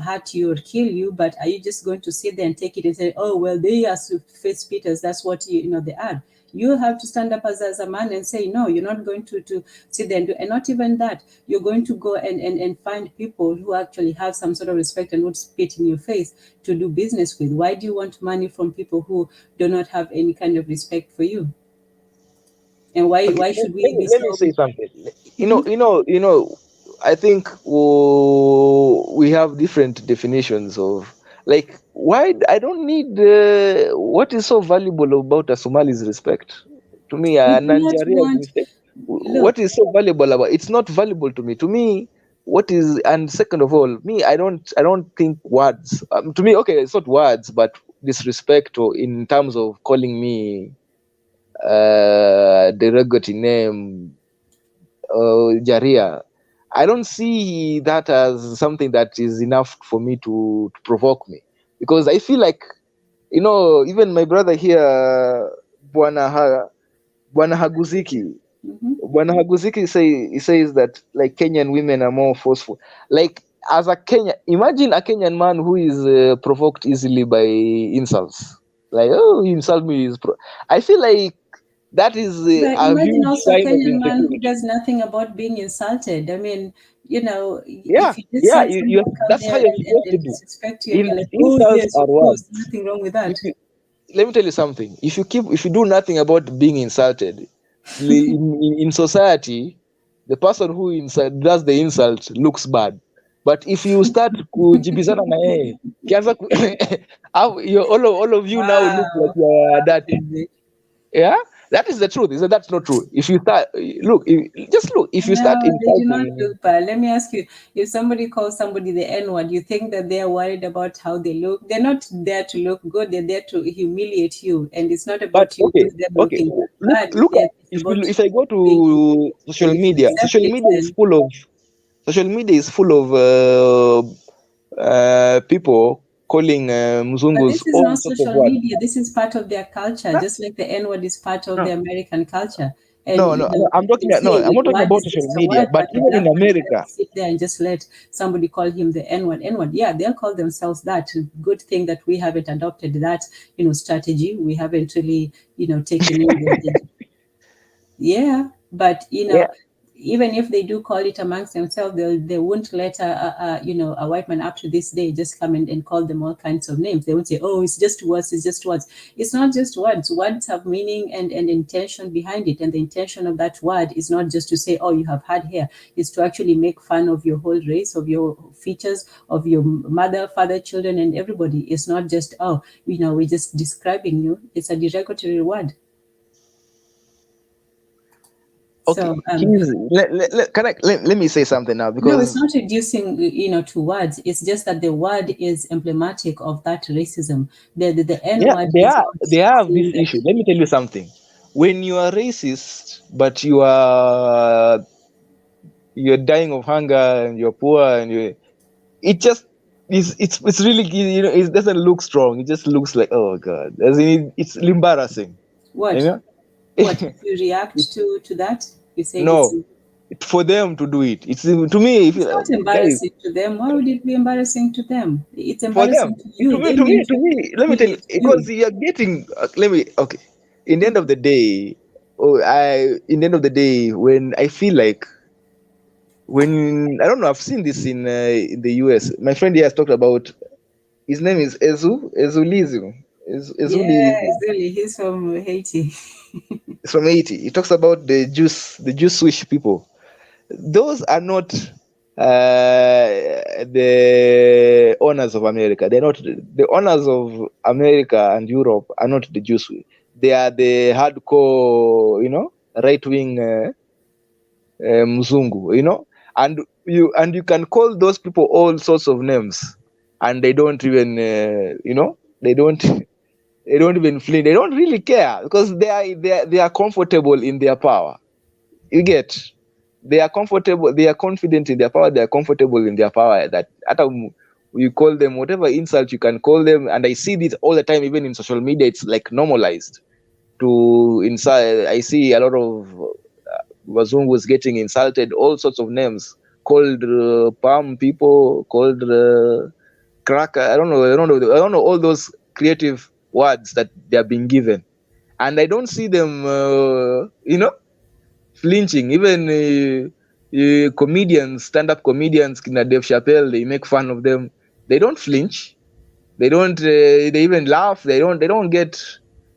hurt you or kill you, but are you just going to sit there and take it and say, oh, well, they are face spitters. That's what, they are. You have to stand up as a man and say, no, you're not going to sit there and do, and not even that. You're going to go and find people who actually have some sort of respect and would spit in your face to do business with. Why do you want money from people who do not have any kind of respect for you? And why Okay, why let, should we let me be let me so? say something. Mhm. I think we have different definitions of, Like, why? I don't need what is so valuable about a Somali's respect. To me, We a do not Nigeria's want, respect. look, What is so valuable about? It's not valuable to me. To me, what is, and second of all, me, I don't think words. To me, okay, it's not words, but disrespect, or in terms of calling me derogatory name, JAREER. I don't see that as something that is enough for me to provoke me, because I feel like, even my brother here, Bwana Bwana Haguziki, mhm. Bwana Haguziki he says that like Kenyan women are more forceful. Like, as a Kenya, imagine a Kenyan man who is provoked easily by insults. Like, oh, he insult me. I feel like that is But a imagine huge also a sign of Kenyan man who insecurity. does nothing about being insulted. I mean, Yeah, if you just yeah, see somebody come that's how there you're and supposed to do. disrespect you and you're like, oh, Insults yes, are of course, words. nothing wrong with that. If you, Let me tell you something. If you do nothing about being insulted, in society, the person who does the insult looks bad. But if you start kujibizana na yeye, kianza all of you now look like Wow. you are dirty. Crazy. Yeah, that is the truth. Is that that's not true? If you start just look. If you start No, they do not insulting, look bad. Let me ask you, if somebody calls somebody the N-word, you think that they're worried about how they look? They're not there to look good. They're there to humiliate you. And it's not but about you, them okay. looking bad. Look at, It's about if I go being to social if you media, accept it and social media is full of people calling but Mzungus this is all not sorts of social words. media. This is part of their culture, Huh? just like the N-word is part of No, the American culture. And no, no, no. they say I'm not talking word about is social just a media, word, but but a even black in man will never America. sit there and just let somebody call him the N-word. N-word, yeah, they'll call themselves that. Good thing that we haven't adopted that, strategy. We haven't really, taken in yeah, but Yeah, even if they do call it amongst themselves, they won't let a white man up to this day just come and call them all kinds of names. They won't say, oh, it's just words, it's just words. It's not just words. Words have meaning and intention behind it, and the intention of that word is not just to say, oh, you have had hair. It's to actually make fun of your whole race, of your features, of your mother, father, children, and everybody. It's not just, oh, we're just describing you. It's a derogatory word. okay. So Let me say something now, no, it's because not reducing, to words. It's just that the word is emblematic of that racism. The N yeah, word is not they have this saying that. issue. Let me tell you something. When you are racist, but you're dying of hunger and you're poor and it just it's really, it doesn't look strong. It just looks like, oh god, as in, it's embarrassing, you What? know. What? If you react to that, you say it's No, for them to do it, it's, to me, if it's not guys, embarrassing to them. Why would it be embarrassing to them? It's for them, embarrassing to you. to me They to me meant to me let me tell you, humiliate because you. you're getting let me okay, in the end of the day, in the end of the day, when I feel like, when I don't know, I've seen this in the US. My friend here has talked about, his name is Ezulizu. Yeah, Ezulizu. exactly. He's from Haiti. It's from Haiti. He talks about the Jewish people. Those are not the owners of America. They're not the owners of America and Europe. Are not the Jews. They are the hardcore, right wing Mzungu. And you can call those people all sorts of names, and they don't even, they don't they don't even flinch. They don't really care, because they are comfortable in their power. You get, they are comfortable, they are confident in their power, they are comfortable in their power, that you call them whatever insult you can call them. And I see this all the time, even in social media. It's like normalized to insult. I see a lot of Wazungus getting insulted, all sorts of names, called palm people, called cracker. I don't know all those creative words that they are being given, and I don't see them flinching. Even comedians, stand-up comedians, kina Dave Chappelle, they make fun of them. They don't flinch. They don't. They even laugh. They don't get.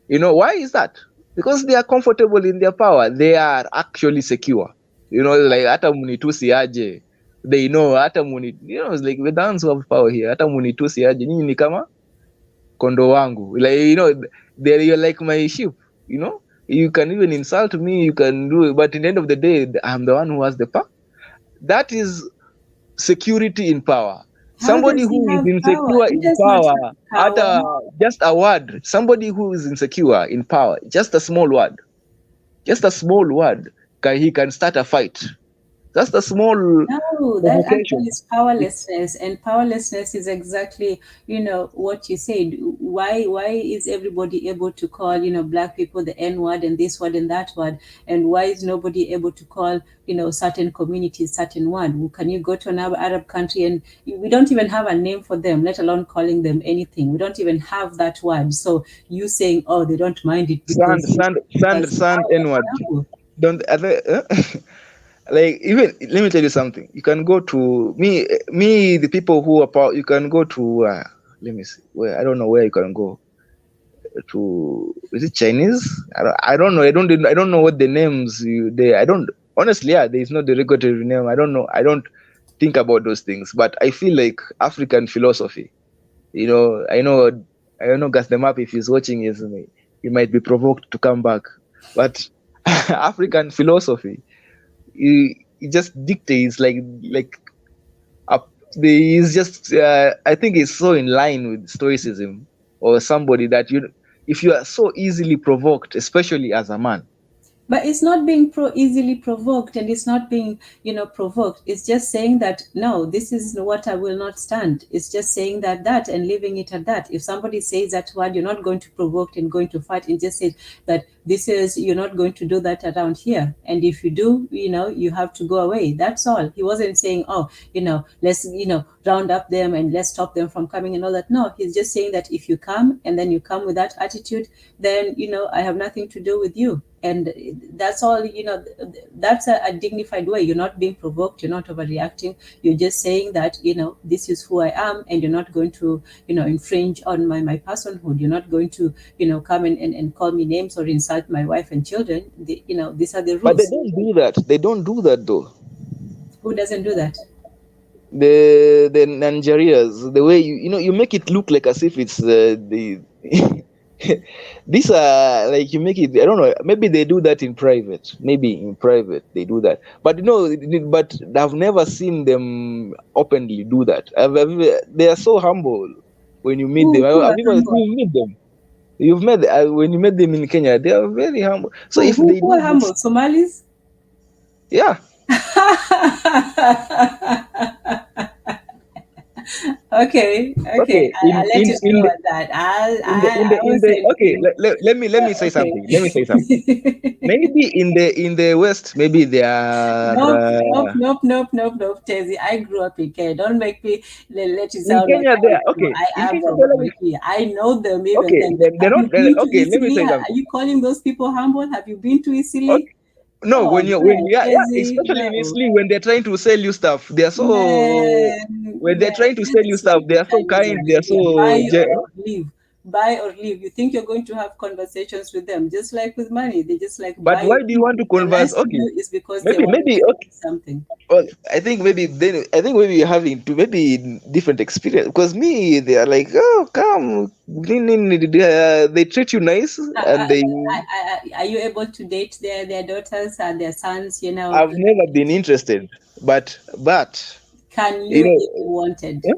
Why is that? Because they are comfortable in their power. They are actually secure. Like hata mnitusi aje, they know hata it's like the dance who have power here, hata munitusi aje nyinyi ni kama kondo wangu, like you're like my sheep, you can even insult me, you can do it, but in the end of the day, I'm the one who has the power. That is security in power. How Somebody does he who is have power? insecure He in does not power, have power. just a word, somebody who is insecure in power, just a small word, he can start a fight. That's the small No, that provocation. actually is powerlessness, and powerlessness is exactly, what you said. Why is everybody able to call, black people the N word and this word and that word, and why is nobody able to call, certain communities certain word? Can you go to another Arab country and we don't even have a name for them, let alone calling them anything? We don't even have that word. So you saying, oh, they don't mind it because Sand N-word. no. Don't like, even let me tell you something. You can go to the people who are power. You can go to let me see where, I don't know where you can go to. Is it Chinese? I don't know. I don't know what the names I don't honestly. Yeah, there is not the regulatory name. I don't know. I don't think about those things. But I feel like African philosophy. I know Gasdemup, if he's watching, he might be provoked to come back. But African philosophy, it just dictates he's just I think it's so in line with stoicism, or somebody that if you are so easily provoked, especially as a man. But it's not being easily provoked, and it's not being, provoked. It's just saying that, no, this is what I will not stand. It's just saying that and leaving it at that. If somebody says that word, you're not going to provoke and going to fight, and just say that you're not going to do that around here. And if you do, you have to go away. That's all. He wasn't saying, oh, let's, round up them and let's stop them from coming and all that. No, he's just saying that if you come and then you come with that attitude, then, I have nothing to do with you. And that's all, that's a dignified way. You're not being provoked. You're not overreacting. You're just saying that, this is who I am, and you're not going to, infringe on my personhood. You're not going to, come and call me names or insult my wife and children. These are the rules. But they don't do that. They don't do that, though. Who doesn't do that? The Nigerians, the way you make it look like as if it's the these are like, you make it, I don't know, maybe they do that in private. Maybe in private they do that. But but I've never seen them openly do that. They are so humble when you meet them. I've never seen you meet them. You've met when you met them in Kenya, they are very humble. So if they who are humble? Somalis? Yeah. Okay. I'll let you know about that. Let me say something. Let me say something. Maybe in the West, maybe they are. Nope, Tezi. I grew up in Kenya. Don't make me let it sound in Kenya. like I know them even. Okay, then. they're not. Okay, let me say something. Are you calling those people humble? Have you been to Isili? Okay. No, especially in Italy, when they're trying to sell you stuff, they are so. When they're trying to sell you stuff, they are so kind. They are so. Buy or leave. You think you're going to have conversations with them, just like with money. They just like. But why do you want to converse? Okay, it's because maybe okay. something. Well, I think maybe you're having to maybe different experience, because they are like, oh, come, they treat you nice, and they. Are you able to date their daughters and their sons? I've never been interested, but can you if you wanted? Yeah?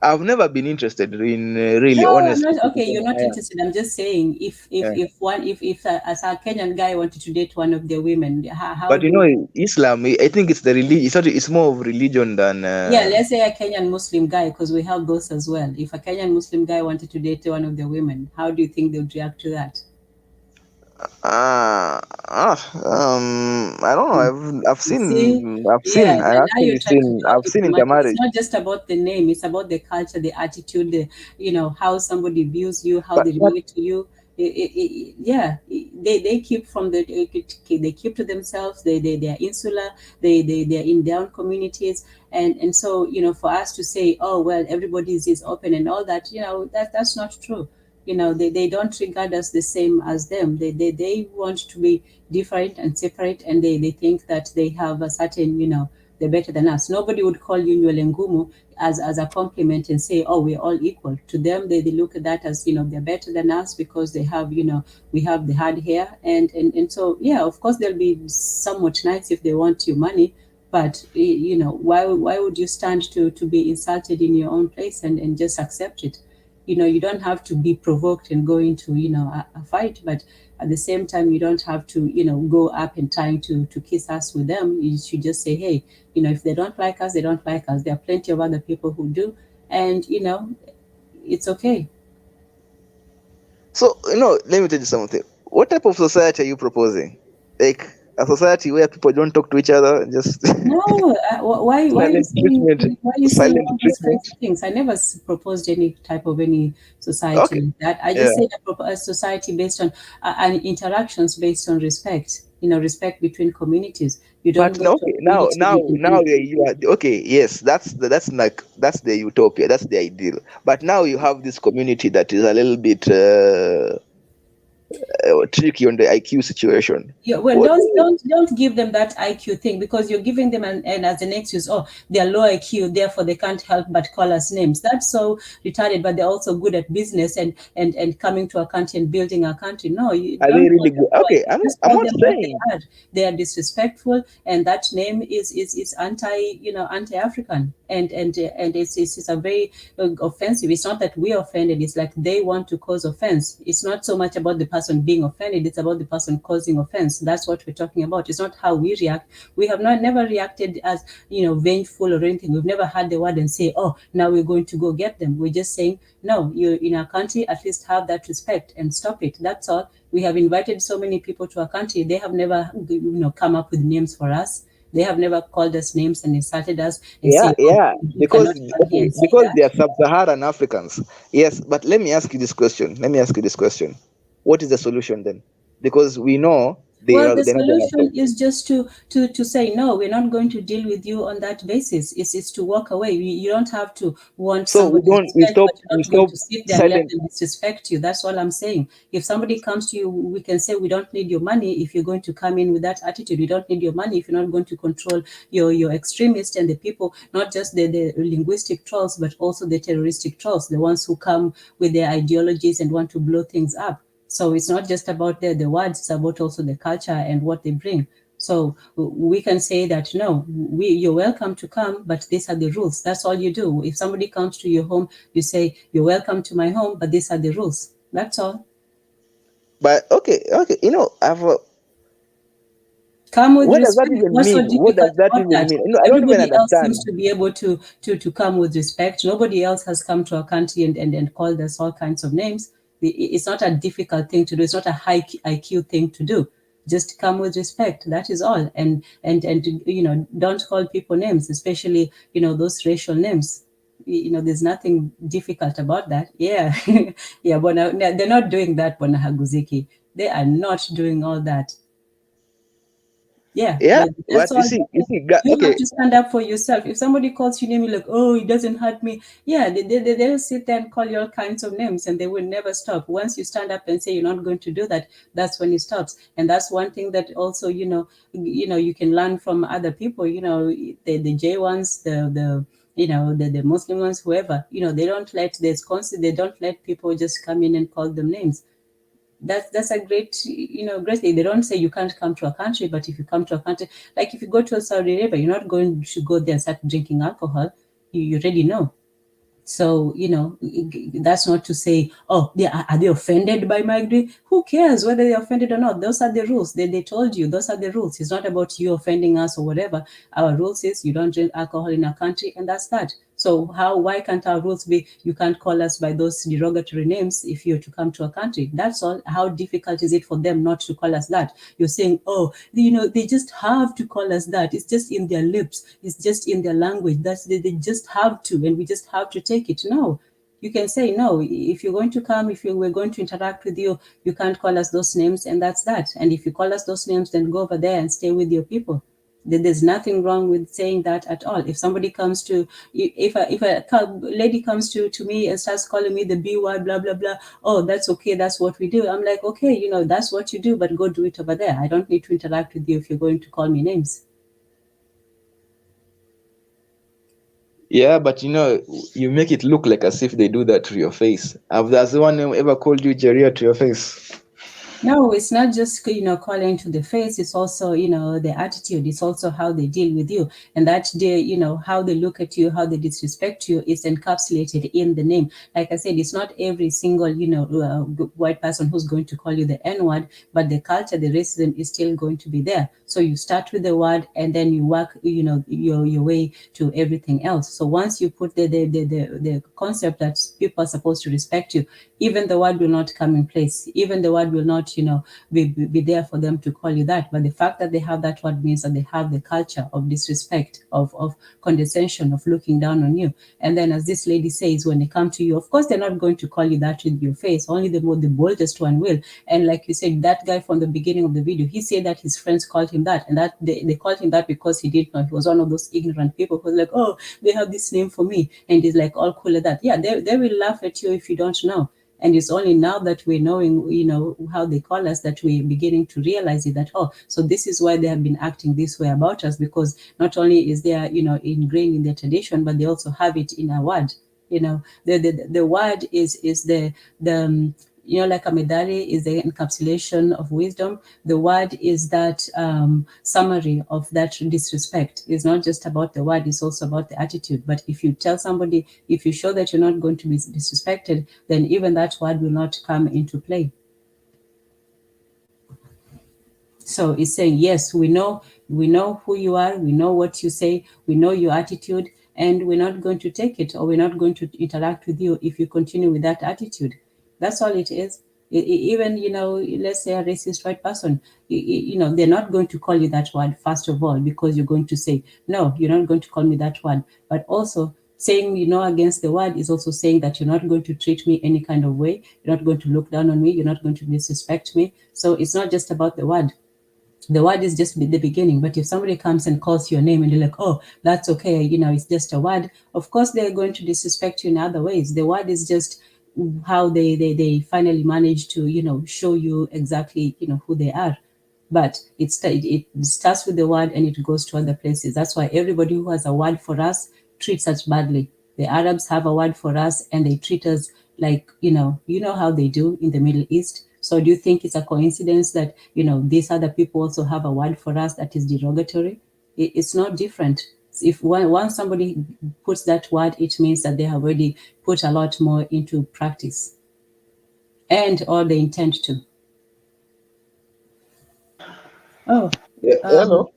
I've never been interested in really honest. Okay, you're not interested. I'm just saying if as a Kenyan guy wanted to date one of their women, how? But Islam, I think it's the religion. It's more of religion than. Yeah, let's say a Kenyan Muslim guy, because we have those as well. If a Kenyan Muslim guy wanted to date one of their women, how do you think they would react to that? I don't know. I've seen intermarriage. It's not just about the name; it's about the culture, the attitude, how somebody views you, how they relate to you. They keep they keep to themselves. They are insular. They are in their own communities, and so for us to say, oh well, everybody is open and all that, that's not true. They don't regard us the same as them. They want to be different and separate, and they think that they have a certain they're better than us. Nobody would call you Nyolengumu as a compliment and say, oh, we're all equal. To them, they look at that as, they're better than us because they have, we have the hard hair. And so, yeah, of course, they'll be somewhat nice if they want your money. But, why would you stand to be insulted in your own place and just accept it? You don't have to be provoked and go into, a fight, but at the same time, you don't have to, go up and trying to kiss us with them. You should just say, hey, if they don't like us, they don't like us. There are plenty of other people who do. And, it's okay. So, let me tell you something. What type of society are you proposing? Like a society where people don't talk to each other, just No, why are you silent saying treatment. why are you saying Silent all these kinds treatment. of things? I never proposed any type of any society Okay. like that. I Yeah. just said a society based on and interactions based on respect. Respect between communities. You don't But go no, to a okay, community now you are okay. Yes, that's the utopia. That's the ideal. But now you have this community that is a little bit tricky on the IQ situation. Yeah, well, What? don't give them that IQ thing, because you're giving them an as an excuse. Oh, they're low IQ, therefore they can't help but call us names. That's so retarded. But they're also good at business and coming to a country and building a country. No, you Are don't they call really them good? low Okay, IQ. Just I'm call not them what they saying. are. They are disrespectful, and that name is anti-African, and it's a very offensive. It's not that we're offended. It's like they want to cause offense. It's not so much about the person being offended. It's about the person causing offense. That's what we're talking about. It's not how we react. We have never reacted as vengeful or anything. We've never had the word and say, oh, now we're going to go get them. We're just saying, no, you're in our country, at least have that respect and stop it. That's all. We have invited so many people to our country. They have never come up with names for us. They have never called us names and insulted us and Yeah, say, oh, yeah, you cannot come here okay, and say because that. they are sub-Saharan Africans. Yes, but let me ask you this question. What is the solution then? Because we know Well, the they're not gonna solution stop. is just to say no. We're not going to deal with you on that basis. It's to walk away. You don't have to want So somebody's respect, but you're we not going stop to sit there and let silent. them disrespect you. That's all I'm saying. If somebody comes to you, we can say we don't need your money if you're going to come in with that attitude. We don't need your money if you're not going to control your extremists and the people, not just the linguistic trolls, but also the terroristic trolls, the ones who come with their ideologies and want to blow things up. So it's not just about the words, it's about also the culture and what they bring. So we can say that, no, you're welcome to come, but these are the rules. That's all you do. If somebody comes to your home, you say, you're welcome to my home, but these are the rules. That's all. But okay, I've Come with what does that respect. even What's so mean? What difficult does that about even that? mean? No, I don't even Everybody else seems understand. to be able to come with respect. Nobody else has come to our country and called us all kinds of names. It's not a difficult thing to do. It's not a high IQ thing to do. Just come with respect. That is all. And don't call people names, especially those racial names. There's nothing difficult about that. Yeah, yeah. But they're not doing that, Bona Haguziki. They are not doing all that. Yeah, Yeah, but but that's all. You have okay. to stand up for yourself. If somebody calls you name, you're like, oh, it doesn't hurt me. Yeah, they'll sit there and call you all kinds of names, and they will never stop. Once you stand up and say you're not going to do that, that's when it stops. And that's one thing that also, you can learn from other people. The J ones, the Muslim ones, whoever. They don't let they don't let people just come in and call them names. That's a great thing. They don't say you can't come to a country, but if you come to a country, like if you go to Saudi Arabia, you're not going to go there and start drinking alcohol. You already know. So, that's not to say, oh, are they offended by migrant? Who cares whether they're offended or not? Those are the rules. They told you those are the rules. It's not about you offending us or whatever. Our rules is you don't drink alcohol in our country, and that's that. So why can't our rules be you can't call us by those derogatory names if you're to come to a country? That's all. How difficult is it for them not to call us that? You're saying, oh, they just have to call us that. It's just in their lips. It's just in their language. They just have to, and we just have to take it. No, you can say no. If you're going to come, if we're going to interact with you, you can't call us those names, and that's that. And if you call us those names, then go over there and stay with your people. There's nothing wrong with saying that at all. If somebody comes to, if a lady comes to me and starts calling me the B word, blah blah blah, oh, that's okay, that's what we do. I'm like, okay, that's what you do, but go do it over there. I don't need to interact with you if you're going to call me names. Yeah, but you make it look like as if they do that to your face. Has anyone ever called you JAREER to your face? No, it's not just, calling to the face. It's also, the attitude. It's also how they deal with you. And that day, how they look at you, how they disrespect you is encapsulated in the name. Like I said, it's not every single, white person who's going to call you the N-word, but the culture, the racism is still going to be there. So you start with the word and then you work, your way to everything else. So once you put the concept that people are supposed to respect you, even the word will not come in place. Even the word will not, be there for them to call you that. But the fact that they have that word means that they have the culture of disrespect, of condescension, of looking down on you. And then, as this lady says, when they come to you, of course, they're not going to call you that with your face. Only the boldest one will. And like you said, that guy from the beginning of the video, he said that his friends called him that, and that they called him that because he didn't know. He was one of those ignorant people who was like, oh, they have this name for me, and he's like all cool at that. Yeah, they will laugh at you if you don't know. And it's only now that we're knowing, how they call us, that we're beginning to realize it, that, oh, so this is why they have been acting this way about us, because not only is there, ingrained in their tradition, but they also have it in a word. The word is the like a medali is the encapsulation of wisdom. The word is that summary of that disrespect. It's not just about the word, it's also about the attitude. But if you tell somebody, if you show that you're not going to be disrespected, then even that word will not come into play. So it's saying, yes, we know who you are, we know what you say, we know your attitude, and we're not going to take it, or we're not going to interact with you if you continue with that attitude. That's all it is. Even, let's say a racist white person, they're not going to call you that word, first of all, because you're going to say, no, you're not going to call me that word. But also saying, against the word is also saying that you're not going to treat me any kind of way. You're not going to look down on me. You're not going to disrespect me. So it's not just about the word. The word is just the beginning. But if somebody comes and calls your name and you're like, oh, that's okay, it's just a word, of course they're going to disrespect you in other ways. The word is just how they finally manage to, show you exactly, who they are. But it starts with the word and it goes to other places. That's why everybody who has a word for us treats us badly. The Arabs have a word for us and they treat us like, how they do in the Middle East. So do you think it's a coincidence that, these other people also have a word for us that is derogatory? It's not different. If once somebody puts that word, it means that they have already put a lot more into practice or they intend to. Oh, Hello.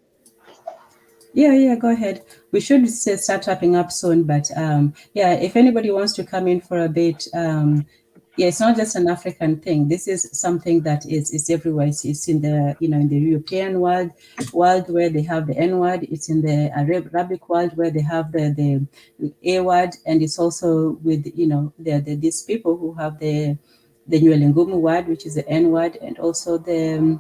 Yeah, go ahead. We should start wrapping up soon, but if anybody wants to come in for a bit, it's not just an African thing. This is something that is everywhere. It's in the in the European world where they have the N word. It's in the Arabic world where they have the A word, and it's also with these people who have the Nyuelengumu word, which is the N word, and also the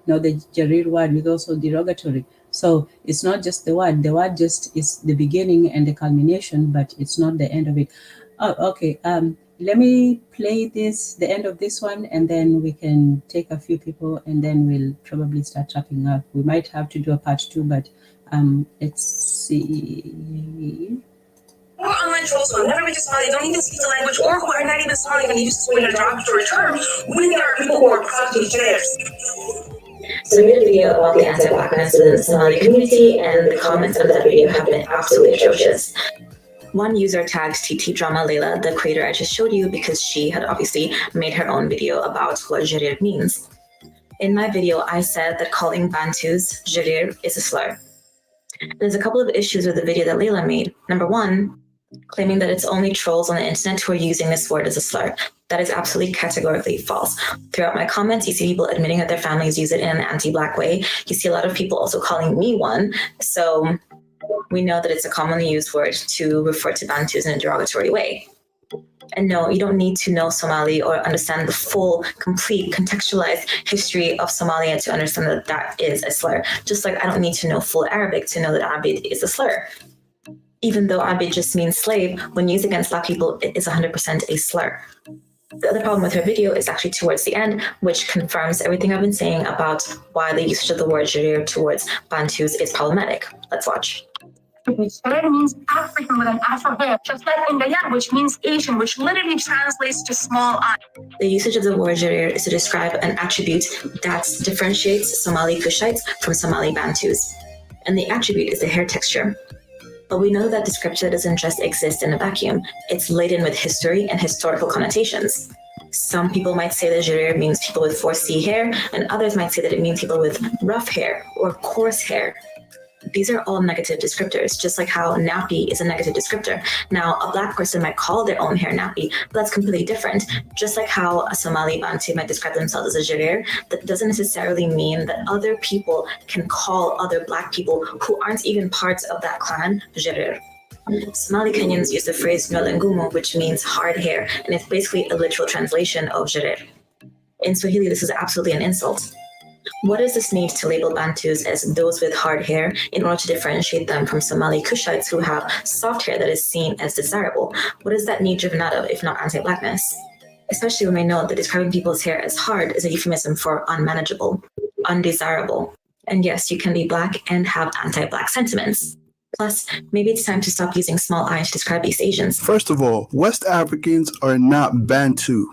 JAREER word is also derogatory. So it's not just the word. The word just is the beginning and the culmination, but it's not the end of it. Oh, okay. Let me play the end of this one, and then we can take a few people, and then we'll probably start wrapping up. We might have to do a part 2, but let's see. More online trolls who have never been to Somalia, don't even speak the language, or who are not even Somali when they use this word in a derogatory term, when there are people who are practically theirs. So we made a video about the anti-blackness within the Somali community, and the comments of that video have been absolutely atrocious. One user tagged TT Drama Layla, the creator I just showed you, because she had obviously made her own video about what JAREER means. In my video, I said that calling Bantus JAREER is a slur. There's a couple of issues with the video that Layla made. Number one, claiming that it's only trolls on the internet who are using this word as a slur. That is absolutely categorically false. Throughout my comments, you see people admitting that their families use it in an anti-Black way. You see a lot of people also calling me one. So we know that it's a commonly used word to refer to Bantus in a derogatory way. And no, you don't need to know Somali or understand the full, complete, contextualized history of Somalia to understand that that is a slur. Just like I don't need to know full Arabic to know that Abid is a slur. Even though Abid just means slave, when used against Black people, it is 100% a slur. The other problem with her video is actually towards the end, which confirms everything I've been saying about why the usage of the word JAREER towards Bantus is problematic. Let's watch. Jareer means African with an Afro hair, just like Indayan, which means Asian, which literally translates to small eye. The usage of the word Jareer is to describe an attribute that differentiates Somali Kushites from Somali Bantus. And the attribute is the hair texture. But we know that descriptor doesn't just exist in a vacuum. It's laden with history and historical connotations. Some people might say that Jareer means people with 4C hair, and others might say that it means people with rough hair or coarse hair. These are all negative descriptors, just like how nappy is a negative descriptor. Now, a Black person might call their own hair nappy, but that's completely different. Just like how a Somali Bantu might describe themselves as a Jareer, that doesn't necessarily mean that other people can call other Black people who aren't even parts of that clan Jareer. Somali Kenyans use the phrase nywele, which means hard hair, and it's basically a literal translation of Jareer. In Swahili, this is absolutely an insult. What is this need to label Bantus as those with hard hair in order to differentiate them from Somali Kushites who have soft hair that is seen as desirable? What is that need driven out of, if not anti-Blackness? Especially when we know that describing people's hair as hard is a euphemism for unmanageable, undesirable. And yes, you can be Black and have anti-Black sentiments. Plus, maybe it's time to stop using small I to describe East Asians. First of all, West Africans are not Bantu.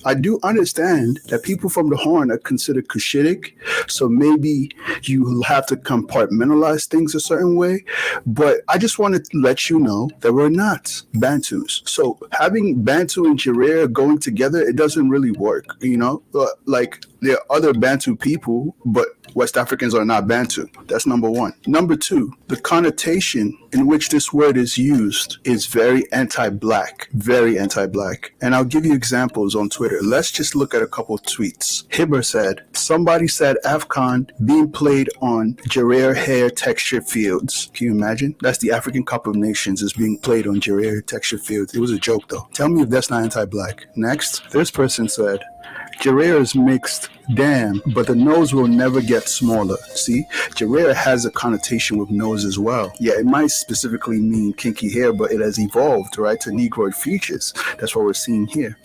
I do understand that people from the Horn are considered Cushitic, so maybe you have to compartmentalize things a certain way, but I just wanted to let you know that we're not Bantus. So having Bantu and Jareer going together, it doesn't really work, you know? Like, there are other Bantu people, but West Africans are not Bantu. That's number one. Number two, the connotation in which this word is used is very anti-Black, very anti-Black. And I'll give you examples on Twitter. Let's just look at a couple of tweets. Hibber said, somebody said AFCON being played on Jareer hair texture fields. Can you imagine? That's the African Cup of Nations is being played on Jareer texture fields. It was a joke though. Tell me if that's not anti-Black. Next, this person said, Jareer is mixed, damn, but the nose will never get smaller. See, Jareer has a connotation with nose as well. Yeah, it might specifically mean kinky hair, but it has evolved, right, to Negroid features. That's what we're seeing here.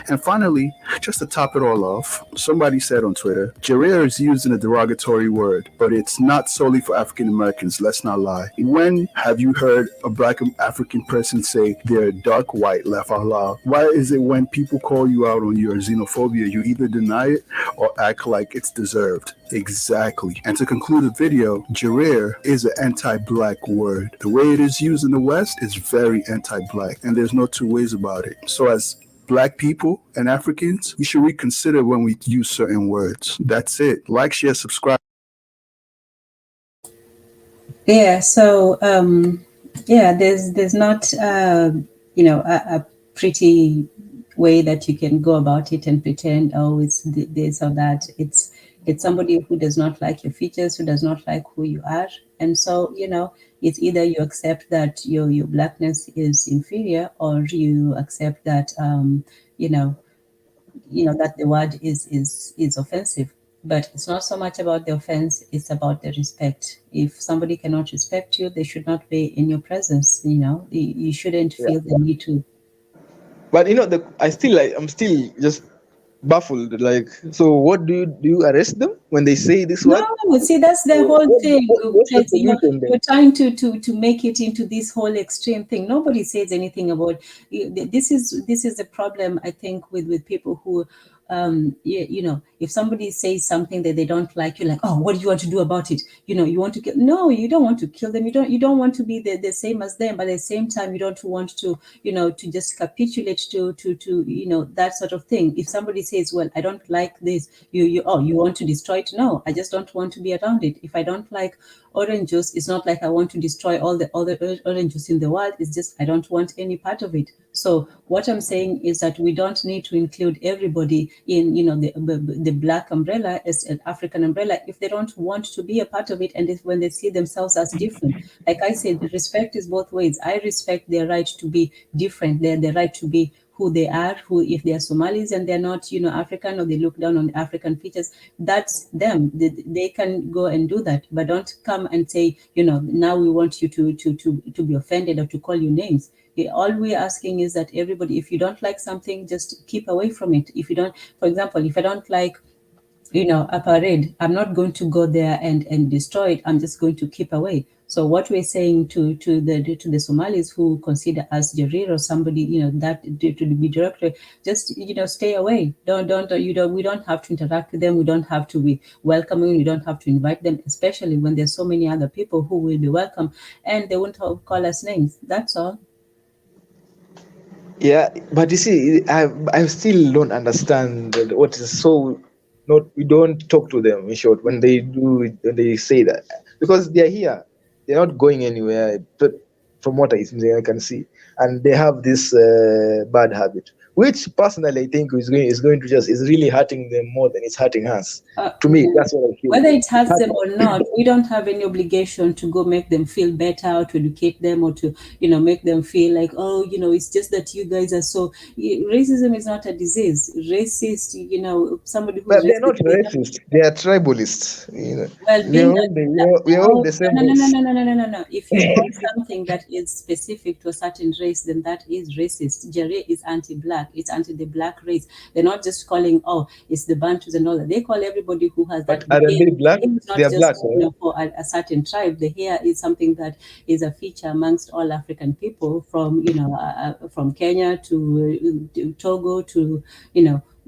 And finally, just to top it all off, somebody said on Twitter, Jareer is used in a derogatory word, but it's not solely for African Americans, let's not lie. When have you heard a Black African person say they're dark white, laugh out loud? Why is it when people call you out on your xenophobia, you either deny it or act like it's deserved? Exactly. And to conclude the video, Jareer is an anti-Black word. The way it is used in the West is very anti-Black, and there's no two ways about it. So as Black people and Africans, we should reconsider when we use certain words. That's it. Like, share, subscribe. Yeah. So there's not a pretty way that you can go about it and pretend, oh, it's this or that. It's somebody who does not like your features, who does not like who you are, and so it's either you accept that your Blackness is inferior, or you accept that that the word is offensive. But it's not so much about the offense, it's about the respect. If somebody cannot respect you, they should not be in your presence. You shouldn't feel the need to. But I'm still just baffled. Like, so what do you arrest them when they say this word? No, see, that's the whole thing. You're trying to make it into this whole extreme thing. Nobody says anything about this. Is the problem, I think, with people who if somebody says something that they don't like, you're like, oh, what do you want to do about it? You want to kill? No, you don't want to kill them. You don't want to be the same as them, but at the same time, you don't want to to just capitulate to that sort of thing. If somebody says, well, I don't like this, you want to destroy it? No, I just don't want to be around it. If I don't like orange juice, it's not like I want to destroy all the other orange juice in the world. It's just I don't want any part of it. So what I'm saying is that we don't need to include everybody in the Black umbrella as an African umbrella if they don't want to be a part of it, and when they see themselves as different. Like I said, respect is both ways. I respect their right to be different, their right to be who they are, if they are Somalis and they're not African, or they look down on African features, that's them. They can go and do that, but don't come and say now we want you to be offended or to call you names. All we're asking is that everybody, if you don't like something, just keep away from it. If you don't, for example, if I don't like a parade, I'm not going to go there and destroy it. I'm just going to keep away. So what we're saying to the Somalis who consider us JAREER or somebody, that to be director, just stay away. We don't have to interact with them. We don't have to be welcoming. We don't have to invite them, especially when there's so many other people who will be welcome and they won't call us names. That's all. Yeah, but you see, I still don't understand what is so. Not we don't talk to them in short when they say that, because they are here, they're not going anywhere. But from what I can see, and they have this bad habit, which personally I think is going to is really hurting them more than it's hurting us. To me, that's what I feel. Whether it hurts them or not, we don't have any obligation to go make them feel better, or to educate them, or to make them feel like, oh, it's just that you guys are so. Racism is not a disease. Racist, somebody who's But they're not racist. They are tribalists. Well, we are all the same race. No. If you call something that is specific to a certain race, then that is racist. JAREER is anti-black. It's anti the black race. They're not just calling, it's the Bantus and all that. They call everybody who has that. But are they black? It's not they are just black. For a certain tribe. The hair is something that is a feature amongst all African people, from from Kenya to Togo to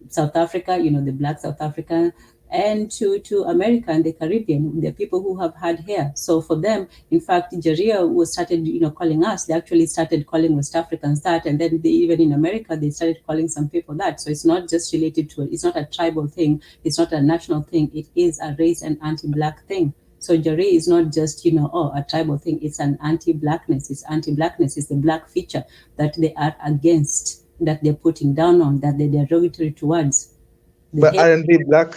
South Africa. The black South African. And to America and the Caribbean, the people who have had hair. So for them, in fact, JAREER was started, calling us. They actually started calling West Africans that, and then even in America, they started calling some people that. So it's not just related to it. It's not a tribal thing. It's not a national thing. It is a race and anti-black thing. So JAREER is not just, a tribal thing. It's an anti-blackness. It's anti-blackness. It's the black feature that they are against, that they're putting down on, that they're derogatory towards. But aren't they black?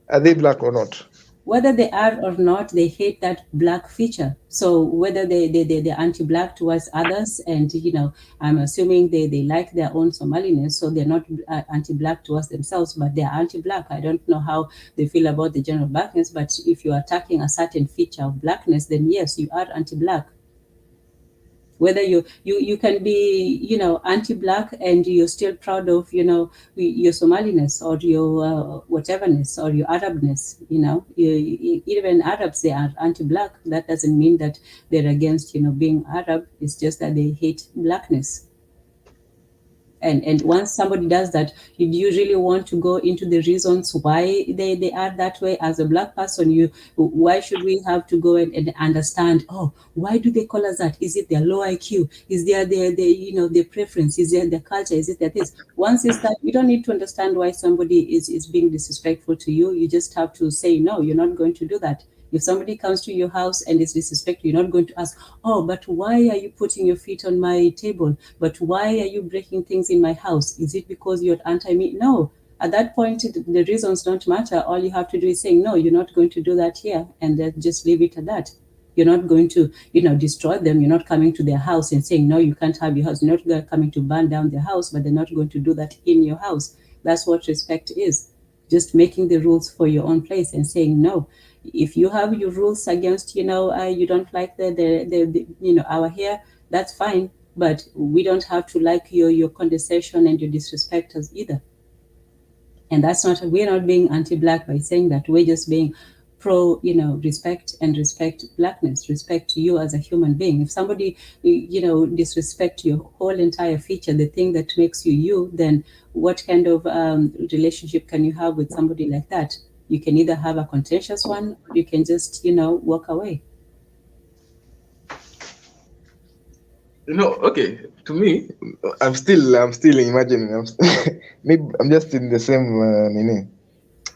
Are they black or not? Whether they are or not, they hate that black feature. So whether they're anti-black towards others, and I'm assuming they like their own Somaliness, so they're not anti-black towards themselves, but they're anti-black. I don't know how they feel about the general blackness, but if you're attacking a certain feature of blackness, then yes, you are anti-black. Whether you can be anti-black and you're still proud of your Somaliness or your whateverness or your Arabness, even Arabs, they are anti-black. That doesn't mean that they're against being Arab. It's just that they hate blackness. And once somebody does that, you really want to go into the reasons why they are that way. As a black person, why should we have to go and understand, why do they call us that? Is it their low IQ? Is there their preference? Is there their culture? Is it their this? Once it's that, you don't need to understand why somebody is being disrespectful to you. You just have to say, no, you're not going to do that. If somebody comes to your house and is disrespectful, you're not going to ask, but why are you putting your feet on my table? But why are you breaking things in my house? Is it because you're anti-me? No. At that point, the reasons don't matter. All you have to do is saying, no, you're not going to do that here, and then just leave it at that. You're not going to, destroy them. You're not coming to their house and saying, no, you can't have your house. You're not coming to burn down their house, but they're not going to do that in your house. That's what respect is. Just making the rules for your own place and saying, no, if you have your rules against, you don't like our hair, that's fine. But we don't have to like your condescension and your disrespect us either. And we're not being anti-black by saying that. We're just being pro, respect and respect blackness, respect you as a human being. If somebody, disrespect your whole entire feature, the thing that makes you, then what kind of relationship can you have with somebody like that? You can either have a contentious one, or you can just, walk away. Okay. To me, I'm still imagining. Maybe I'm just in the same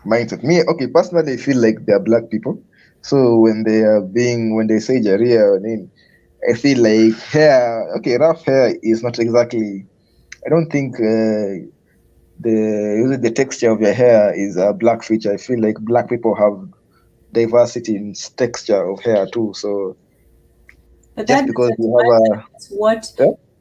mindset. Me, okay. Personally, I feel like they're black people. So when they say JAREER, I feel like hair. Okay, rough hair is not exactly. I don't think the texture of your hair is a black feature. I feel like black people have diversity in texture of hair too. So but just because you have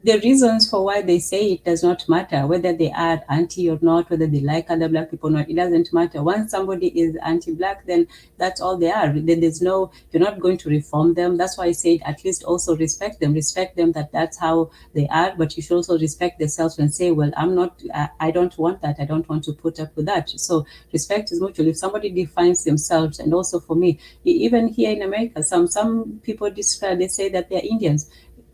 the reasons for why they say it does not matter, whether they are anti or not, whether they like other black people or not, it doesn't matter. Once somebody is anti-black, then that's all they are. There's no, you're not going to reform them. That's why I said at least also respect them that that's how they are, but you should also respect themselves and say, well, I don't want that. I don't want to put up with that. So respect is mutual. If somebody defines themselves, and also for me, even here in America, some people describe, they say that they're Indians.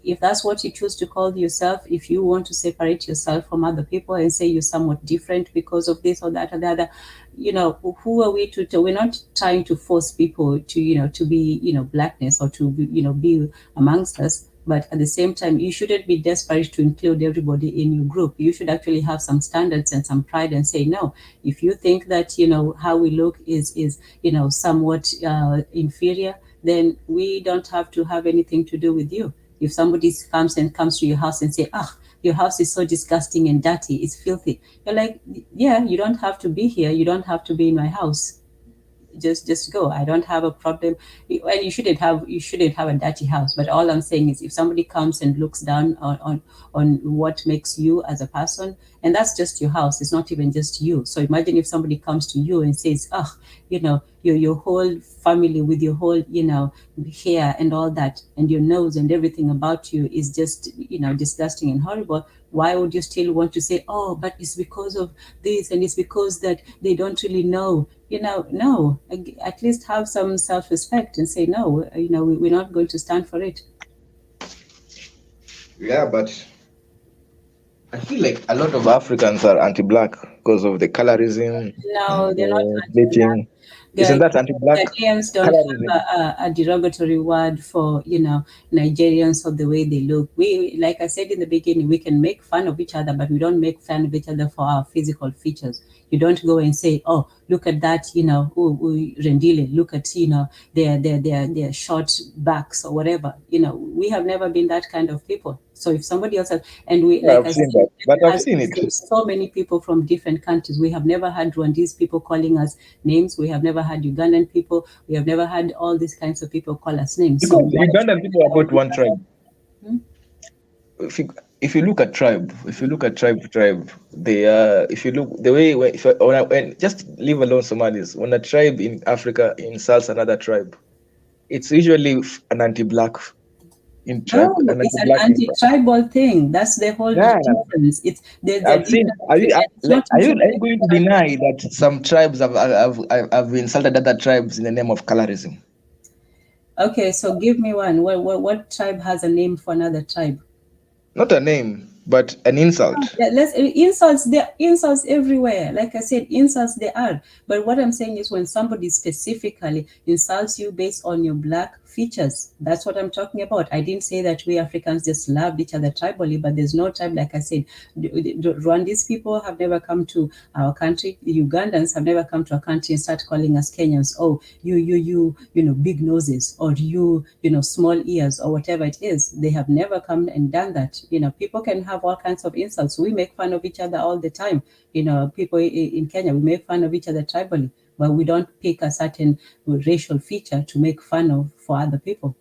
If that's what you choose to call yourself, if you want to separate yourself from other people and say you're somewhat different because of this or that or the other, who are we to we're not trying to force people to, to be, blackness or to, be amongst us. But at the same time, you shouldn't be desperate to include everybody in your group. You should actually have some standards and some pride and say, no, if you think that, how we look is somewhat inferior, then we don't have to have anything to do with you. If somebody comes to your house and say, your house is so disgusting and dirty, it's filthy, you're like, yeah, you don't have to be here. You don't have to be in my house. Just go. I don't have a problem. And you shouldn't have a dirty house. But all I'm saying is, if somebody comes and looks down on what makes you as a person, and that's just your house, it's not even just you. So imagine if somebody comes to you and says, your whole family with your whole, hair and all that, and your nose and everything about you is just, disgusting and horrible. Why would you still want to say, oh, but it's because of this and it's because that they don't really know? No, at least have some self-respect and say, no, we're not going to stand for it. Yeah, but I feel like a lot of Africans are anti-black because of the colorism. No, they're not anti-black. Isn't that anti-black? Ghanaians don't have a derogatory word for, Nigerians or the way they look. We, like I said in the beginning, we can make fun of each other, but we don't make fun of each other for our physical features. You don't go and say, oh, look at that, Rendile, look at, their short backs or whatever. We have never been that kind of people. So if somebody else has, and we, like I said, I've seen it. So many people from different countries. We have never had Rwandese people calling us names. We have never had Ugandan people. We have never had all these kinds of people call us names. Because Ugandan people are not one tribe. If you look at tribe, they are. If you look the way when just leave alone Somalis, when a tribe in Africa insults another tribe, it's usually an anti-black. It's an anti-tribal thing. That's the whole difference. It's I've seen. Are you going to deny that some tribes have insulted other tribes in the name of colorism? Okay, so give me one. What tribe has a name for another tribe? Not a name, but an insult. Insults, there are insults everywhere. Like I said, insults there are. But what I'm saying is when somebody specifically insults you based on your black features, that's what I'm talking about. I didn't say that we Africans just loved each other tribally, but there's no tribe. Like I said, Rwandese people have never come to our country. The Ugandans have never come to our country and start calling us Kenyans. Oh, you big noses, or you small ears, or whatever it is. They have never come and done that. People can have all kinds of insults. We make fun of each other all the time. People in Kenya, we make fun of each other tribally, but we don't pick a certain racial feature to make fun of for other people.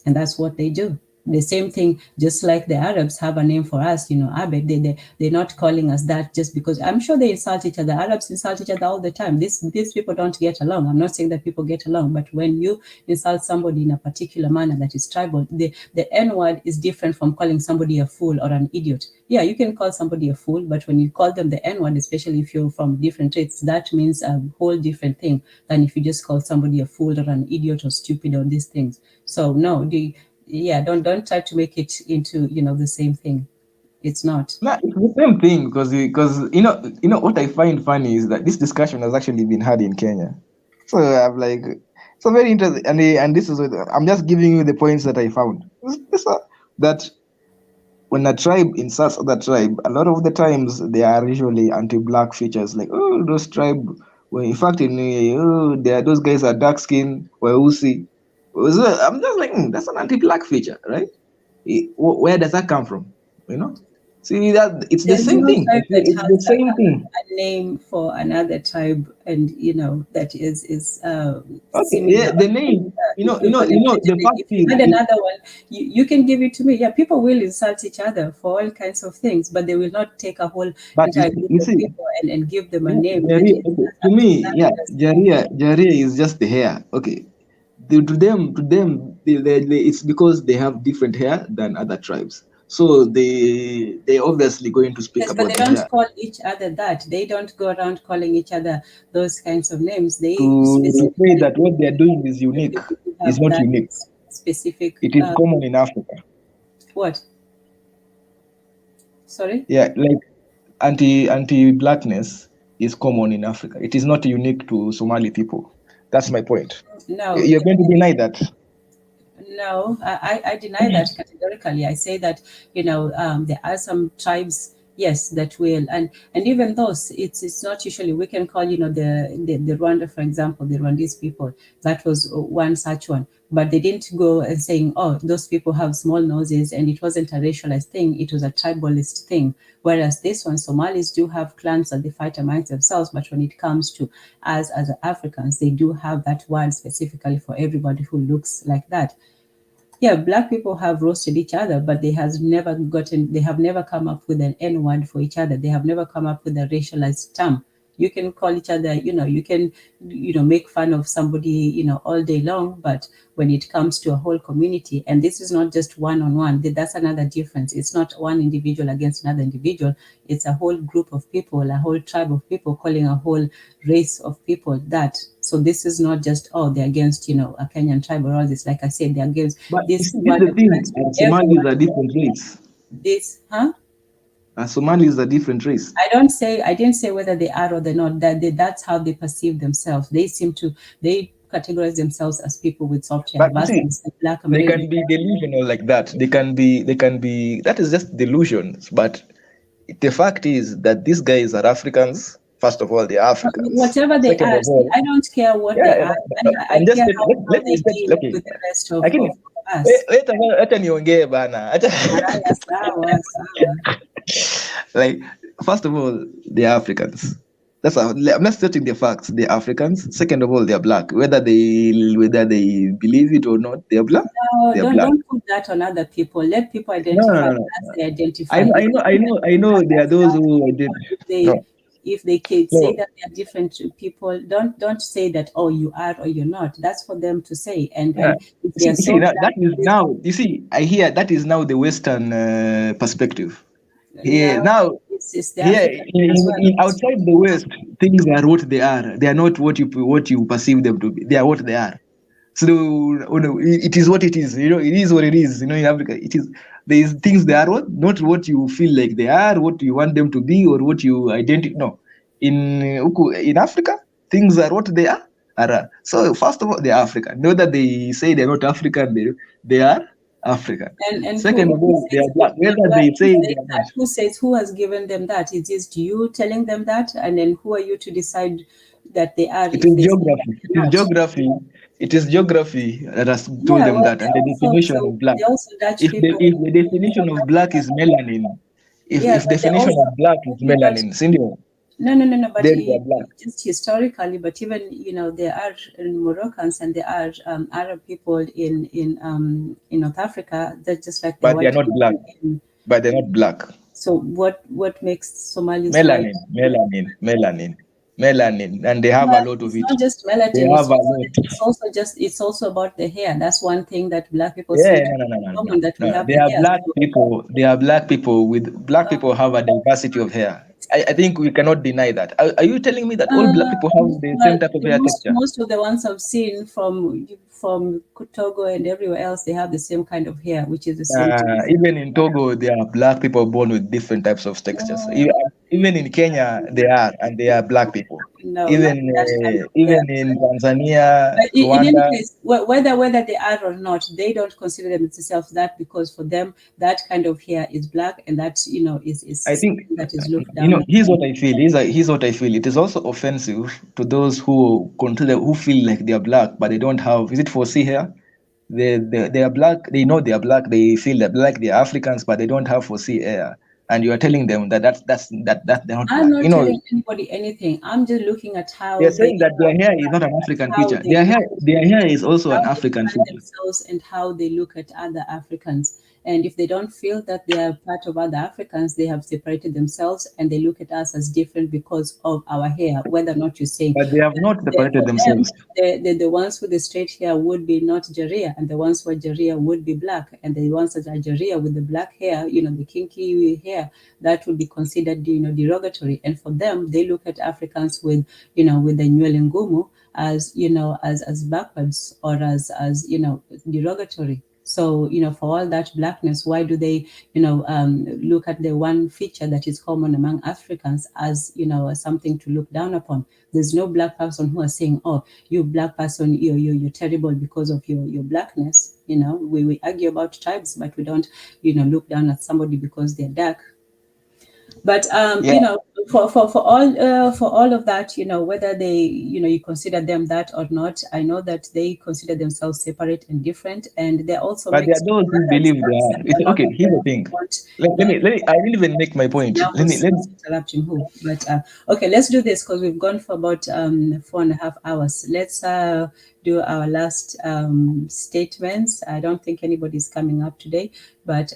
And that's what they do. The same thing, just like the Arabs have a name for us, Abed, they're not calling us that just because, I'm sure they insult each other. Arabs insult each other all the time. These people don't get along. I'm not saying that people get along, but when you insult somebody in a particular manner that is tribal, the N word is different from calling somebody a fool or an idiot. Yeah, you can call somebody a fool, but when you call them the N word, especially if you're from different traits, that means a whole different thing than if you just call somebody a fool or an idiot or stupid or these things. So no, don't try to make it into the same thing. It's not. No, it's the same thing because what I find funny is that this discussion has actually been had in Kenya. So I'm like, so very interesting, and this is what I'm just giving you the points that I found. That when a tribe insults other tribe, a lot of the times they are usually anti-black features, like, oh, those tribe. Well, in fact, those guys are dark skinned, weusi. I'm just like, that's an anti-black feature, right? Where does that come from? See that it's the same thing. It's the same thing. A name for another tribe, and that is okay. Yeah, the name. The fact if you is, had another one, you can give it to me. Yeah, people will insult each other for all kinds of things, but they will not take a whole but entire group you of see, people and give them a name. Jareer, okay. To me, yeah, Jareer is just the hair. Okay, to them, it's because they have different hair than other tribes. So they obviously going to speak Yes, but about they the don't hair call each other that. They don't go around calling each other those kinds of names. They to say specifically that what they are doing is unique. have Is not that unique. specific. It is common in Africa. What? Sorry? Yeah, like anti-blackness is common in Africa. It is not unique to Somali people. That's my point. No. You're going to deny that? No, I deny that categorically. I say that, there are some tribes, yes, that will, and even those, it's not usually, we can call, the Rwanda, for example, the Rwandese people, that was one such one, but they didn't go and saying, oh, those people have small noses, and it wasn't a racialized thing, it was a tribalist thing. Whereas this one, Somalis do have clans that they fight amongst themselves, but when it comes to us as Africans, they do have that word specifically for everybody who looks like that. Yeah, Black people have roasted each other, but they have never come up with an N word for each other. They have never come up with a racialized term. You can call each other, you can, make fun of somebody, all day long, but when it comes to a whole community, and this is not just one-on-one, that's another difference. It's not one individual against another individual. It's a whole group of people, a whole tribe of people calling a whole race of people that. So this is not just, they're against, a Kenyan tribe or all this. Like I said, they're against But this. this is the thing, Somalis are different race. This, huh? Somalis are different race. I didn't say whether they are or they're not. That's how they perceive themselves. They categorize themselves as people with soft hair. But you see, Black they American. can be delusional like that. They can be. That is just delusions. But the fact is that these guys are Africans. First of all, they are Africans. Whatever they are, I don't care what they are. I care how they deal with the rest of us. Hata niongee bana. Like, first of all, they are Africans. I'm not stating the facts. They're Africans. Second of all, they're black. Whether they believe it or not, they're black. No, they're black. Don't put that on other people. Let people identify as they identify. I know there are those who identify. If they can say that they are different people, don't say that, you are or you're not. That's for them to say. And if they are that is now. You see, I hear that is now the Western perspective. Here now, outside the West, things are what they are. They are not what you perceive them to be. They are what they are. So it is what it is. It is what it is. In Africa, there is things they are not what you feel like they are, what you want them to be, or what you identify. No, in Africa, things are what they are. So first of all, they are African. Not that they say they're not African. They are African. And second of all, they are black. Whether they say they are not. Who says, who has given them that? Is it you telling them that? And then who are you to decide that they are? It is geography. It is geography. It is geography that has told them that. And the definition of black. If the definition of black is melanin, if definition of black is melanin, Cindy. No. But just historically, but even there are Moroccans and there are Arab people in North Africa. That's just like but they're not black. But they're not black. So what makes Somalis melanin, and they have a lot of it. It's not just melanin. They have a lot. It's also about the hair. That's one thing that black people say. No. There are black people. There are black people people have a diversity of hair. I think we cannot deny that. Are you telling me that all black people have the same type of hair texture? Most of the ones I've seen from Togo and everywhere else, they have the same kind of hair, which is the same. Even in Togo, there are black people born with different types of textures. Even in Kenya, they are black people. No, even in Tanzania, Rwanda. In any case, whether they are or not, they don't consider themselves that, because for them that kind of hair is black, and that is. I think that is looked down. Here's what I feel. Here's what I feel. It is also offensive to those who feel like they are black, but they don't have. Is it 4C hair? They are black. They know they are black. They feel that black. They are Africans, but they don't have 4C hair. and you are telling them that that they're not I'm black. not telling anybody anything. I'm just looking at how They're saying that their hair is not an African feature. Their hair is also an how they African find feature. themselves and how they look at other Africans. And if they don't feel that they are part of other Africans, they have separated themselves and they look at us as different because of our hair, whether or not you're saying. But they have not separated For them, themselves. the ones with the straight hair would be not JAREER, and the ones who are JAREER would be black. And the ones that are JAREER with the black hair, the kinky hair, that would be considered, derogatory. And for them, they look at Africans with the nywele ngumu as as backwards or as derogatory. So for all that blackness, why do they look at the one feature that is common among Africans as as something to look down upon? There's no black person who are saying, oh, you black person, you're terrible because of your blackness. We argue about tribes, but we don't look down at somebody because they're dark. But for all of that, whether they you consider them that or not, I know that they consider themselves separate and different, and they're also. But there are those who believe they are. It's okay. Here's the thing. Let me. I didn't even make my point. Let me. Interrupting who? But okay, let's do this because we've gone for about 4.5 hours. Let's do our last statements. I don't think anybody's coming up today, but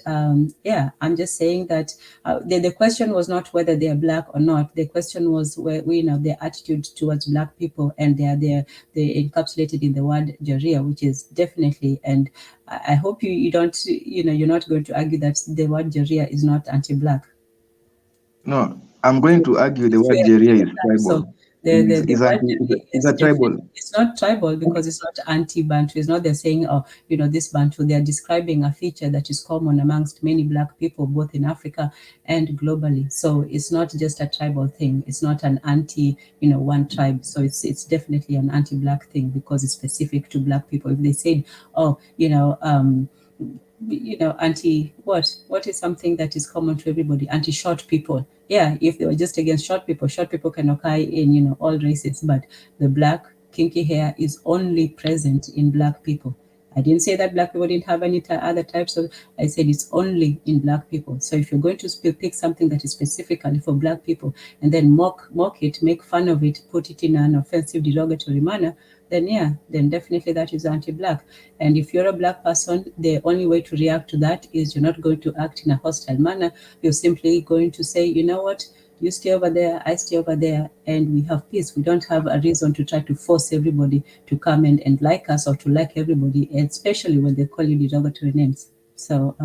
yeah, I'm just saying that the question was not whether they are black or not. The question was their attitude towards black people, and they're encapsulated in the word JAREER, which is definitely. And I hope you don't you're not going to argue that the word JAREER is not anti-black. No, I'm going to argue the word JAREER is tribal. So it's a tribal. It's not tribal because it's not anti-Bantu. It's not they're saying, this Bantu. They're describing a feature that is common amongst many black people, both in Africa and globally. So it's not just a tribal thing. It's not an anti, one tribe. So it's definitely an anti-black thing because it's specific to black people. If they said, anti what is something that is common to everybody? Anti-short people. Yeah, if they were just against short people can occur in all races, but the black kinky hair is only present in black people. I didn't say that black people didn't have any other types of. I said it's only in black people. So if you're going to pick something that is specifically for black people and then mock it, make fun of it, put it in an offensive, derogatory manner, then definitely that is anti-black. And if you're a black person, the only way to react to that is you're not going to act in a hostile manner. You're simply going to say, you know what, you stay over there, I stay over there, and we have peace. We don't have a reason to try to force everybody to come and like us or to like everybody, especially when they call you derogatory names. So,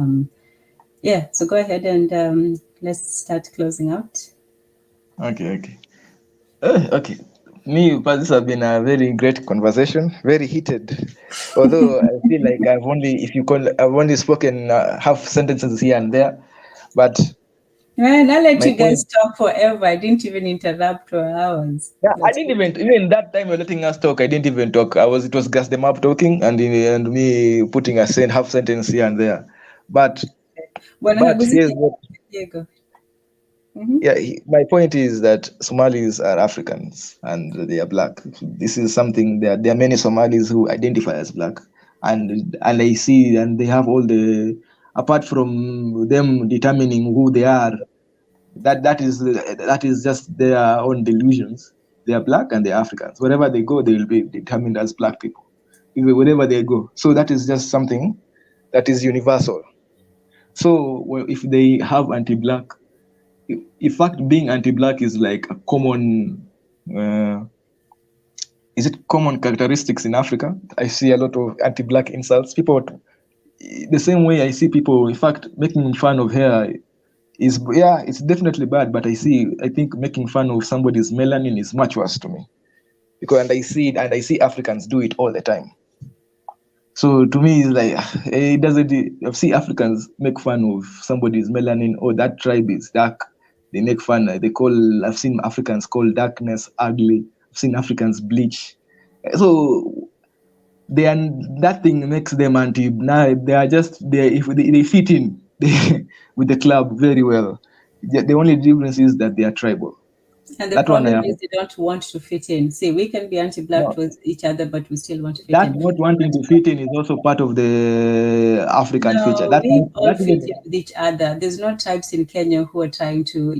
so go ahead and let's start closing out. Okay. Okay. But this has been a very great conversation, very heated. Although I feel like I've only spoken half sentences here and there, but. Man, I let you guys talk forever. I didn't even interrupt for hours. Yeah, I didn't even that time you're letting us talk. I didn't even talk. It was Gasdemup talking and me putting a half sentence here and there. But here's what. Diego. Yeah, my point is that Somalis are Africans and they are black. This is something there are many Somalis who identify as black, and I see, and they have all apart from them determining who they are, that is just their own delusions. They are black and they're Africans. Wherever they go, they will be determined as black people, wherever they go. So that is just something that is universal. So if they have anti-black. In fact, being anti-black is like a common. Is it common characteristics in Africa? I see a lot of anti-black insults. People, the same way I see people, in fact, making fun of hair is it's definitely bad. But I think making fun of somebody's melanin is much worse to me, because I see Africans do it all the time. So to me, it's like it doesn't. I see Africans make fun of somebody's melanin. Oh, that tribe is dark. They make fun. I've seen Africans call darkness ugly. I've seen Africans bleach. So that thing makes them anti. Now they are just if they fit in with the club very well. The only difference is that they are tribal. And the That one, problem is they don't want to fit in. See, we can be anti-black no, with each other, but we still want to fit that in. not wanting to fit in is also part of the African feature. No, That we all fit even, in with each other. There's no tribes in Kenya who are trying to,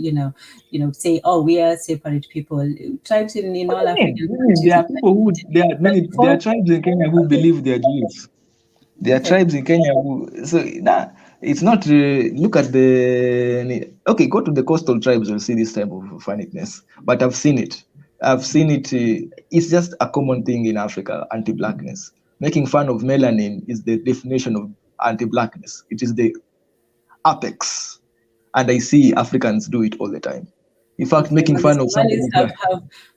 say, oh, we are separate people. Tribes in all African countries. there are people who there are tribes in Kenya who believe they are Jews. There are Okay. tribes in Kenya who it's not look at go to the coastal tribes, you'll see this type of funniness. But I've seen it. It's just a common thing in Africa, anti-blackness. Making fun of melanin is the definition of anti-blackness. It is the apex. And I see Africans do it all the time. In fact, Okay, making but fun the of Somalis somebody.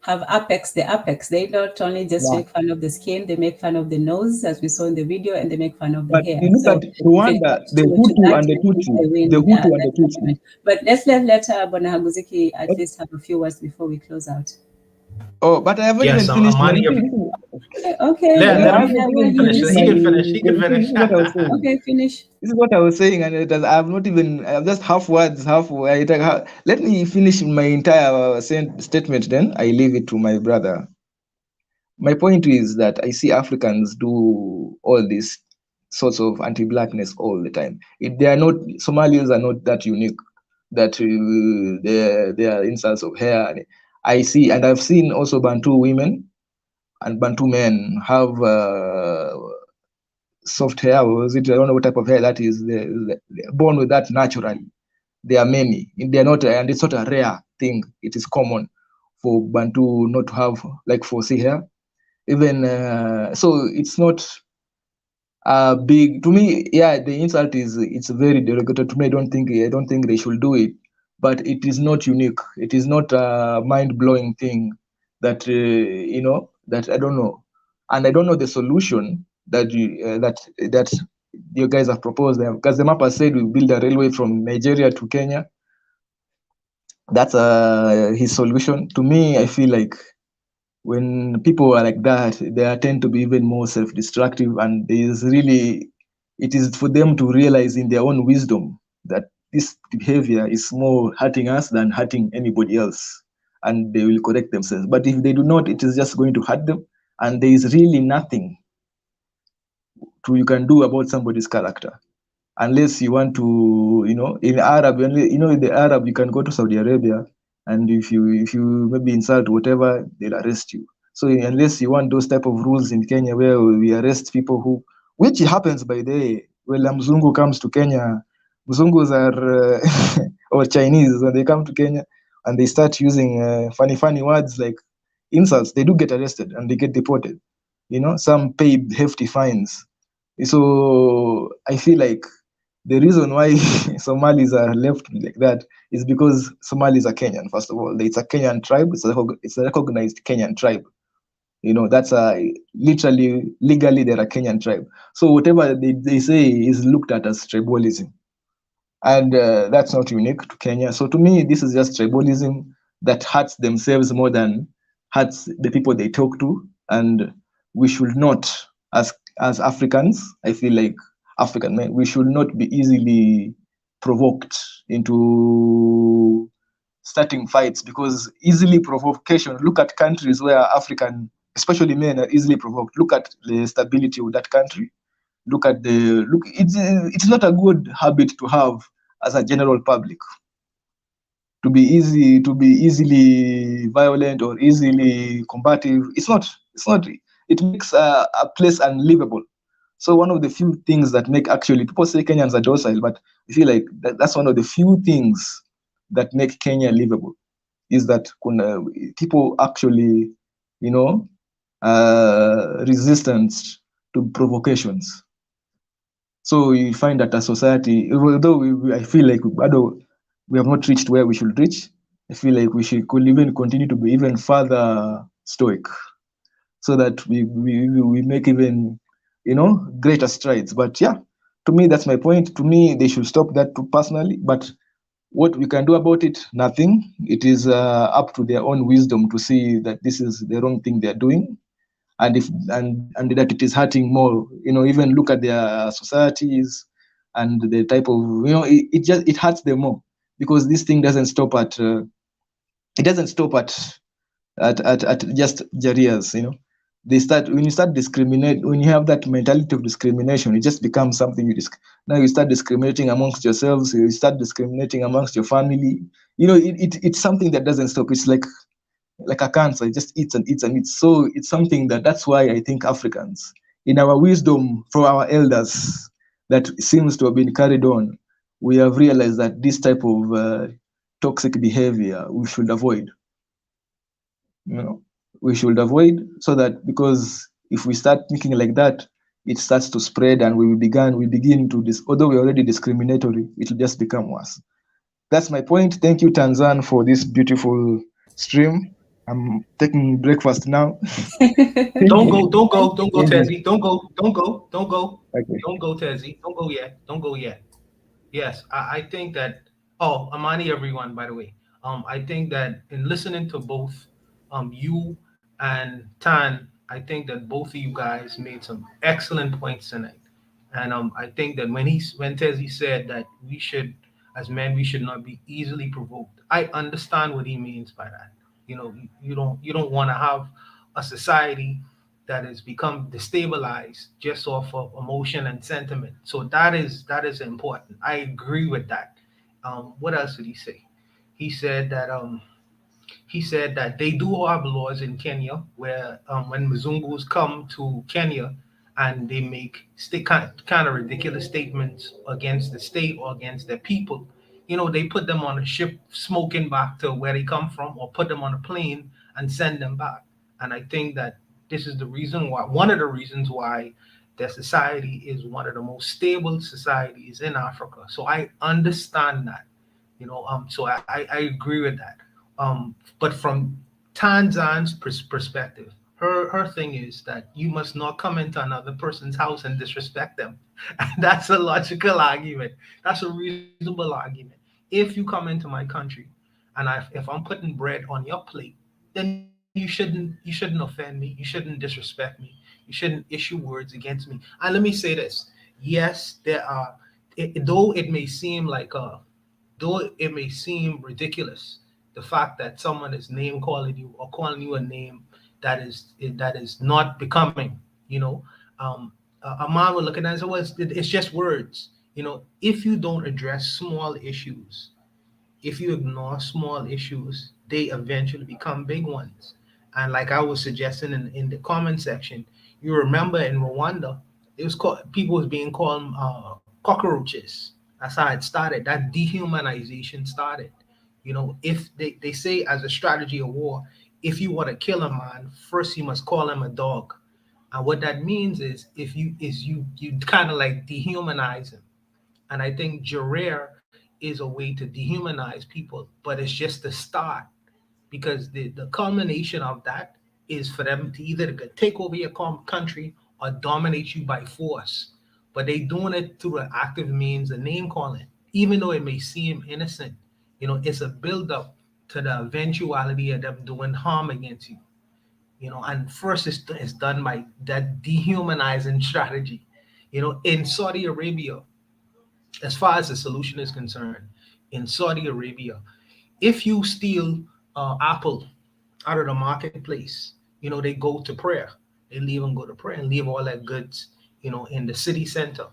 have the apex. They not only just Yeah. make fun of the skin, they make fun of the nose, as we saw in the video, and they make fun of the But hair. you look So at if it Rwanda, comes the to Hutu that, and the I think Tutsi, I win the Hutu and that the Tutsi. argument. But let's let Bona Haguziki at least have a few words before we close out. Oh, but I haven't even finished my thing. Okay. Yeah, well, let I him haven't even finish. finished He can finish. He can finish. this is what I was saying. Okay, finish. This is what I was saying, and I'm just half words, halfway. Let me finish my entire statement, then I leave it to my brother. My point is that I see Africans do all these sorts of anti-blackness all the time. Somalis are not that unique, that their instances of hair. I see, and I've seen also Bantu women and Bantu men have soft hair. I don't know what type of hair that is. They're born with that naturally. There are many. They're not, and it's not a rare thing. It is common for Bantu not to have like 4C hair. Even so, it's not big to me. Yeah, the insult it's very derogatory to me. I don't think they should do it, but it is not unique. It is not a mind-blowing thing that that I don't know, and I don't know the solution that you guys have proposed. Gasdemup has said we build a railway from Nigeria to Kenya. That's his solution. To me, I feel like when people are like that, they tend to be even more self-destructive, and it is for them to realize in their own wisdom that this behavior is more hurting us than hurting anybody else, and they will correct themselves. But if they do not, it is just going to hurt them, and there is really nothing you can do about somebody's character. Unless you want to, in Arab, in the Arab, you can go to Saudi Arabia, and if you maybe insult whatever, they'll arrest you. So unless you want those type of rules in Kenya where we arrest people which happens by the way, when a Mzungu comes to Kenya, Mzungus are or Chinese, when they come to Kenya and they start using funny words like insults, they do get arrested and they get deported. Some pay hefty fines. So I feel like the reason why Somalis are left like that is because Somalis are Kenyan. First of all, it's a Kenyan tribe. It's a recognized Kenyan tribe. That's literally, legally, they're a Kenyan tribe. So whatever they say is looked at as tribalism. And that's not unique to Kenya. So to me, this is just tribalism that hurts themselves more than hurts the people they talk to. And we should not, as Africans, I feel like African men, we should not be easily provoked into starting fights, because easily provocation, look at countries where African, especially men, are easily provoked. Look at the stability of that country. It's not a good habit to have as a general public, to be easily violent or easily combative. It makes a place unlivable. So one of the few things that make, actually, people say Kenyans are docile, but I feel like that's one of the few things that make Kenya livable, is that people actually, resistance to provocations. So you find that a society, although I feel like we have not reached where we should reach, I feel like could even continue to be even further stoic, so that we make even greater strides. But yeah, to me, that's my point. To me, they should stop that too, personally. But what we can do about it, nothing. It is up to their own wisdom to see that this is the wrong thing they're doing, and that it is hurting more. Even look at their societies and the type of it hurts them more, because this thing doesn't stop at it doesn't stop at just JAREERs, you know. When you start discriminate, when you have that mentality of discrimination, it just becomes something now you start discriminating amongst yourselves, you start discriminating amongst your family. You know, it's something that doesn't stop. It's like a cancer. It just eats and eats and eats. So it's something that's why I think Africans, in our wisdom from our elders, that seems to have been carried on, we have realized that this type of toxic behavior we should avoid. You know, we should avoid, so that, because if we start thinking like that, it starts to spread, and we begin to although we're already discriminatory, it will just become worse. That's my point. Thank you, Tanzan, for this beautiful stream. I'm taking breakfast now. Don't go, Tezzy. Don't go. Okay. Don't go, Tezzy. Don't go yet. Yes, I think that. Oh, Amani, everyone, by the way. I think that in listening to both, you and Tan, I think that both of you guys made some excellent points tonight. And I think that when Tezzy said that we should, as men, we should not be easily provoked. I understand what he means by that. You know, you don't want to have a society that has become destabilized just off of emotion and sentiment. So that is important. I agree with that. What else did he say? He said that they do have laws in Kenya where when Mzungus come to Kenya and they make kind of ridiculous statements against the state or against their people, they put them on a ship smoking back to where they come from, or put them on a plane and send them back. And I think that this is one of the reasons why their society is one of the most stable societies in Africa. So I understand that, so I agree with that. But from Tanzan's perspective, her thing is that you must not come into another person's house and disrespect them. And that's a logical argument. That's a reasonable argument. If you come into my country and if I'm putting bread on your plate, then you shouldn't offend me. You shouldn't disrespect me. You shouldn't issue words against me. And let me say this: yes, there are. Though it may seem ridiculous, the fact that someone is name calling you or calling you a name that is not becoming, a man will look at that and say, well, it's just words. If you don't address small issues, if you ignore small issues, they eventually become big ones. And like I was suggesting in the comment section, you remember in Rwanda, it was called people was being called cockroaches. That's how it started. That dehumanization started. If they say as a strategy of war, if you want to kill a man, first you must call him a dog. And what that means is you kind of like dehumanize him. And I think JAREER is a way to dehumanize people, but it's just the start, because the culmination of that is for them to either take over your country or dominate you by force. But they doing it through an active means of name calling, even though it may seem innocent. It's a build-up to the eventuality of them doing harm against you. And first it's done by that dehumanizing strategy. In Saudi Arabia, as far as the solution is concerned, in Saudi Arabia, if you steal Apple out of the marketplace, they go to prayer. They leave and go to prayer and leave all that goods, in the city center.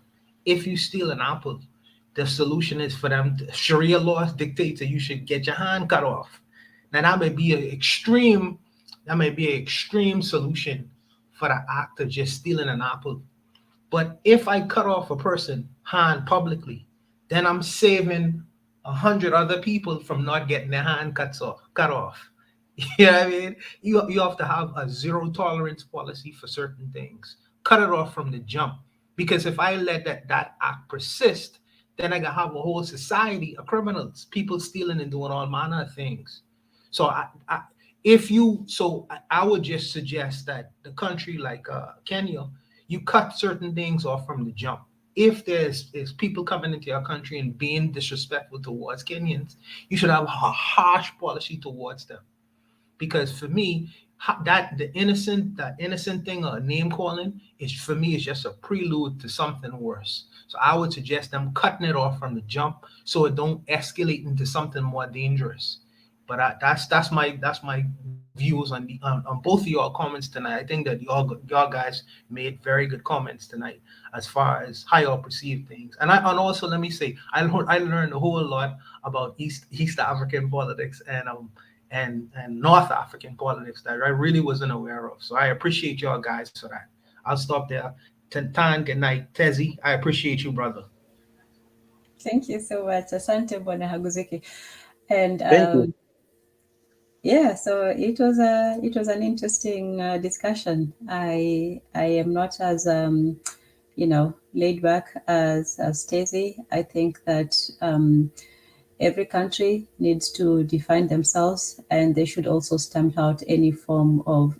If you steal an apple, the solution is for them. Sharia laws dictate that you should get your hand cut off. Now that may be an extreme solution for the act of just stealing an apple. But if I cut off a person hand publicly, then I'm saving 100 other people from not getting their hand cut off. You know what I mean? You have to have a zero tolerance policy for certain things. Cut it off from the jump. Because if I let that act persist, then I can have a whole society of criminals, people stealing and doing all manner of things. So I would just suggest that the country like Kenya, you cut certain things off from the jump. If there's people coming into your country and being disrespectful towards Kenyans, you should have a harsh policy towards them. Because for me, that innocent thing or name calling is, for me, is just a prelude to something worse. So I would suggest them cutting it off from the jump so it don't escalate into something more dangerous. But that's my views on on both of your comments tonight. I think that y'all guys made very good comments tonight as far as how y'all perceive things. And also let me say I learned a whole lot about East African politics and North African politics that I really wasn't aware of. So I appreciate y'all guys for that. I'll stop there. Tan, good night. Tezi, I appreciate you, brother. Thank you so much. Asante Bwana Haguziki. And Thank you. yeah, so it was an interesting discussion. I am not as laid back as Stacey. I think that every country needs to define themselves, and they should also stamp out any form of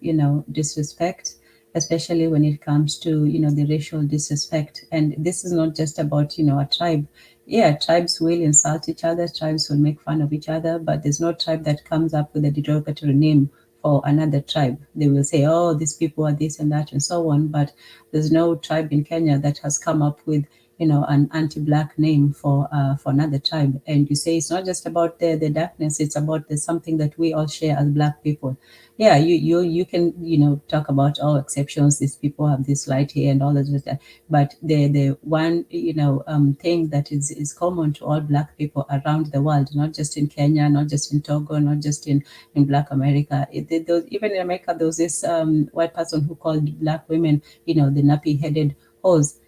disrespect, especially when it comes to the racial disrespect. And this is not just about a tribe. Yeah, tribes will insult each other, tribes will make fun of each other, but there's no tribe that comes up with a derogatory name for another tribe. They will say, oh, these people are this and that and so on, but there's no tribe in Kenya that has come up with an anti-black name for another tribe. And you say it's not just about the darkness, it's about the something that we all share as Black people. Yeah, you can talk about all exceptions. These people have this light hair and all of that, but the one thing that is common to all Black people around the world, not just in Kenya, not just in Togo, not just in Black America. Even in America, there was this white person who called Black women, the nappy-headed hoes.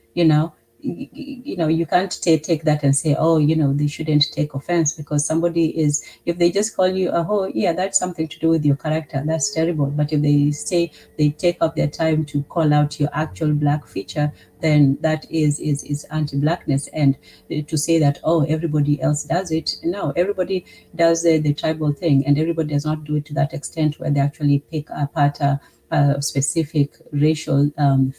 You can't take that and say, oh, they shouldn't take offense because somebody is, if they just call you a hoe, yeah, that's something to do with your character. That's terrible. But if they say they take up their time to call out your actual Black feature, then that is anti-Blackness. And to say that, oh, everybody else does it. No, everybody does the tribal thing, and everybody does not do it to that extent where they actually pick apart a specific racial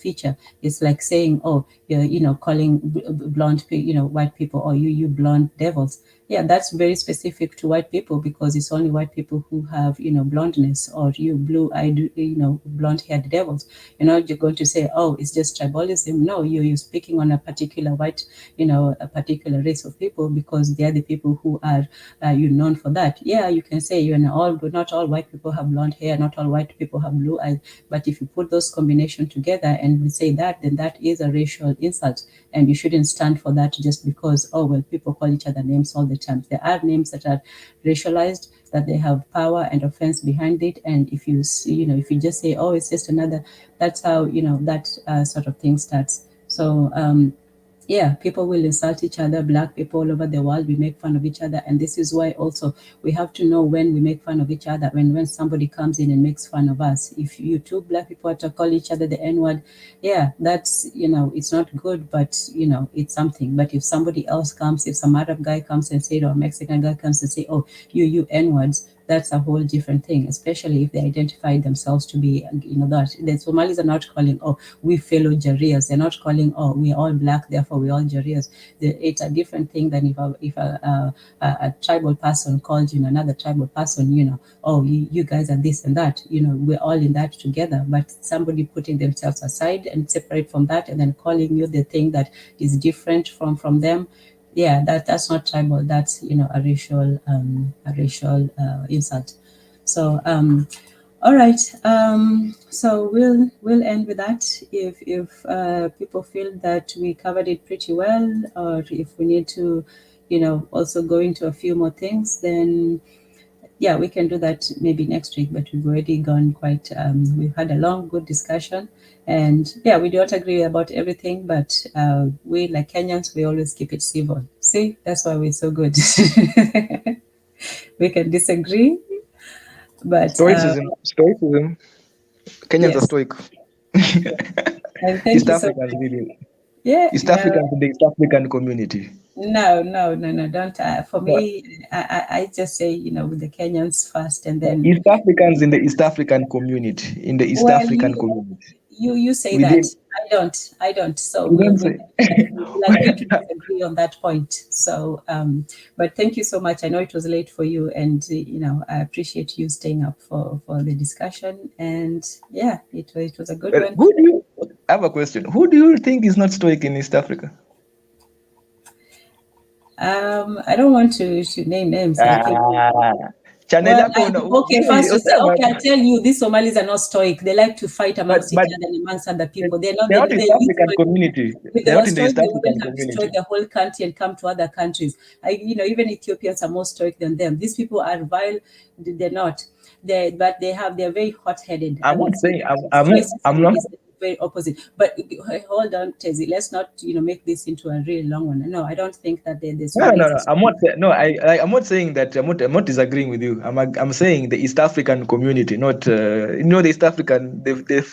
feature. It's like saying, oh, you're calling blonde, white people, or you blonde devils. Yeah, that's very specific to white people because it's only white people who have, blondness, or you blue-eyed, blonde-haired devils. You're going to say, oh, it's just tribalism. No, you're speaking on a particular white, a particular race of people because they're the people who are known for that. Yeah, you can say not all white people have blonde hair, not all white people have blue eyes. But if you put those combinations together and we say that, then that is a racial insult. And you shouldn't stand for that just because, oh, well, people call each other names all the time. There are names that are racialized, that they have power and offense behind it. And if you see, if you just say, oh, it's just another, that's how, that sort of thing starts. So, yeah, people will insult each other. Black people all over the world, we make fun of each other. And this is why also we have to know when we make fun of each other, when somebody comes in and makes fun of us. If you two Black people are to call each other the N-word, yeah, that's, it's not good, but, it's something. But if somebody else comes, if some Arab guy comes and say, or a Mexican guy comes and say, oh, you N-words, that's a whole different thing, especially if they identify themselves to be, that. The Somalis are not calling, oh, we fellow JAREERs. They're not calling, oh, we're all Black, therefore we're all JAREERs. It's a different thing than if a tribal person calls another tribal person, oh, you guys are this and that. We're all in that together. But somebody putting themselves aside and separate from that and then calling you the thing that is different from them, yeah, that's not tribal. That's a racial insult. So all right. So we'll end with that. If people feel that we covered it pretty well, or if we need to, also go into a few more things, then yeah, we can do that maybe next week. But we've already gone quite. We've had a long, good discussion. And yeah, we don't agree about everything, but we, like Kenyans, we always keep it civil. See, that's why we're so good. We can disagree, but Stoicism. Kenyans are stoic. and thank East you so Africans, much. really. Yeah, East Africans in the East African community. No, don't. For me, I just say, with the Kenyans first, and then East Africans in the East African community. In the East African community. You say Within, that. I don't. So you we'll don't say. agree to disagree on that point. So, but thank you so much. I know it was late for you, and I appreciate you staying up for the discussion. And yeah, it was a good one. I have a question. Who do you think is not stoic in East Africa? I don't want to name names. I think Okay, first to say, okay, I tell you, these Somalis are not stoic. They like to fight amongst each other and amongst other people. They're not. They're not East African community. If they were stoic, they wouldn't have destroyed the whole country and come to other countries. Even Ethiopians are more stoic than them. These people are vile. They're not. They're very hot-headed. I'm not saying. I'm not. Very opposite. But hold on, Tezi. Let's not make this into a really long one. No, I don't think that there's. No. I'm not. No, I'm not saying that. I'm not disagreeing with you. I'm saying the East African community, not the East African. The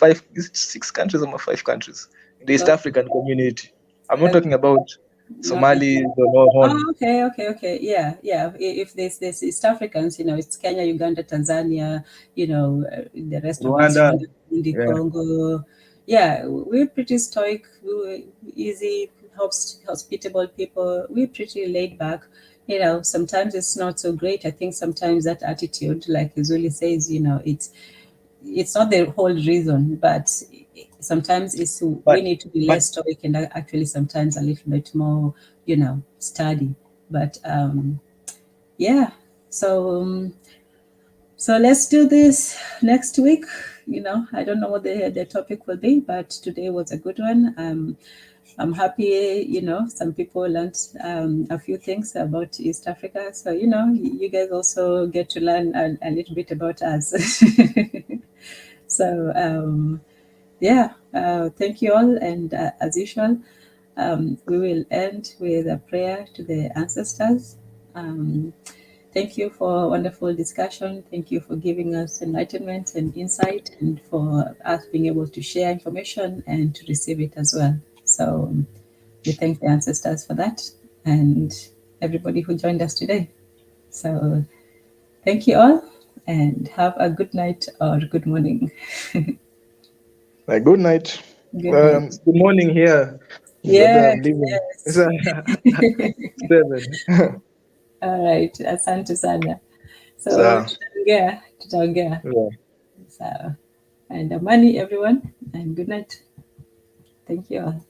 6 countries or 5 countries. The East African community. I'm not talking about Somalis or okay. Yeah. If there's East Africans, it's Kenya, Uganda, Tanzania, the rest Rwanda, of us, Burundi, Congo. Yeah, we're pretty stoic, we're easy, hospitable people. We're pretty laid back. Sometimes it's not so great. I think sometimes that attitude, like Izuli says, it's not the whole reason, but sometimes we need to be less stoic and actually sometimes a little bit more, sturdy. But yeah, so let's do this next week. I don't know what the topic will be, but today was a good one. I'm happy, some people learned a few things about East Africa. So, you guys also get to learn a little bit about us. So, thank you all. And as usual, we will end with a prayer to the ancestors. Thank you for a wonderful discussion. Thank you for giving us enlightenment and insight, and for us being able to share information and to receive it as well. So we thank the ancestors for that, and everybody who joined us today. So thank you all, and have a good night or good morning. Good night. Good morning here. Yes. 7. All right, asante sana. So tutaongea. So, and amani everyone, and good night. Thank you all.